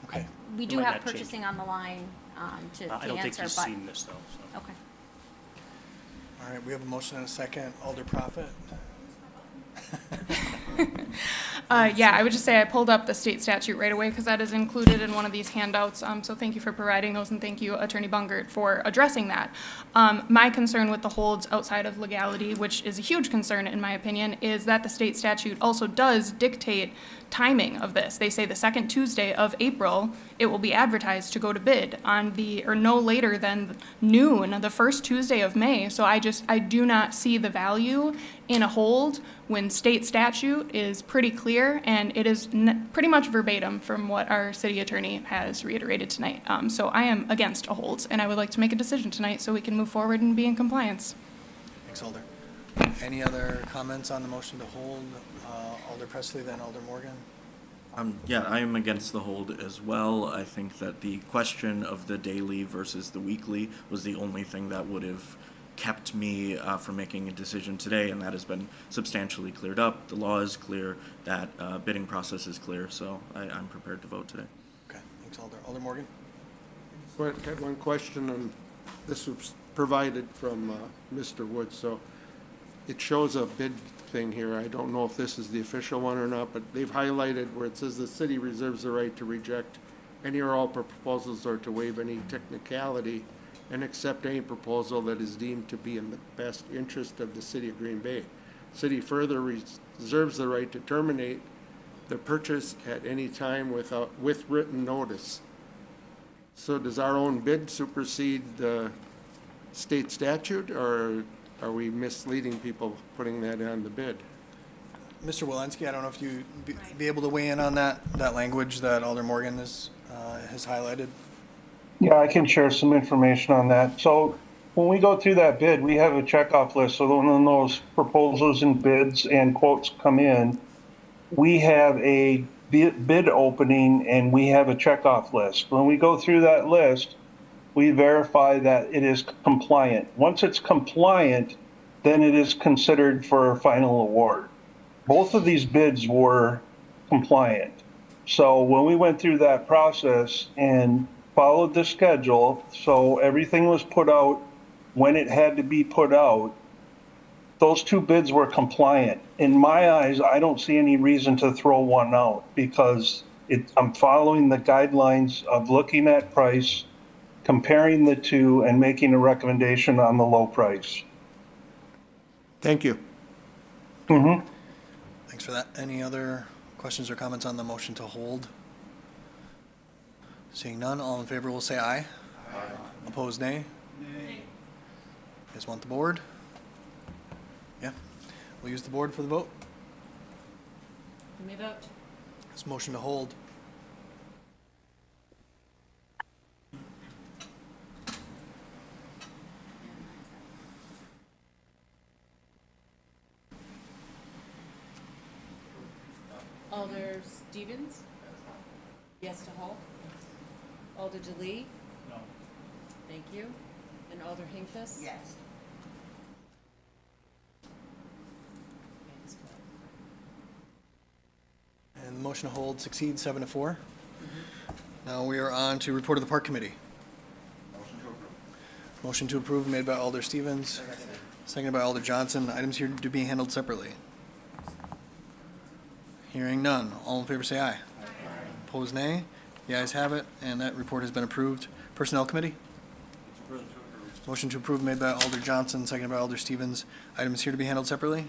Okay. We It do might have not change. purchasing on the line to I don't think answer, he's but, seen this, though, so. okay. All right, we have a motion and a second. Alder Prophet? Yeah, I would just say I pulled up the state statute right away because that is included in one of these handouts. So thank you for providing those, and thank you, Attorney Bungert, for addressing that. My concern with the holds outside of legality, which is a huge concern in my opinion, is that the state statute also does dictate timing of this. They say the second Tuesday of April, it will be advertised to go to bid on or no later than noon, the first Tuesday of May. So I do not see the value in a hold when state statute is pretty clear, and it is pretty much verbatim from what our city attorney has reiterated tonight. So I am against a hold, and I would like to make a decision tonight so we can move forward and be in compliance. Thanks, Alder. Any other comments on the motion to hold? Alder Presley, then Alder Morgan? Yeah, I am against the hold as well. I think that the question of the daily versus the weekly was the only thing that would have kept me from making a decision today, and that has been substantially cleared up. The law is clear, that bidding process is clear, so I'm prepared to vote today. Okay, thanks, Alder. Alder Morgan? Had one question, and this was provided from Mr. Woods, so it shows a bid thing here. I don't know if this is the official one or not, but they've highlighted where it says the city reserves the right to reject any or all proposals or to waive any technicality and accept any proposal that is deemed to be in the best interest of the city of Green Bay. City further reserves the right to terminate the purchase at any time with written notice. So does our own bid supersede the state statute, or are we misleading people putting that on the bid? Mr. Walensky, I don't know if you'd be able to weigh in on that language that Alder Morgan has highlighted. Yeah, I can share some information on that. So when we go through that bid, we have a checkoff list. So when those proposals and bids and quotes come in, we have a bid opening and we have a checkoff list. When we go through that list, we verify that it is compliant. Once it's compliant, then it is considered for a final award. Both of these bids were compliant. So when we went through that process and followed the schedule, so everything was put out when it had to be put out, those two bids were compliant. In my eyes, I don't see any reason to throw one out because I'm following the guidelines of looking at price, comparing the two, and making a recommendation on the low price. Thank you. Thanks for that. Any other Questions or comments on the motion to hold? Seeing none, all in favor will say aye. Aye. Opposed, nay? Nay. You guys want the board? Yeah. We'll use the board for the vote. You may vote. This motion to hold. Alder Stevens? Yes to hold. Alder DeLee? No. Thank you. And Alder Hinkfist? Yes. And the motion to hold succeeds 7-4. Now we are on to report of the Park Committee. Motion to approve made by Alder Stevens, seconded by Alder Johnson. Items here to be handled separately. Hearing none. All in favor say aye. Opposed, nay. The ayes have it, and that report has been approved. Personnel Committee? Motion to approve made by Alder Johnson, seconded by Alder Stevens. Items here to be handled separately.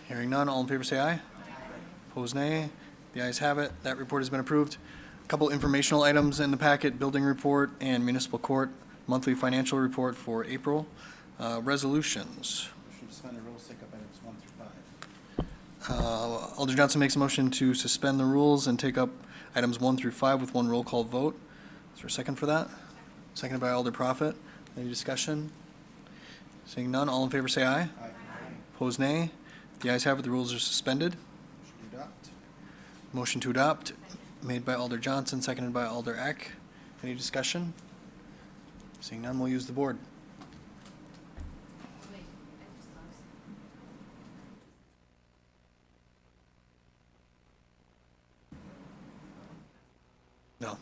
Hearing none. All in favor say aye. Opposed, nay. The ayes have it. That report has been approved. A couple informational items in the packet, building report and municipal court monthly financial report for April. Resolutions. Motion to suspend the rules, take up items 1 through 5. Alder Johnson makes a motion to suspend the rules and take up items 1 through 5 with one roll call vote. Is there a second for that? Seconded by Alder Prophet. Any discussion? Seeing none, all in favor say aye. Aye. Opposed, nay. The ayes have it, the rules are suspended. Motion to adopt. Motion to adopt, made by Alder Johnson, seconded by Alder Eck. Any discussion? Seeing none, we'll use the board. No.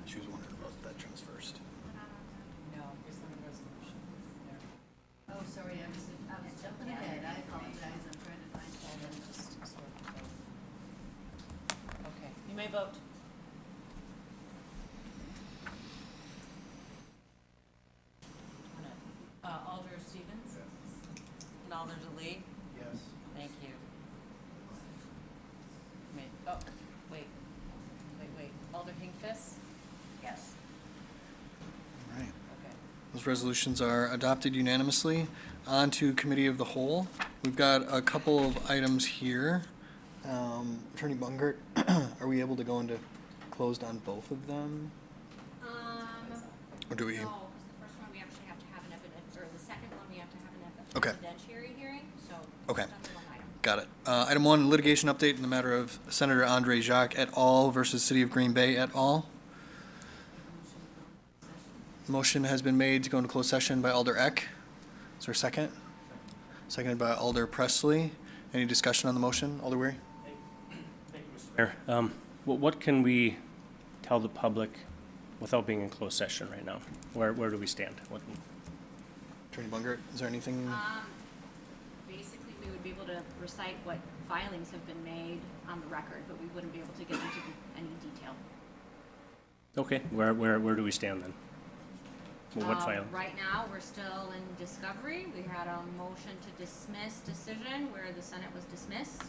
She was wondering about veterans first. No, there's no resolutions there. Oh, sorry, I was jumping ahead. I apologize. I'm trying to find And then just sort of vote. Okay, you may vote. Alder Stevens? And Alder DeLee? Yes. Thank you. Wait. Alder Hinkfist? Yes. All right. Okay. Those resolutions are adopted unanimously. On to Committee of the Whole. We've got a couple of items here. Attorney Bungert, are we able to go into closed on both of them? Or do we? No, 'cause the first one we actually have to have an or the second one we have to have an Okay. evidentiary hearing, so. Okay. it's under one item. Got it. Item 1, litigation update in the matter of Senator Andre Jacques et al. Versus City of Green Bay et al. Motion has been made to go into closed session by Alder Eck. Is there a second? Seconded by Alder Presley. Any discussion on the motion? Alder Weary? Mayor, what can we tell the public without being in closed session right now? Where do we stand? Attorney Bungert, is there anything? Basically, we would be able to recite what filings have been made on the record, but we wouldn't be able to get into any detail. Okay, where do we stand then? Well, what file? Right now, we're still in discovery. We had a motion to dismiss decision where the Senate was dismissed.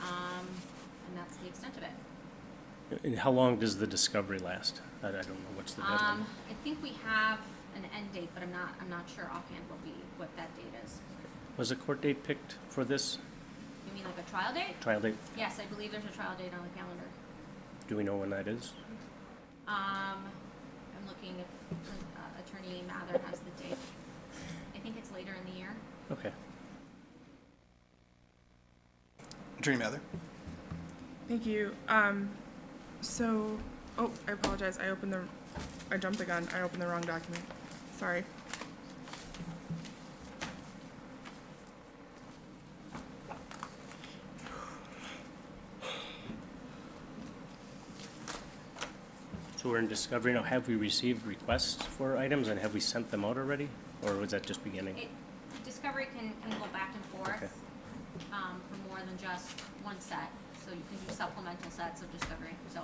And that's the extent of it. And how long does the discovery last? I don't know, what's the deadline? I think we have an end date, but I'm not sure offhand what that date is. Was a court date picked for this You mean like a trial date? trial date? Yes, I believe there's a trial date on the calendar. Do we know when that is? I'm looking if Attorney Mather has the date. I think it's later in the year. Okay. Attorney Mather? Thank you. I apologize. I jumped the gun. I opened the wrong document. Sorry. So we're in discovery now. Have we received requests for items and have we sent them out already? Or was that just beginning? Discovery can go back and forth Okay. for more than just one set. So you can do supplemental sets of discovery. So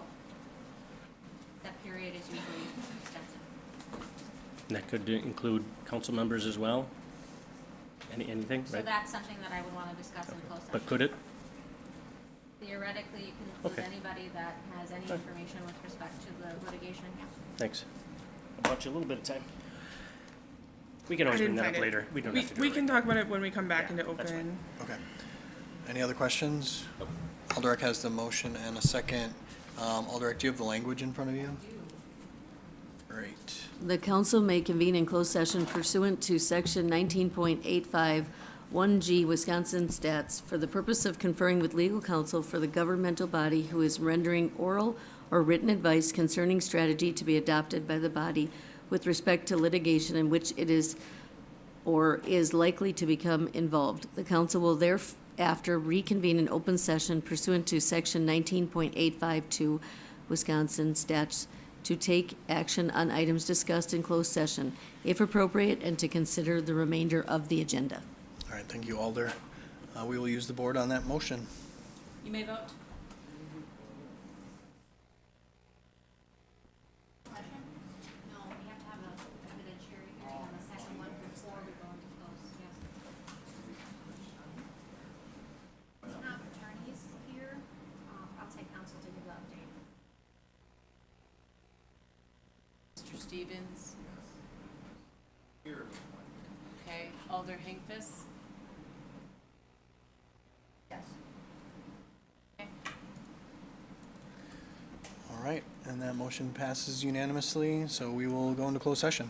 that period is usually extensive. And that could include council members as well? Anything, So right? that's something that I would want to discuss in closed But session. could it? Theoretically, you can include Okay. anybody that has any Okay. information with respect to the litigation, yeah. Thanks. I bought you a little bit of time. We can I always bring didn't that up find it. later. We don't have to do We it can right talk about it when we come back into that's open. Okay. Any other questions? Alderek has the motion and a second. Alderek, do you have the language in front of you? Great. The council may convene in closed session pursuant to section 19.85 1G Wisconsin Stats for the purpose of conferring with legal counsel for the governmental body who is rendering oral or written advice concerning strategy to be adopted by the body with respect to litigation in which it is or is likely to become involved. The council will thereafter reconvene in open session pursuant to section 19.852 Wisconsin Stats to take action on items discussed in closed session, if appropriate, and to consider the remainder of the agenda. All right, thank you, Alder. We will use the board on that motion. You may vote. No, we have to have a evidentiary hearing on the second one before we go into closed, yes. We have attorneys here. I'll take counsel to give the update. Mr. Stevens? Here. Okay, Alder Hinkfist? Yes. All right, and that motion passes unanimously, so we will go into closed session.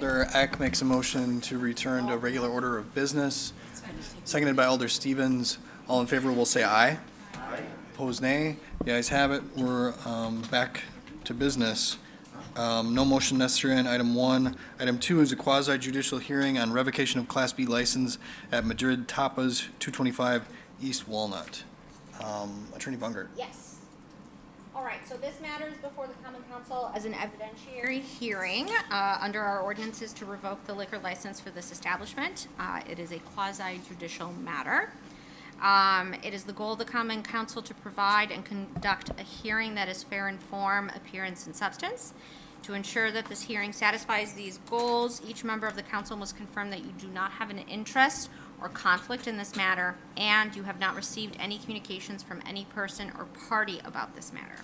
Alder Eck makes a motion to return to regular order of business, seconded by Alder Stevens. All in favor will say aye. Aye. Opposed, nay. The ayes have it. We're back to business. No motion necessary on item 1. Item 2 is a quasi judicial hearing on revocation of Class B license at Madrid Tapas, 225 East Walnut. Attorney Bungert. Yes. All right, so this matter is before the Common Council as an evidentiary hearing under our ordinances to revoke the liquor license for this establishment. It is a quasi-judicial matter. It is the goal of the Common Council to provide and conduct a hearing that is fair in form, appearance, and substance. To ensure that this hearing satisfies these goals, each member of the council must confirm that you do not have an interest or conflict in this matter, and you have not received any communications from any person or party about this matter.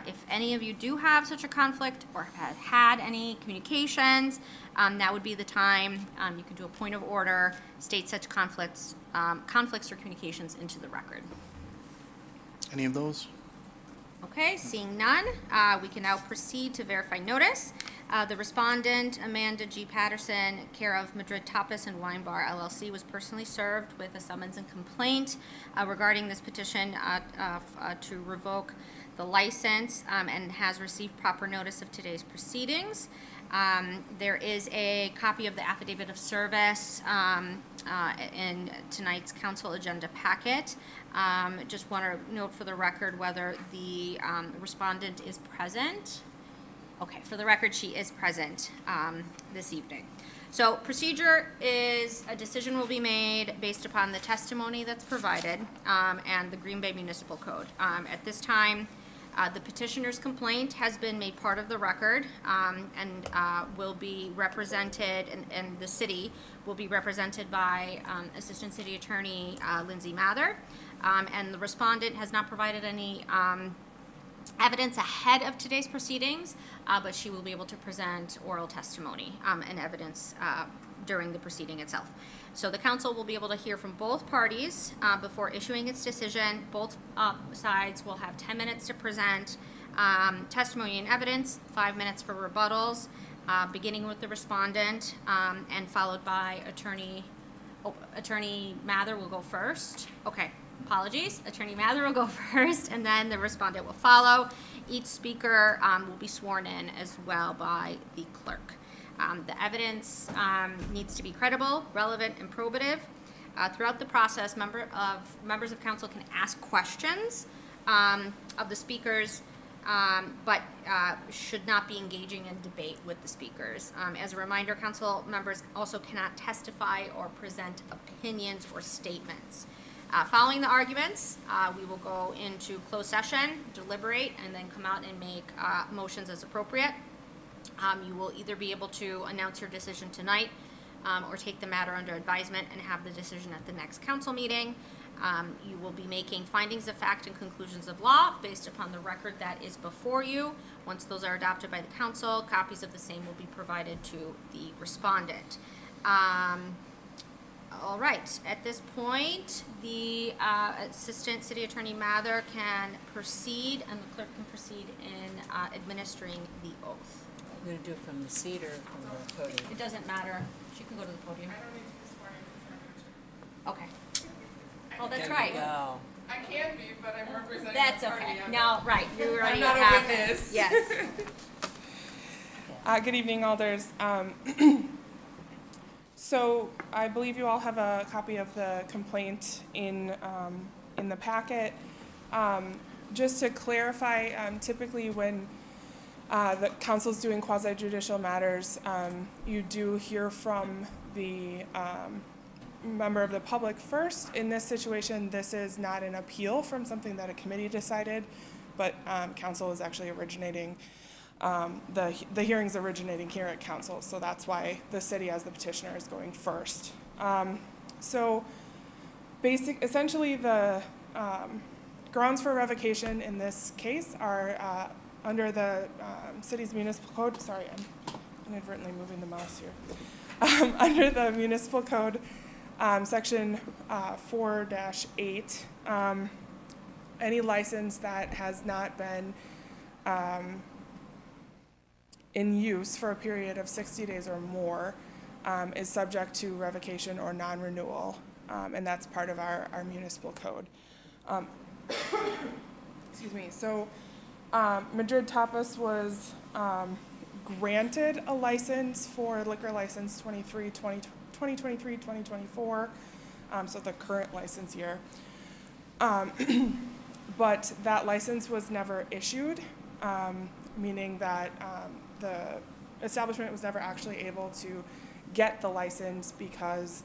If any of you do have such a conflict or have had any communications, that would be the time you can do a point of order, state such conflicts or communications into the record. Any of those? Okay, seeing none, we can now proceed to verify notice. The respondent, Amanda G. Patterson, care of Madrid Tapas and Wine Bar LLC, was personally served with a summons and complaint regarding this petition to revoke the license and has received proper notice of today's proceedings. There is a copy of the affidavit of service in tonight's council agenda packet. Just want to note for the record whether the respondent is present. Okay, for the record, she is present this evening. So procedure is a decision will be made based upon the testimony that's provided and the Green Bay Municipal Code. At this time, the petitioner's complaint has been made part of the record and will be represented, and the city will be represented by Assistant City Attorney Lindsay Mather. And the respondent has not provided any evidence ahead of today's proceedings, but she will be able to present oral testimony and evidence during the proceeding itself. So the council will be able to hear from both parties before issuing its decision. Both sides will have 10 minutes to present testimony and evidence, 5 minutes for rebuttals, beginning with the respondent and followed by Attorney Mather will go first. Okay. Apologies. Attorney Mather will go first, and then the respondent will follow. Each speaker will be sworn in as well by the clerk. The evidence needs to be credible, relevant, and probative. Throughout the process, members of council can ask questions of the speakers, but should not be engaging in debate with the speakers. As a reminder, council members also cannot testify or present opinions or statements. Following the arguments, we will go into closed session, deliberate, and then come out and make motions as appropriate. You will either be able to announce your decision tonight or take the matter under advisement and have the decision at the next council meeting. You will be making findings of fact and conclusions of law based upon the record that is before you. Once those are adopted by the council, copies of the same will be provided to the respondent. All right, at this point, the Assistant City Attorney Mather can proceed, and the clerk can proceed in administering the oath. I'm going to do it from the seat or from the podium? It doesn't matter. She can go to the podium. Okay. Oh, that's There right. you go. I can be, but I'm representing That's the party. okay. I'm No, right, you already not a have. witness. Yes. Good evening, Alders. So I believe you all have a copy of the complaint in the packet. Just to clarify, typically when the council's doing quasi-judicial matters, you do hear from the member of the public first. In this situation, this is not an appeal from something that a committee decided, but council is actually originating. The hearing's originating here at council, so that's why the city as the petitioner is going first. So essentially the grounds for revocation in this case are under the city's municipal code. Sorry, I'm inadvertently moving the mouse here. Under the municipal code, section 4-8, any license that has not been in use for a period of 60 days or more is subject to revocation or non-renewal, and that's part of our municipal code. Excuse me. So Madrid Tapas was granted a license for liquor license 2023-2024, so the current license year. But that license was never issued, meaning that the establishment was never actually able to get the license because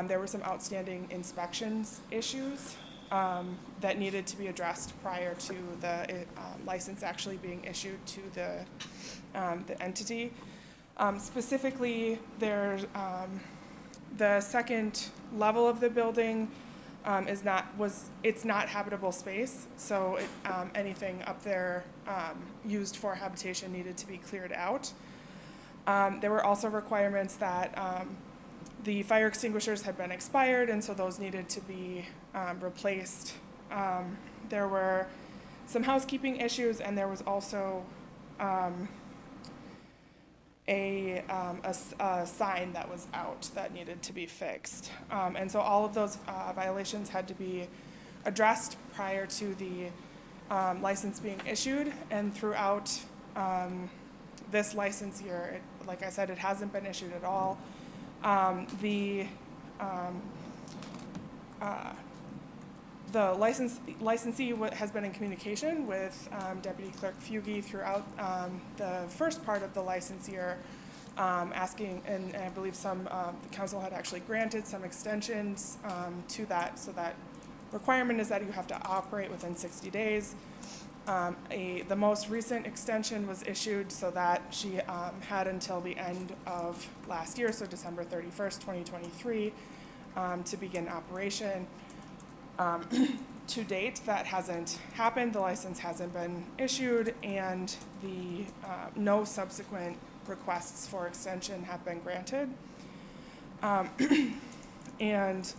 there were some outstanding inspections issues that needed to be addressed prior to the license actually being issued to the entity. Specifically, there's the second level of the building it's not habitable space, so anything up there used for habitation needed to be cleared out. There were also requirements that the fire extinguishers had been expired, and so those needed to be replaced. There were some housekeeping issues, and there was also a sign that was out that needed to be fixed. And so all of those violations had to be addressed prior to the license being issued, and throughout this license year, like I said, it hasn't been issued at all. The licensee has been in communication with Deputy Clerk Fugie throughout the first part of the license year, asking, and I believe the council had actually granted some extensions to that, so that requirement is that you have to operate within 60 days. The most recent extension was issued so that she had until the end of last year, so December 31st, 2023, to begin operation. To date, that hasn't happened. The license hasn't been issued, and no subsequent requests for extension have been granted. And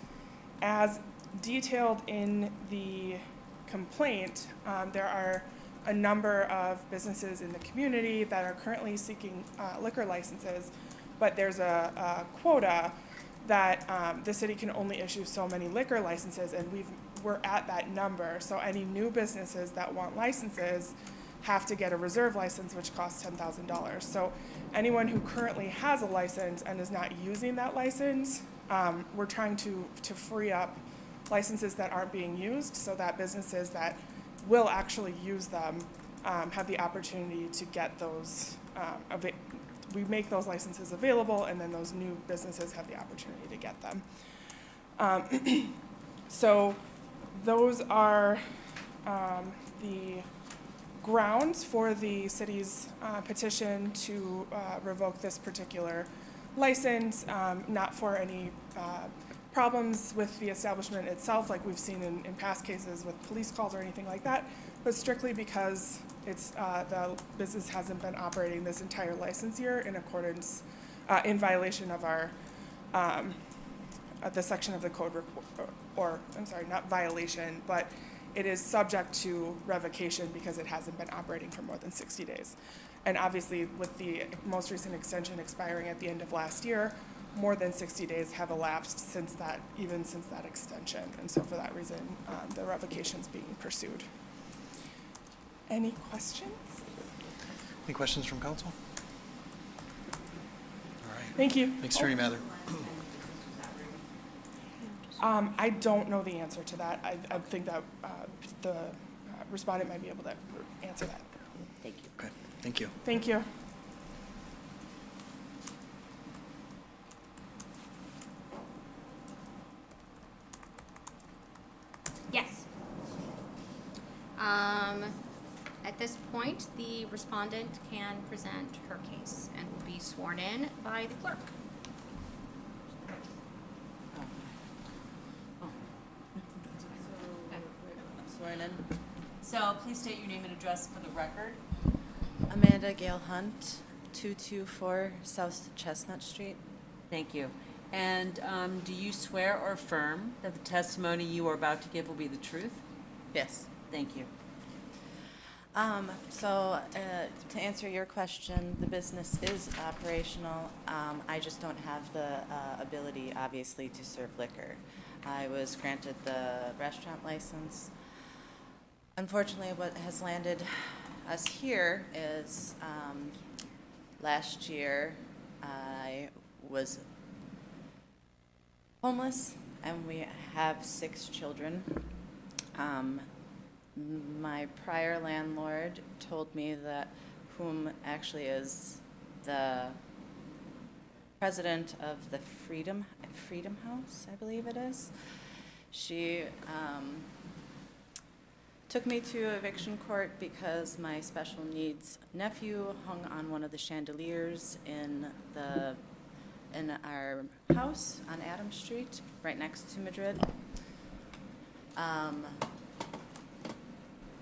as detailed in the complaint, there are a number of businesses in the community that are currently seeking liquor licenses, but there's a quota that the city can only issue so many liquor licenses, and we're at that number. So any new businesses that want licenses have to get a reserve license, which costs $10,000. So anyone who currently has a license and is not using that license, we're trying to free up licenses that aren't being used so that businesses that will actually use them have the opportunity to get those. We make those licenses available, and then those new businesses have the opportunity to get them. So those are the grounds for the city's petition to revoke this particular license, not for any problems with the establishment itself, like we've seen in past cases with police calls or anything like that, but strictly because the business hasn't been operating this entire license year in accordance, in violation of our, the section of the code, I'm sorry, not violation, but it is subject to revocation because it hasn't been operating for more than 60 days. And obviously, with the most recent extension expiring at the end of last year, more than 60 days have elapsed since that extension. And so for that reason, the revocation is being pursued. Any questions? Any questions from council? All right. Thank you. Thanks, Attorney Mather. I don't know the answer to that. I think that the respondent might be able to answer that. Thank you. Okay, thank you. Thank you. Yes. At this point, the respondent can present her case and will be sworn in by the clerk. Swearing in. So please state your name and address for the record. Amanda Gale Hunt, 224 South Chestnut Street. Thank you. And do you swear or affirm that the testimony you are about to give will be the truth? Yes. Thank you. To answer your question, the business is operational. I just don't have the ability, obviously, to serve liquor. I was granted the restaurant license. Unfortunately, what has landed us here is, last year, I was homeless, and we have 6 children. My prior landlord told me that, whom actually is the president of the Freedom House, I believe it is. She took me to eviction court because my special needs nephew hung on one of the chandeliers in our house on Adams Street, right next to Madrid.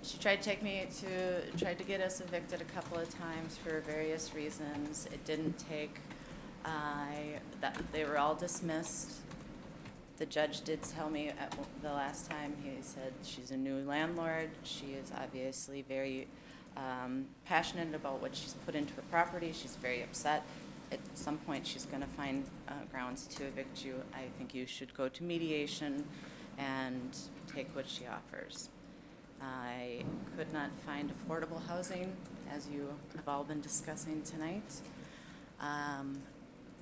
She tried to get us evicted a couple of times for various reasons. It didn't take. They were all dismissed. The judge did tell me at the last time, he said she's a new landlord. She is obviously very passionate about what she's put into her property. She's very upset. At some point, she's going to find grounds to evict you. I think you should go to mediation and take what she offers. I could not find affordable housing, as you have all been discussing tonight.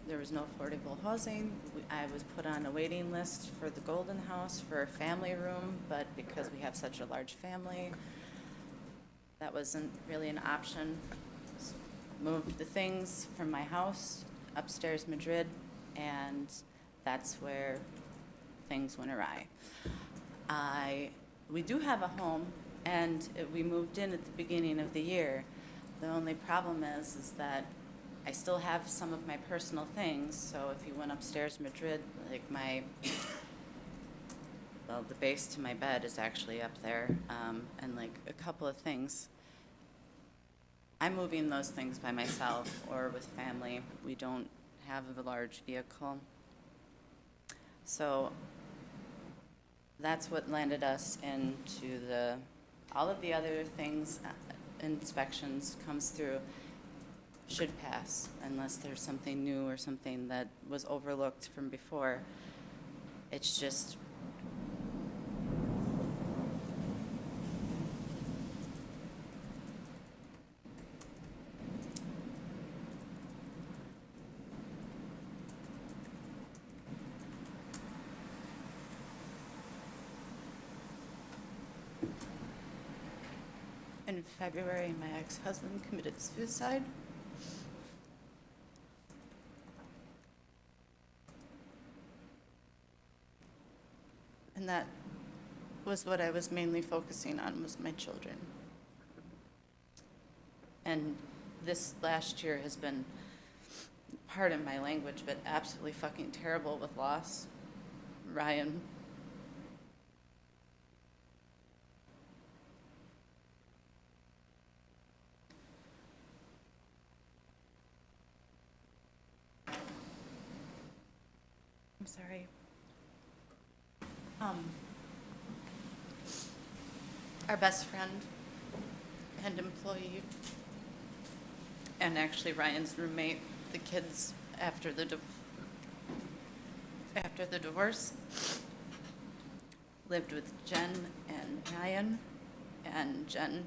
There was no affordable housing. I was put on a waiting list for the Golden House for a family room, but because we have such a large family, that wasn't really an option. Moved the things from my house upstairs Madrid, and that's where things went awry. We do have a home, and we moved in at the beginning of the year. The only problem is that I still have some of my personal things, so if you went upstairs Madrid, like the base to my bed is actually up there, and like a couple of things. I'm moving those things by myself or with family. We don't have a large vehicle. So that's what landed us into all of the other things, inspections comes through, should pass, unless there's something new or something that was overlooked from before. It's just, in February, my ex-husband committed suicide. And that was what I was mainly focusing on, was my children. And this last year has been, pardon my language, but absolutely fucking terrible with loss. Ryan. I'm sorry. Our best friend and employee, and actually Ryan's roommate, the kids after the divorce, lived with Jen and Ryan, and Jen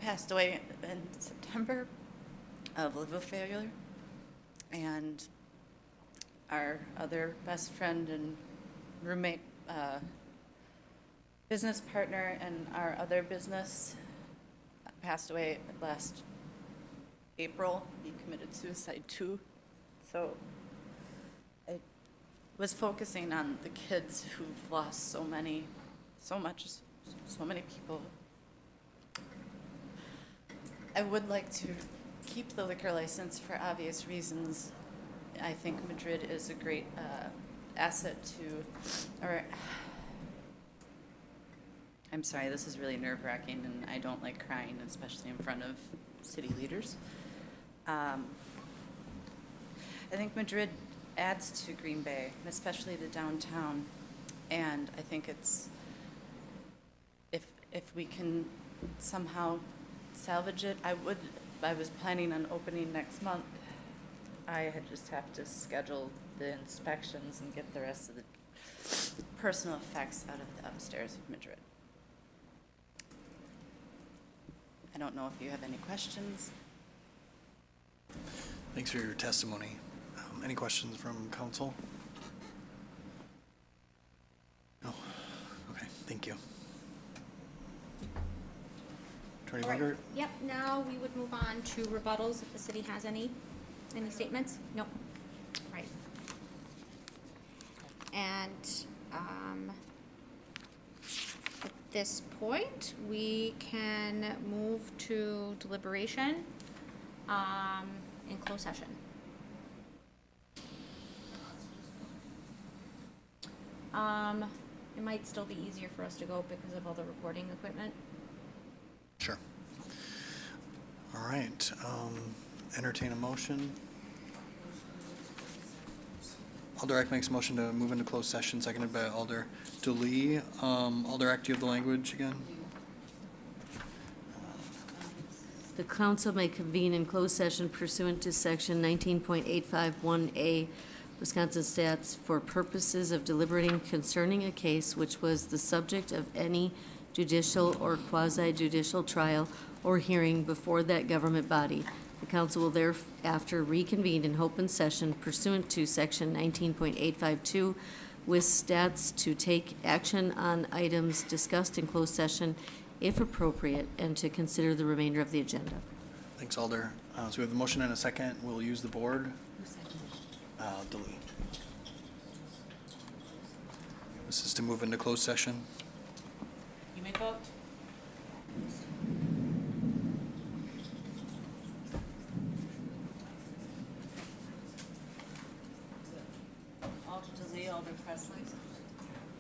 passed away in September of liver failure, and our other best friend and roommate, business partner, and our other business passed away last April. He committed suicide too. So I was focusing on the kids who've lost so many people. I would like to keep the liquor license for obvious reasons. I think Madrid is a great asset to, or I'm sorry, this is really nerve-wracking, and I don't like crying, especially in front of city leaders. I think Madrid adds to Green Bay, and especially the downtown. And I think it's, if we can somehow salvage it, I was planning on opening next month. I just have to schedule the inspections and get the rest of the personal effects out of the upstairs of Madrid. I don't know if you have any questions. Thanks for your testimony. Any questions from council? No? Okay, thank you. Attorney All right. Bungert? Yep, now we would move on to rebuttals if the city has any statements? Nope. Right. And, at this point, we can move to deliberation, in closed session. It might still be easier for us to go because of all the recording equipment. Sure. All right, entertain a motion. Alder Eck makes a motion to move into closed session, seconded by Alder DeLee. Alder Eck, do you have the language again? The council may convene in closed session pursuant to section 19.851A Wisconsin Stats for purposes of deliberating concerning a case which was the subject of any judicial or quasi-judicial trial or hearing before that government body. The council will thereafter reconvene in open session pursuant to section 19.852 with stats to take action on items discussed in closed session if appropriate and to consider the remainder of the agenda. Thanks, Alder. So we have the motion and a second. We'll use the board. DeLee. This is to move into closed session. You may vote. Alder DeLee, Alder Presley.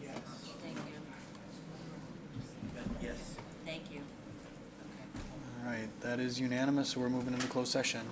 Yes. Thank you. Yes. Thank you. All right, that is unanimous, so we're moving into closed session.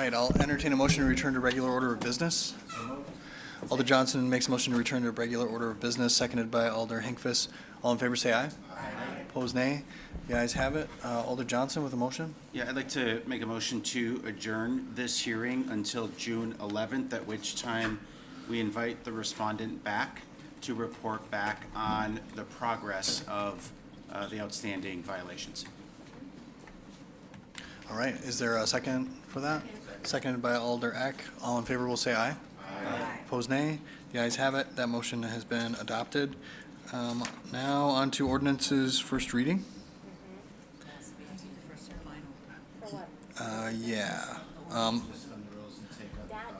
right, I'll entertain a motion to return to regular order of business. Alder Johnson makes a motion to return to regular order of business, seconded by Alder Hinkfist. All in favor, say aye. Opposed, nay. The ayes have it. Alder Johnson with a motion. Yeah, I'd like to make a motion to adjourn this hearing until June 11th, at which time we invite the respondent back to report back on the progress of the outstanding violations. All right, is there a second for that? Seconded by Alder Eck. All in favor will say aye. Opposed, nay. The ayes have it. That motion has been adopted. Now on to ordinances first reading. Yeah. That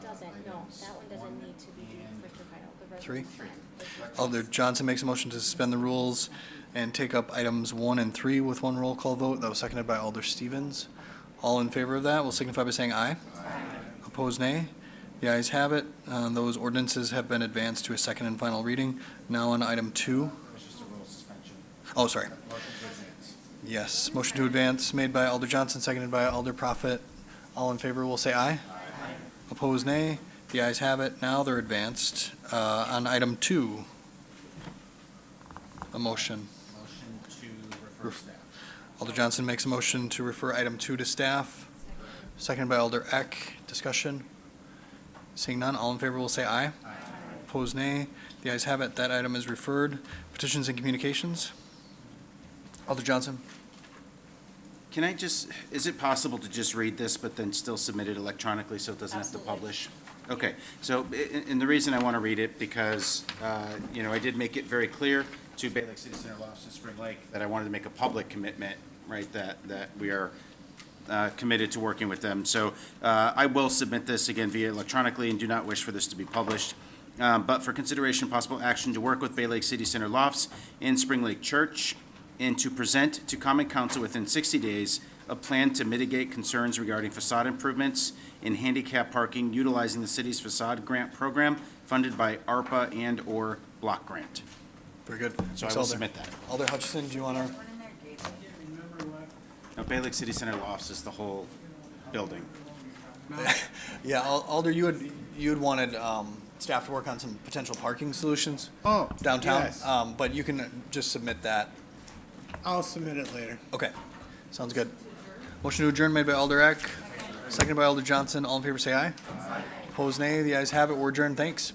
doesn't, no, that one doesn't need to be first or final. The Three? resolution. Alder Johnson makes a motion to suspend the rules and take up items 1 and 3 with one roll call vote. That was seconded by Alder Stevens. All in favor of that will signify by saying aye. Opposed, nay. The ayes have it. Those ordinances have been advanced to a second and final reading. Now on item 2. Oh, sorry. Yes, motion to advance made by Alder Johnson, seconded by Alder Prophet. All in favor will say aye. Opposed, nay. The ayes have it. Now they're advanced. On item 2, a motion. Motion to refer staff. Alder Johnson makes a motion to refer item 2 to staff, seconded by Alder Eck. Discussion. Seeing none, all in favor will say aye. Opposed, nay. The ayes have it. That item is referred. Petitions and communications. Alder Johnson. Can I just, is it possible to just read this, but then still submit it electronically so it doesn't have to publish? Okay, so, and the reason I want to read it, because, I did make it very clear to Bay Lake City Center Lofts and Spring Lake that I wanted to make a public commitment, right, that we are committed to working with them. So I will submit this again via electronically and do not wish for this to be published. But for consideration, possible action to work with Bay Lake City Center Lofts and Spring Lake Church and to present to Common Council within 60 days a plan to mitigate concerns regarding facade improvements in handicap parking utilizing the city's facade grant program funded by ARPA and/or block grant. Very good. So I Thanks, will Alder. submit that. Alder Hutchison, do you want to? Now, Bay Lake City Center Lofts is the whole building. Yeah, Alder, you had wanted staff to work on some potential parking solutions downtown. yes. But you can just submit that. I'll submit it later. Okay, sounds good. Motion to adjourn made by Alder Eck, seconded by Alder Johnson. All in favor say aye. Opposed, nay. The ayes have it. We're adjourned. Thanks.